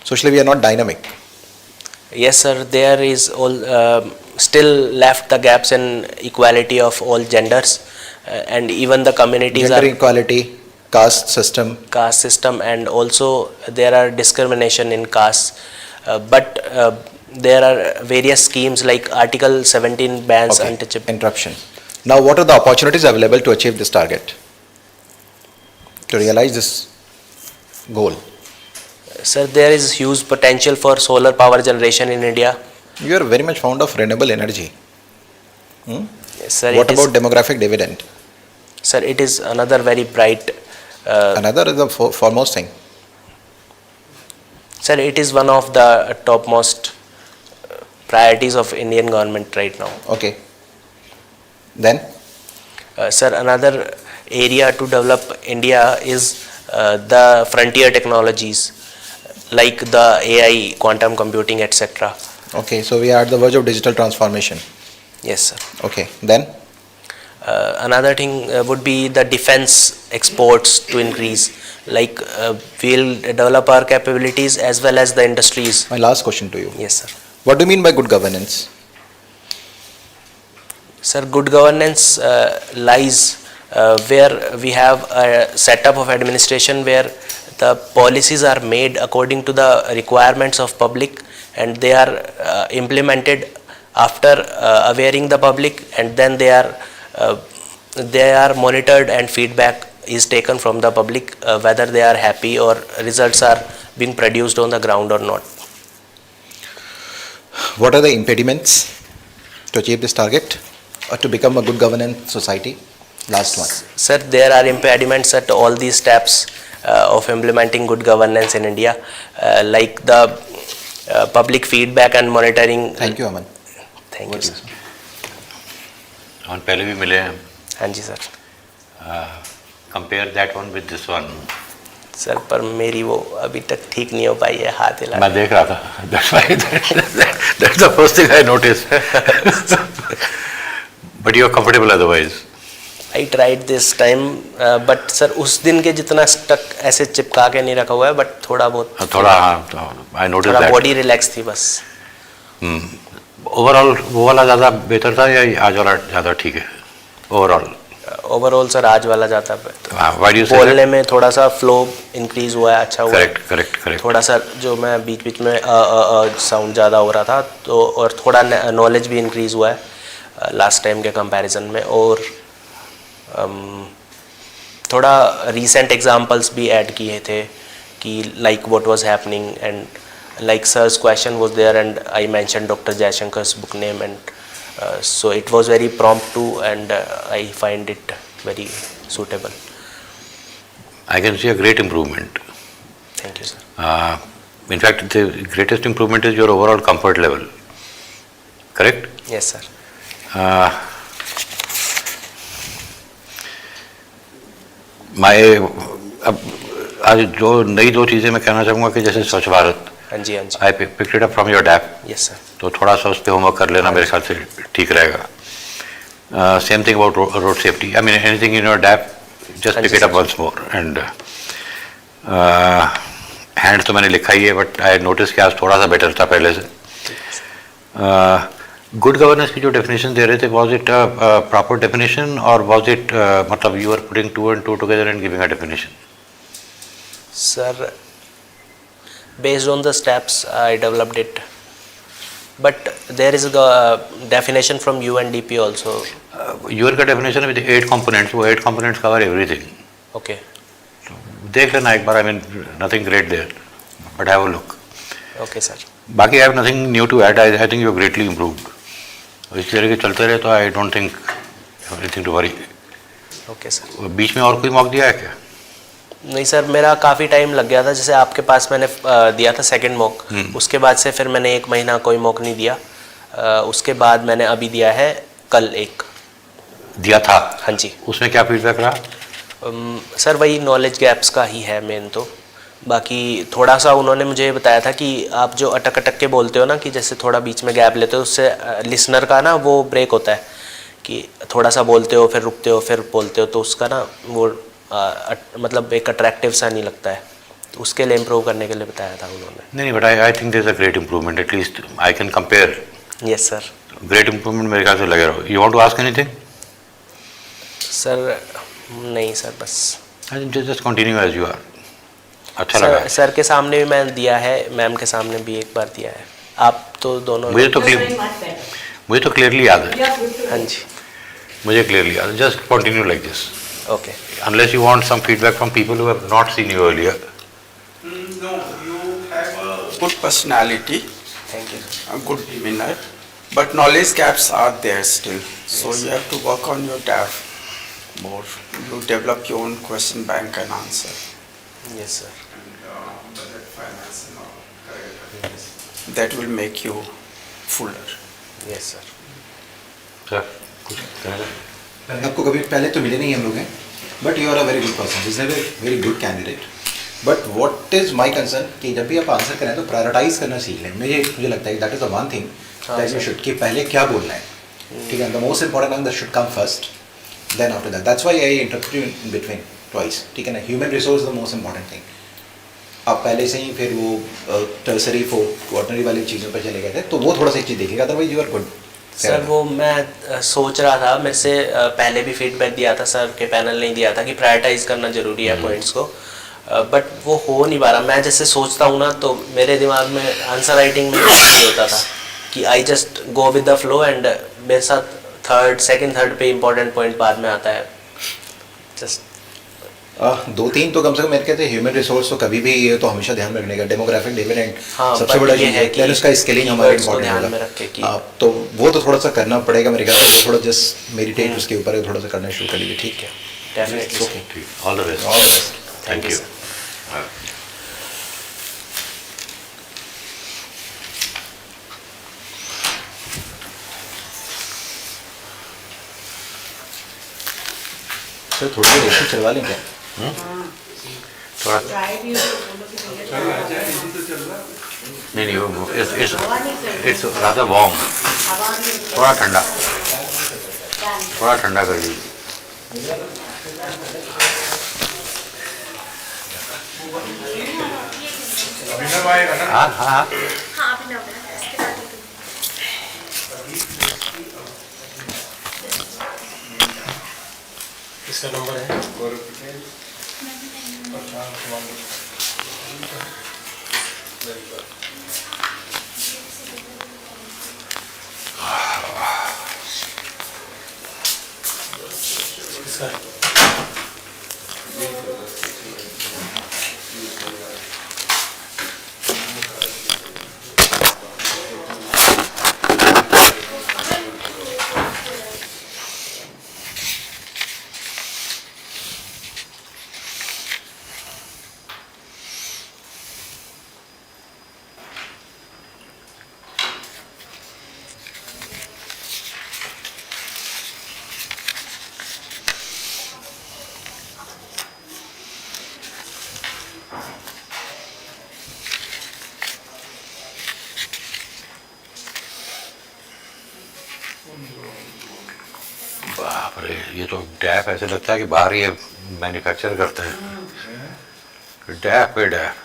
Socially we are not dynamic. Yes, sir. There is all still left the gaps in equality of all genders, and even the communities Gender are equality, caste system, and also there are discrimination in caste. But there are various schemes like Article 17 bans untouchable. Interruption. Now what are the opportunities available to achieve this target? To realize this goal? Sir, there is huge potential for solar power generation in India. You are very much fond of renewable energy. Yes, sir, What about demographic dividend? Sir, it is another very bright. Another is the foremost thing. Sir, it is one of the topmost priorities of Indian government right now. Okay. Then? Sir, another area to develop India is the frontier technologies like the AI, quantum computing, etc. Okay, so we are at the verge of digital transformation. Yes, sir. Okay, then? Another thing would be the defense exports to increase. Like we'll develop our capabilities as well as the industries. My last question to you. Yes, sir. What do you mean by good governance? Sir, good governance lies where we have a setup of administration where the policies are made according to the requirements of public and they are implemented after awareing the public, and then they are monitored and feedback is taken from the public whether they are happy or results are being produced on the ground or not. What are the impediments to achieve this target or to become a good governance society? Last one. Sir, there are impediments at all these steps of implementing good governance in India, like the public feedback and monitoring. Thank you, Aman. Thank you, sir. हम पहले भी मिले हैं. हाँ जी sir. Compare that one with this one. Sir, पर मेरी वो अभी तक ठीक नहीं हो पाई है, हाथ हिला. मैं देख रहा था. That's why. That's the first thing I noticed. But you are comfortable otherwise. I tried this time, but sir उस दिन के जितना स्टक ऐसे चिपका के नहीं रखा हुआ है, but थोड़ा बहुत. थोड़ा हाँ, I noticed that. थोड़ा बॉडी रिलैक्स थी बस. ओवरऑल वो वाला ज़्यादा बेहतर था या आज वाला ज़्यादा ठीक है? ओवरऑल सर आज वाला ज़्यादा बेहतर. बोलने में थोड़ा सा फ्लो इंक्रीज हुआ है, अच्छा हुआ. करेक्ट. थोड़ा सा जो मैं बीच में साउंड ज़्यादा हो रहा था तो, और थोड़ा नॉलेज भी इंक्रीज हुआ है लास्ट टाइम के कंपैरिजन में, और थोड़ा रीसेंट एग्जांपल्स भी ऐड किए थे कि like what was happening, and like sir's question was there and I mentioned Dr. Jayashankar's book name, and so it was very prompt too, and I find it very suitable. I can see a great improvement. Thank you, sir. In fact, the greatest improvement is your overall comfort level. Correct? Yes, sir. आज जो नई 2 चीज़ें मैं कहना चाहूँगा कि जैसे स्वच्छ भारत, हाँ जी हाँ जी. I picked it up from your DAP. Yes sir. तो थोड़ा सा उस पर होमवर्क कर लेना, मेरे ख्याल से ठीक रहेगा. Same thing about road safety. I mean, anything in your DAP, just pick it up once more. And hand तो मैंने लिखा ही है, बट आई नोटिस कि आज थोड़ा सा बेटर था पहले से. गुड गवर्नेंस की जो डेफिनेशन दे रहे थे, वाज इट प्रॉपर डेफिनेशन और वाज इट मतलब you are putting 2 and 2 together and giving a definition? Sir, based on the steps I developed it, but there is a definition from UNDP also. UN का definition with 8 components, वो 8 components cover everything. Okay. देख लेना एक बार. I mean, nothing great there, but have a look. Okay sir. बाकी I have nothing new to add. I think you have greatly improved. इस तरह के चलते रहे तो I don't think anything to worry. Okay sir. बीच में और कोई मौका दिया है क्या? नहीं सर, मेरा काफ़ी टाइम लग गया था. जैसे आपके पास मैंने दिया था सेकंड मॉक, उसके बाद से फिर मैंने 1 महीना कोई मॉक नहीं दिया. उसके बाद मैंने अभी दिया है कल एक दिया था. हाँ जी. उसमें क्या फीडबैक रहा? सर वही नॉलेज गैप्स का ही है मेन. तो बाकी थोड़ा सा उन्होंने मुझे बताया था कि आप जो अटक अटक के बोलते हो ना, कि जैसे थोड़ा बीच में गैप लेते हो, उससे लिसनर का ना वो ब्रेक होता है कि थोड़ा सा बोलते हो फिर रुकते हो फिर बोलते हो, तो उसका ना वो मतलब एक अट्रैक्टिव सा नहीं लगता है. तो उसके लिए इम्प्रूव करने के लिए बताया था उन्होंने. नहीं, but I think there is a great improvement. At least I can compare. Yes sir. Great improvement मेरे ख्याल से लगे रहो. You want to ask anything? Sir नहीं सर, बस just continue as you are. अच्छा लगा. सर के सामने भी मैंने दिया है, मैम के सामने भी एक बार दिया है. आप तो दोनों मुझे तो क्लियरली याद है. हाँ जी, मुझे क्लियरली याद है. Just continue like this. Okay. Unless you want some feedback from people who have not seen you earlier. No, you have a good personality. Thank you. A good demeanor, but knowledge gaps are there still. So Yes, you have to work on your DAF more. You develop your own question bank and answer. Yes sir. Budget finance and all. That will make you fuller. Yes sir. Sir, कुछ कहना? आपको कभी पहले तो मिले नहीं हम लोग हैं, but you are a very good person, is a very good candidate. But what is my concern कि जब भी आप आंसर करें तो प्रायोरिटाइज करना सीख लें. मुझे लगता है that is the one thing that you should, कि पहले क्या बोलना है. ठीक है, the most important thing that should come first, then after that. That's why I interrupt you in between twice. ठीक है ना. Human resource the most important thing. आप पहले से ही फिर वो टर्सरी क्वार्टनरी वाली चीज़ों पर चले गए थे, तो वो थोड़ा सा एक चीज़ देखिएगा, otherwise you are good. Sir वो मैं सोच रहा था, मेरे से पहले भी फीडबैक दिया था सर के पैनल ने दिया था कि प्रायोरिटाइज करना जरूरी है पॉइंट्स को, बट वो हो नहीं पा रहा. मैं जैसे सोचता हूँ ना, तो मेरे दिमाग में आंसर राइटिंग में ये होता था कि I just go with the flow, and मेरे साथ सेकंड थर्ड पे इम्पोर्टेंट पॉइंट बाद में आता है. जस्ट 2-3 तो कम से कम मेरे कहते हैं. ह्यूमन रिसोर्स तो कभी भी ये तो हमेशा ध्यान में रखने का. डेमोग्राफिक डिविडेंड सबसे बड़ा चीज़ है कि उसका स्केलिंग हमारे इम्पोर्टेंट होगा. तो वो तो थोड़ा सा करना पड़ेगा मेरे ख्याल से. थोड़ा जस्ट मेडिटेट उसके ऊपर थोड़ा सा करना शुरू कर लीजिए. ठीक है, definitely. Okay, all the best. All the best. Thank you. Sir थोड़ी देर ऐसे चलवा लें क्या? थोड़ा नहीं वो इट्स रादर वार्म. थोड़ा ठंडा कर लीजिए. हाँ हाँ हाँ. इसका नंबर है बाप रे, ये तो डैप ऐसे लगता है कि बाहर ये मैन्युफैक्चर करते हैं, डैप पे डैप.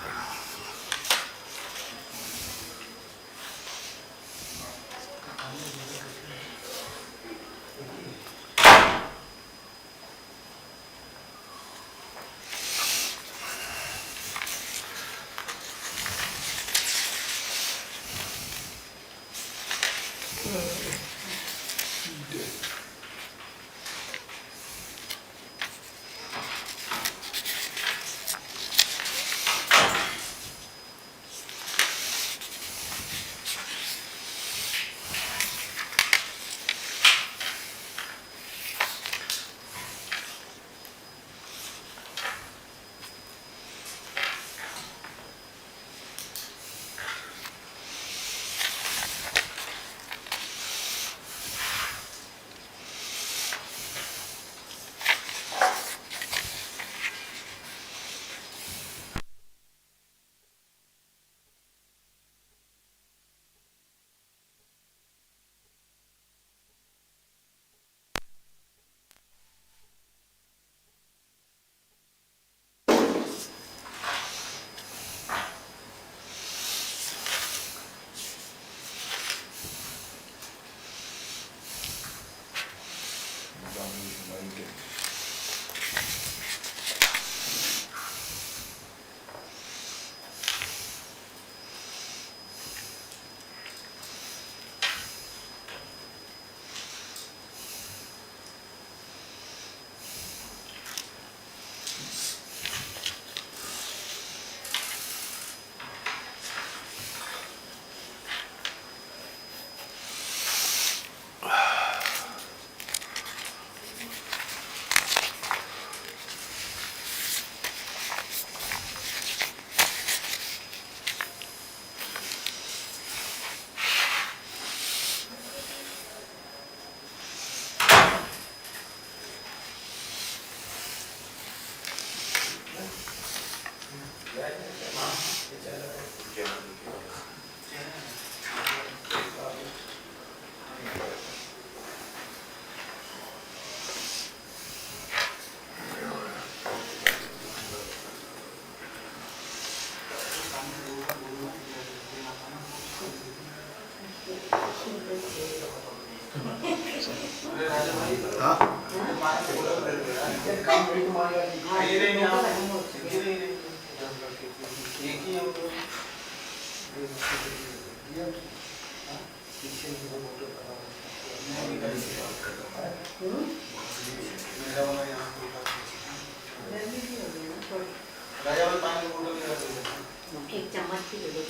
एक चम्मच की दे दो.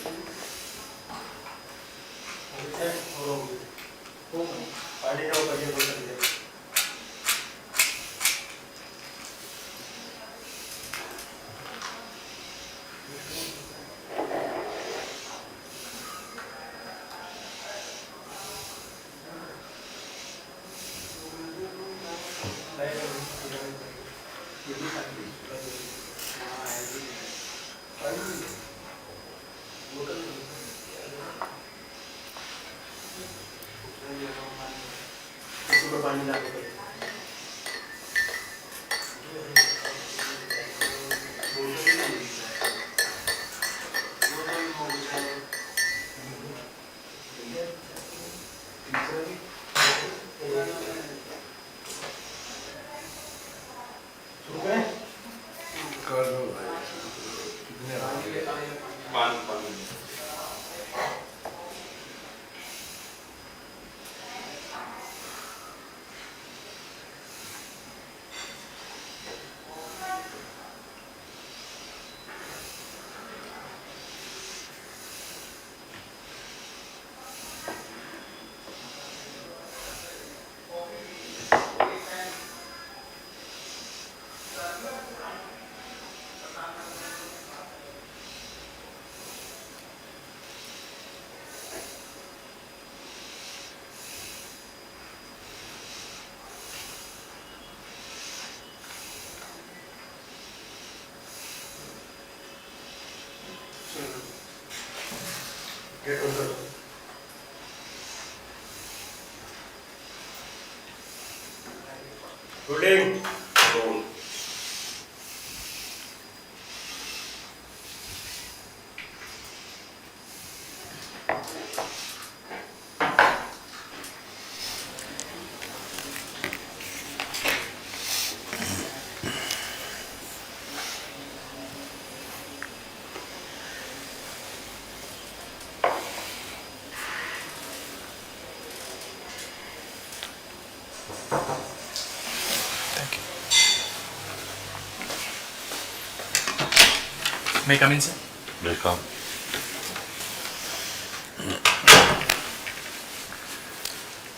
May I come in, sir? Please come.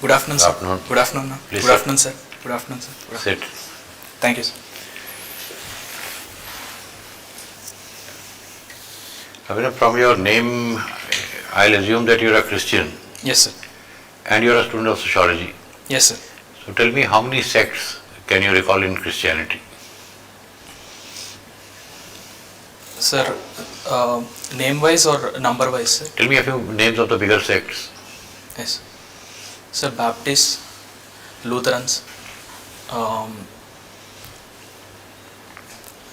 Good afternoon, sir. Afternoon. Good afternoon, ma'am. Please Good sit. afternoon, sir. Good afternoon, sir. Good Sit. afternoon. Thank you, sir. Abhinav, from your name, I'll assume that you're a Christian. Yes, sir. And you're a student of sociology. Yes, sir. So tell me, how many sects can you recall in Christianity? Sir, name-wise or number-wise, sir? Tell me a few names of the bigger sects. Yes. Sir, Baptists, Lutherans,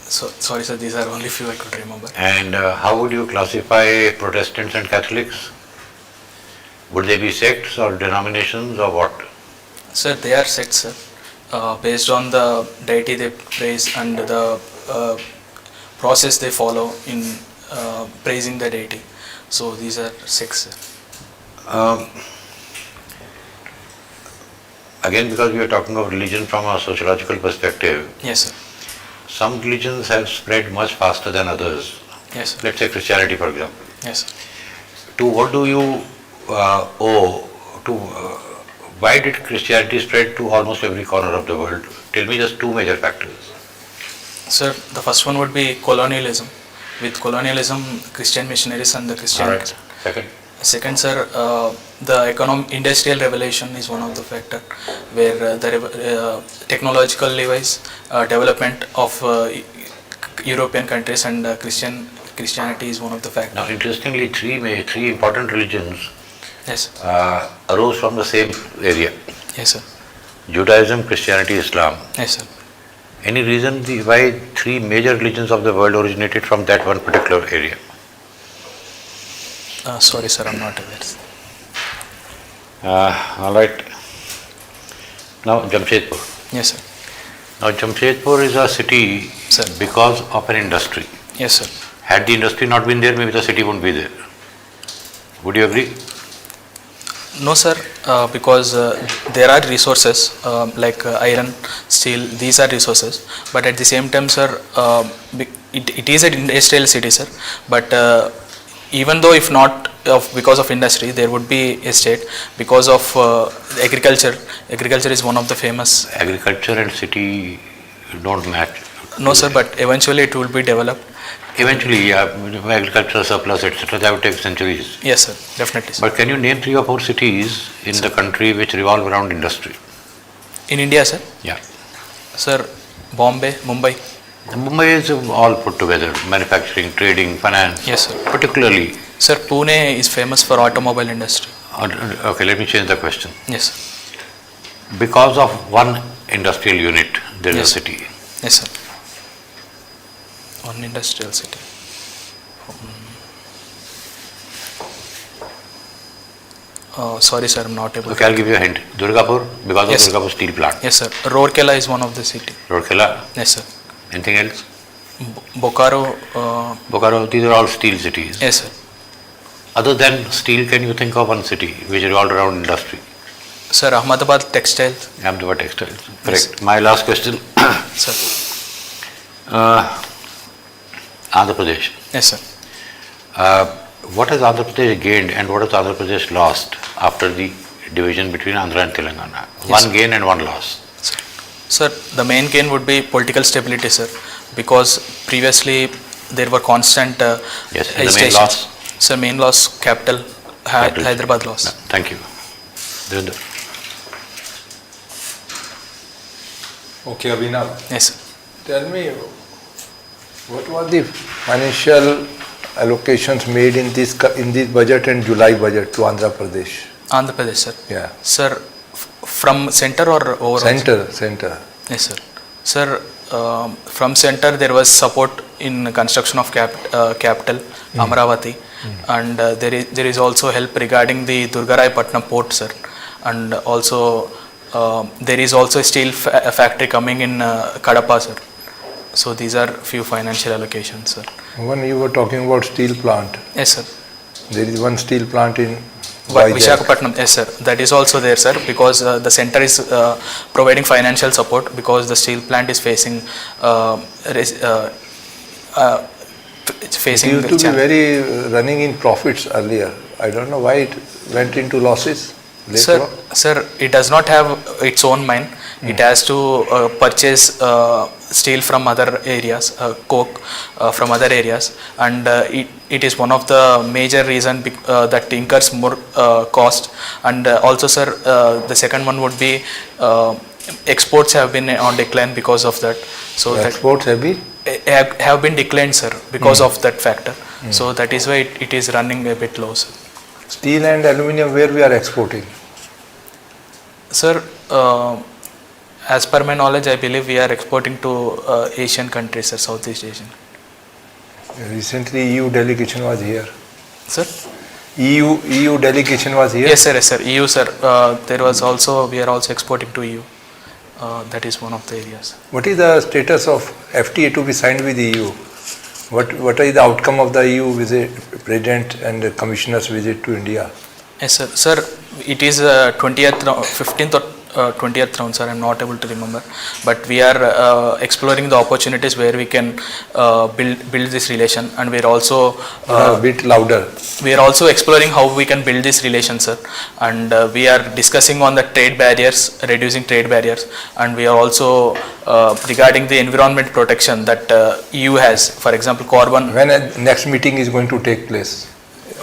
sorry, sir, these are only few I could remember. And how would you classify Protestants and Catholics? Would they be sects or denominations or what? Sir, they are sects, sir. Based on the deity they praise and the process they follow in praising the deity. So these are sects, sir. Again, because we are talking of religion from a sociological perspective, Yes, sir. some religions have spread much faster than others. Yes, sir. Let's say Christianity, for example. Yes, sir. To what do you owe to why did Christianity spread to almost every corner of the world? Tell me just two major factors. Sir, the first one would be colonialism. With colonialism, Christian missionaries and the Christian. All right. Second. Second, sir, the industrial revolution is one of the factor where the technologically wise development of European countries and Christianity is one of the factors. Now, interestingly, three important religions Yes. arose from the same area. Yes, sir. Judaism, Christianity, Islam. Yes, sir. Any reason why three major religions of the world originated from that one particular area? Sorry, sir, I'm not aware. All right. Now, Jamshedpur. Yes, sir. Now, Jamshedpur is a city because of an industry. Yes, sir. Had the industry not been there, maybe the city wouldn't be there. Would you agree? No, sir, because there are resources like iron, steel, these are resources. But at the same time, sir, it is an industrial city, sir. But even though if not because of industry, there would be a state because of agriculture. Agriculture is one of the famous. Agriculture and city don't match. No, sir, but eventually it will be developed. Eventually, agricultural surplus, etc., that would take centuries. Yes, sir, definitely. Sir. But can you name 3 or 4 cities in the country which revolve around industry? In India, sir? Yeah. Sir, Bombay, Mumbai. Mumbai is all put together, manufacturing, trading, finance. Yes, sir. Particularly. Sir, Pune is famous for automobile industry. Okay, let me change the question. Yes. Because of one industrial unit, there is a city. Yes, sir. One industrial city. Sorry, sir, I'm not able. Okay, I'll give you a hint. Durgapur, because Yes, of Durgapur steel plant. Yes, sir. Rourkela is one of the city. Rourkela. Yes, sir. Anything else? Bokaro. Bokaro, these are all steel cities. Yes, sir. Other than steel, can you think of one city which revolved around industry? Sir, Ahmedabad textiles. Ahmedabad textiles. Correct. Yes. My last question. Sir. Andhra Pradesh. Yes, sir. What has Andhra Pradesh gained and what has Andhra Pradesh lost after the division between Andhra and Telangana? Yes, one gain and one loss. Sir, the main gain would be political stability, sir, because previously there were constant yes, and the main loss? Sir, main loss, capital. Hyderabad loss. No, thank you. Devendra. Okay, Abhinav. Yes, sir. Tell me, what was the financial allocations made in this budget and July budget to Andhra Pradesh? Andhra Pradesh, sir. Yeah. Sir, from center or overall? Center. Yes, sir. Sir, from center there was support in construction of capital, Amravati, and there is also help regarding the Durgaraipatnam port, sir, and also there is also a steel factory coming in Kadapa, sir. So these are few financial allocations, sir. When you were talking about steel plant. Yes, sir. There is one steel plant in Visakhapatnam, yes, sir. That is also there, sir, because the center is providing financial support because the steel plant is facing it used to be very running in profits earlier. I don't know why it went into losses later on. Sir, it does not have its own mine. It has to purchase steel from other areas, coke from other areas, and it is one of the major reason that incurs more cost. And also, sir, the second one would be exports have been on decline because of that. So exports have been declined, sir, because of that factor. So that is why it is running a bit low, sir. Steel and aluminium, where we are exporting? Sir, as per my knowledge, I believe we are exporting to Asian countries, sir, Southeast Asian. Recently, EU delegation was here. Sir? EU delegation was here. Yes, sir. Yes, sir. EU, sir. There was also, we are also exporting to EU. That is one of the areas. What is the status of FTA to be signed with the EU? What is the outcome of the EU visit, President and the Commissioner's visit to India? Yes, sir. Sir, it is 15th or 20th round, sir. I am not able to remember. But we are exploring the opportunities where we can build this relation, and we are also a bit louder. We are also exploring how we can build this relation, sir. And we are discussing on the trade barriers, reducing trade barriers, and we are also regarding the environment protection that EU has. For example, carbon. When next meeting is going to take place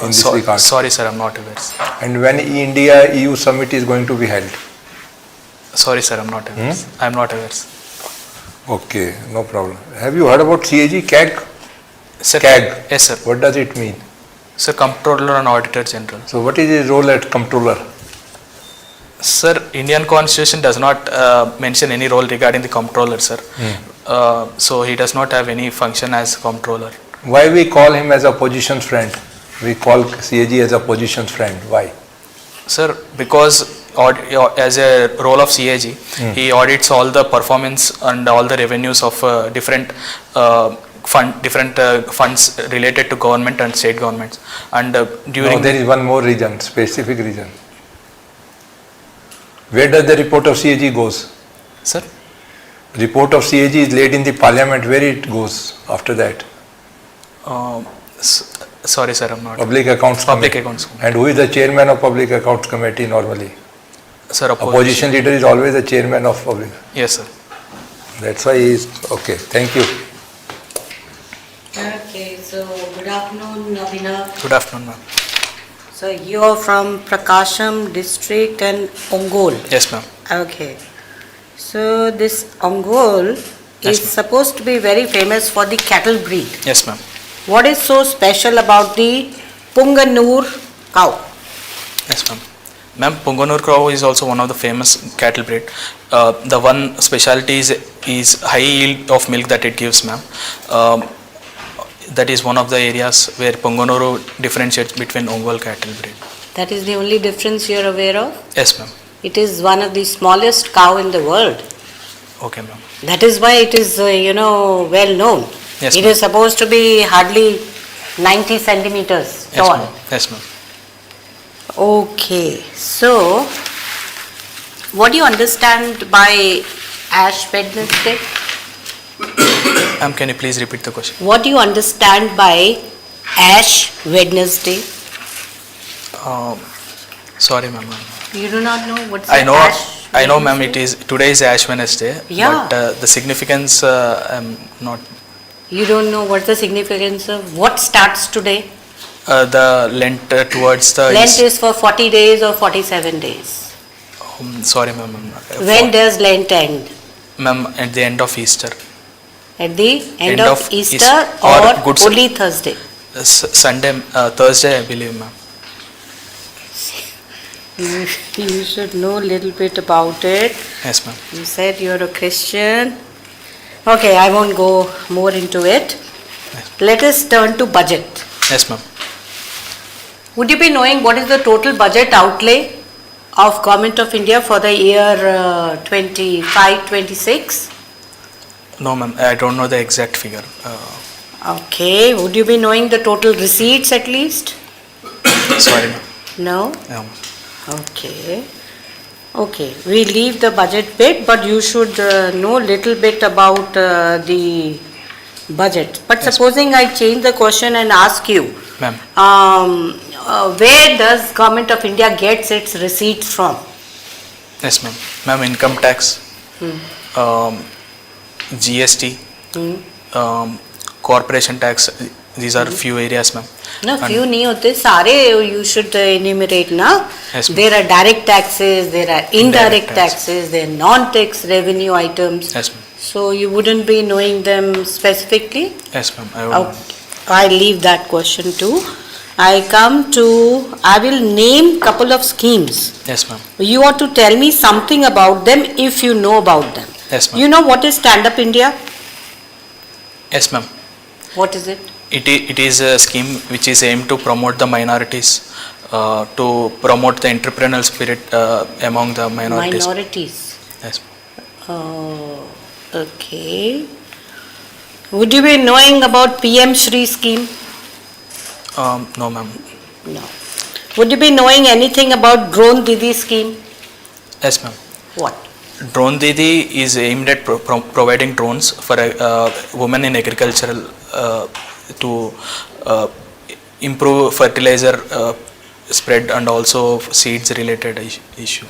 in this regard? Sorry, sir, I am not aware. And when India-EU summit is going to be held? Sorry, sir, I am not aware. I am not aware. Okay, no problem. Have you heard about CAG? Sir, CAG? Yes, sir. What does it mean? Sir, Comptroller and Auditor General. So what is his role as Comptroller? Sir, Indian Constitution does not mention any role regarding the Comptroller, sir. So he does not have any function as Comptroller. Why we call him as a position friend? We call CAG as a position friend. Why? Sir, because as a role of CAG, he audits all the performance and all the revenues of different funds related to government and state governments. And during there is one more reason, specific reason. Where does the report of CAG goes? Sir? Report of CAG is laid in the parliament. Where it goes after that? Sorry, sir, I'm not. Public Accounts Committee. And who is the chairman of Public Accounts Committee normally? Sir, opposition leader is always the chairman of public. Yes, sir. That's why he is okay. Thank you. Okay, so good afternoon, Navina. Good afternoon, ma'am. So you are from Prakasham district and Ongole. Yes, ma'am. Okay. So this Ongole is supposed to be very famous for the cattle breed. Yes, ma'am. What is so special about the Punganur cow? Yes, ma'am. Ma'am, Punganur cow is also one of the famous cattle breed. The one specialty is high yield of milk that it gives, ma'am. That is one of the areas where Punganuru differentiates between Ongole cattle breed. That is the only difference you are aware of? Yes, ma'am. It is one of the smallest cow in the world. Okay, ma'am. That is why it is, well known. Yes, it is supposed to be hardly 90 centimeters tall. Yes, ma'am. Okay, so what do you understand by Ash Wednesday? Ma'am, can you please repeat the question? What do you understand by Ash Wednesday? Sorry, ma'am. You do not know what's I know, Ash I know, ma'am. Today is Ash Wednesday. Yeah. But the significance, I'm not. You don't know what's the significance of what starts today? The Lent towards the Lent is for 40 days or 47 days. Sorry, ma'am. When does Lent end? Ma'am, at the end of Easter. At the end of Easter or Holy Thursday? Sunday, Thursday, I believe, ma'am. You should know a little bit about it. Yes, ma'am. You said you're a Christian. Okay, I won't go more into it. Let us turn to budget. Yes, ma'am. Would you be knowing what is the total budget outlay of Government of India for the year 25-26? No, ma'am. I don't know the exact figure. Okay. Would you be knowing the total receipts at least? Sorry, ma'am. No? No. Okay. Okay. We leave the budget bit, but you should know little bit about the budget. But supposing I change the question and ask you, Ma'am. Where does Government of India gets its receipts from? Yes, ma'am. Ma'am, income tax, GST, corporation tax. These are few areas, ma'am. No, And- few nahi hote. Sare you should enumerate, na? Yes, ma'am. There are direct taxes, there are indirect Indirect taxes, there are non-tax revenue items. Yes, ma'am. So you wouldn't be knowing them specifically? Yes, ma'am. I will. Okay. I leave that question too. I will name couple of schemes. Yes, ma'am. You ought to tell me something about them if you know about them. Yes, ma'am. You know what is Stand Up India? Yes, ma'am. What is it? It is a scheme which is aimed to promote the minorities, to promote the entrepreneurial spirit among the minorities. Minorities. Yes. Okay. Would you be knowing about PM Shri scheme? No, ma'am. No. Would you be knowing anything about Drone Didi scheme? Yes, ma'am. What? Drone Didi is aimed at providing drones for women in agricultural to improve fertilizer spread and also seeds related issue.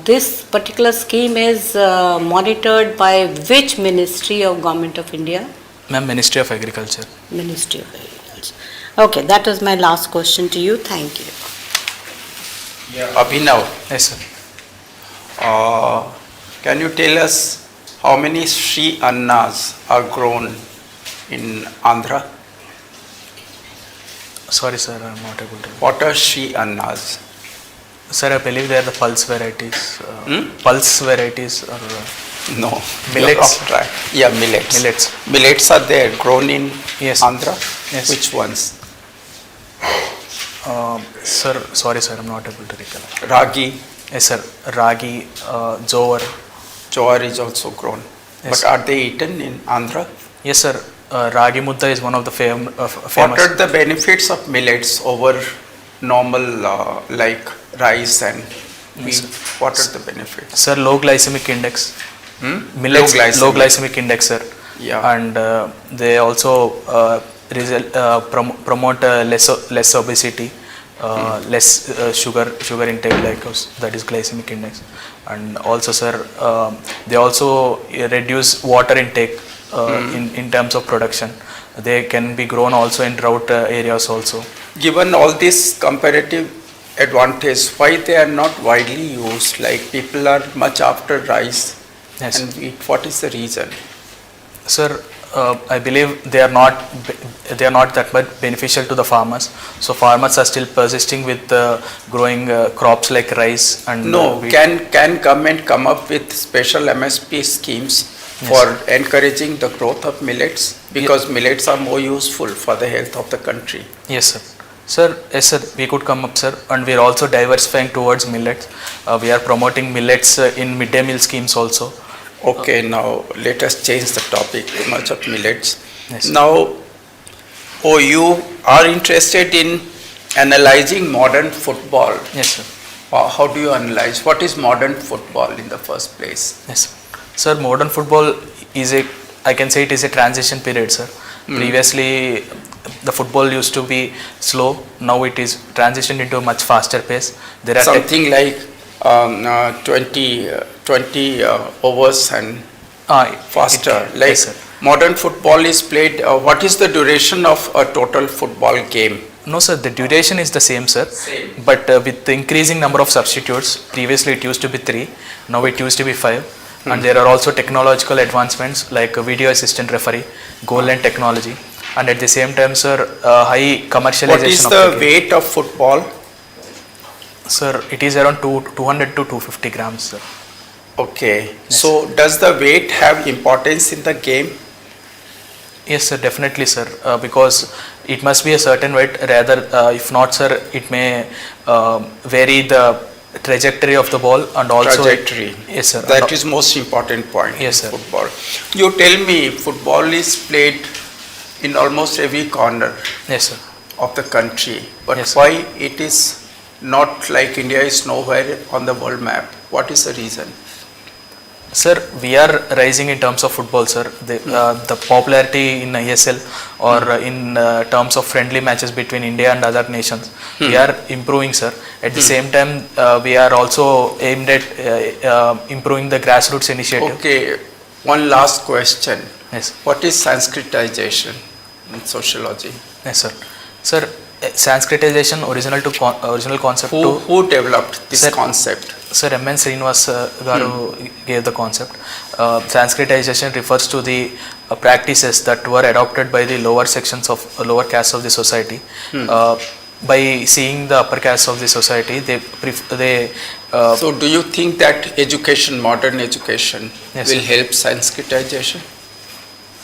This particular scheme is monitored by which Ministry of Government of India? Ma'am, Ministry of Agriculture. Ministry of Agriculture. Okay, that was my last question to you. Thank you. Abhinav, Yes, sir. can you tell us how many Sri Annas are grown in Andhra? Sorry, sir, I'm not able to. What are Sri Annas? Sir, I believe they are the pulse varieties. Pulse varieties or No. millets. You're off track. Yeah, millets. Millets. Millets are there, grown in Yes. Andhra? Yes. Which ones? Sir, sorry, sir, I'm not able to recall. Ragi. Yes, sir. Ragi, jowar. Jowar is also grown. Yes. But are they eaten in Andhra? Yes, sir. Ragi mudda is one of the famous. What are the benefits of millets over normal like rice and wheat? What are the benefits? Sir, low glycemic index. Millets, Low glycemic index, sir. Yeah. And they also promote less obesity, less sugar intake, like that is glycemic index. And also, sir, they also reduce water intake in terms of production. They can be grown also in drought areas also. Given all this comparative advantage, why they are not widely used? Like people are much after rice Yes. and wheat. What is the reason? Sir, I believe they are not that much beneficial to the farmers. So farmers are still persisting with growing crops like rice and No, wheat. can government come up with special MSP schemes for encouraging the growth of millets? Because millets are more useful for the health of the country. Yes, sir. Yes, sir. We could come up, sir, and we are also diversifying towards millets. We are promoting millets in midday meal schemes also. Okay, now let us change the topic. Too much of millets. Yes. Now, you are interested in analyzing modern football. Yes, sir. How do you analyze? What is modern football in the first place? Yes, sir. Modern football is I can say it is a transition period, sir. Previously, the football used to be slow. Now it is transitioned into a much faster pace. There are Something like 20 overs and faster. Yes, sir. Modern football is played. What is the duration of a total football game? No, sir, the duration is the same, sir. But with the increasing number of substitutes, previously it used to be 3, now it used to be 5. And there are also technological advancements like video assistant referee, goal line technology. And at the same time, sir, high commercialization. What is the weight of football? Sir, it is around 200 to 250 grams, sir. Okay. So does the weight have importance in the game? Yes, sir, definitely, sir, because it must be a certain weight, rather, if not, sir, it may vary the trajectory of the ball and also. Trajectory. Yes, sir. That is most important point Yes, in sir. football. You tell me, football is played in almost every corner Yes, sir. of the country, but Yes, sir. why it is not like India is nowhere on the world map? What is the reason? Sir, we are rising in terms of football, sir. The popularity in ISL or in terms of friendly matches between India and other nations, we are improving, sir. At the same time, we are also aimed at improving the grassroots initiative. Okay, one last question. Yes. What is Sanskritization in sociology? Yes, sir. Sir, Sanskritization, original concept. Who developed this Sir, concept? Sir, M.N. Srinivas Garu gave the concept. Sanskritization refers to the practices that were adopted by the lower sections of lower castes of the society. By seeing the upper castes of the society, So do you think that education, modern education, Yes, will sir. help Sanskritization?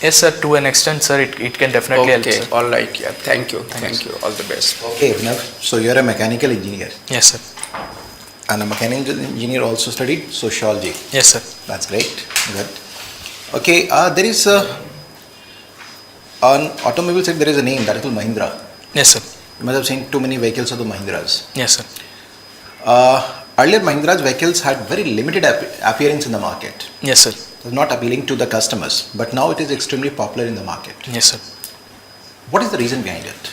Yes, sir, to an extent, sir, it can definitely help, Okay, sir. all right, yeah, thank you, all the best. Okay, Abhinav, so you're a mechanical engineer. Yes, sir. And a mechanical engineer also studied sociology. Yes, sir. That's great. Good. Okay, there is on automobile side there is a name that is called Mahindra. Yes, sir. You must have seen too many vehicles of the Mahindras. Yes, sir. Earlier Mahindra's vehicles had very limited appearance in the market. Yes, sir. It was not appealing to the customers, but now it is extremely popular in the market. Yes, sir. What is the reason behind it?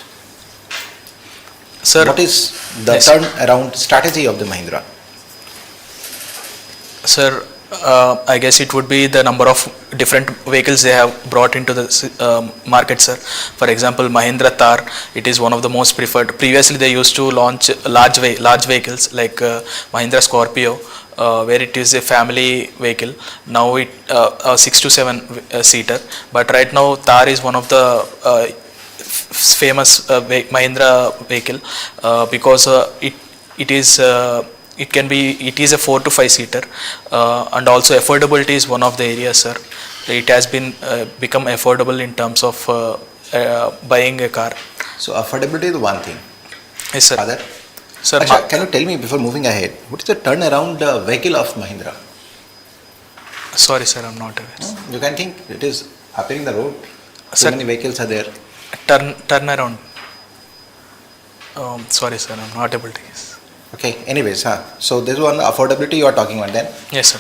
Sir, what is the yes. turnaround strategy of the Mahindra? Sir, I guess it would be the number of different vehicles they have brought into the market, sir. For example, Mahindra Thar, it is one of the most preferred. Previously, they used to launch large vehicles like Mahindra Scorpio, where it is a family vehicle. Now it a 6 to 7 seater. But right now, Thar is one of the famous Mahindra vehicle because it is a 4 to 5 seater, and also affordability is one of the areas, sir. It has been become affordable in terms of buying a car. So affordability is one thing. Yes, sir. Other? Sir, Achha, can you tell me before moving ahead, what is the turnaround vehicle of Mahindra? Sorry, sir, I'm not aware. You can think it is appearing the road. Sir, So many vehicles are there. Turnaround. Sorry, sir, I'm not able to guess. Okay, anyways, so this one affordability you are talking about then? Yes, sir.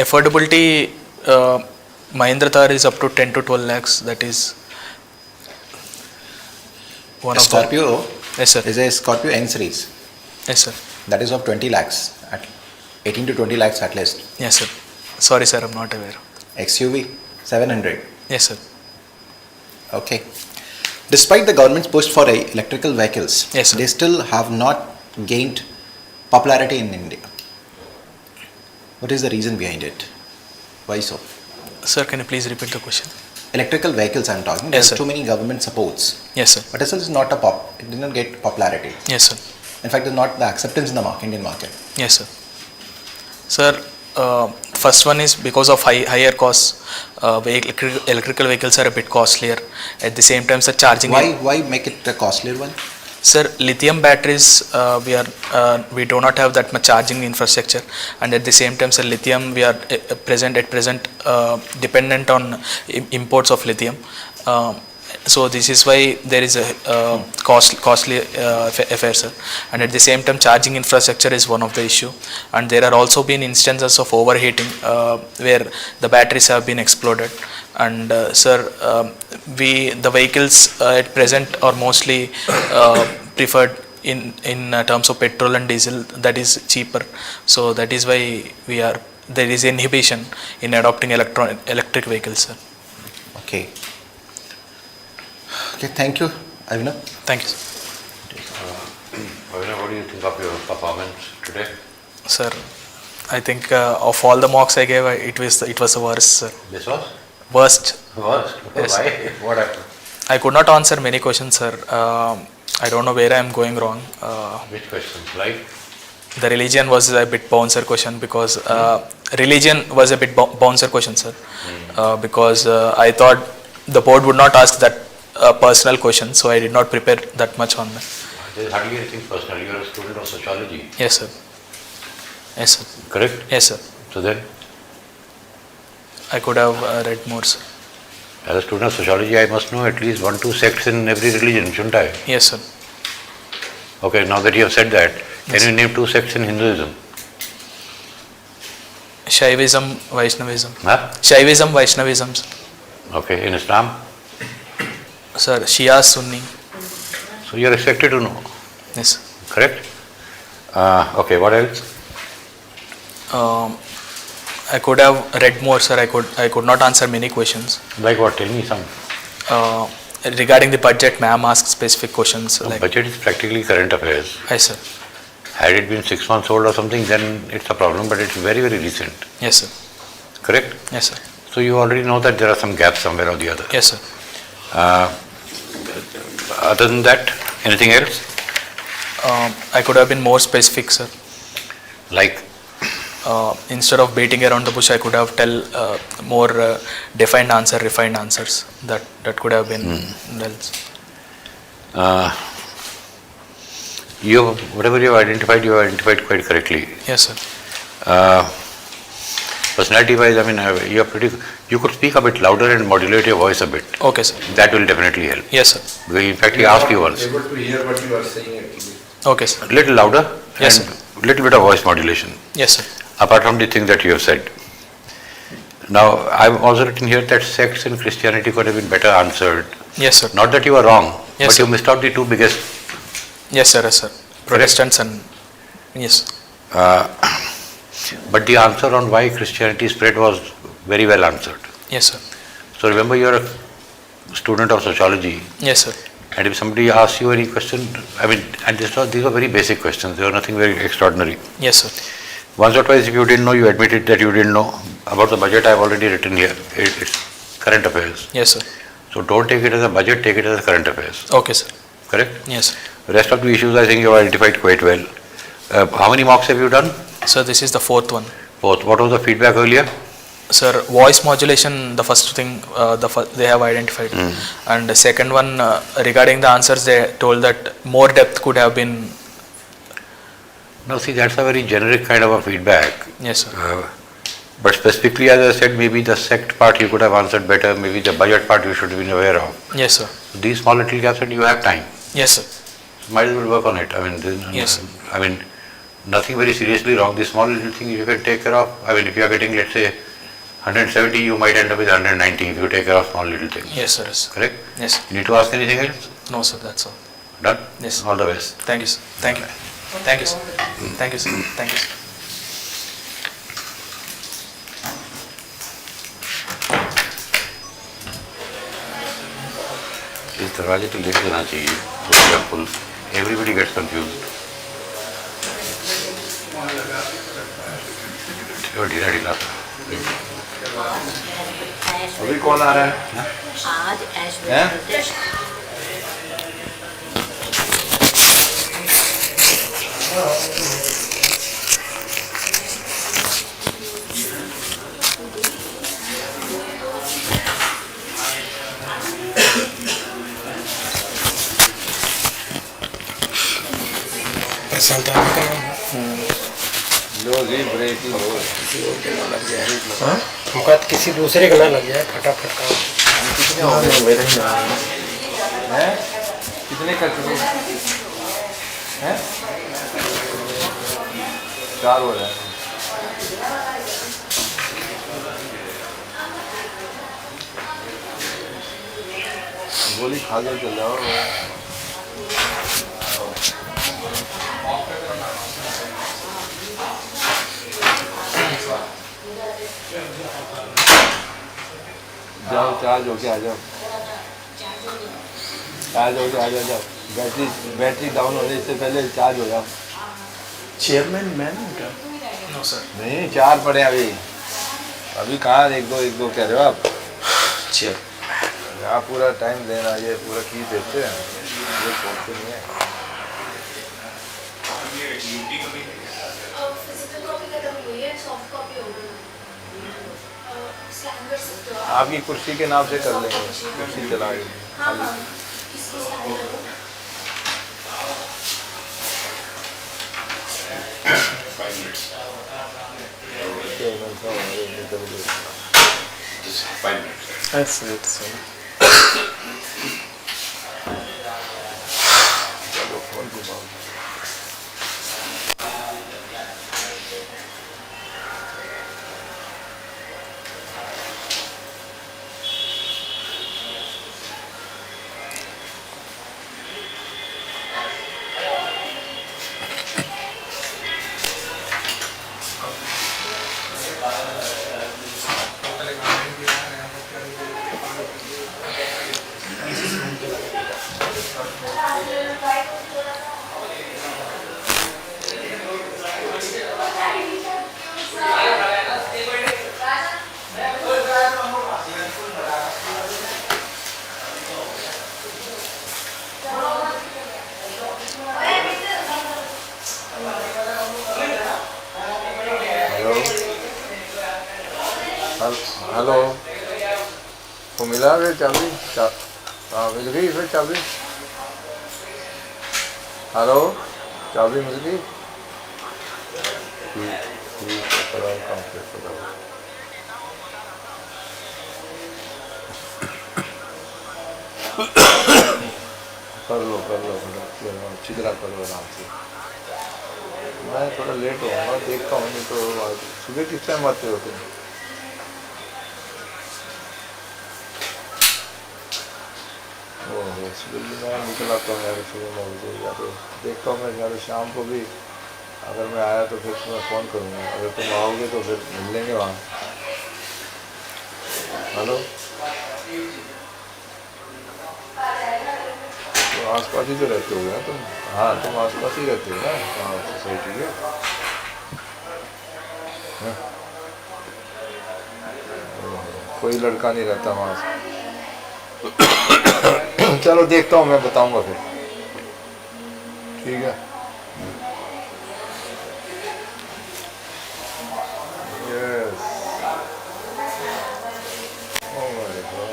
Affordability, Mahindra Thar is up to 10 to 12 lakhs. That is one A of Scorpio Yes, sir. is a Scorpio N series. Yes, sir. That is of 20 lakhs, at 18 to 20 lakhs at least. Yes, sir. Sorry, sir, I'm not aware. XUV 700. Yes, sir. Okay. Despite the government's push for electrical vehicles, Yes, sir. they still have not gained popularity in India. What is the reason behind it? Why so? Sir, can you please repeat the question? Electrical vehicles I'm talking, Yes, there's sir. too many government supports. Yes, sir. But still it's not it did not get popularity. Yes, sir. In fact, there's not the acceptance in the Indian market. Yes, sir. Sir, first one is because of higher costs. Electrical vehicles are a bit costlier. At the same time, sir, charging. Why make it a costlier one? Sir, lithium batteries, we do not have that much charging infrastructure, and at the same time, sir, lithium we are at present dependent on imports of lithium. So this is why there is a costly affair, sir. And at the same time, charging infrastructure is one of the issue, and there are also been instances of overheating where the batteries have been exploded. And sir, the vehicles at present are mostly preferred in terms of petrol and diesel, that is cheaper. So that is why there is inhibition in adopting electric vehicles, sir. Okay. Okay, thank you, Avinav. Thank you, sir. Avinav, what do you think of your performance today? Sir, I think of all the mocks I gave, it was the worst, sir. This was? Worst. Worst? Yes. Why? What happened? I could not answer many questions, sir. I don't know where I am going wrong. Which question? Like? The religion was a bit bouncer question because religion was a bit bouncer question, sir. Because I thought the board would not ask that personal question, so I did not prepare that much on that. There is hardly anything personal. You are a student of sociology. Yes, sir. Yes, sir. Correct? Yes, sir. So then? I could have read more, sir. As a student of sociology, I must know at least 1-2 sects in every religion, shouldn't I? Yes, sir. Okay, now that you have said that, can you name 2 sects in Hinduism? Shaivism, Vaishnavism. Huh? Shaivism, Vaishnavism. Okay, in Islam? Sir, Shia, Sunni. So you are expected to know. Yes. Correct? Okay, what else? I could have read more, sir. I could not answer many questions. Like what? Tell me some. Regarding the budget, ma'am asked specific questions. No, budget is practically current affairs. Yes, sir. Had it been 6 months old or something, then it's a problem, but it's very, very recent. Yes, sir. Correct? Yes, sir. So you already know that there are some gaps somewhere or the other. Yes, sir. Other than that, anything else? I could have been more specific, sir. Like? Instead of beating around the bush, I could have tell more defined answer, refined answers. That could have been whatever you have identified quite correctly. Yes, sir. Personality-wise, I mean, you could speak a bit louder and modulate your voice a bit. Okay, sir. That will definitely help. Yes, sir. Because in fact, he asked you once. Able to hear what you are saying actually. Okay, sir. A little louder. Yes, and little bit of voice modulation. Yes, sir. Apart from the things that you have said. Now, I've also written here that sects in Christianity could have been better answered. Yes, sir. Not that you are wrong, Yes, but sir. you missed out the 2 biggest. Yes, sir. Yes, sir. Protestants and yes. But the answer on why Christianity spread was very well answered. Yes, sir. So remember, you are a student of sociology. Yes, sir. And if somebody asks you any question, I mean, and these are very basic questions. They are nothing very extraordinary. Yes, sir. Once or twice, if you didn't know, you admitted that you didn't know. About the budget, I have already written here. It's current affairs. Yes, sir. So don't take it as a budget, take it as a current affairs. Okay, sir. Correct? Yes, sir. The rest of the issues, I think you have identified quite well. How many mocks have you done? Sir, this is the 4th one. 4th. What was the feedback earlier? Sir, voice modulation, the first thing they have identified. And the second one, regarding the answers, they told that more depth could have been. No, see, that's a very generic kind of a feedback. Yes, sir. But specifically, as I said, maybe the sect part you could have answered better, maybe the budget part you should have been aware of. Yes, sir. These small little gaps, and you have time. Yes, sir. So might as well work on it. I mean, Yes, sir. I mean, nothing very seriously wrong. These small little things you can take care of. I mean, if you are getting, let's say, 170, you might end up with 190 if you take care of small little things. Yes, sir. Yes. Correct? Yes. You need to ask anything else? No, sir. That's all. Done? Yes. All the best. Thank you, sir. Thank you. Thank you, sir. Thank you, sir. Thank you, sir. इस दरवाजे को लिख देना चाहिए full everybody gets confused ढीला ढीला अभी कौन आ रहा है आज हैं? हमका किसी दूसरे का ना लग जाए फटाफट का कितने हो गए मेरे ही हैं कितने कर चुके हैं 4 हो रहा है गोली खा कर चल जाओ जाओ चार्ज होके आ जाओ चार्ज होके आ जाओ बैटरी डाउन होने से पहले चार्ज हो जाओ चेयरमैन मैन क्या नो सर नहीं 4 पड़े अभी कहाँ एक दो कह रहे हो आप चेयर यहाँ पूरा टाइम देना, ये पूरा की देते हैं, ये छोड़ते नहीं है। फिजिकल कॉपी खत्म हुई है, सॉफ्ट कॉपी हो गई। स्कैन कर सकते हो आप। आपकी कुर्सी के नाम से कर लेंगे, कुर्सी चलाएगी। हाँ हाँ, इसको स्कैन करो। That's it. So. चलो फोन घुमाओ। हेलो, वो मिला फिर चाबी? हाँ मिल गई फिर चाबी। हेलो, चाबी मिल गई? ठीक है, कराओ काम फिर कराओ। कर लो अच्छी तरह करो आराम से। मैं थोड़ा लेट होऊंगा, देखता हूँ, नहीं तो सुबह किस टाइम आते हो तुम? सुबह भी मैं निकल आता हूँ यार, सुबह 9 बजे, या तो देखता हूँ मैं यार शाम को भी अगर मैं आया तो फिर तुम्हें फ़ोन करूँगा, अगर तुम आओगे तो फिर मिल लेंगे वहाँ। हेलो, तो आस पास ही तो रहते हो ना तुम? हाँ तुम आस पास ही रहते हो ना? हाँ सोसाइटी के। कोई लड़का नहीं रहता वहाँ। चलो देखता हूँ, मैं बताऊँगा फिर, ठीक है। Yes, oh my God.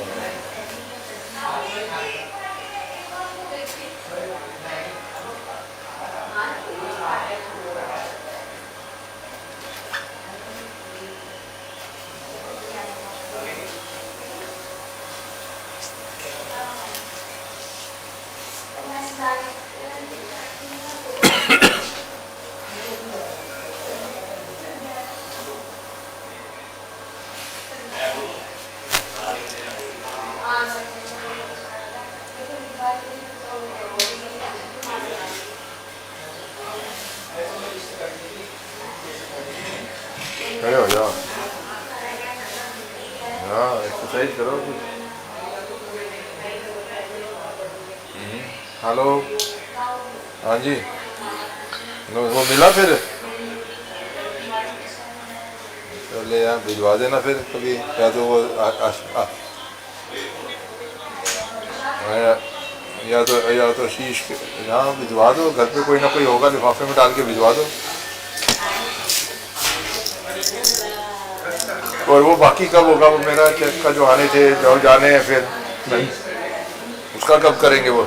खड़े हो जाओ, हाँ एक्सरसाइज करो कुछ। हेलो, हाँ जी, वो मिला फिर? चले यार भिजवा देना फिर कभी, या तो वो या तो शीश के यहाँ भिजवा दो, घर पे कोई ना कोई होगा, लिफाफे में डाल के भिजवा दो। और वो बाकी कब होगा, वो मेरा चेक का जो आने थे, जो जाने हैं फिर नहीं, उसका कब करेंगे वो?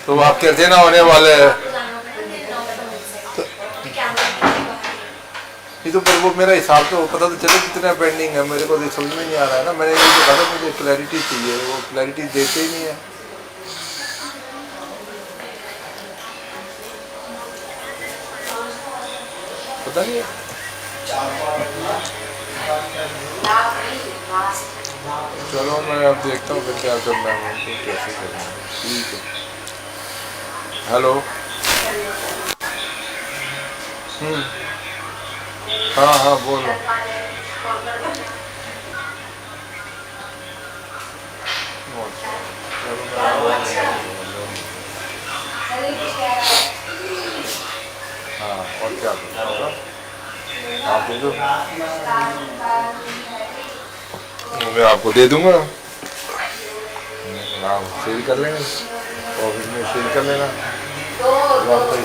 तो आप कहते ना होने वाले हैं तो पर वो मेरा हिसाब तो पता तो चले कितना पेंडिंग है, मेरे को तो समझ में नहीं आ रहा है ना। मैंने ये जो कहा मुझे क्लैरिटी चाहिए, वो क्लैरिटी देते ही नहीं है। पता नहीं है। चलो मैं अब देखता हूँ फिर क्या करना है, तो कैसे करना है। ठीक है। हेलो, हाँ हाँ बोलो। हाँ और क्या करना होगा? आप दे दो, मैं आपको दे दूंगा, आप शेयर कर लेंगे, प्रॉफिट में शेयर कर लेना, जो आपका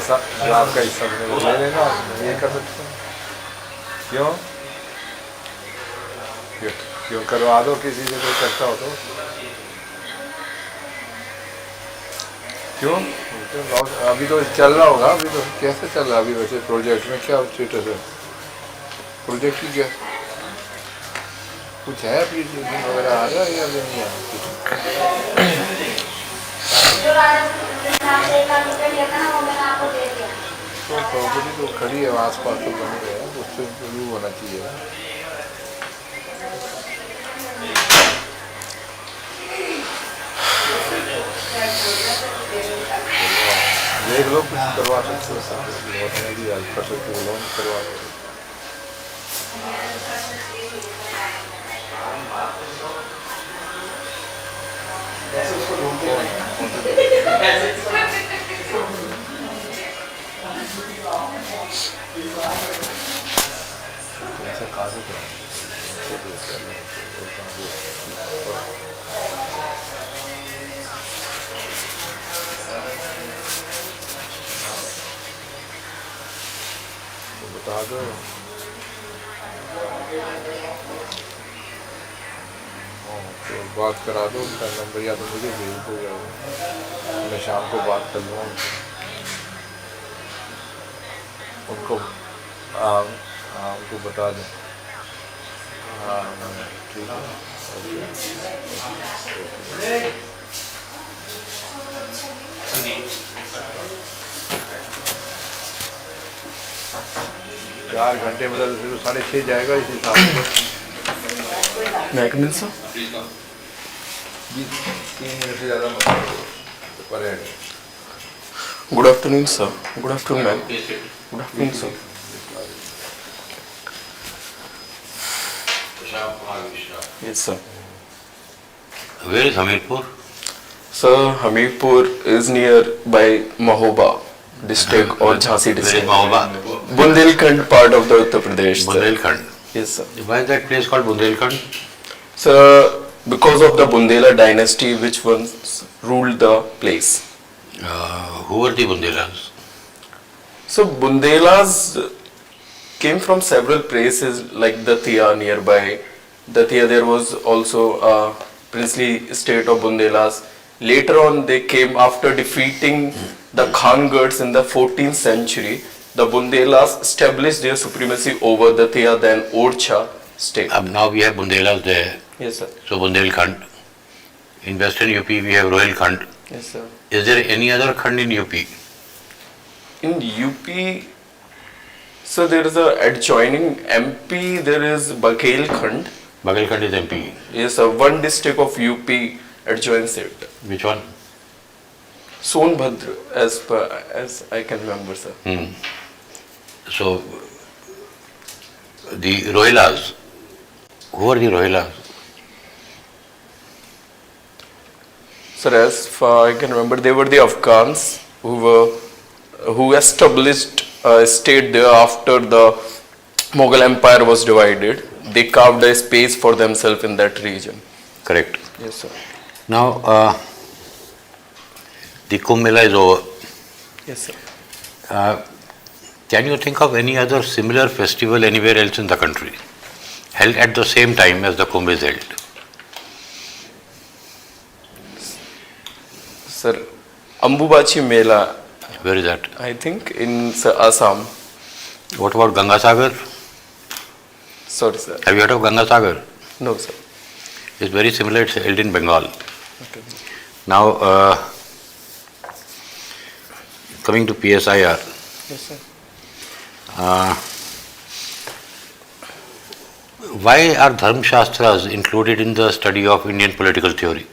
हिस्सा बने वो ले लेना, ये कर सकते हैं। क्यों क्यों क्यों करवा दो किसी से, कोई करता हो तो क्यों? अभी तो चल रहा होगा, अभी तो कैसे चल रहा है अभी वैसे प्रोजेक्ट में क्या स्टेटस है प्रोजेक्ट की? क्या कुछ है एप्लीकेशन वगैरह आ रहा है या नहीं है? तो प्रॉपर्टी तो खड़ी है आस पास तो बनी है, उससे जरूर होना चाहिए। देख लो कुछ करवा सकते हो, हेल्प कर सकते हो, लोन करवा सकते हो। बता दो, तो बात करा दो, उनका नंबर या तो मुझे भेज दो या मैं शाम को बात कर लूँगा उनको। हाँ हाँ उनको बता दें। हाँ ठीक है, ओके। 4 घंटे मतलब फिर 6:30 जाएगा इस हिसाब से। मैकमिल सर 3 मिनट से ज़्यादा मत पर head. Good afternoon sir. Good afternoon ma'am. Good afternoon sir. Yes sir. Where is Hamirpur? Sir, Hamirpur is near by Mahoba district or Jhansi district. Where is Mahoba? Bundelkhand part of the Uttar Pradesh. Sir. Bundelkhand. Yes sir. Why is that place called Bundelkhand? Sir, because of the Bundela dynasty which once ruled the place. Who were the Bundelas? So Bundelas came from several places like Datia nearby. Datia there was also a princely state of Bundelas. Later on they came after defeating the Khangars in the 14th century. The Bundelas established their supremacy over Datia then Orcha state. Now we have Bundelas there. Yes sir. So Bundelkhand. In western UP we have Rohilkhand. Yes sir. Is there any other Khand in UP? In UP, so there is a adjoining MP, there is Baghelkhand. Baghelkhand is MP. Yes sir, one district of UP adjoins it. Which one? Sonbhadra, as I can remember sir. So the Rohilas, who are the Rohilas? Sir, as far I can remember, they were the Afghans who established a state there after the Mughal Empire was divided. They carved a space for themselves in that region. Correct. Yes sir. Now the Kumbh Mela is over. Yes sir. Can you think of any other similar festival anywhere else in the country held at the same time as the Kumbh is held? Sir, Ambubachi Mela. Where is that? I think in Assam. What about Ganga Sagar? Sorry sir. Have you heard of Ganga Sagar? No sir. It's very similar, it's held in Bengal. Okay. Now, coming to PSIR. Yes sir. Why are Dharma Shastras included in the study of Indian political theory?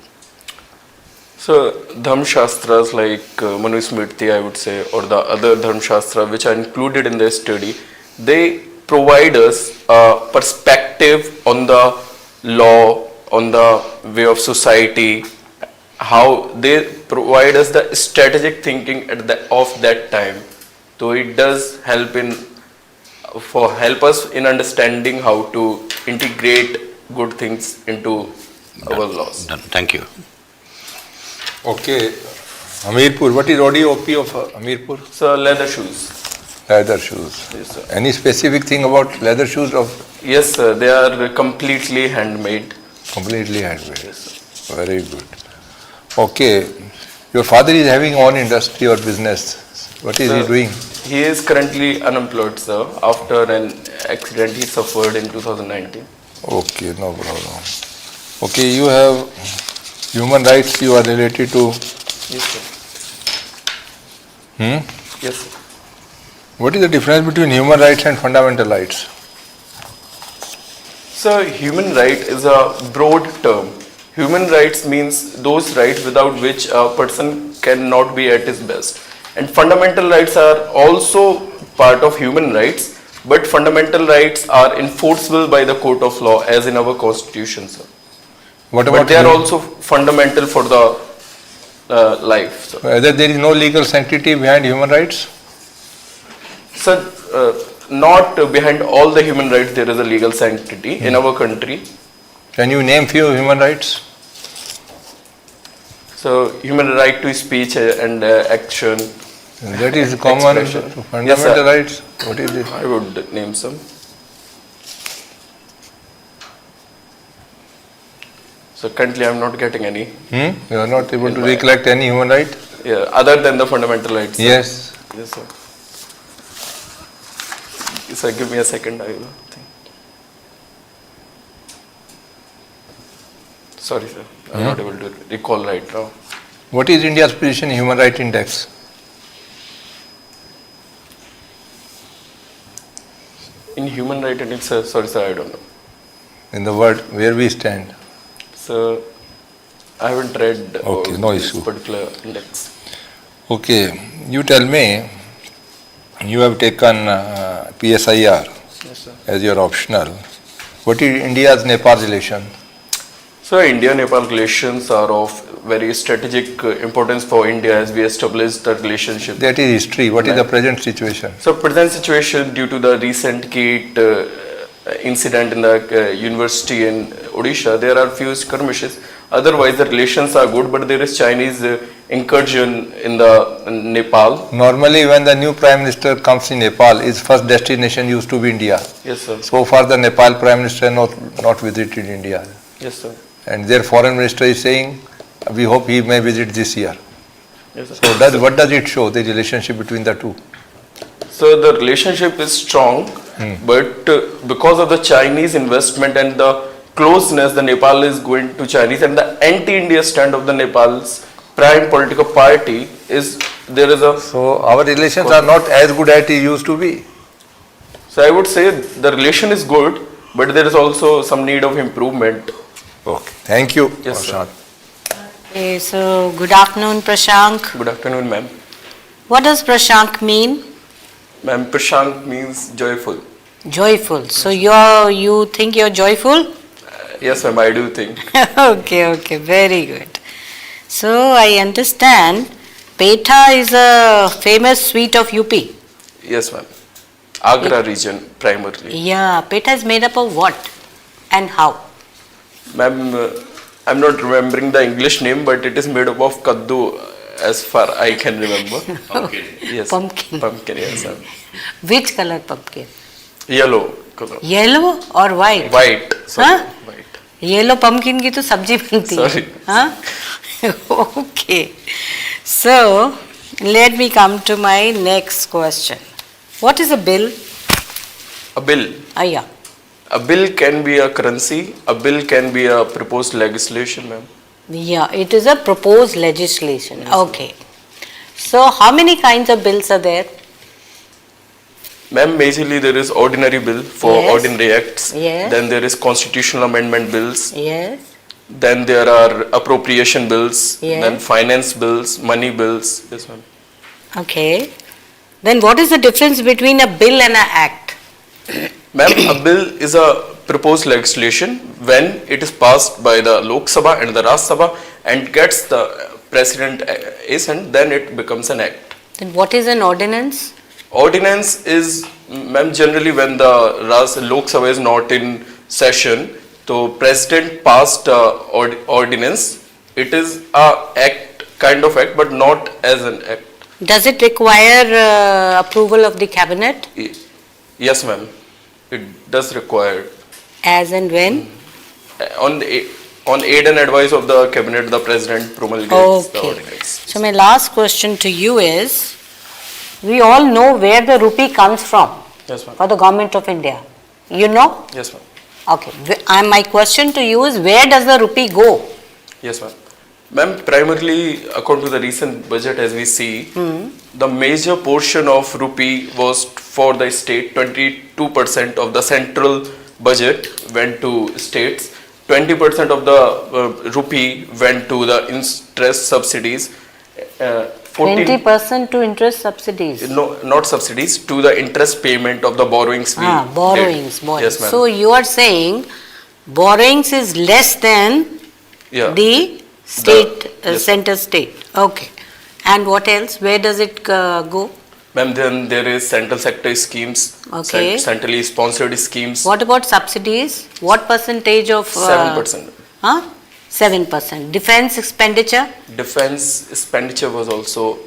So, Dharma Shastras like Manusmriti, I would say, or the other Dharma Shastra which are included in the study, they provide us a perspective on the law, on the way of society, how they provide us the strategic thinking of that time. So, it does help in for help us in understanding how to integrate good things into our laws. Done. Thank you. Okay. Hamirpur, what is ODOP of Hamirpur? So leather shoes. Leather shoes. Yes, sir. Any specific thing about leather shoes of? Yes, sir. They are completely handmade. Completely handmade. Yes, sir. Very good. Okay. Your father is having own industry or business. What is he doing? He is currently unemployed, sir. After an accident he suffered in 2019. Okay, no problem. Okay, you have human rights, you are related to? Yes, sir. Yes, sir. What is the difference between human rights and fundamental rights? So, human right is a broad term. Human rights means those rights without which a person cannot be at his best. And fundamental rights are also part of human rights, but fundamental rights are enforceable by the court of law as in our constitution, sir. What but about they are you? also fundamental for the life, sir. Whether there is no legal sanctity behind human rights? Sir, not behind all the human rights there is a legal sanctity in our country. Can you name few human rights? So, human right to speech and action. That is common expression. fundamental Yes, rights. What is it? I would name some. So currently I am not getting any. You are not able to recollect any human right? Yeah, other than the fundamental rights. Sir. Yes. Yes, sir. Sir, give me a second. I will think. Sorry, sir. I am not able to recall right now. What is India's position in Human Rights Index? In human right index, sir, sorry, sir, I don't know. In the world, where we stand? So, I haven't read Okay, no this issue. particular index. Okay, you tell me, you have taken PSIR Yes, sir. as your optional. What is India's Nepal relation? So, India-Nepal relations are of very strategic importance for India as we establish the relationship. That is history. What is the present situation? So, present situation due to the recent KIT incident in the university in Odisha, there are few skirmishes. Otherwise, the relations are good, but there is Chinese incursion in the Nepal. Normally, when the new Prime Minister comes in Nepal, his first destination used to be India. Yes, sir. So far, the Nepal Prime Minister not visited India. Yes, sir. And their foreign minister is saying, we hope he may visit this year. Yes, sir. So what does it show, the relationship between the two? So the relationship is strong, but because of the Chinese investment and the closeness, the Nepal is going to Chinese, and the anti-India stand of the Nepal's prime political party is there is a. So our relations are not as good as it used to be. So I would say the relation is good, but there is also some need of improvement. Okay, thank you. Yes, sir. Okay, so good afternoon, Prashank. Good afternoon, ma'am. What does Prashank mean? Ma'am, Prashank means joyful. Joyful. So you think you're joyful? Yes, ma'am, I do think. Okay, very good. So I understand Petha is a famous sweet of UP. Yes, ma'am. Agra region primarily. Yeah, Petha is made up of what and how? Ma'am, I'm not remembering the English name, but it is made up of kaddu as far I can remember. Pumpkin. Yes. Pumpkin. Pumpkin, yes, ma'am. Which color pumpkin? Yellow color. Yellow or white? White. Sorry, Huh? white. Yellow pumpkin की तो सब्जी बनती है. Sorry. Huh? Okay. So let me come to my next question. What is a bill? A bill. Yeah. A bill can be a currency. A bill can be a proposed legislation, ma'am. Yeah, it is a proposed legislation. Okay. So how many kinds of bills are there? Ma'am, majorly there is ordinary bill for Yes. ordinary acts. Yes. Then there is constitutional amendment bills. Yes. Then there are appropriation bills. Yes. Then finance bills, money bills. Yes, ma'am. Okay. Then what is the difference between a bill and an act? Ma'am, a bill is a proposed legislation when it is passed by the Lok Sabha and the Raj Sabha and gets the president assent, then it becomes an act. Then what is an ordinance? Ordinance is Ma'am, generally when the Lok Sabha is not in session, so President passed ordinance. It is a act, kind of act, but not as an act. Does it require approval of the cabinet? Yes, ma'am. It does require. As and when? On aid and advice of the cabinet, the president promulgates the ordinance. So my last question to you is, we all know where the rupee comes from. Yes, ma'am. For the government of India. You know? Yes, ma'am. Okay. My question to you is, where does the rupee go? Yes, ma'am. Ma'am, primarily according to the recent budget as we see, the major portion of rupee was for the state. 22% of the central budget went to states. 20% of the rupee went to the interest subsidies. 20% to interest subsidies? No, not subsidies, to the interest payment of the borrowings. Borrowings. Yes, ma'am. So you are saying borrowings is less than the state, center state. Okay. And what else? Where does it go? Ma'am, then there is central sector schemes, Okay. centrally sponsored schemes. What about subsidies? What percentage of? 7%. 7%. Defense expenditure? Defense expenditure was also.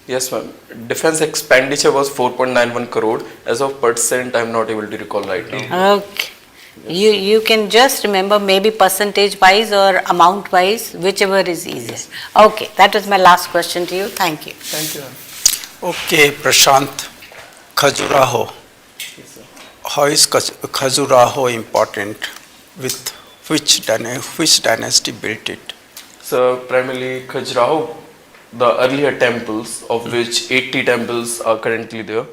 Yes, ma'am. Defense expenditure was 4.91 crore. As of percent, I am not able to recall right now. Okay. You can just remember maybe percentage wise or amount wise, whichever is easiest. Okay, that was my last question to you. Thank you. Thank you. Okay, Prashant, Khajuraho. How is Khajuraho important? With which dynasty built it? So primarily Khajuraho, the earlier temples, of which 80 temples are currently there,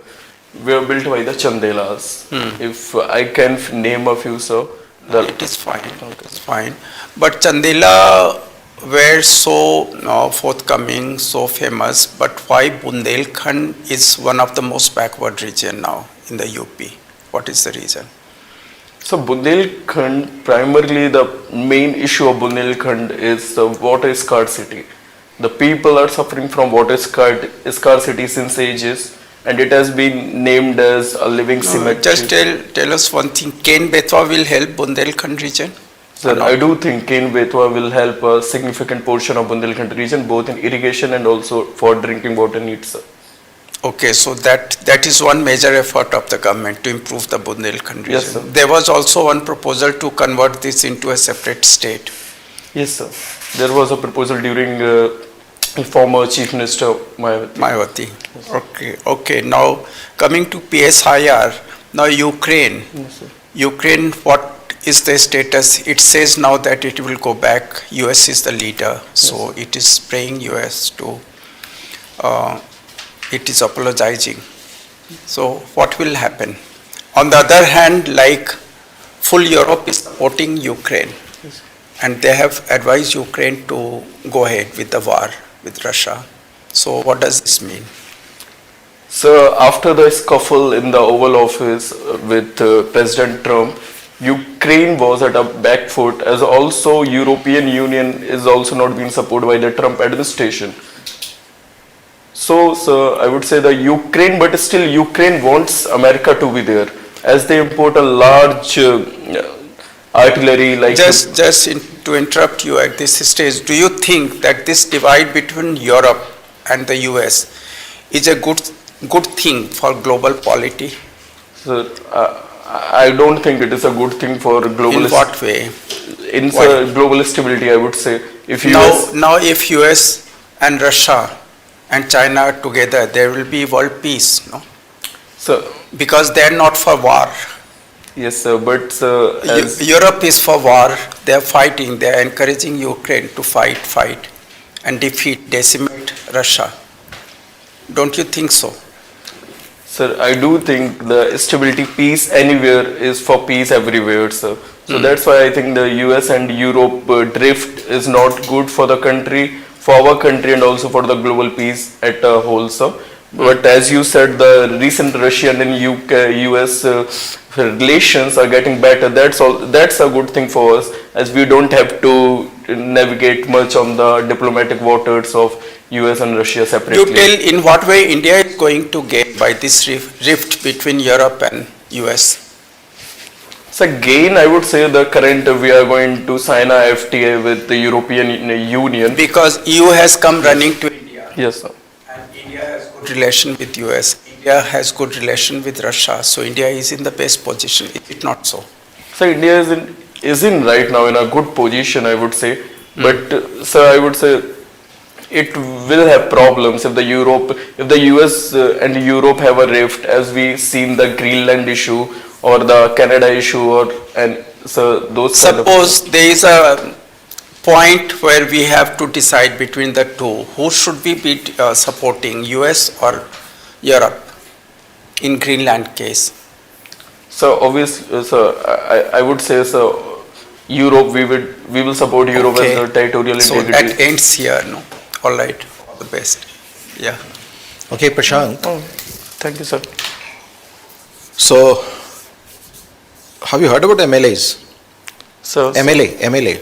were built by the Chandelas. If I can name a few, sir. It is fine. It's fine. But Chandela were so forthcoming, so famous, but why Bundelkhand is one of the most backward region now in the UP? What is the reason? So Bundelkhand, primarily the main issue of Bundelkhand is the water scarcity. The people are suffering from water scarcity since ages, and it has been named as a living cemetery. Just tell us one thing. Ken Betwa will help Bundelkhand region? Sir, I do think Ken Betwa will help a significant portion of Bundelkhand region, both in irrigation and also for drinking water needs, sir. Okay, so that is one major effort of the government to improve the Bundelkhand region. Yes, sir. There was also one proposal to convert this into a separate state. Yes, sir. There was a proposal during former Chief Minister Mayawati. Yes. Okay. Now coming to PSIR, now Ukraine. Yes, sir. Ukraine, what is the status? It says now that it will go back. US is the leader, so it is praying US to. It is apologizing. So what will happen? On the other hand, like full Europe is supporting Ukraine, and they have advised Ukraine to go ahead with the war with Russia. So what does this mean? So after the scuffle in the Oval Office with President Trump, Ukraine was at a back foot, as also European Union is also not being supported by the Trump administration. So I would say the Ukraine, but still Ukraine wants America to be there, as they import a large artillery like. To interrupt you at this stage, do you think that this divide between Europe and the US is a good thing for global polity? So, I don't think it is a good thing for global. In what way? In global stability, I would say. If US and Russia and China are together, there will be world peace, no? So, because they are not for war. Yes, sir, but Europe is for war. They are fighting. They are encouraging Ukraine to fight, and defeat, decimate Russia. Don't you think so? Sir, I do think the stability, peace anywhere is for peace everywhere, sir. So that's why I think the US and Europe drift is not good for the country, for our country, and also for the global peace at a whole, sir. But as you said, the recent Russian and US relations are getting better. That's a good thing for us, as we don't have to navigate much on the diplomatic waters of US and Russia separately. You tell in what way India is going to gain by this rift between Europe and US? So again, I would say the current we are going to sign a FTA with the European Union. Because EU has come running to India. Yes, sir. And India has good relation with US. India has good relation with Russia. So India is in the best position. Is it not so? So India is in right now in a good position, I would say. But sir, I would say it will have problems if the US and Europe have a rift, as we seen the Greenland issue or the Canada issue, and so those. Suppose there is a point where we have to decide between the two. Who should we be supporting, US or Europe in Greenland case? So obviously, I would say so. Europe, we will support Europe as the territorial integrity. So that ends here, no? All right, all the best. Yeah. Okay, Prashant. Thank you, sir. So, have you heard about MLAs? So MLA.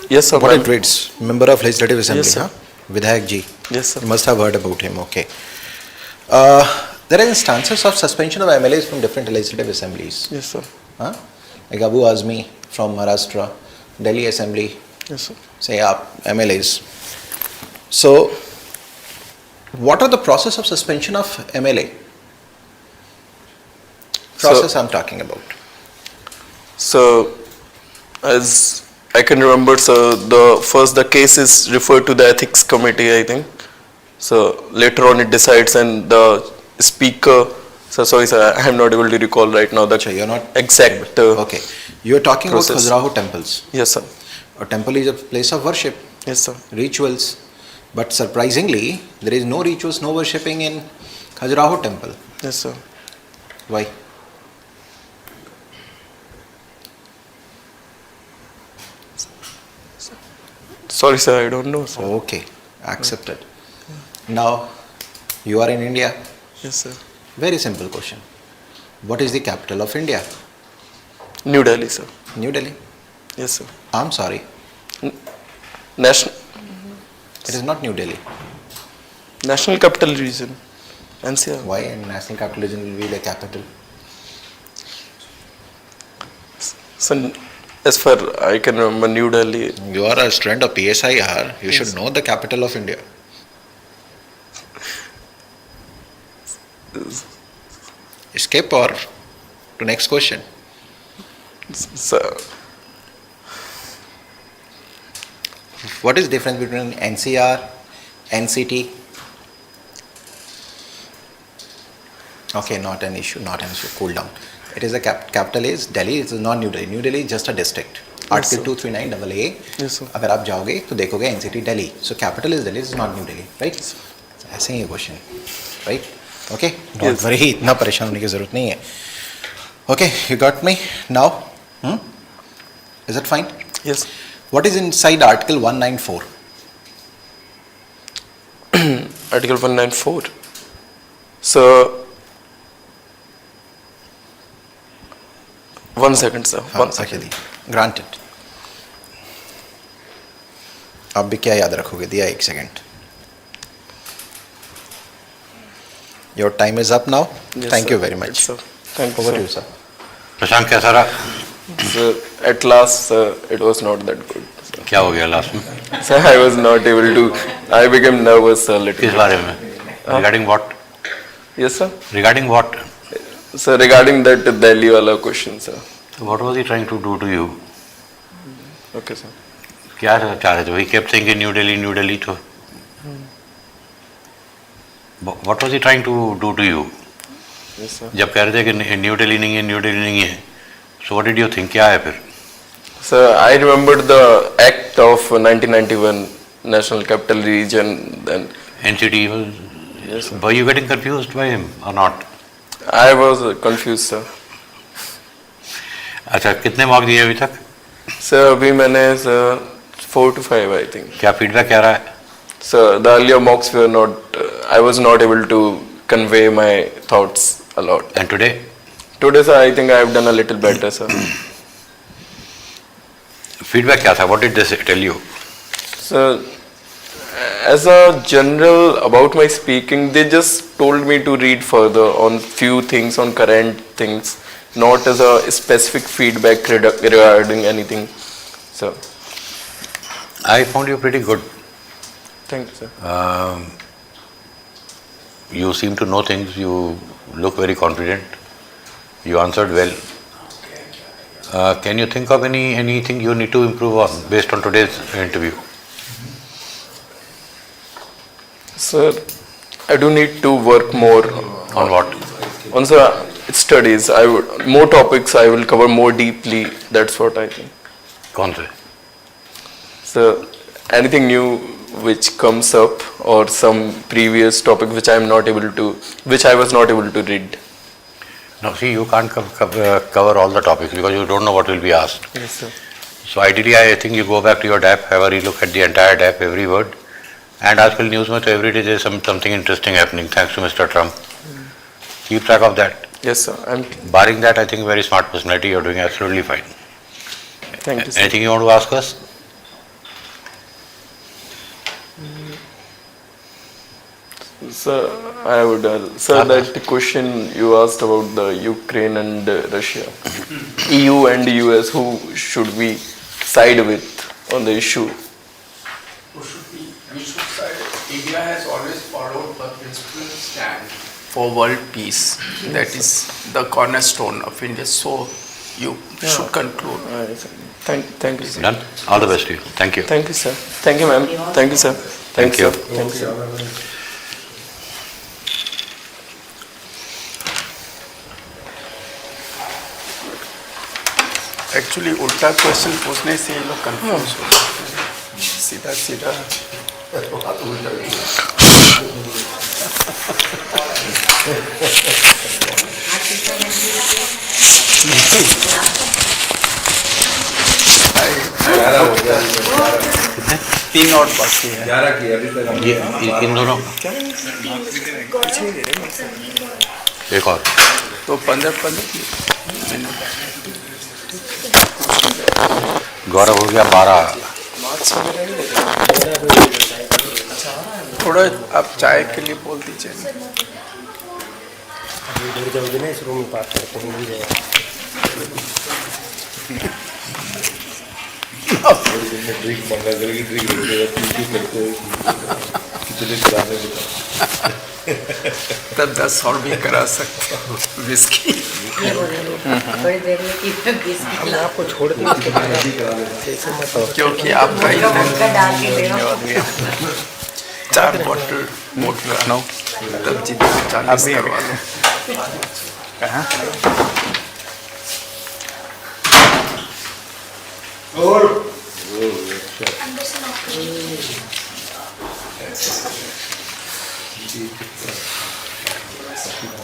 Yes, sir. What it reads? Member of Legislative Assembly, Yes, sir. huh? Vidhayak ji. Yes, sir. You must have heard about him, okay. There are instances of suspension of MLAs from different legislative assemblies. Yes, sir. Huh? Like Abu Azmi from Maharashtra, Delhi Assembly, Yes, sir. say MLAs. So, what are the process of suspension of MLA? Process I'm talking about. So, as I can remember, so the case is referred to the ethics committee, I think. So later on it decides, and the speaker. So sorry, sir, I am not able to recall right now the you're not exact. Okay, you are talking process. about Khajuraho temples. Yes, sir. A temple is a place of worship. Yes, sir. Rituals, but surprisingly, there is no rituals, no worshipping in Khajuraho temple. Yes, sir. Why? Sorry, sir, I don't know, sir. Okay, accepted. Now, you are in India. Yes, sir. Very simple question. What is the capital of India? New Delhi, sir. New Delhi. Yes, sir. I'm sorry. National. It is not New Delhi. National Capital Region. NCR. Why National Capital Region will be the capital? So, as far I can remember, New Delhi. You are a student of PSIR. You should know the capital of India. Skip or to next question. So, what is difference between NCR, NCT? Okay, not an issue. Cool down. It is a capital is Delhi. It is not New Delhi. New Delhi is just a district. Article 239 AA. Yes, sir. अगर आप जाओगे तो देखोगे NCT Delhi. So capital is Delhi. It is not New Delhi, right? ऐसे ही question, right? Okay. Don't worry. इतना परेशान होने की जरूरत नहीं है. Okay, you got me now. Is that fine? Yes. What is inside Article 194? Article 194. So, 1 second, sir. 1 second. Granted. आप भी क्या याद रखोगे? दिया 1 second. Your time is up now. Yes, Thank sir. you very much. Yes, sir. Thank you, Over sir. to you, sir. प्रशांत कैसा रहा? So, at last, it was not that good. क्या हो गया लास्ट में? Sir, I was not able to. I became nervous a little. किस बारे में? Regarding what? Yes, sir. Regarding what? Sir, regarding that Delhi wala question, sir. What was he trying to do to you? Okay, sir. क्या चाह रहे थे? He kept saying New Delhi तो. What was he trying to do to you? Yes, sir. जब कह रहे थे कि न्यू दिल्ली नहीं है, so what did you think? क्या है फिर? Sir, I remembered the act of 1991 National Capital Region. Then NCT was. Yes, sir. Were you getting confused by him or not? I was confused, sir. अच्छा, कितने mark दिए अभी तक? Sir, अभी मैंने 4 to 5, I think. क्या feedback क्या रहा है? Sir, the earlier mocks were not. I was not able to convey my thoughts a lot. And today? Today, sir, I think I have done a little better, sir. Feedback क्या था? What did they tell you? So, as a general about my speaking, they just told me to read further on few things, on current things, not as a specific feedback regarding anything. So I found you pretty good. Thank you, sir. You seem to know things. You look very confident. You answered well. Can you think of anything you need to improve on based on today's interview? Sir, I do need to work more. On what? On studies. More topics I will cover more deeply. That's what I think. Kaun se? So, anything new which comes up, or some previous topic which I was not able to read. No, see, you can't cover all the topics because you don't know what will be asked. Yes, sir. So ideally, I think you go back to your DAP, have a relook at the entire DAP, every word. And आजकल news में तो every day there is something interesting happening thanks to Mr. Trump. Keep track of that. Yes, sir. Barring that, I think very smart personality. You're doing absolutely fine. Thank you, sir. Anything you want to ask us? Sir, I would, that question you asked about the Ukraine and Russia, EU and US, who should we side with on the issue? We should side. India has always followed a principled stand for world peace. That is the cornerstone of India. So you should conclude. Thank you, sir. Done. All the best to you. Thank you. Thank you, sir. Thank you, ma'am. Thank you, sir. Thank you. Thank you. Actually उल्टा question पूछने से ये लोग confuse हो जाते हैं सीधा सीधा तीन और बाकी है 11 की अभी तक ये इन दोनों एक और तो 15 मिनट गौरव हो गया 12 थोड़ा आप चाय के लिए बोल दीजिए इधर जाओगे ना इस रूम में बात करते हैं भी जाए तब 10 और भी करा सकते हो विस्की हम आपको छोड़ देंगे इसके बाद भी करा देंगे क्योंकि आपका ही 4 बॉटल मोट रखना तब जितने 40 करवा लो और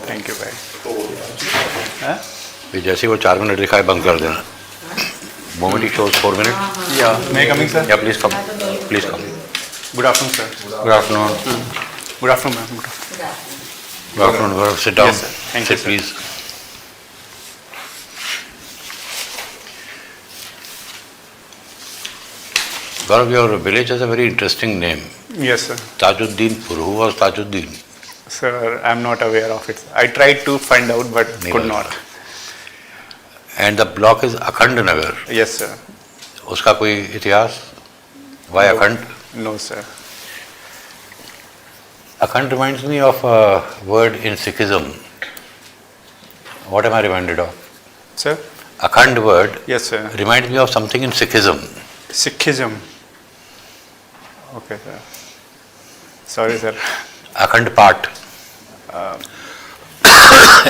थैंक यू भाई जैसे वो 4 मिनट दिखाए बंद कर देना मोमेंट ही शोज 4 मिनट या मे कमिंग सर या please come good afternoon sir good afternoon good afternoon ma'am good afternoon sit down sit please Gaurav, your village has a very interesting name. Yes, sir. Tajuddin Pur. Who was Tajuddin? Sir, I'm not aware of it. I tried to find out but could not. And the block is Akhand Nagar. Yes, sir. उसका कोई इतिहास? Why Akhand? No, sir. Akhand reminds me of a word in Sikhism. What am I reminded of? Sir? Akhand word Yes, sir. reminds me of something in Sikhism. Sikhism. Okay, sir. Sorry, sir. Akhand Path.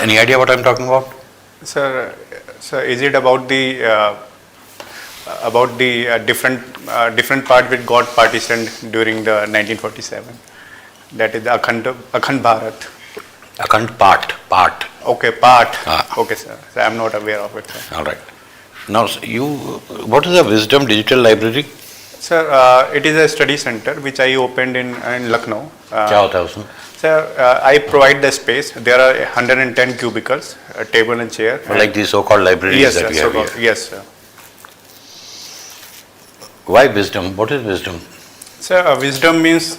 Any idea what I'm talking about? Sir, is it about the different part which got partitioned during the 1947? That is the Akhand Bharat. Akhand Path. Okay, Path. Okay, sir. So I'm not aware of it, sir. All right. Now, what is the Wisdom Digital Library? Sir, it is a study center which I opened in Lucknow. क्या होता है उसमें? Sir, I provide the space. There are 110 cubicles, a table and chair. Like these so-called libraries yes, that sir, we have here. Yes, sir. Why wisdom? What is wisdom? So wisdom means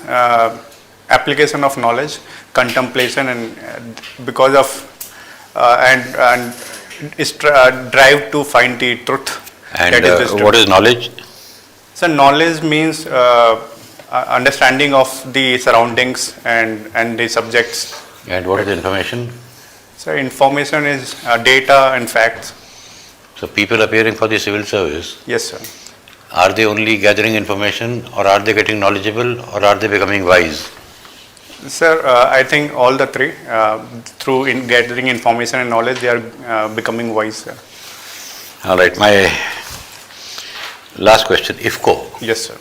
application of knowledge, contemplation, and because of and is drive to find the truth. And that is wisdom. what is knowledge? So knowledge means understanding of the surroundings and the subjects. And what is information? So information is data and facts. So people appearing for the civil service, Yes, sir. are they only gathering information, or are they getting knowledgeable, or are they becoming wise? Sir, I think all the three, through gathering information and knowledge, they are becoming wise, sir. All right, my last question, IFCO. Yes, sir.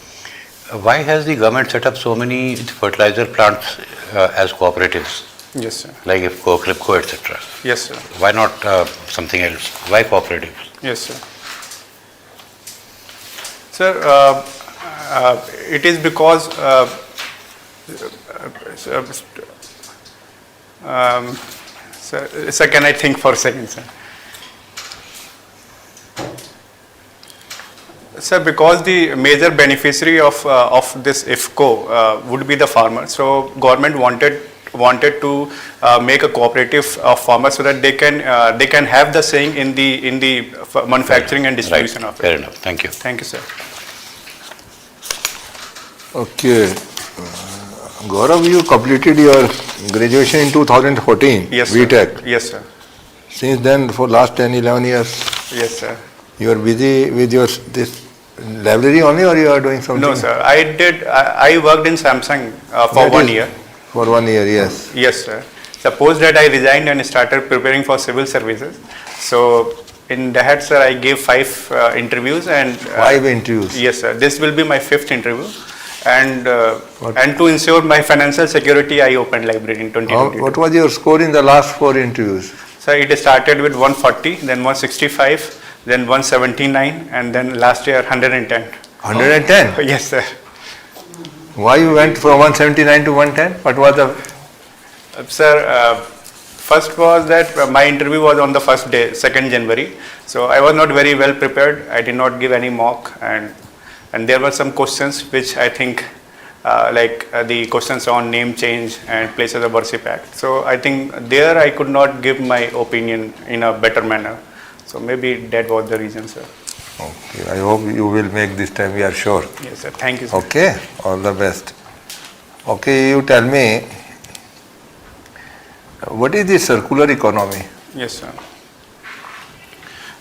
Why has the government set up so many fertilizer plants as cooperatives? Yes, sir. Like IFCO, CLIPCO, etc. Yes, sir. Why not something else? Why cooperatives? Yes, sir. Sir, it is because sir, can I think for a second, sir? Sir, because the major beneficiary of this IFCO would be the farmer, so government wanted to make a cooperative of farmers so that they can have the saying in the manufacturing and distribution of it. Fair enough. Thank you. Thank you, sir. Okay. Gaurav, you completed your graduation in 2014. Yes, sir. BTech. Yes, sir. Since then, for last 10, 11 years, Yes, sir. you are busy with your this library only, or you are doing something? No, sir. I worked in Samsung for That 1 is- year. For 1 year, yes. Yes, sir. Suppose that I resigned and started preparing for civil services. So in that, sir, I gave 5 interviews and 5 interviews. Yes, sir. This will be my 5th interview, and to ensure my financial security, I opened library in 2022. What was your score in the last 4 interviews? So it started with 140, then 165, then 179, and then last year 110. 110? Yes, sir. Why you went from 179 to 110? What was the... Sir, first was that my interview was on the first day, 2nd January. So I was not very well prepared. I did not give any mock, and there were some questions which I think the questions on name change and places of worship act. So I think there I could not give my opinion in a better manner. So maybe that was the reason, sir. Okay, I hope you will make this time, we are sure. Yes, sir. Thank you, sir. Okay, all the best. Okay, you tell me, what is the circular economy? Yes, sir.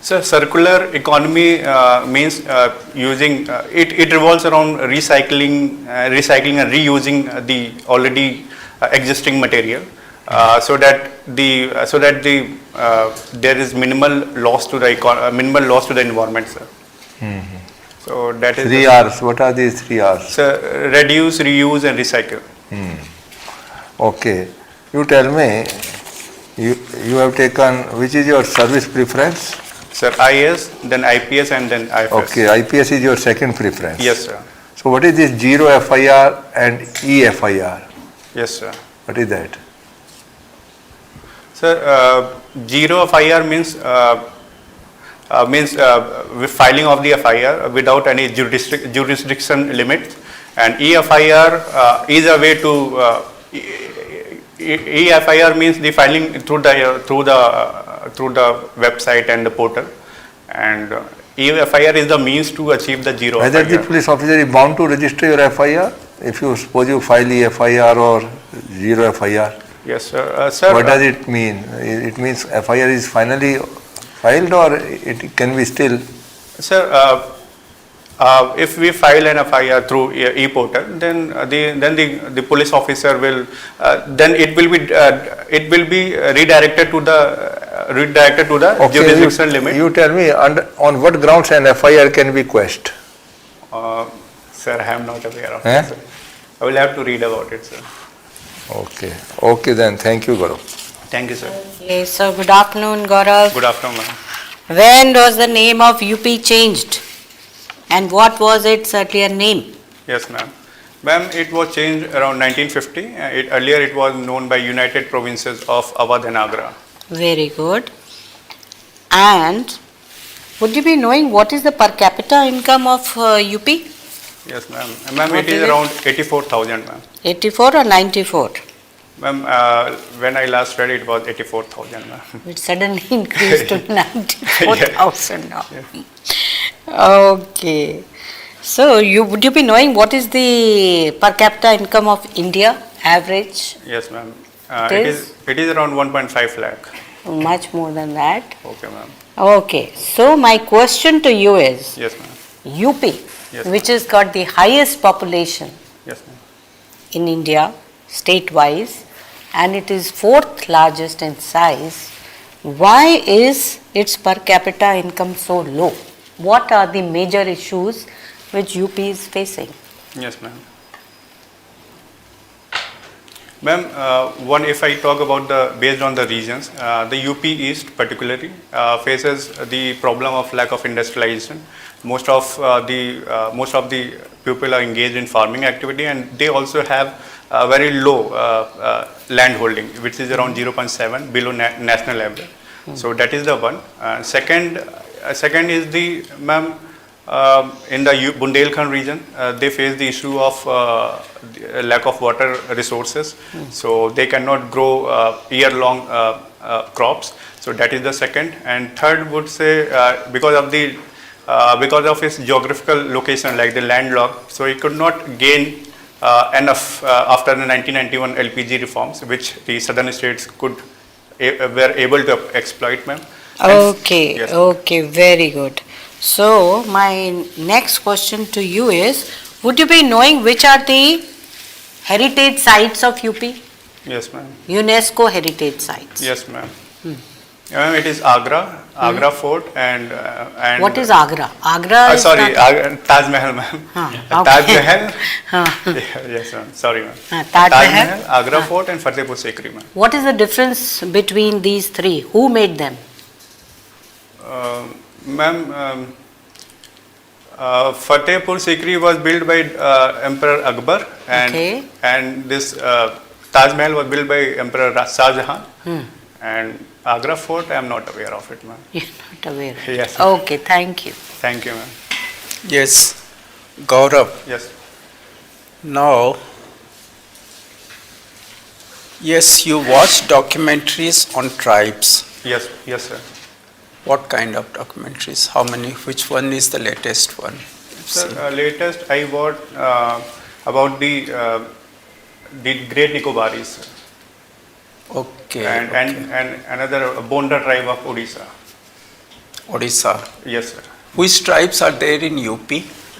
So circular economy means using it revolves around recycling and reusing the already existing material, so that there is minimal loss to the environment, sir. Mm-hmm. So that is 3 R's. What are these 3 R's? So reduce, reuse, and recycle. Okay, you tell me, you have taken, which is your service preference? Sir, IS, then IPS, and then IFS. Okay, IPS is your second preference. Yes, sir. So what is this 0 FIR and EFIR? Yes, sir. What is that? Sir, 0 FIR means with filing of the FIR without any jurisdiction limit, and EFIR is a way to EFIR means the filing through the website and the portal, and EFIR is the means to achieve the 0 Whether the FIR. police officer is bound to register your FIR if you suppose you file EFIR or 0 FIR? Yes, sir. Sir, what does it mean? It means FIR is finally filed, or it can be still? Sir, if we file an FIR through e-portal, then the police officer will then it will be redirected to the Okay, jurisdiction limit. You tell me on what grounds an FIR can be quashed? Sir, I am not aware of Eh? it, sir. I will have to read about it, sir. Okay. Okay then. Thank you, Gaurav. Thank you, sir. Okay, so good afternoon, Gaurav. Good afternoon, ma'am. When was the name of UP changed? And what was its earlier name? Yes, ma'am. Ma'am, it was changed around 1950. Earlier it was known by United Provinces of Awadh and Agra. Very good. And would you be knowing what is the per capita income of UP? Yes, ma'am. Ma'am, What it is is it? around 84,000, ma'am. 84 or 94? Ma'am, when I last read it was 84,000, ma'am. It suddenly increased to 94,000 now. Yeah. Okay. So would you be knowing what is the per capita income of India average? Yes, ma'am. It It is around 1.5 lakh. Much more than that. Okay, ma'am. Okay. So my question to you is, Yes, ma'am. UP, Yes, which has got the highest population Yes, ma'am. in India, state-wise, and it is fourth largest in size, why is its per capita income so low? What are the major issues which UP is facing? Yes, ma'am. Ma'am, if I talk about based on the regions, the UP East particularly faces the problem of lack of industrialization. Most of the people are engaged in farming activity, and they also have very low land holding, which is around 0.7 below national average. So that is the one. Second is the, ma'am, in the Bundelkhand region, they face the issue of lack of water resources. So they cannot grow year-long crops. So that is the second. And third would say because of its geographical location, like the landlocked, so it could not gain enough after the 1991 LPG reforms, which the southern states were able to exploit, ma'am. Okay, yes. okay, very good. So my next question to you is, would you be knowing which are the heritage sites of UP? Yes, ma'am. UNESCO heritage sites. Yes, ma'am. Ma'am, it is Agra Fort and What is Agra? Agra is sorry, not- Taj Mahal, ma'am. okay. Taj Mahal. Yes, ma'am. Sorry, ma'am. Taj Mahal? Agra Fort and Fatehpur Sikri, ma'am. What is the difference between these three? Who made them? Ma'am, Fatehpur Sikri was built by Emperor Akbar, and this Taj Mahal was built by Emperor Shah Jahan. And Agra Fort, I am not aware of it, ma'am. You're not aware. Yes, ma'am. Okay, thank you. Thank you, ma'am. Yes, Gaurav. Yes. Now, yes, you watch documentaries on tribes. Yes, sir. What kind of documentaries? How many? Which one is the latest one? Sir, latest I watched about the Great Nicobaris. Okay. And another Bonda tribe of Odisha. Odisha. Yes, sir. Which tribes are there in UP?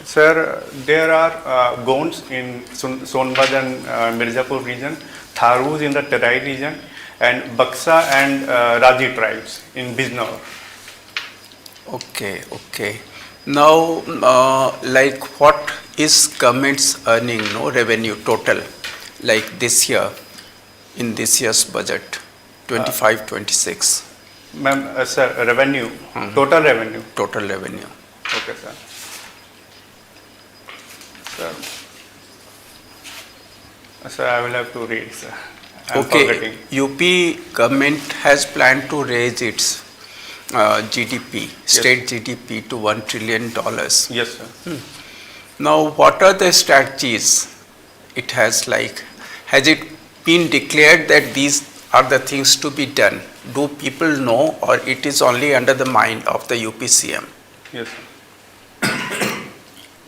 Sir, there are Gonds in Sonbad and Mirzapur region, Tharus in the Terai region, and Baksa and Raji tribes in Bijnor. Okay. Now, like what is government's earning, revenue total, like this year, in this year's budget, 25-26? Ma'am, sir, revenue, total revenue. Total revenue. Okay, sir. Sir, I will have to read, sir. I'm forgetting. UP government has planned to raise its GDP, state GDP to $1 trillion. Yes, sir. Now, what are the strategies it has like? Has it been declared that these are the things to be done? Do people know, or it is only under the mind of the UPCM? Yes, sir.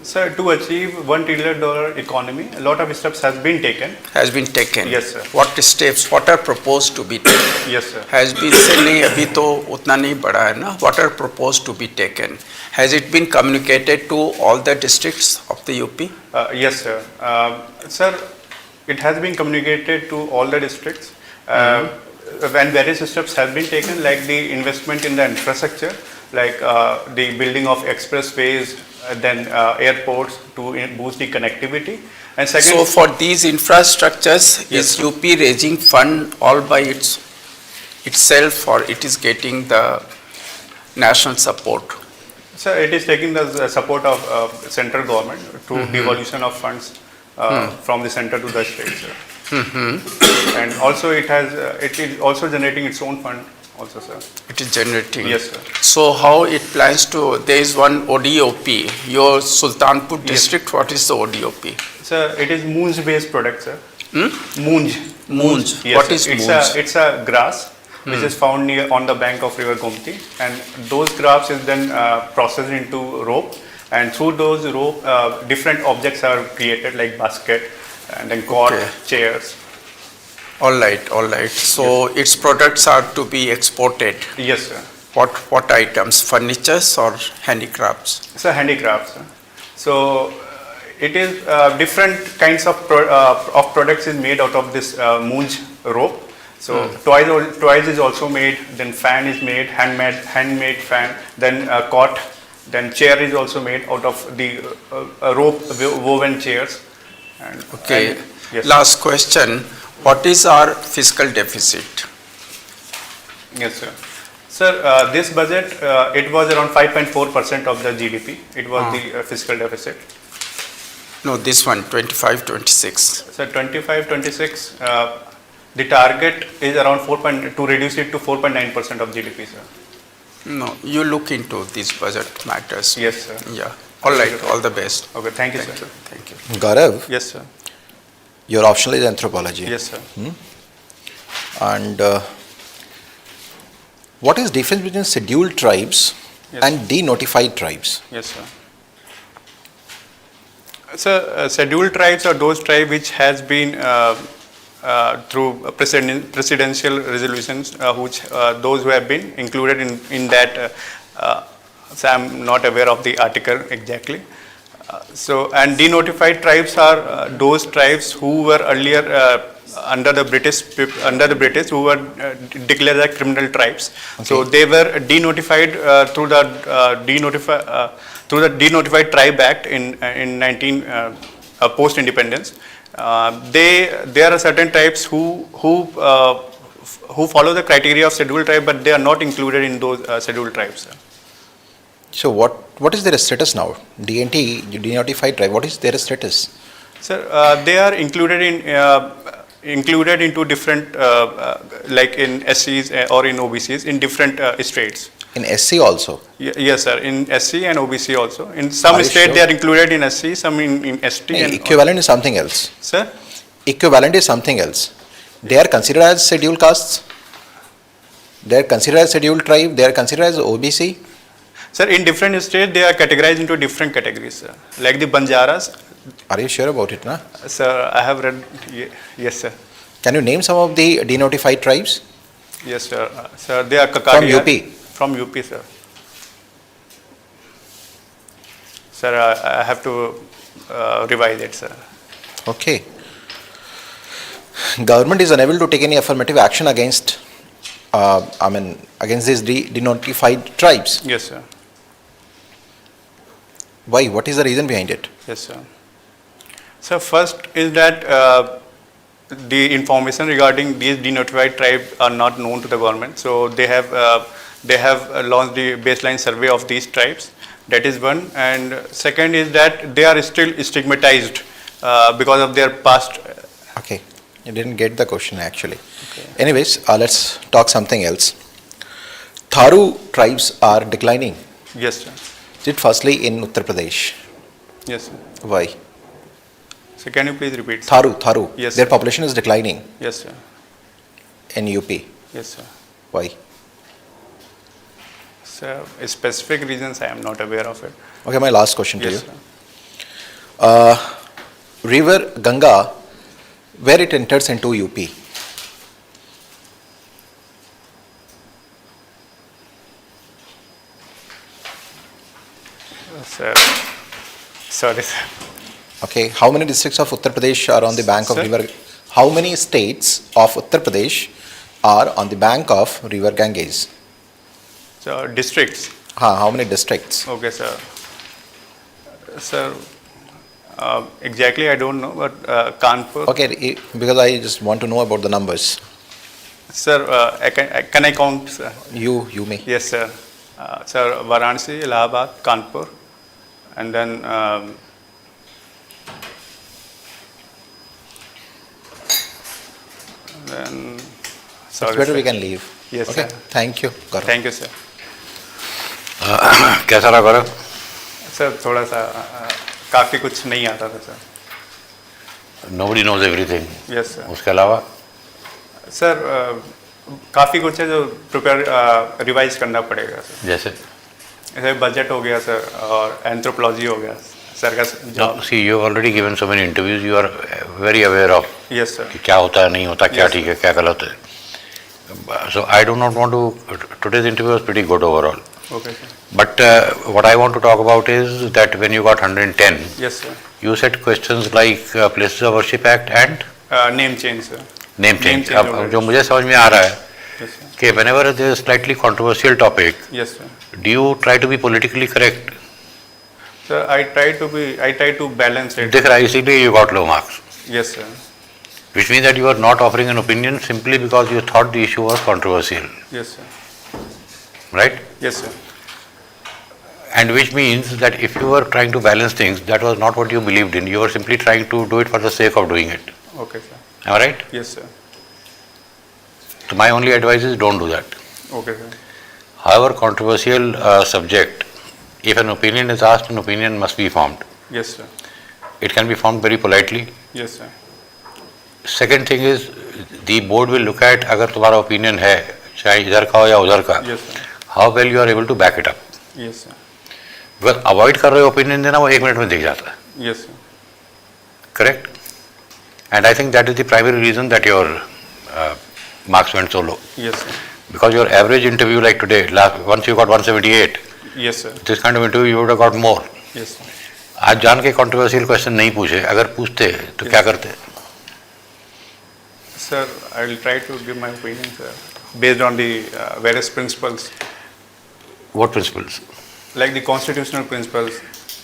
Sir, to achieve $1 trillion economy, a lot of steps has been taken. Has been taken. Yes, sir. What steps? What are proposed to be taken? Yes, sir. Has been said नहीं अभी तो उतना नहीं बढ़ा है ना. What are proposed to be taken? Has it been communicated to all the districts of the UP? Yes, sir. Sir, it has been communicated to all the districts. When various steps have been taken, like the investment in the infrastructure, like the building of expressways, then airports to boost the connectivity. And second, so for these infrastructures, yes, is UP raising fund all by itself, or it is getting the national support? Sir, it is taking the support of central government to devolution of funds from the center to the state, sir. And also it is also generating its own fund also, sir. It is generating. Yes, sir. So how it plans to, there is one ODOP, your Sultanpur district, what is the ODOP? Sir, it is Moonj based product, sir. Moonj? Moonj. Yes, What sir. is It's Moonj? It's a grass which is found near on the bank of river Gomti, and those grass is then processed into rope, and through those rope different objects are created like basket and then cot, chairs. All right. So its products are to be exported? Yes, sir. What items? Furnitures or handicrafts? So handicrafts, sir. So it is different kinds of products is made out of this Moonj rope. So toys is also made, then fan is made, handmade fan, then cot, then chair is also made out of the rope woven chairs. Okay. Yes. Last question. What is our fiscal deficit? Yes, sir. Sir, this budget, it was around 5.4% of the GDP. It was the fiscal deficit. No, this one, 25-26. So 25-26, the target is around to reduce it to 4.9% of GDP, sir. No, you look into these budget matters. Yes, sir. Yeah. All right. All the best. Okay. Thank you, sir. Thank you. Gaurav? Yes, sir. Your optional is anthropology. Yes, sir. And what is difference between scheduled tribes and denotified tribes? Yes, sir. So, scheduled tribes are those tribes which has been through presidential resolutions, which those who have been included in that. So, I am not aware of the article exactly. So, and denotified tribes are those tribes who were earlier under the British who were declared as criminal tribes. Okay. So they were denotified through the Denotified Tribe Act in 19 post independence. There are certain tribes who follow the criteria of scheduled tribe, but they are not included in those scheduled tribes. So what is their status now? DNT, denotified tribe, what is their status? Sir, they are included into different, like in SCs or in OBCs in different states. In SC also? Yes, sir. In SC and OBC also. In some state they are included in SC, some in ST. And equivalent is something else. Sir? Equivalent is something else. They are considered as scheduled castes. They are considered as scheduled tribe. They are considered as OBC. Sir, in different states they are categorized into different categories, sir. Like the Banjaras. Are you sure about it, na? Sir, I have read. Yes, sir. Can you name some of the denotified tribes? Yes, sir. Sir, they are Kakaria. From UP? From UP, sir. Sir, I have to revise it, sir. Okay. Government is unable to take any affirmative action against these denotified tribes. Yes, sir. Why? What is the reason behind it? Yes, sir. So first is that the information regarding these denotified tribes are not known to the government. So they have launched the baseline survey of these tribes. That is one. And second is that they are still stigmatized because of their past. Okay. You didn't get the question actually. Okay. Anyways, let's talk something else. Tharu tribes are declining. Yes, sir. Firstly in Uttar Pradesh. Yes, sir. Why? So can you please repeat? Tharu. Yes, their sir. population is declining. Yes, sir. In UP. Yes, sir. Why? So specific reasons I am not aware of it. Okay, my last question to yes, you. Sir. River Ganga, where it enters into UP? Sir, sorry, sir. Okay, how many districts of Uttar Pradesh are on the bank of river? How many states of Uttar Pradesh are on the bank of river Ganges? So districts. How many districts? Okay, sir. Sir, exactly I don't know, but Kanpur. Okay, because I just want to know about the numbers. Sir, can I count, sir? You may. Yes, sir. Sir, Varanasi, Allahabad, Kanpur, and then It's better we can leave. Yes, Okay, sir. thank you, Gaurav. Thank you, sir. कैसा रहा गौरव? Sir थोड़ा सा काफ़ी कुछ नहीं आता था sir. Nobody knows everything. Yes, sir. उसके अलावा सर काफ़ी कुछ है जो प्रिपेयर रिवाइज करना पड़ेगा सर. जैसे बजट हो गया सर और एंथ्रोपोलॉजी हो गया सर का job. See, you have already given so many interviews. You are very aware of Yes, sir. कि क्या होता है, नहीं होता, क्या Yes, ठीक है, क्या गलत है. So I do not want to. Today's interview was pretty good overall. Okay, sir. But what I want to talk about is that when you got 110, Yes, sir. you said questions like Places of Worship Act and Name change, sir. Name change. अब जो मुझे समझ में आ रहा है कि whenever there is slightly controversial topic, Yes, sir. do you try to be politically correct? Sir, I try to balance it. दिख रहा है, इसीलिए you got low marks. Yes, sir. Which means that you are not offering an opinion simply because you thought the issue was controversial. Yes, sir. Right? Yes, sir. And which means that if you were trying to balance things, that was not what you believed in. You were simply trying to do it for the sake of doing it. Okay, sir. Am I right? Yes, sir. So my only advice is don't do that. Okay, sir. However controversial subject, if an opinion is asked, an opinion must be formed. Yes, sir. It can be formed very politely. Yes, sir. Second thing is, the board will look at अगर तुम्हारा opinion है, चाहे इधर का हो या उधर का, Yes, sir. how well you are able to back it up. Yes, sir. Because avoid कर रहे हो opinion देना, वो 1 मिनट में दिख जाता है. Yes, sir. Correct? And I think that is the primary reason that your marks went so low. Yes, sir. Because your average interview like today, once you got 178, Yes, sir. this kind of interview you would have got more. Yes, sir. आज जान के controversial question नहीं पूछे, अगर पूछते तो क्या करते? Sir, I will try to give my opinion, sir, based on the various principles. What principles? Like the constitutional principles.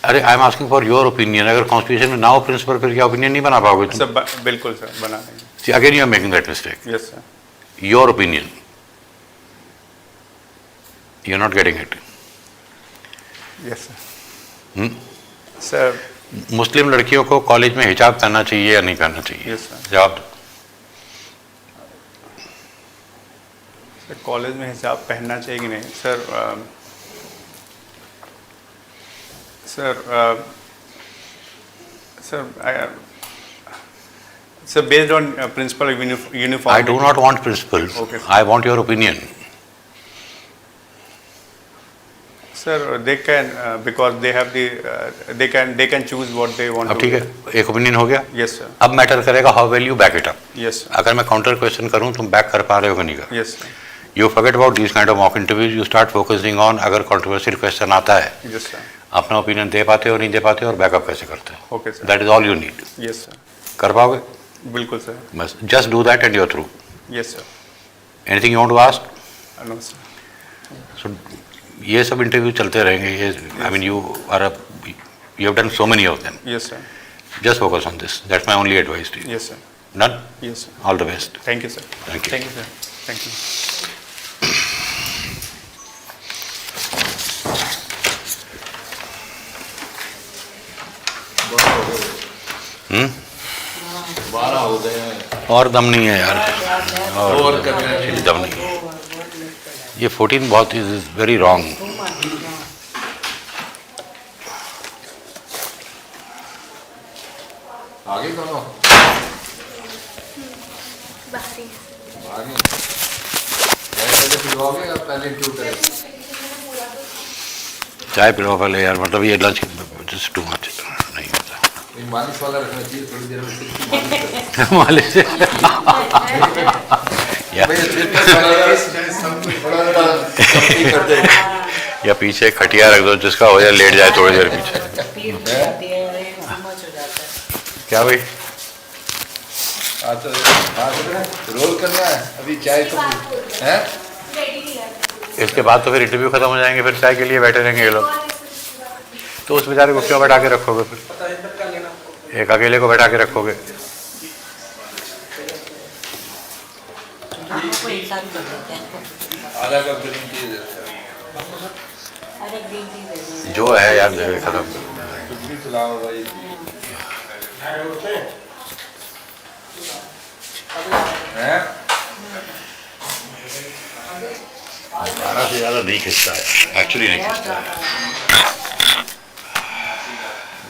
अरे I am asking for your opinion. अगर कॉन्स्टिट्यूशन में ना हो प्रिंसिपल, फिर क्या ओपिनियन नहीं बना पाओगे तुम? सर बिल्कुल सर, बना देंगे. Again you are making that mistake. Yes sir. Your opinion, you are not getting it. Yes sir. Sir Muslim लड़कियों को कॉलेज में हिजाब पहनना चाहिए या नहीं पहनना चाहिए? Yes sir. जवाब. सर कॉलेज में हिजाब पहनना चाहिए कि नहीं? Sir Sir, based on principle of uniformity. I do not want principles. Okay, sir. I want your opinion. Sir, they can because they have the they can choose what they want. अब to ठीक है, एक opinion हो गया. Yes, sir. अब matter करेगा how well you back it up. Yes, sir. अगर मैं काउंटर क्वेश्चन करूं, तुम बैक कर पा रहे हो कि नहीं कर? Yes, sir. You forget about these kind of mock interviews. You start focusing on अगर controversial question आता है, Yes, sir. अपना ओपिनियन दे पाते हो नहीं दे पाते हो और बैकअप कैसे करते हो. Okay, sir. That is all you need. Yes, sir. कर पाओगे? बिल्कुल सर. बस just do that and you are through. Yes, sir. Anything you want to ask? No, sir. So ये सब इंटरव्यू चलते रहेंगे. ये I mean you have done so many of them. Yes, sir. Just focus on this. That's my only advice to you. Yes, sir. Done? Yes, sir. All the best. Thank you, sir. Thank you. Thank you, sir. Thank you. और दम नहीं है यार. और दम नहीं है. ये 14 बहुत इज वेरी रॉन्ग. आगे करो. बाहरी. पिलवाओगे या पहले इंटरव्यू करें? चाय पिलाओ पहले यार. मतलब ये लंच जस्ट टू मच नहीं होता. मालिश वाला रखना चाहिए थोड़ी देर में. मालिश या पीछे खटिया रख दो जिसका हो जाए, लेट जाए थोड़ी देर पीछे. क्या भाई? रोल करना है अभी. चाय तो है. इसके बाद तो फिर इंटरव्यू खत्म हो जाएंगे, फिर चाय के लिए बैठे रहेंगे ये लोग. तो उस बेचारे को क्यों बैठा के रखोगे? फिर एक अकेले को बैठा के रखोगे. आधा कप ग्रीन टी दे. जो है यार खत्म. कुछ भी खिलाओ भाई. हैं? 12 से ज़्यादा नहीं खिंचता है, एक्चुअली नहीं खिंचता है।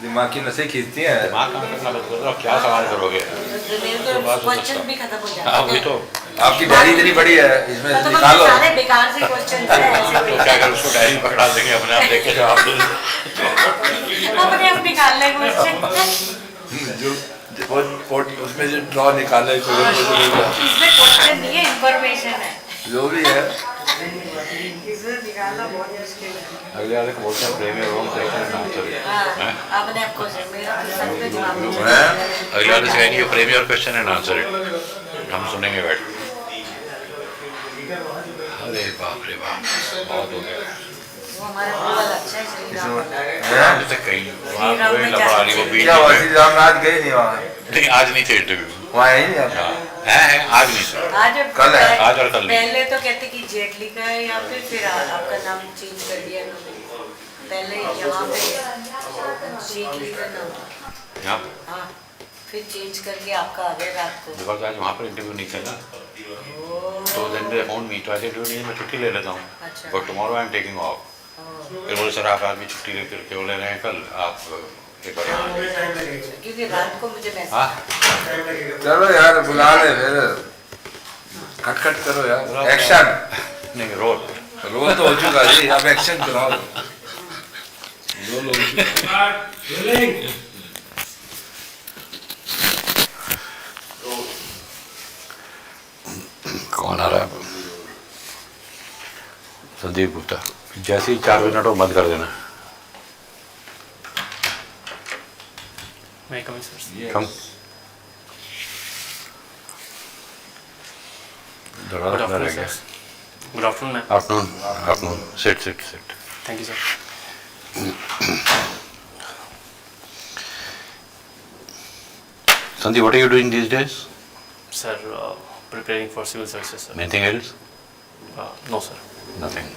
दिमाग की नसें खींचती हैं। दिमाग काम करना बंद कर दो, आप क्या सवाल करोगे? क्वेश्चन भी खत्म हो जाता हाँ है। वही तो। आपकी डायरी इतनी बड़ी है, इसमें तो निकालो। सारे बेकार से क्वेश्चन है ऐसे क्या कर उसको डायरी पकड़ा देंगे अपने आप देख के जवाब दे। अपने आप निकाल ले क्वेश्चन। जो उसमें जो ड्रॉ निकाले इसमें क्वेश्चन नहीं है, इंफॉर्मेशन है। जो भी है इसमें निकालना बहुत मुश्किल है। अगले वाले को बोलते हैं प्रेमी रोम सेक्शन आंसर। आपने आपको मेरा सब पे जवाब अगले वाले से कहेंगे प्रेमी और क्वेश्चन एंड आंसर इट, हम सुनेंगे बैठ। अरे बाप रे बाप, बहुत हो गया। वो हमारा बहुत अच्छा है श्री राम। कहीं वहाँ कोई लफड़ा नहीं, वो बीच क्या हुआ, श्री राम आज गए नहीं वहाँ? नहीं आज नहीं थे इंटरव्यू, वहाँ है ही नहीं आप? है आज नहीं सर, आज कल है, आज और कल नहीं। पहले तो कहते कि जेटली का है यहाँ पे, फिर आपका नाम चेंज कर दिया इन्होंने। पहले यहाँ पे जेटली का नाम, यहाँ हाँ, फिर चेंज करके आपका आ गया रात को। बिकॉज आज वहाँ पर इंटरव्यू नहीं था ना, तो देन दे फोन मी, तो आज इंटरव्यू नहीं, मैं छुट्टी ले लेता हूँ, but tomorrow I am taking of. फिर बोले सर आप आज भी छुट्टी ले, फिर क्यों ले रहे हैं कल आप एक बार यहाँ आइए। क्योंकि रात को मुझे मैसेज हाँ चलो यार बुला ले फिर, खटखट करो यार, एक्शन नहीं रोल रोल तो हो चुका जी, अब एक्शन कराओ। रोल हो चुका। कौन आ रहा है? संदीप गुप्ता। जैसे ही 4 मिनट हो बंद कर देना। May I come in, sir? Come. Good afternoon, sir. Good afternoon, ma'am. Afternoon. Sit. Thank you, sir. Sandeep, what are you doing these days? Sir, preparing for civil services, sir. Anything else? No, sir. Nothing.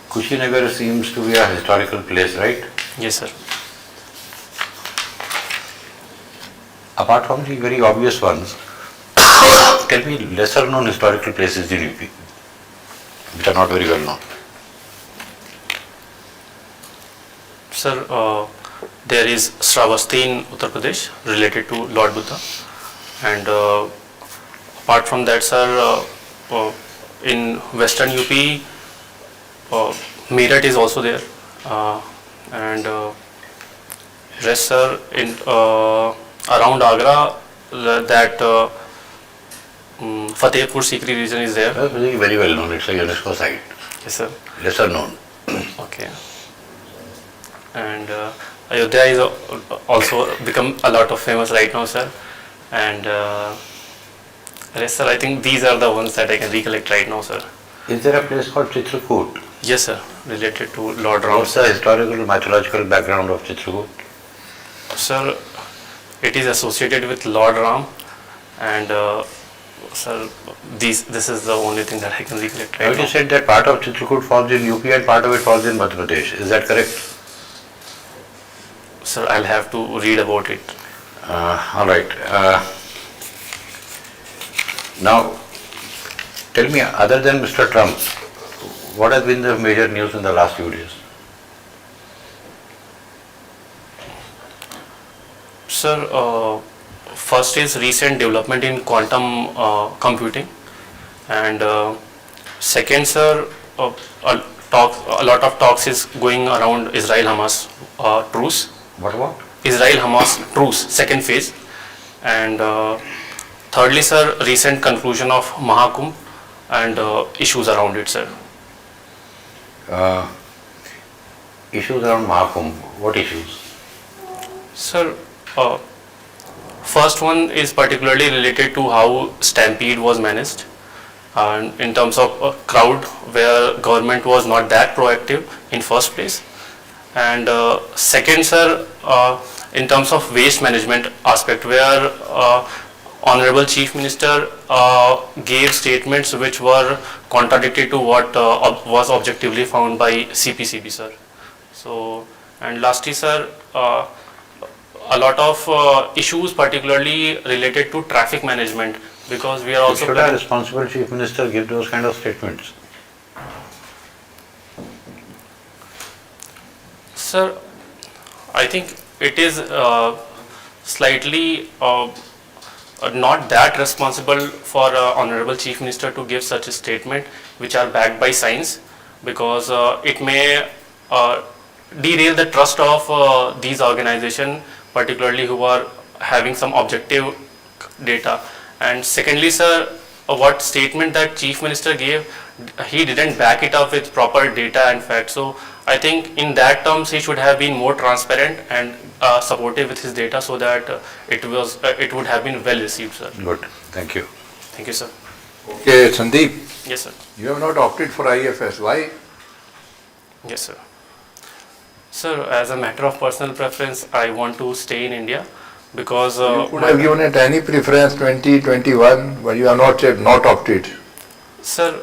Kushinagar seems to be a historical place, right? Yes, sir. Apart from the very obvious ones, tell me lesser known historical places in UP which are not very well known. Sir, there is Shravasti in Uttar Pradesh related to Lord Buddha, and apart from that, sir, in Western UP, Meerut is also there, and rest, sir, in around Agra, that Fatehpur Sikri region is there. Very well known. It's a UNESCO site. Yes, sir. Lesser known. Okay. And Ayodhya is also become a lot of famous right now, sir. And rest, sir, I think these are the ones that I can recollect right now, sir. Is there a place called Chitrakoot? Yes, sir. Related to Lord Ram. What's the historical mythological background of Chitrakoot? Sir, it is associated with Lord Ram, and sir, this is the only thing that I can recollect right now. You said that part of Chitrakoot falls in UP and part of it falls in Madhya Pradesh. Is that correct? Sir, I'll have to read about it. All right. Now, tell me, other than Mr. Trump, what has been the major news in the last few days? Sir, first is recent development in quantum computing, and second, sir, a lot of talks is going around Israel-Hamas truce. What about? Israel-Hamas truce, second phase, and thirdly, sir, recent conclusion of Mahakumbh and issues around it, sir. Issues around Mahakumbh. What issues? Sir, first one is particularly related to how stampede was managed, and in terms of a crowd where government was not that proactive in first place, and second, sir, in terms of waste management aspect, where Honorable Chief Minister gave statements which were contradictory to what was objectively found by CPCB, sir. So, and lastly, sir, a lot of issues, particularly related to traffic management, because we are also Should a responsible chief minister give those kind of statements? Sir, I think it is slightly not that responsible for Honorable Chief Minister to give such a statement which are backed by science, because it may derail the trust of these organizations, particularly who are having some objective data. And secondly, sir, what statement that Chief Minister gave, he didn't back it up with proper data and facts. So I think in that terms he should have been more transparent and supportive with his data, so that it would have been well received, sir. Good, thank you. Thank you, sir. Okay, Sandeep. Yes, sir. You have not opted for IFS. Why? Yes, sir. Sir, as a matter of personal preference, I want to stay in India, because you could have given it any preference 2021, but you have not opted. Sir,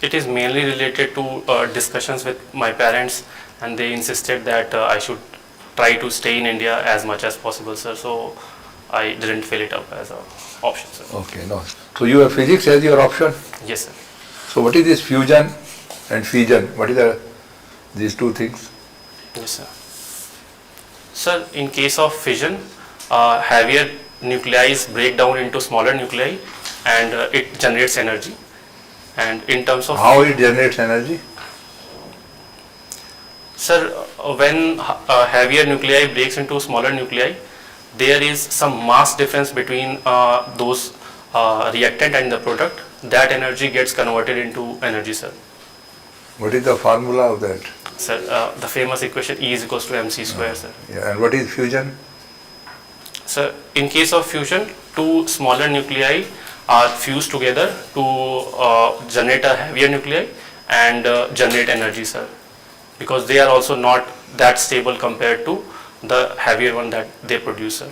it is mainly related to discussions with my parents, and they insisted that I should try to stay in India as much as possible, sir. So I didn't fill it up as an option, sir. Okay, no. So you have physics as your option? Yes, sir. So what is this fusion and fission? What is these two things? Yes, sir. Sir, in case of fission, heavier nuclei break down into smaller nuclei, and it generates energy. And in terms of how it generates energy? Sir, when heavier nuclei breaks into smaller nuclei, there is some mass difference between those reactant and the product. That energy gets converted into energy, sir. What is the formula of that? Sir, the famous equation E is equals to mc square, sir. Yeah, and what is fusion? Sir, in case of fusion, two smaller nuclei are fused together to generate a heavier nuclei and generate energy, sir, because they are also not that stable compared to the heavier one that they produce, sir.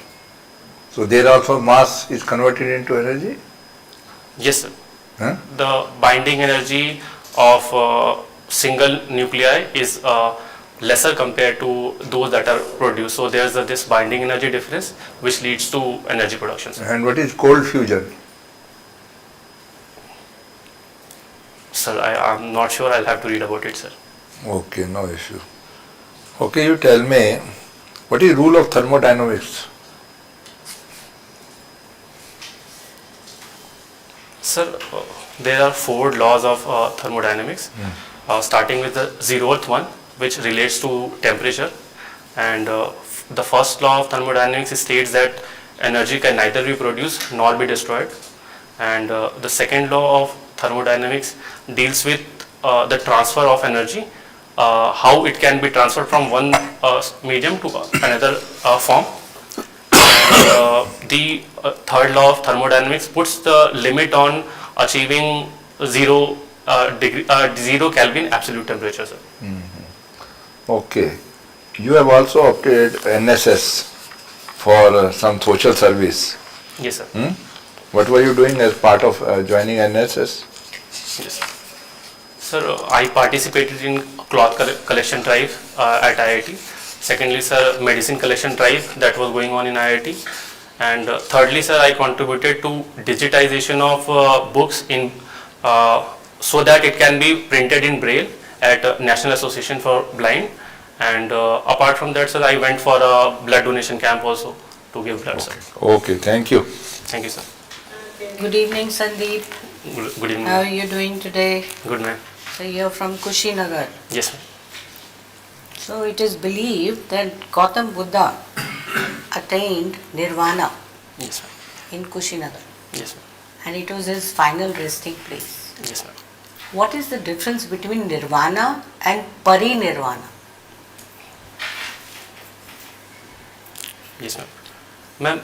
So there also mass is converted into energy? Yes, sir. Huh? The binding energy of single nuclei is lesser compared to those that are produced. So there's this binding energy difference which leads to energy production, sir. And what is cold fusion? Sir, I'm not sure. I'll have to read about it, sir. Okay, no issue. Okay, you tell me, what is rule of thermodynamics? Sir, there are 4 laws of thermodynamics, starting with the 0th one, which relates to temperature. And the first law of thermodynamics states that energy can neither be produced nor be destroyed. And the second law of thermodynamics deals with the transfer of energy, how it can be transferred from one medium to another form. And the third law of thermodynamics puts the limit on achieving 0 Kelvin absolute temperature, sir. Okay. You have also opted NSS for some social service. Yes, sir. What were you doing as part of joining NSS? Yes. Sir, I participated in cloth collection drive at IIT. Secondly, sir, medicine collection drive that was going on in IIT. And thirdly, sir, I contributed to digitization of books in so that it can be printed in Braille at National Association for Blind. And apart from that, sir, I went for a blood donation camp also to give blood, sir. Okay, thank you. Thank you, sir. Good evening, Sandeep. Good evening. How are you doing today? Good, ma'am. So you're from Kushinagar. Yes, ma'am. So it is believed that Gautam Buddha attained nirvana in Kushinagar. Yes, ma'am. And it was his final resting place. Yes, ma'am. What is the difference between nirvana and parinirvana? Yes, ma'am. Ma'am,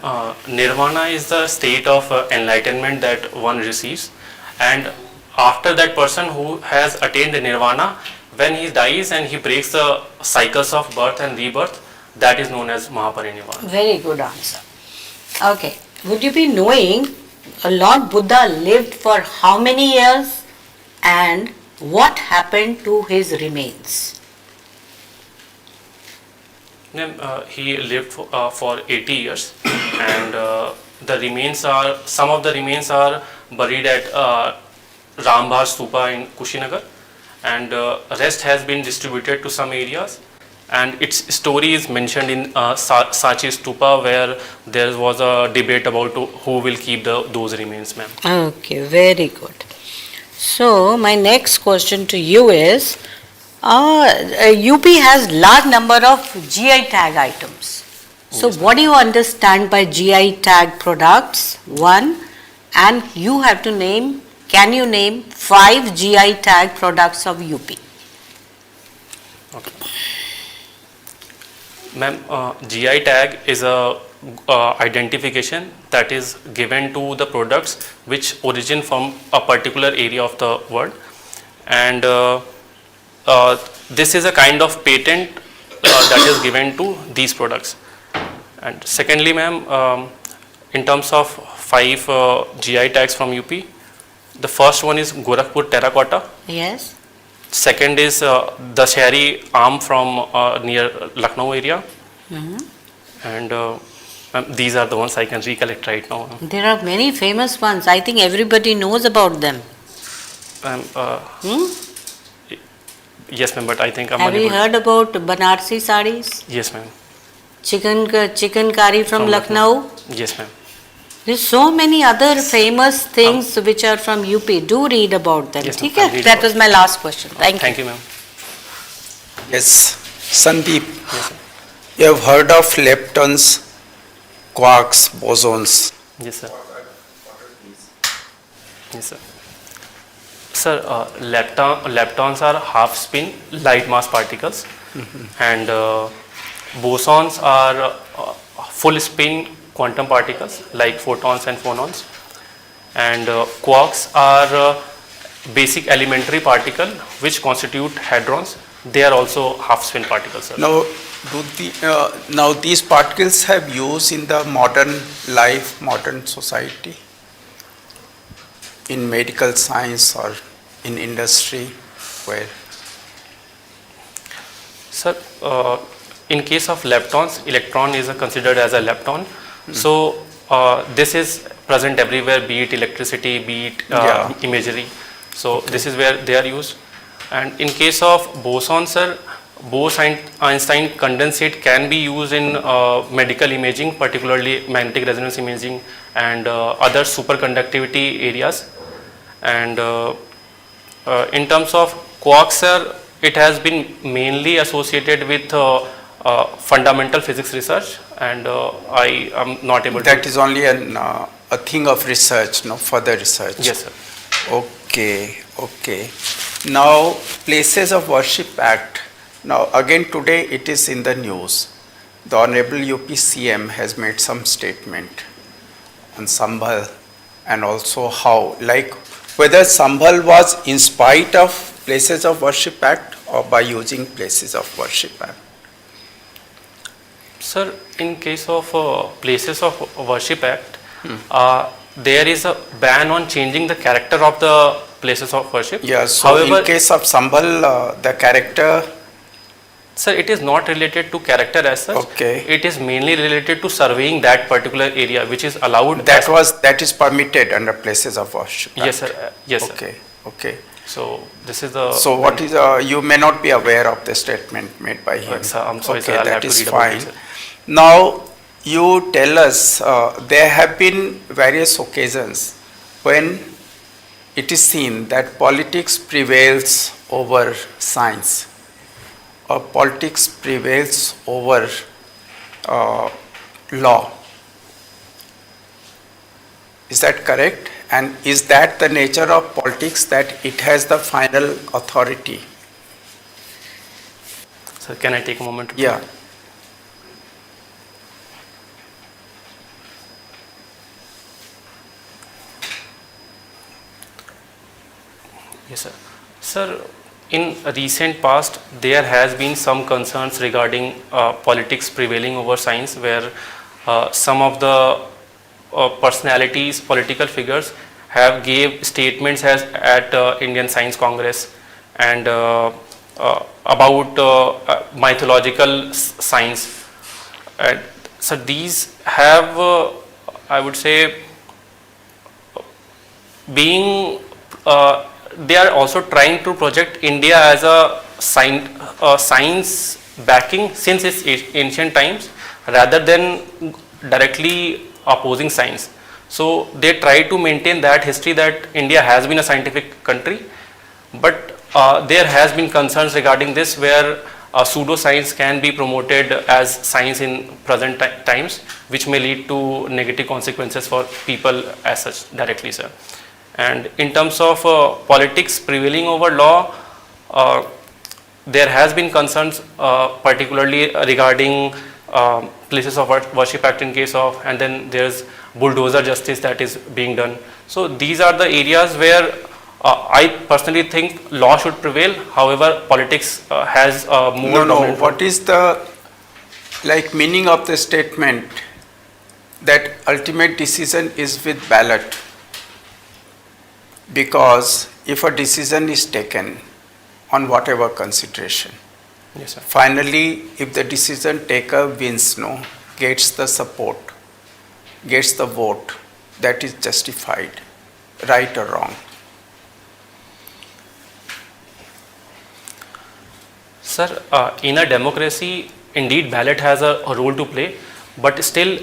nirvana is the state of enlightenment that one receives, and after that person who has attained the nirvana, when he dies and he breaks the cycles of birth and rebirth, that is known as Mahaparinirvana. Very good answer. Okay. Would you be knowing Lord Buddha lived for how many years and what happened to his remains? Then, he lived for 80 years, and some of the remains are buried at Rambhar Stupa in Kushinagar, and rest has been distributed to some areas. And its story is mentioned in Sachi Stupa, where there was a debate about who will keep those remains, ma'am. Okay, very good. So my next question to you is, UP has large number of GI tag items. So what do you understand by GI tag products? One, and you have to name, can you name 5 GI tag products of UP? Okay. Ma'am, GI tag is a identification that is given to the products which origin from a particular area of the world, and this is a kind of patent that is given to these products. And secondly, ma'am, in terms of 5 GI tags from UP, the first one is Gorakhpur terracotta. Yes. Second is Dashehri arm from near Lucknow area. And these are the ones I can recollect right now. There are many famous ones. I think everybody knows about them. Yes, ma'am, but I think I'm Have you heard about Banarsi sarees? Yes, ma'am. Chicken curry from Lucknow? Yes, ma'am. There's so many other famous things which are from UP. Do read about them. Yes, Okay? That was my last question. Thank you. Thank you, ma'am. Yes, Sandeep, you have heard of leptons, quarks, bosons. Yes, sir. Yes, sir. Sir, leptons are half-spin light mass particles, and bosons are full-spin quantum particles like photons and phonons, and quarks are basic elementary particle which constitute hadrons. They are also half-spin particles, sir. Now these particles have use in the modern life, modern society, in medical science or in industry, where? Sir, in case of leptons, electron is considered as a lepton. So this is present everywhere, be it electricity, be it imagery. So this is where they are used. And in case of boson, sir, Bose-Einstein condensate can be used in medical imaging, particularly magnetic resonance imaging and other superconductivity areas. And in terms of quarks, sir, it has been mainly associated with fundamental physics research, and I am not able to. That is only a thing of research, no further research. Yes, sir. Okay. Now, Places of Worship Act. Now, again today it is in the news. The Honorable UP CM has made some statement on Sambhal, and also how, like whether Sambhal was in spite of Places of Worship Act or by using Places of Worship Act. Sir, in case of Places of Worship Act, there is a ban on changing the character of the places of worship. Yeah, so however, in case of Sambhal, the character. Sir, it is not related to character as such. Okay. It is mainly related to surveying that particular area, which is allowed. That is permitted under Places of Worship Act. Yes, sir. Yes, okay. sir. Okay. So this is the. So what is you may not be aware of the statement made by him. Sir, I'm sorry, okay, sir. I'll that have to is read about fine. it, sir. Now you tell us there have been various occasions when it is seen that politics prevails over science, or politics prevails over law. Is that correct? And is that the nature of politics, that it has the final authority? Sir, can I take a moment? Yeah. Yes, sir. Sir, in recent past, there has been some concerns regarding politics prevailing over science, where some of the personalities, political figures, have gave statements at Indian Science Congress and about mythological science, And so these have, I would say, being, they are also trying to project India as a science backing since its ancient times, rather than directly opposing science. So they try to maintain that history that India has been a scientific country, but there has been concerns regarding this, where pseudoscience can be promoted as science in present times, which may lead to negative consequences for people as such directly, sir. And in terms of politics prevailing over law, there has been concerns particularly regarding places of worship act in case of, and then there's bulldozer justice that is being done. So these are the areas where I personally think law should prevail. However, politics has more dominant. What is the meaning of the statement that ultimate decision is with ballot? Because if a decision is taken on whatever consideration, yes, sir. Finally, if the decision taker wins, gets the support, gets the vote, that is justified, right or wrong? Sir, in a democracy, indeed ballot has a role to play, but still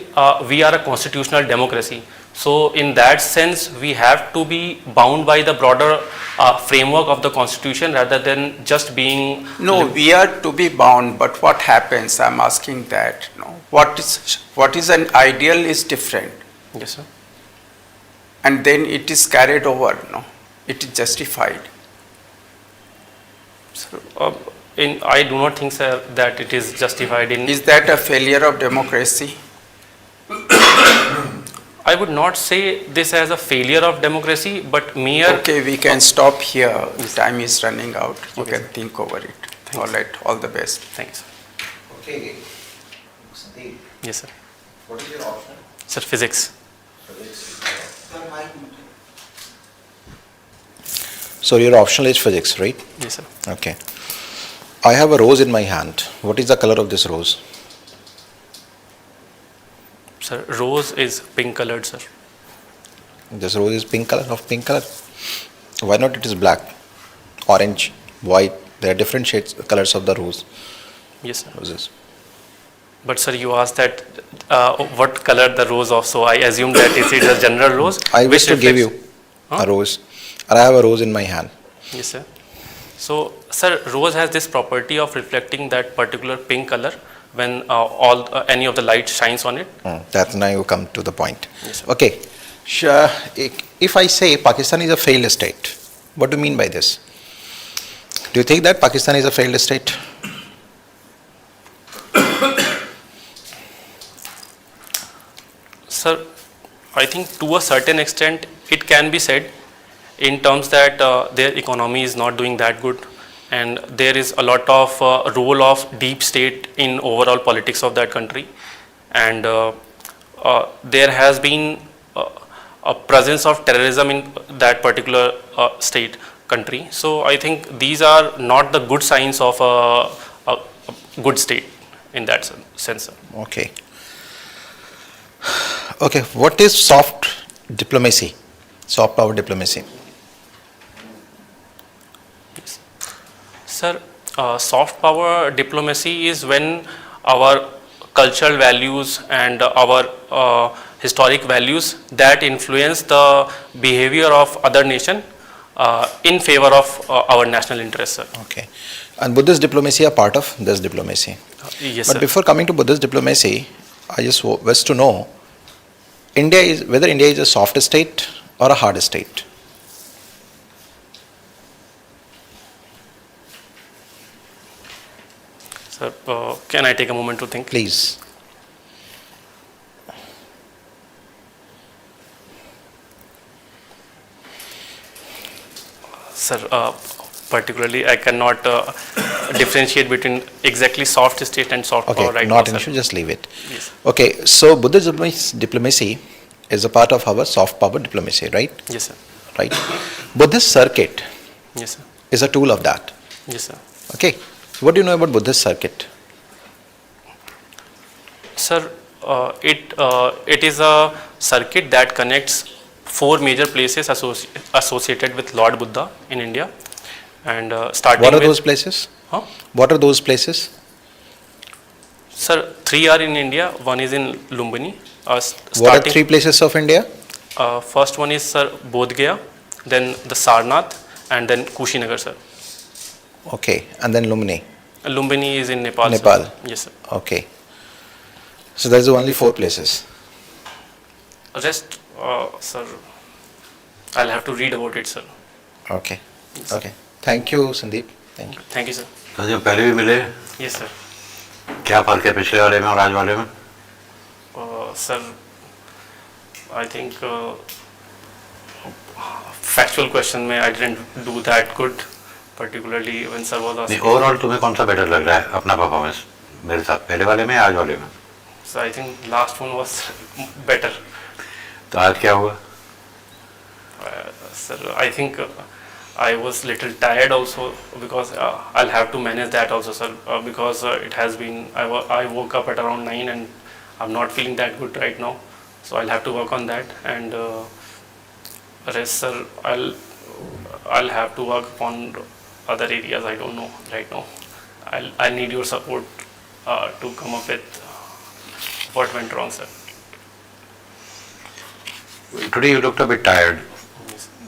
we are a constitutional democracy. So in that sense, we have to be bound by the broader framework of the constitution rather than just being... No, we are to be bound, but what happens, I'm asking that. What is an ideal is different. Yes, sir. And then it is carried over, it is justified. So, I do not think, sir, that it is justified in... Is that a failure of democracy? I would not say this as a failure of democracy, but mere... Okay, we can stop here. Time is running out. You Okay, can sir. think over it. Thanks. All right, all the best. Thanks. Okay. Sandeep, Yes, sir. what is your option? Sir, physics. So your optional is physics, right? Yes, sir. Okay. I have a rose in my hand. What is the color of this rose? Sir, rose is pink colored, sir. This rose is pink color, of pink color. Why not it is black, orange, white? There are different shades, colors of the rose. Yes, sir. Roses. But sir, you asked that what color the rose of, so I assume that it is a general rose. I wish which to give you reflects- a rose. And I have a rose in my hand. Yes, sir. So, sir, rose has this property of reflecting that particular pink color when any of the light shines on it. That's now you come to the point. Yes, sir. Okay. Sure. If I say Pakistan is a failed state, what do you mean by this? Do you think that Pakistan is a failed state? Sir, I think to a certain extent it can be said, in terms that their economy is not doing that good, and there is a lot of role of deep state in overall politics of that country, and there has been a presence of terrorism in that particular country. So I think these are not the good signs of a good state in that sense, sir. Okay. Okay. What is soft diplomacy? Soft power diplomacy. Sir, soft power diplomacy is when our cultural values and our historic values that influence the behavior of other nation in favor of our national interests, sir. Okay. And Buddhist diplomacy are part of this diplomacy. Yes, But sir. before coming to Buddhist diplomacy, I just wish to know whether India is a soft state or a hard state. Sir, can I take a moment to think? Please. Sir, particularly I cannot differentiate between exactly soft state and soft Okay, power right not now, an sir. issue, just leave it. Yes. Okay, so Buddhist diplomacy is a part of our soft power diplomacy, right? Yes, sir. Right. Buddhist circuit Yes, sir. is a tool of that. Yes, sir. Okay. So what do you know about Buddhist circuit? Sir, it is a circuit that connects 4 major places associated with Lord Buddha in India, and starting What are with, those places? Huh? What are those places? Sir, 3 are in India. One is in Lumbini. What are 3 places of India? First one is, sir, Bodh Gaya, then the Sarnath, and then Kushinagar, sir. Okay, and then Lumbini. Lumbini is in Nepal. Nepal. Sir. Yes, sir. Okay. So there's only 4 places. Rest, sir, I'll have to read about it, sir. Okay. Okay. Thank you, Sandeep. Thank you. Thank you, sir. तो जब पहले भी मिले, Yes, sir. क्या फर्क है पिछले वाले में और आज वाले में? Sir, I think factual question में I didn't do that good, particularly when sir was asking. नहीं, ओवरऑल तुम्हें कौन सा बेटर लग रहा है अपना परफॉर्मेंस मेरे साथ, पहले वाले में आज वाले में? So I think last one was better. तो आज क्या हुआ? Sir, I think I was little tired also because I'll have to manage that also, sir, because it has been, I woke up at around 9 and I'm not feeling that good right now, so I'll have to work on that, and rest, sir, I'll have to work upon other areas. I don't know right now. I'll need your support to come up with what went wrong, sir. Today you looked a bit tired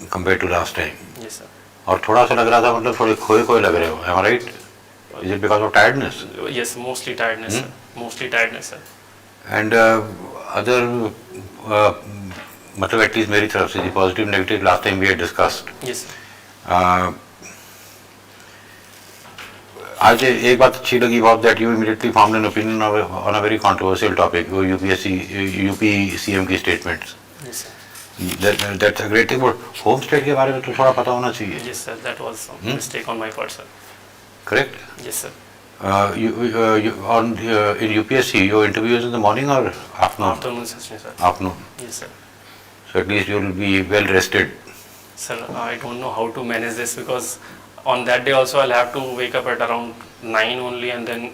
compared to last time. Yes, sir. और थोड़ा सा लग रहा था मतलब थोड़े खोए लग रहे हो. Am I right? Is it because of tiredness? Yes, mostly tiredness, sir. Mostly tiredness, sir. And other मतलब at least मेरी तरफ से the positive negative last time we had discussed. Yes, sir. आज एक बात अच्छी लगी बहुत that you immediately formed an opinion on a very controversial topic, वो UP CM की statements. Yes, sir. That's a great thing, but home state के बारे में तो थोड़ा पता होना चाहिए. Yes, sir. That was a mistake on my part, sir. Correct? Yes, sir. In UPSC, your interview is in the morning or afternoon? Afternoon session, sir. Afternoon. Yes, sir. So at least you will be well rested. Sir, I don't know how to manage this because on that day also I'll have to wake up at around 9 only and then.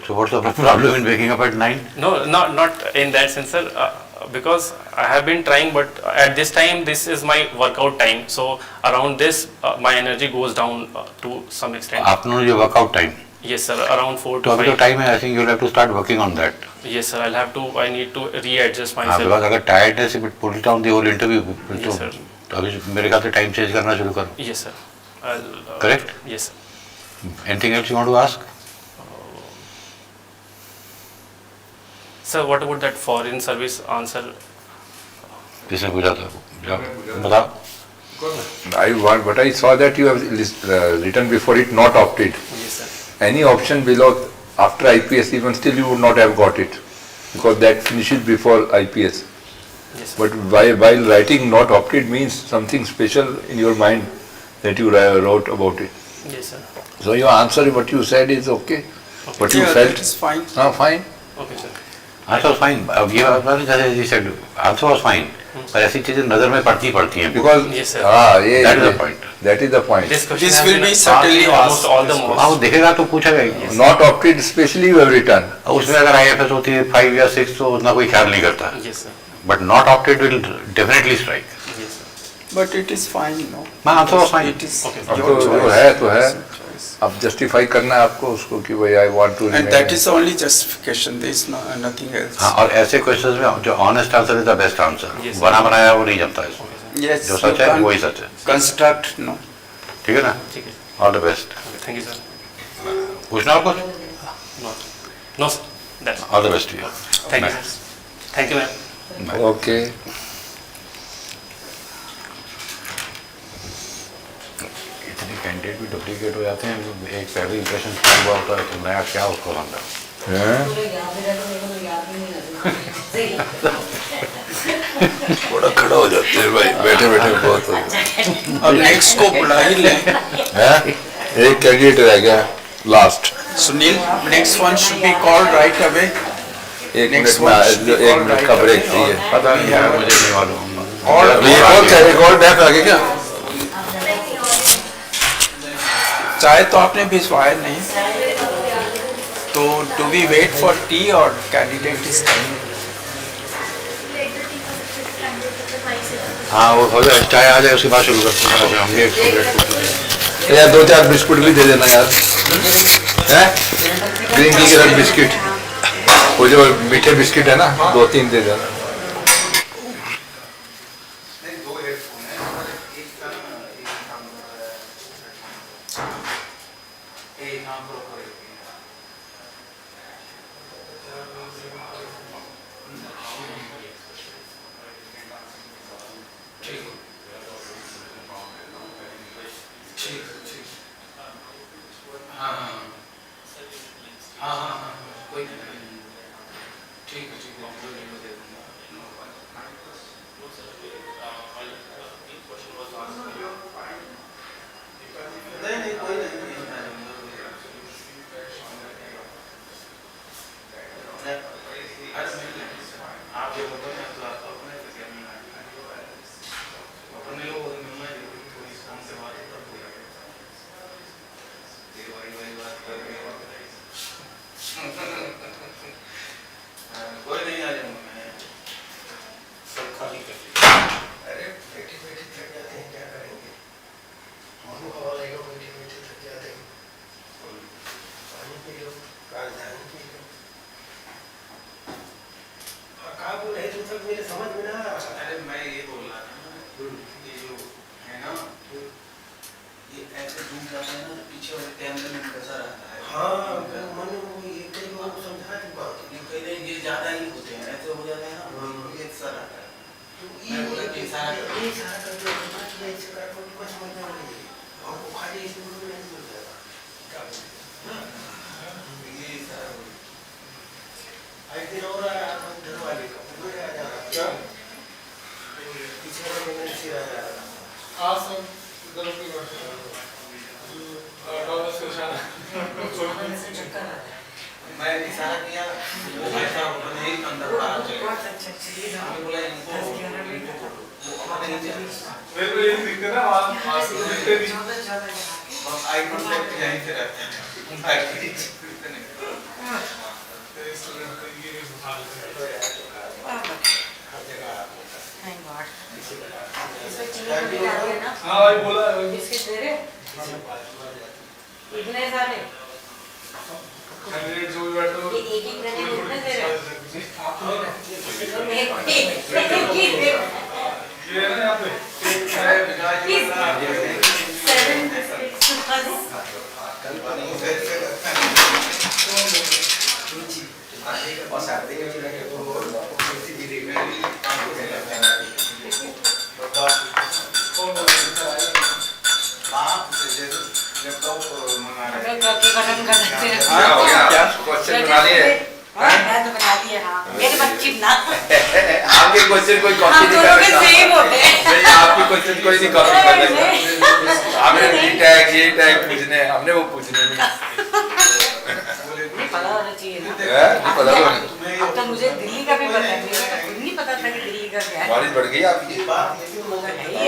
So what's the problem in waking up at 9? No, not in that sense, sir. Because I have been trying, but at this time this is my workout time. So around this, my energy goes down to some extent. Afternoon is your workout time. Yes, sir. Around 4 तो to 5. अभी तो time है, I think you'll have to start working on that. Yes, sir. I need to readjust myself. because अगर tiredness it pull down the whole interview. Yes, sir. तो अभी मेरे ख्याल से time change करना शुरू करो. Yes, sir. Correct? Yes, sir. Anything else you want to ask? Sir, what about that foreign service answer? किसने पूछा था? बताओ. But I saw that you have written before it not opted. Yes, sir. Any option below after IPS, even still you would not have got it because that finishes before IPS. Yes, but while writing not opted means something special in your mind that you wrote about it. Yes, sir. So your answer, what you said is okay. What you felt? That is fine. Fine. Okay, sir. Answer was fine. He said answer was fine. पर ऐसी चीजें नजर में पड़ती हैं. Because yes, sir. That is the point. That is the point. This question This has will been be certainly almost asked. all the most. हाँ वो देखेगा तो पूछेगा. Not opted, especially you have written. उसमें अगर IFS होती है 5 या 6 तो उतना कोई ख्याल नहीं करता. Yes, sir. But not opted will definitely strike. Yes, sir. But it is fine, no? My answer was fine. It is Okay. your जो choice. है तो है. अब justify करना है आपको उसको कि भाई I want to. And that is only justification. There is nothing else. हाँ और ऐसे क्वेश्चंस में जो honest answer is the best answer. Yes, बना बनाया वो नहीं जमता है. Yes. जो you सच है can't वही सच है. Construct, no. ठीक है ना? ठीक है. All the best. Okay, thank you, sir. पूछना और कुछ? No, sir. That's All the best to you. Thank you, sir. Thank you, ma'am. Okay. इतने कैंडिडेट भी डुप्लीकेट हो जाते हैं. एक पहले इंप्रेशन क्या हुआ होता है तो नया क्या उसको बनता है. थोड़ा खड़ा हो जाते हैं भाई बैठे बैठे बहुत हो गया. अब next को बुला ही ले. एक कैंडिडेट रह गया last. Sunil, next one should be called right away. एक Next मिनट one में should be एक called मिनट right का away. ब्रेक चाहिए. पता नहीं यार मुझे नहीं मालूम. एक और डेफ आ गया क्या? चाय तो आपने भिजवाया नहीं. So do we wait for tea or candidate is coming? हाँ वो हो जाए, चाय आ जाए उसके बाद शुरू करते हैं। हमने एक सिगरेट पूछ लिया। यार 2-4 बिस्कुट भी दे देना यार, हैं? ग्रीन टी के साथ बिस्किट, वो जो मीठे बिस्किट है ना, 2-3 दे देना। आपके क्वेश्चन कोई कॉपी नहीं कर सकता। आपके क्वेश्चन कोई नहीं कॉपी कर सकता। हमें बी टैग ये टैग पूछने, हमने वो पूछने नहीं। पता होना चाहिए ना। पता होना। अब तो मुझे दिल्ली का भी पता है, मुझे तो खुद नहीं पता था कि दिल्ली का क्या है। बारिश बढ़ गई आपकी।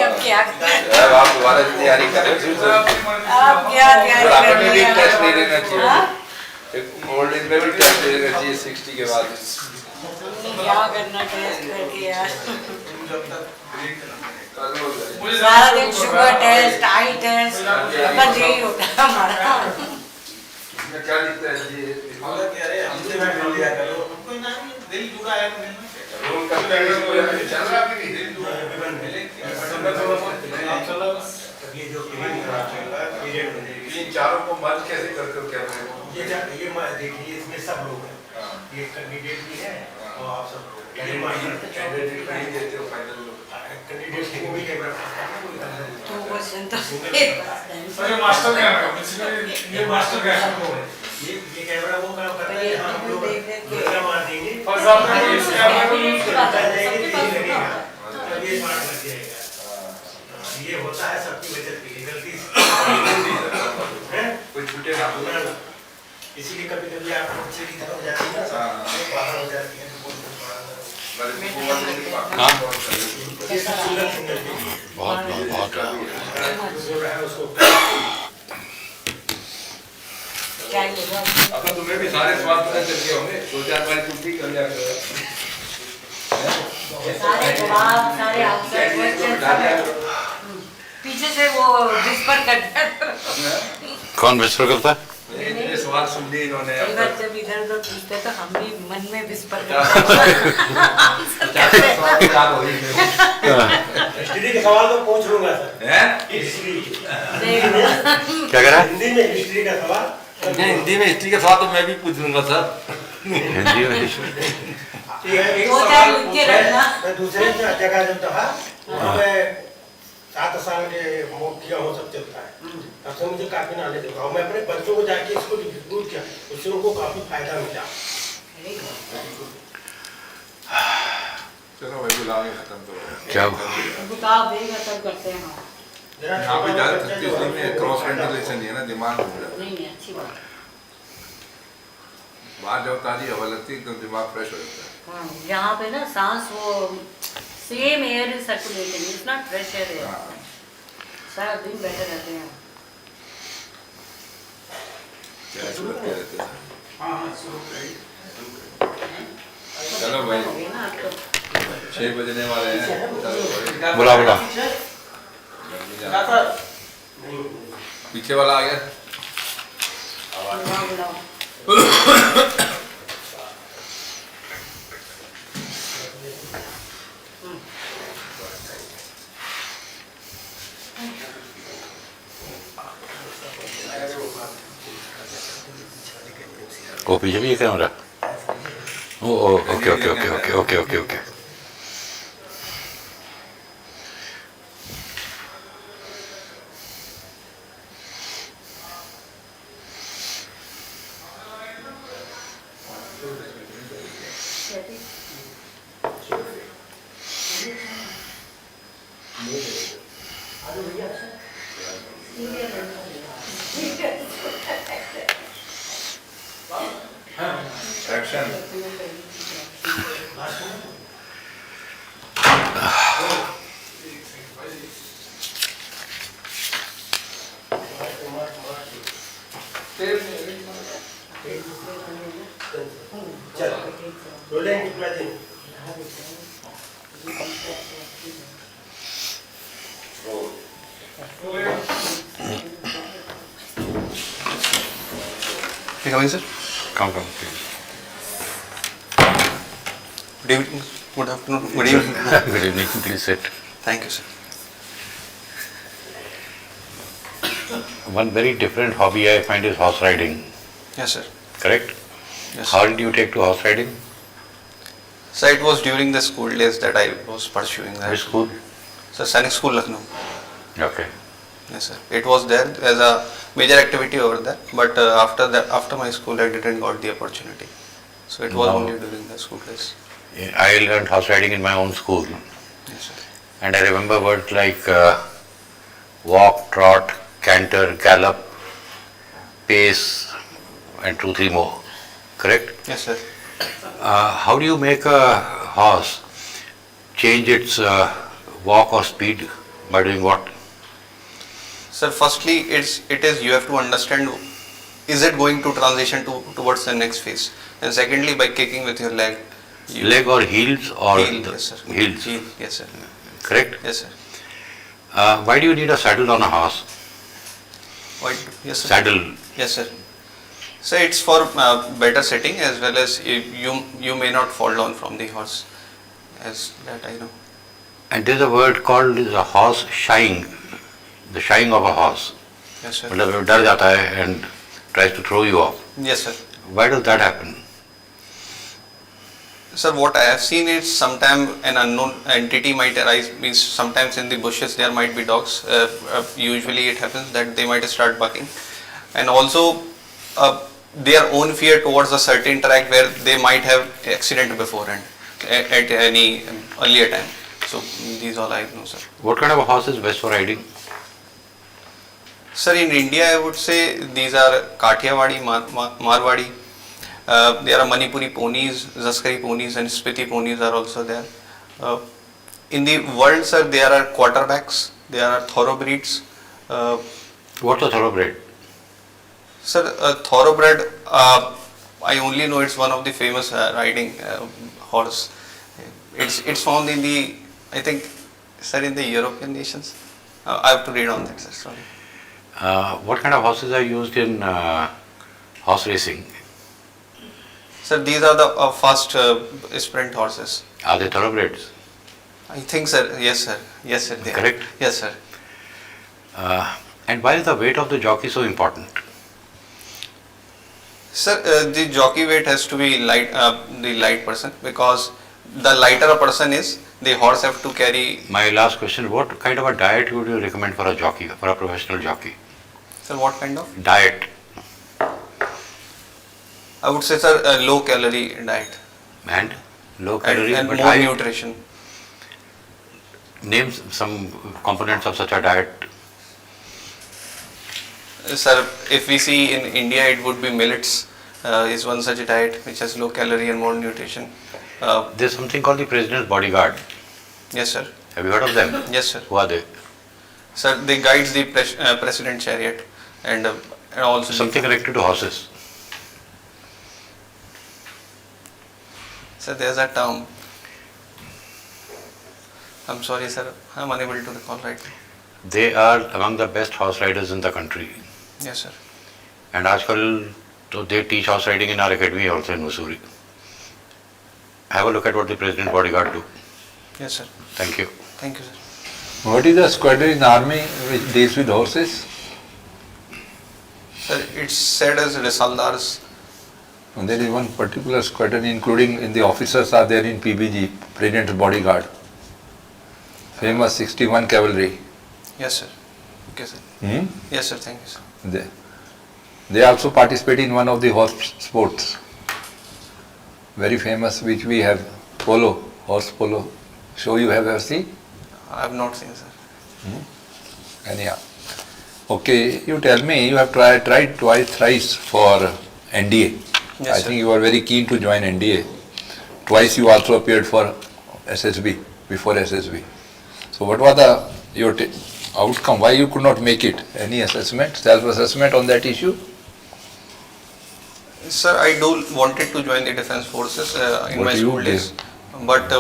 अब क्या आप दोबारा तैयारी कर रहे हो? आप क्या तैयारी कर रहे भी हैं? टेस्ट दे देना चाहिए। ओल्ड एज में भी टेस्ट दे देना चाहिए 60 के बाद। क्या करना टेस्ट करके यार, सारा दिन शुगर टेस्ट, आई टेस्ट, बस यही होता है हमारा। क्या दिखता है जी? हमसे मैं मिल लिया करो। दिल जुड़ा है तो मिलना। चल रहा है भी दिल जुड़ा है। ये जो इन चारों को मर्ज कैसे कर रहे हो? ये देखिए इसमें सब लोग हैं, ये कैंडिडेट भी है और आप सब लोग कैंडिडेट नहीं देते हो फाइनल लोग कैंडिडेट को भी कैमरा तो क्वेश्चन तो सर मास्टर कैमरा ये मास्टर कैमरा ये कैमरा वो काम करता है, हम लोग कैमरा मार देंगे और साथ में इस कैमरा को यूज करता है, लगेगा तब ये स्मार्ट लग जाएगा। ये होता है सबकी बचत के लिए, गलती है कोई छूटे ना बोलना, इसीलिए कभी कभी आप मुझसे भी हो जाती है, बाहर हो जाती है। बहुत अब तो तुम्हें भी सारे स्वाद पता चल गए होंगे, 2-4 बार छुट्टी कर लिया करो। सारे जवाब, सारे आंसर, क्वेश्चन पीछे से वो विस्पर करता है। कौन विस्पर करता है? ये सवाल सुन लिए इन्होंने। कई बार जब इधर उधर पूछते हैं तो हम भी मन में विस्पर करते हिस्ट्री के सवाल तो पूछ लूंगा सर। हिस्ट्री क्या कह रहा है? हिंदी में हिस्ट्री का सवाल। हिंदी में हिस्ट्री का सवाल तो मैं भी पूछ लूंगा सर। हिंदी में मैं दूसरे जगह जब था वहाँ पे 7 साल के किया हो सब चलता है, तब से मुझे काफी नॉलेज है और मैं अपने बच्चों को जाके इसको डिस्ट्रीब्यूट किया, उससे उनको काफी फायदा मिला। चलो भाई बुलाओगे खत्म करो। क्या बुताव देगा तब करते हैं हम। यहाँ पे ज़्यादा 36 में क्रॉस वेंटिलेशन नहीं है ना, दिमाग घूम रहा है। नहीं है, अच्छी बात। बाहर जाओ ताज़ी हवा लगती है, एकदम दिमाग फ्रेश हो जाता है। यहाँ पे ना सांस वो same air is circulating, it's not fresh air है, सारा दिन बैठे रहते हैं। क्या शुरू कर रहते हैं? चलो भाई 6 बजने वाले हैं, बुला बुला पीछे वाला आ गया। वो पीछे भी है camera. Oh okay okay okay okay okay okay okay. Coming, sir. Come. Good evening. Good afternoon. Good evening. Good evening. Please sit. Thank you, sir. One very different hobby I find is horse riding. Yes, sir. Correct? Yes. How did you take to horse riding? Sir, it was during the school days that I was pursuing that. Which school? Sir, Sainik School, Lucknow. Okay. Yes, sir. It was there as a major activity over there, but after my school, I didn't got the opportunity. So it was No. only during the school days. I learned horse riding in my own school. Yes, sir. And I remember words like walk, trot, canter, gallop, pace, and 2-3 more. Correct? Yes, sir. How do you make a horse change its walk or speed? By doing what? Sir, firstly, it is you have to understand, is it going to transition towards the next phase? And secondly, by kicking with your leg. Leg or heels or Heel, yes, sir. Heels. Heel, yes, sir. Correct? Yes, sir. Why do you need a saddle on a horse? Why? Yes, sir. Saddle. Yes, sir. So it's for better sitting, as well as you may not fall down from the horse, as that I know. And there's a word called a horse shying. The shying of a horse. Yes, sir. मतलब वो डर जाता है and tries to throw you off. Yes, sir. Why does that happen? Sir, what I have seen is sometimes an unknown entity might arise, means sometimes in the bushes there might be dogs. Usually it happens that they might start barking. And also their own fear towards a certain track where they might have accident beforehand at any earlier time. So these all I know, sir. What kind of a horse is best for riding? Sir, in India I would say these are Kathiawadi, Marwadi. There are Manipuri ponies, Zaskari ponies and Spiti ponies are also there. In the world, sir, there are quarterbacks, there are thoroughbreds. What's a thoroughbred? Sir, thoroughbred, I only know it's one of the famous riding horse. It's found in the, I think, sir, in the European nations. I have to read on that, sir. Sorry. What kind of horses are used in horse racing? Sir, these are the fast sprint horses. Are they thoroughbreds? I think, sir. Yes, sir. Yes, sir. They Correct? Are. Yes, sir. And why is the weight of the jockey so important? Sir, the jockey weight has to be light, the light person, because the lighter a person is, the horse have to carry. My last question, what kind of a diet would you recommend for a jockey, for a professional jockey? Sir, what kind of? Diet. I would say, sir, a low calorie diet. And? Low calorie and but more high nutrition. Name some components of such a diet. Sir, if we see in India, it would be millets is one such a diet which has low calorie and more nutrition. There's something called the President's Bodyguard. Yes, sir. Have you heard of them? Yes, sir. Who are they? Sir, they guide the President chariot and also something connected to horses. Sir, there's a term. I'm sorry, sir. I'm unable to recall right now. They are among the best horse riders in the country. Yes, sir. And aajkal, so they teach horse riding in our academy also in Mussoorie. Have a look at what the President Bodyguard do. Yes, sir. Thank you. Thank you, sir. What is the squadron in army which deals with horses? Sir, it's said as Risaldars. And there is one particular squadron, including in the officers are there in PBG, President's Bodyguard. Famous 61 Cavalry. Yes, sir. Okay, sir. Yes, sir. Thank you, sir. They also participate in one of the horse sports. Very famous, which we have, polo, horse polo. Show you have ever seen? I have not seen, sir. Anyhow. Okay, you tell me, you have tried twice, thrice for NDA. Yes, I sir. think you are very keen to join NDA. Twice you also appeared for SSB, before SSB. So what was your outcome? Why you could not make it? Any assessment, self-assessment on that issue? Sir, I wanted to join the defense forces in What my you school did? days. But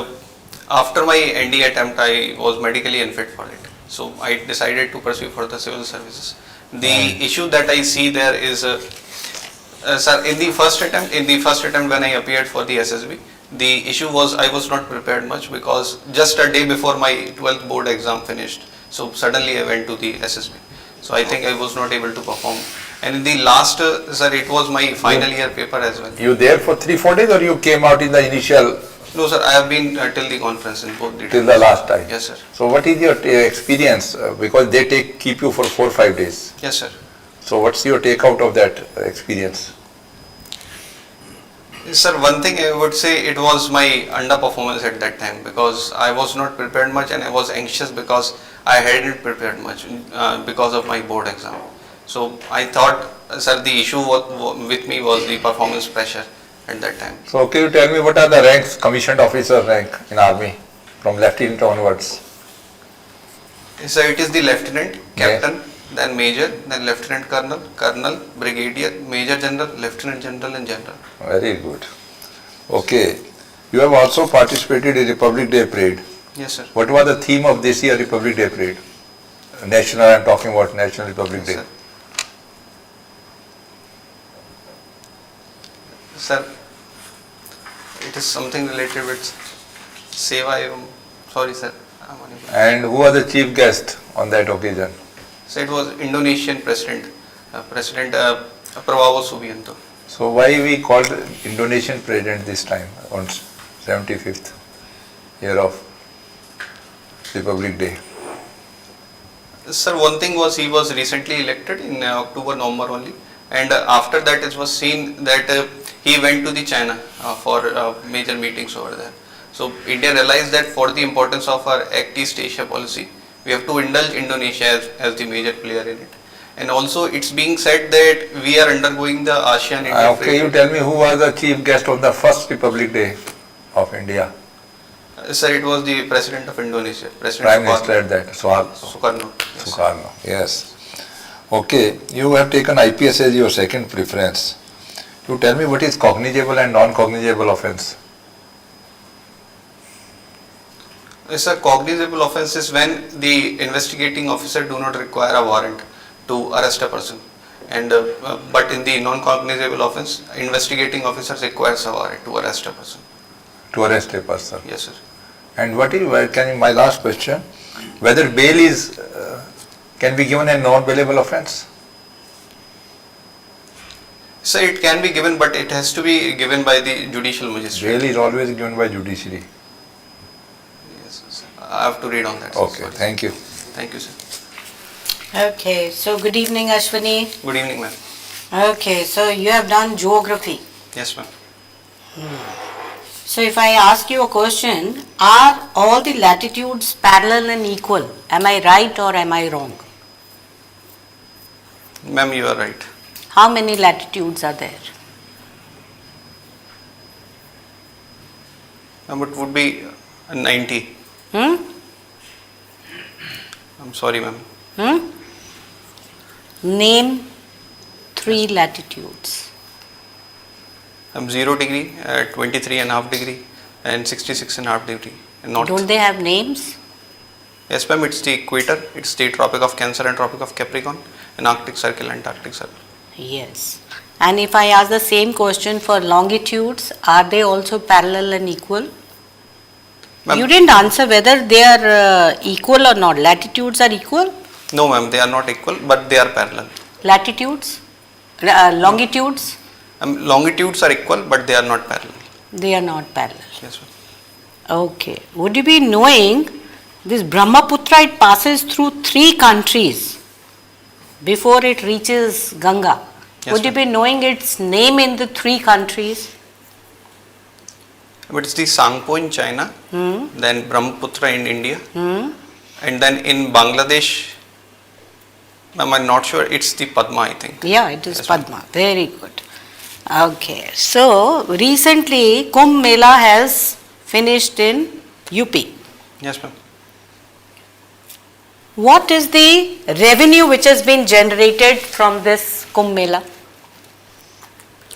after my NDA attempt, I was medically unfit for it. So I decided to pursue for the civil services. The issue that I see there is, sir, in the first attempt when I appeared for the SSB, the issue was I was not prepared much because just a day before my 12th board exam finished, so suddenly I went to the SSB. So I think I was not able to perform. And in the last, sir, it was my final year paper as well. You there for 3-4 days or you came out in the initial? No, sir, I have been till the conference in both the Till the last time? Yes, sir. So what is your experience? Because they keep you for 4-5 days. Yes, sir. So what's your take out of that experience? Sir, one thing I would say, it was my underperformance at that time because I was not prepared much and I was anxious because I hadn't prepared much because of my board exam. So I thought, sir, the issue with me was the performance pressure at that time. So can you tell me what are the ranks, commissioned officer rank in army from lieutenant onwards? So it is the lieutenant, captain, then major, then lieutenant colonel, colonel, brigadier, major general, lieutenant general and general. Very good. Okay. You have also participated in Republic Day Parade. Yes, sir. What was the theme of this year Republic Day Parade? National, I am talking about National Republic Day. Sir, it is something related with Seva. Sorry, sir. I'm unable. And who was the chief guest on that occasion? So it was Indonesian President, President Prabowo Subianto. So why we called Indonesian President this time on 75th year of Republic Day? Sir, one thing was he was recently elected in October, November only, and after that it was seen that he went to the China for major meetings over there. So India realized that for the importance of our Act East Asia policy, we have to indulge Indonesia as the major player in it. And also it's being said that we are undergoing the ASEAN-India Okay, you tell me who was the chief guest on the first Republic Day of India? Sir, it was the President of Indonesia, President Prime Sukarno. Minister at that, Sukarno. Sukarno, yes. Okay, you have taken IPS as your second preference. You tell me what is cognizable and non-cognizable offence. Yes, sir. Cognizable offence is when the investigating officer do not require a warrant to arrest a person, and but in the non-cognizable offence, investigating officers requires a warrant to arrest a person. To arrest a person. Yes, sir. And what is, my last question, whether bail is, can be given a non-bailable offence? So it can be given, but it has to be given by the judicial magistrate. Bail is always given by judiciary. Yes, sir. I have to read on that. Okay, Sorry. thank you. Thank you, sir. Okay, so good evening, Ashwini. Good evening, ma'am. Okay, so you have done geography. Yes, ma'am. So if I ask you a question, are all the latitudes parallel and equal? Am I right or am I wrong? Ma'am, you are right. How many latitudes are there? Ma'am, it would be 90. Hmm? I'm sorry, ma'am. Hmm? Name 3 latitudes. 0 degree, 23.5 degree, and 66.5 degree. North. Don't they have names? Yes, ma'am. It's the equator. It's the Tropic of Cancer and Tropic of Capricorn, and Arctic Circle, Antarctic Circle. Yes. And if I ask the same question for longitudes, are they also parallel and equal? You didn't answer whether they are equal or not. Latitudes are equal? No, ma'am. They are not equal, but they are parallel. Latitudes? Longitudes? Longitudes are equal, but they are not parallel. They are not parallel. Yes, ma'am. Okay. Would you be knowing this Brahmaputra, it passes through 3 countries before it reaches Ganga? Yes, Would you be knowing its name in the 3 countries? But it's the Sangpo in China, then Brahmaputra in India, and then in Bangladesh, ma'am, I'm not sure, it's the Padma, I think. Yeah, it is Padma. Very good. Okay. So, recently Kumbh Mela has finished in UP. Yes, ma'am. What is the revenue which has been generated from this Kumbh Mela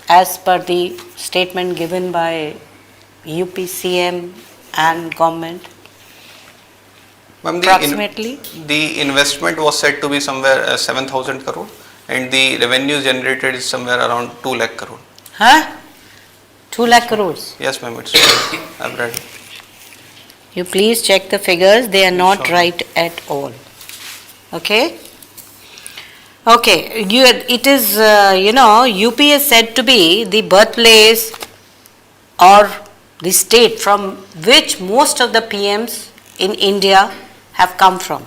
as per the statement given by UP CM and government? Ma'am, approximately? The investment was said to be somewhere 7,000 crore, and the revenue generated is somewhere around 2 lakh crore. Huh? 2 lakh crores? Yes, ma'am, it's I've read. You please check the figures, they are not right at all. Okay? Okay, it is, UP is said to be the birthplace or the state from which most of the PMs in India have come from.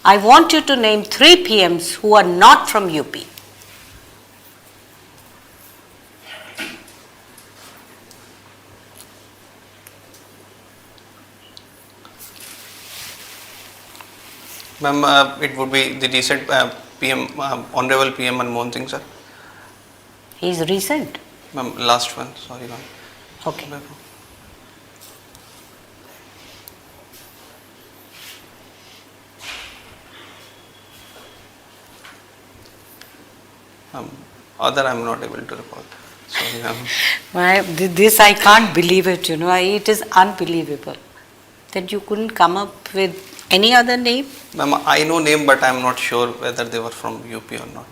I want you to name 3 PMs who are not from UP. Ma'am, it would be the recent PM, Honorable PM Manmohan Singh, sir. He is recent? Ma'am, last one, sorry, ma'am. Okay. Other I'm not able to recall. Sorry, ma'am. This I can't believe it, it is unbelievable that you couldn't come up with any other name? Ma'am, I know name, but I'm not sure whether they were from UP or not.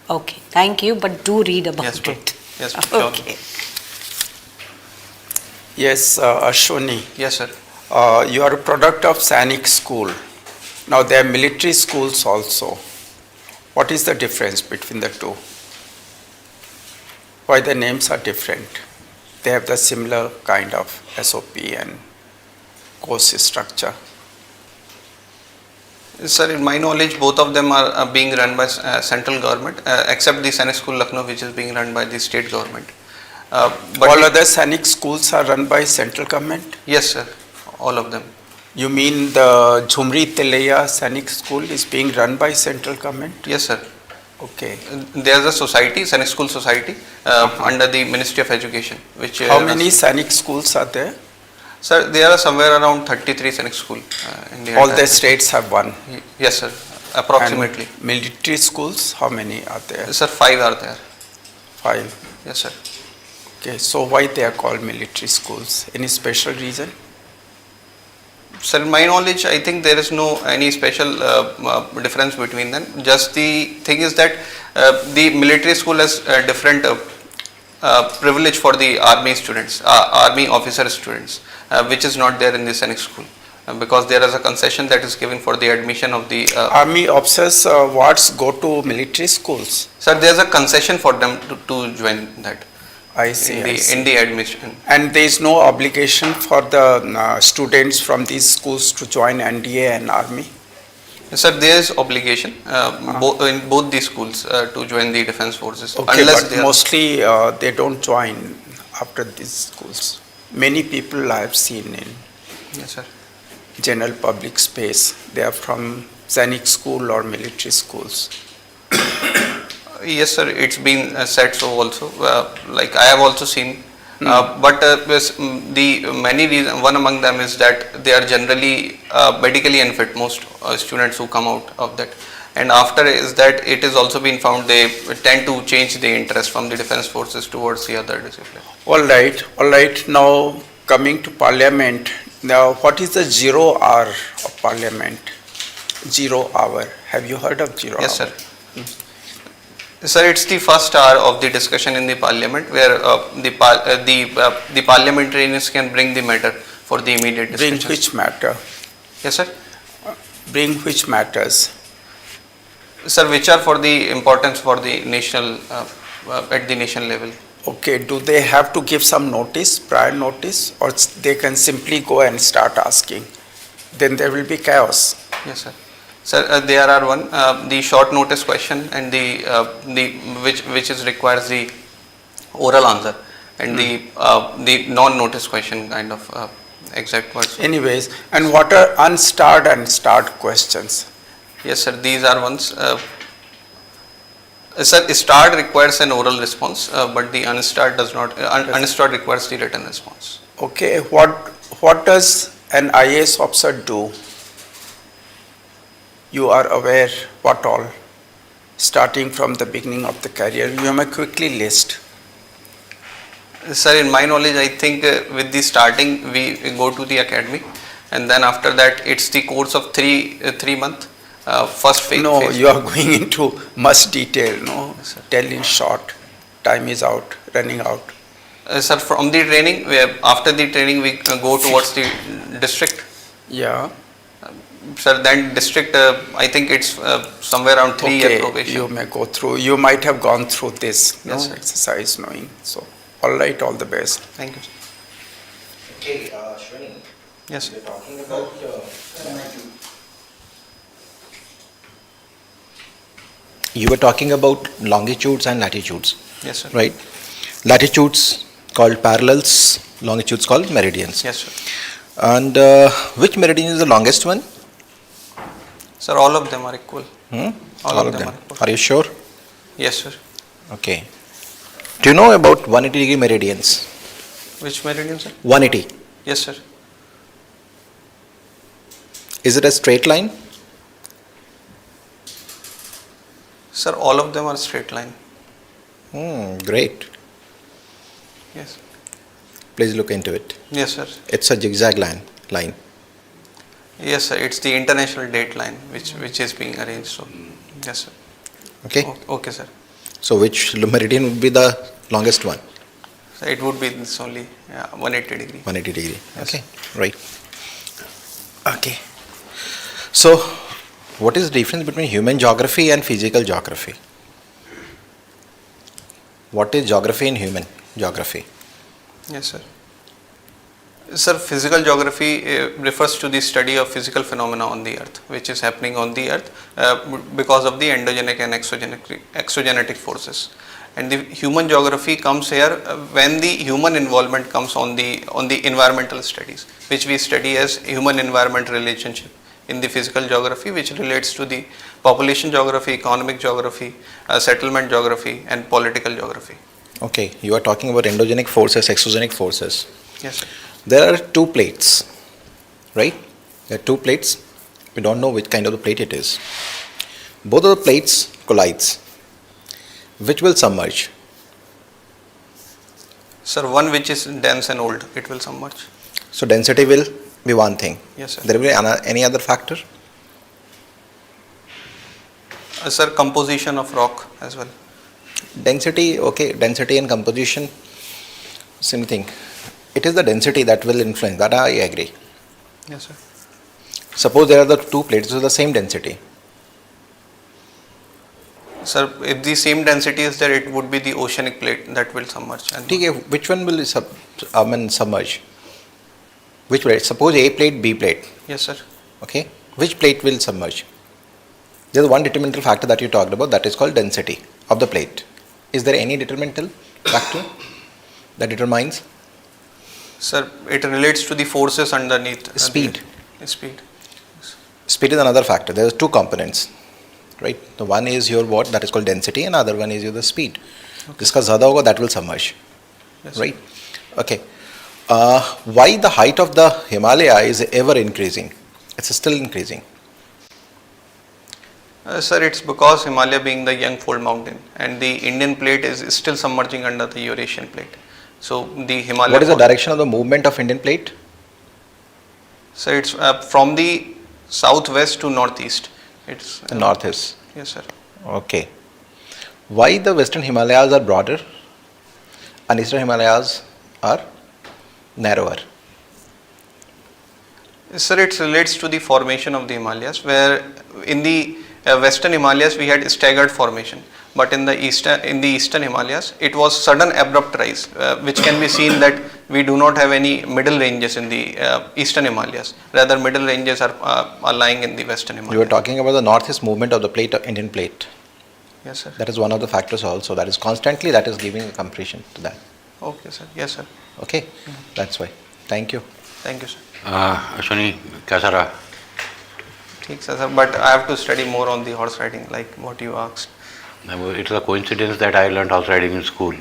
Okay, thank you, but do read about it. Yes, sure. Okay. Yes, Ashwini. Yes, sir. You are a product of Sainik school. Now there are military schools also. What is the difference between the two? Why the names are different? They have the similar kind of SOP and course structure. Sir, in my knowledge, both of them are being run by central government, except the Sainik School Lucknow, which is being run by the state government. But all other Sainik schools are run by central government? Yes, sir. All of them. You mean the Jhumri Telaya Sainik School is being run by central government? Yes, sir. Okay. There is a society, Sainik School Society, under the Ministry of Education. Which how many Sainik schools are there? Sir, there are somewhere around 33 Sainik schools in the all the states have one? Yes, sir. approximately. And military schools, how many are there? Sir, 5 are there. 5. Yes, sir. Okay, so why they are called military schools? Any special reason? Sir, in my knowledge, I think there is no any special difference between them. Just the thing is that the military school has different privilege for the army students, army officer students, which is not there in the Sainik school. Because there is a concession that is given for the admission of the army officers wards go to military schools. Sir, there is a concession for them to join that. I see. In the admission. And there is no obligation for the students from these schools to join NDA and army. Sir, there is obligation in both these schools to join the defense forces. Okay, unless but mostly they don't join after these schools. Many people I have seen in yes, sir. general public space, they are from Sainik school or military schools. Yes, sir, it's been said so also. Like I have also seen, but the many reasons, one among them is that they are generally medically unfit, most students who come out of that. And after is that it is also been found they tend to change the interest from the defense forces towards the other discipline. All right. Now coming to parliament, now what is the 0 hour of parliament? 0 hour. Have you heard of 0 yes, hour? Yes, sir. Sir, it's the first hour of the discussion in the parliament where the parliamentarians can bring the matter for the immediate discussion. Bring which matter? Yes, sir. Bring which matters? Sir, which are for the importance for the national, at the nation level. Okay, do they have to give some notice, prior notice, or they can simply go and start asking? Then there will be chaos. Yes, sir. Sir, there are one the short notice question and the which is requires the oral answer and the non-notice question kind of exact words. Anyways, and what are unstarred and starred questions? Yes, sir. These are ones. Sir, starred requires an oral response, but the unstarred does not. Unstarred requires the written response. Okay, what does an IAS officer do? You are aware what all, starting from the beginning of the career. You may quickly list. Sir, in my knowledge, I think with the starting, we go to the academy, and then after that, it's the course of 3 months. First phase. No, you are going into much detail. No, yes, tell in short. Time is out, running out. Sir, from the training, after the training, we go towards the district. Yeah. Sir, then district, I think it's somewhere around 3 year probation. You may go through. You might have gone through this yes, exercise, knowing. So, all right, all the best. Thank you. Okay, Shwani. Yes. We're talking about. You were talking about longitudes and latitudes. Yes, sir. Right? Latitudes called parallels, longitudes called meridians. Yes, sir. And which meridian is the longest one? Sir, all of them are equal. All of them. Are you sure? Yes, sir. Okay. Do you know about 180 degree meridians? Which meridian, sir? 180. Yes, sir. Is it a straight line? Sir, all of them are straight line. Great. Yes. Please look into it. Yes, sir. It's a zigzag line. Yes, sir. It's the international date line which is being arranged. So, yes, sir. Okay. Okay, sir. So, which meridian would be the longest one? So it would be this only 180 degree. 180 degree. Yes. Okay. Right. Okay. So, what is the difference between human geography and physical geography? What is geography and human geography? Yes, sir. Sir, physical geography refers to the study of physical phenomena on the earth, which is happening on the earth because of the endogenic and exogenetic forces. And the human geography comes here when the human involvement comes on the environmental studies, which we study as human environment relationship in the physical geography, which relates to the population geography, economic geography, settlement geography, and political geography. Okay, you are talking about endogenic forces, exogenic forces. Yes, sir. There are two plates, right? There are two plates. We don't know which kind of the plate it is. both of the plates collides, which will submerge? Sir, one which is dense and old, it will submerge. So density will be one thing. Yes, sir. There will be any other factor? Sir, composition of rock as well. Density, okay, density and composition, same thing. It is the density that will influence, that I agree. Yes, sir. Suppose there are the two plates with the same density. Sir, if the same density is there, it would be the oceanic plate that will submerge. And Okay, which one will submerge? Which plate? Suppose A plate, B plate. yes, sir. Okay, which plate will submerge? There is one determinant factor that you talked about, that is called density of the plate. Is there any determinant factor that determines? Sir, it relates to the forces underneath. Speed. Speed. Speed is another factor. There are two components, right? The one is your what, that is called density, and other one is your the speed. Jiska zyada hoga, that will submerge, Yes, right? Okay. Why the height of the Himalaya is ever increasing? It's still increasing. Sir, it's because Himalaya being the young fold mountain and the Indian plate is still submerging under the Eurasian plate. So the Himalaya. What is the direction of the movement of Indian plate? So it's from the southwest to northeast. It's Northeast. Yes, sir. Okay. Why the western Himalayas are broader and eastern Himalayas are narrower? Sir, it relates to the formation of the Himalayas, where in the western Himalayas we had staggered formation, but in the eastern Himalayas it was sudden abrupt rise, which can be seen that we do not have any middle ranges in the eastern Himalayas. Rather, middle ranges are lying in the western Himalayas. You were talking about the northeast movement of the plate, of Indian plate. Yes, sir. That is one of the factors also. That is constantly, that is giving a compression to that. Okay, sir. Yes, sir. Okay, that's why. Thank you. Thank you, sir. Ashwini, kaisa raha? ठीक sir, but I have to study more on the horse riding, like what you asked. It's a coincidence that I learned horse riding in school.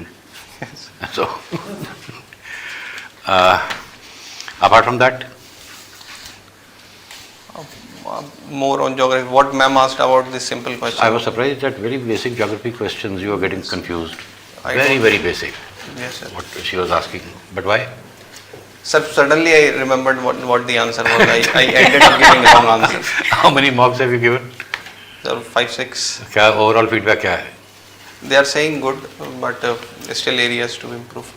Yes. So, apart from that? More on geography. What ma'am asked about this simple question. I was surprised that very basic geography questions you are getting confused. I Very, don't- very basic. Yes, sir. What she was asking. But why? Sir, suddenly I remembered what the answer was. I ended up giving wrong answer. How many mocks have you given? Sir, 5, 6. क्या overall feedback क्या है? They are saying good, but still areas to improve.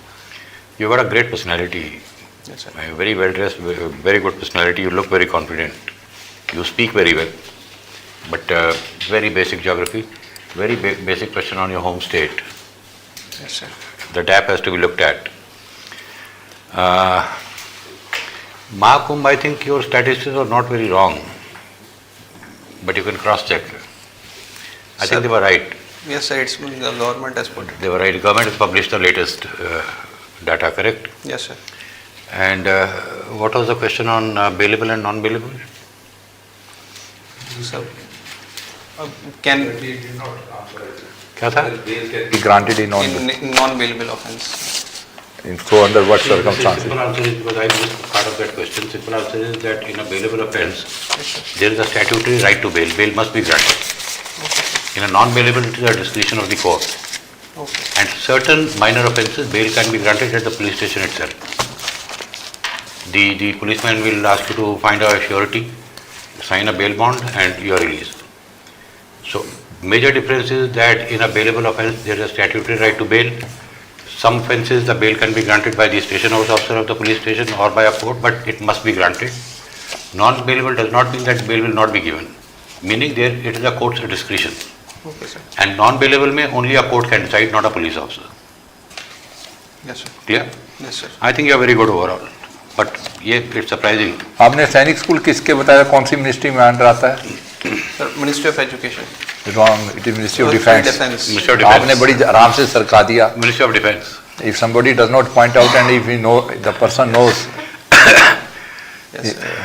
You got a great personality. Yes, sir. Very well dressed, very good personality. You look very confident. You speak very well. But very basic geography, very basic question on your home state. Yes, sir. The DAP has to be looked at. Mahakumbh, I think your statistics are not very wrong, but you can cross-check. I Sir, think they were right. Yes, sir. It's the government has put. They were right. The government has published the latest data, correct? Yes, sir. And what was the question on bailable and non-bailable? So, can क्या था? Be granted in non-bailable offence. So under what circumstances? Simple answer is, because I missed part of that question, simple answer is that in a bailable offence, there is a statutory right to bail. Bail must be granted. In a non-bailable, it is a discretion of the court. Okay. And certain minor offences, bail can be granted at the police station itself. The policeman will ask you to find a surety, sign a bail bond, and you are released. So, major difference is that in a bailable offence, there is a statutory right to bail. Some offences, the bail can be granted by the station house officer of the police station or by a court, but it must be granted. Non-bailable does not mean that bail will not be given. Meaning there, it is a court's discretion. Okay, sir. And non-bailable may only a court can decide, not a police officer. Yes, sir. Clear? Yes, sir. I think you are very good overall. But yeah, it's surprising. आपने सैनिक school किसके बताया कौन सी ministry में under आता है? Sir, Ministry of Education. Wrong. It is Ministry of Defence. Ministry of Defence. आपने बड़ी आराम से सरका दिया. Ministry of Defence. If somebody does not point out and if he know, the person knows. Yes, sir.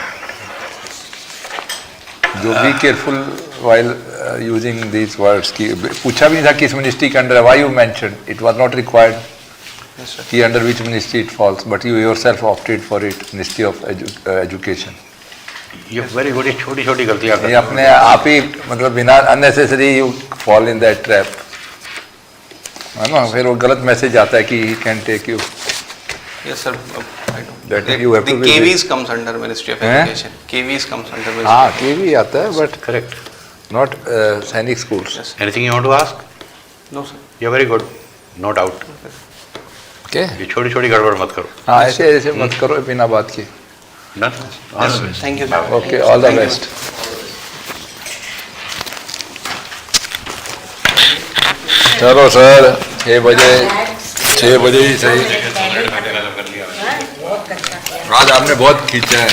So be careful while using these words. कि पूछा भी नहीं था किस मिनिस्ट्री के अंडर है. Why you mentioned? It was not required. Yes, sir. कि under which ministry it falls, but you yourself opted for it, Ministry of Education. ये वेरी गुड, ये छोटी छोटी गलतियां ये अपने आप ही मतलब बिना unnecessary you fall in that trap, है ना, फिर वो गलत मैसेज आता है कि he can take you. Yes sir, That you have the to be KVs comes under Ministry of Education. KVs comes under Ministry. हाँ, KV आता है, but correct, not सैनिक schools. Anything you want to ask? No sir. You're very good, no doubt. Okay. ये छोटी छोटी गड़बड़ मत करो. हाँ, ऐसे ऐसे मत करो बिना बात के. Done? Thank you. Okay, all the best. चलो सर, 6 बजे ही सही. आज आपने बहुत खींचा है.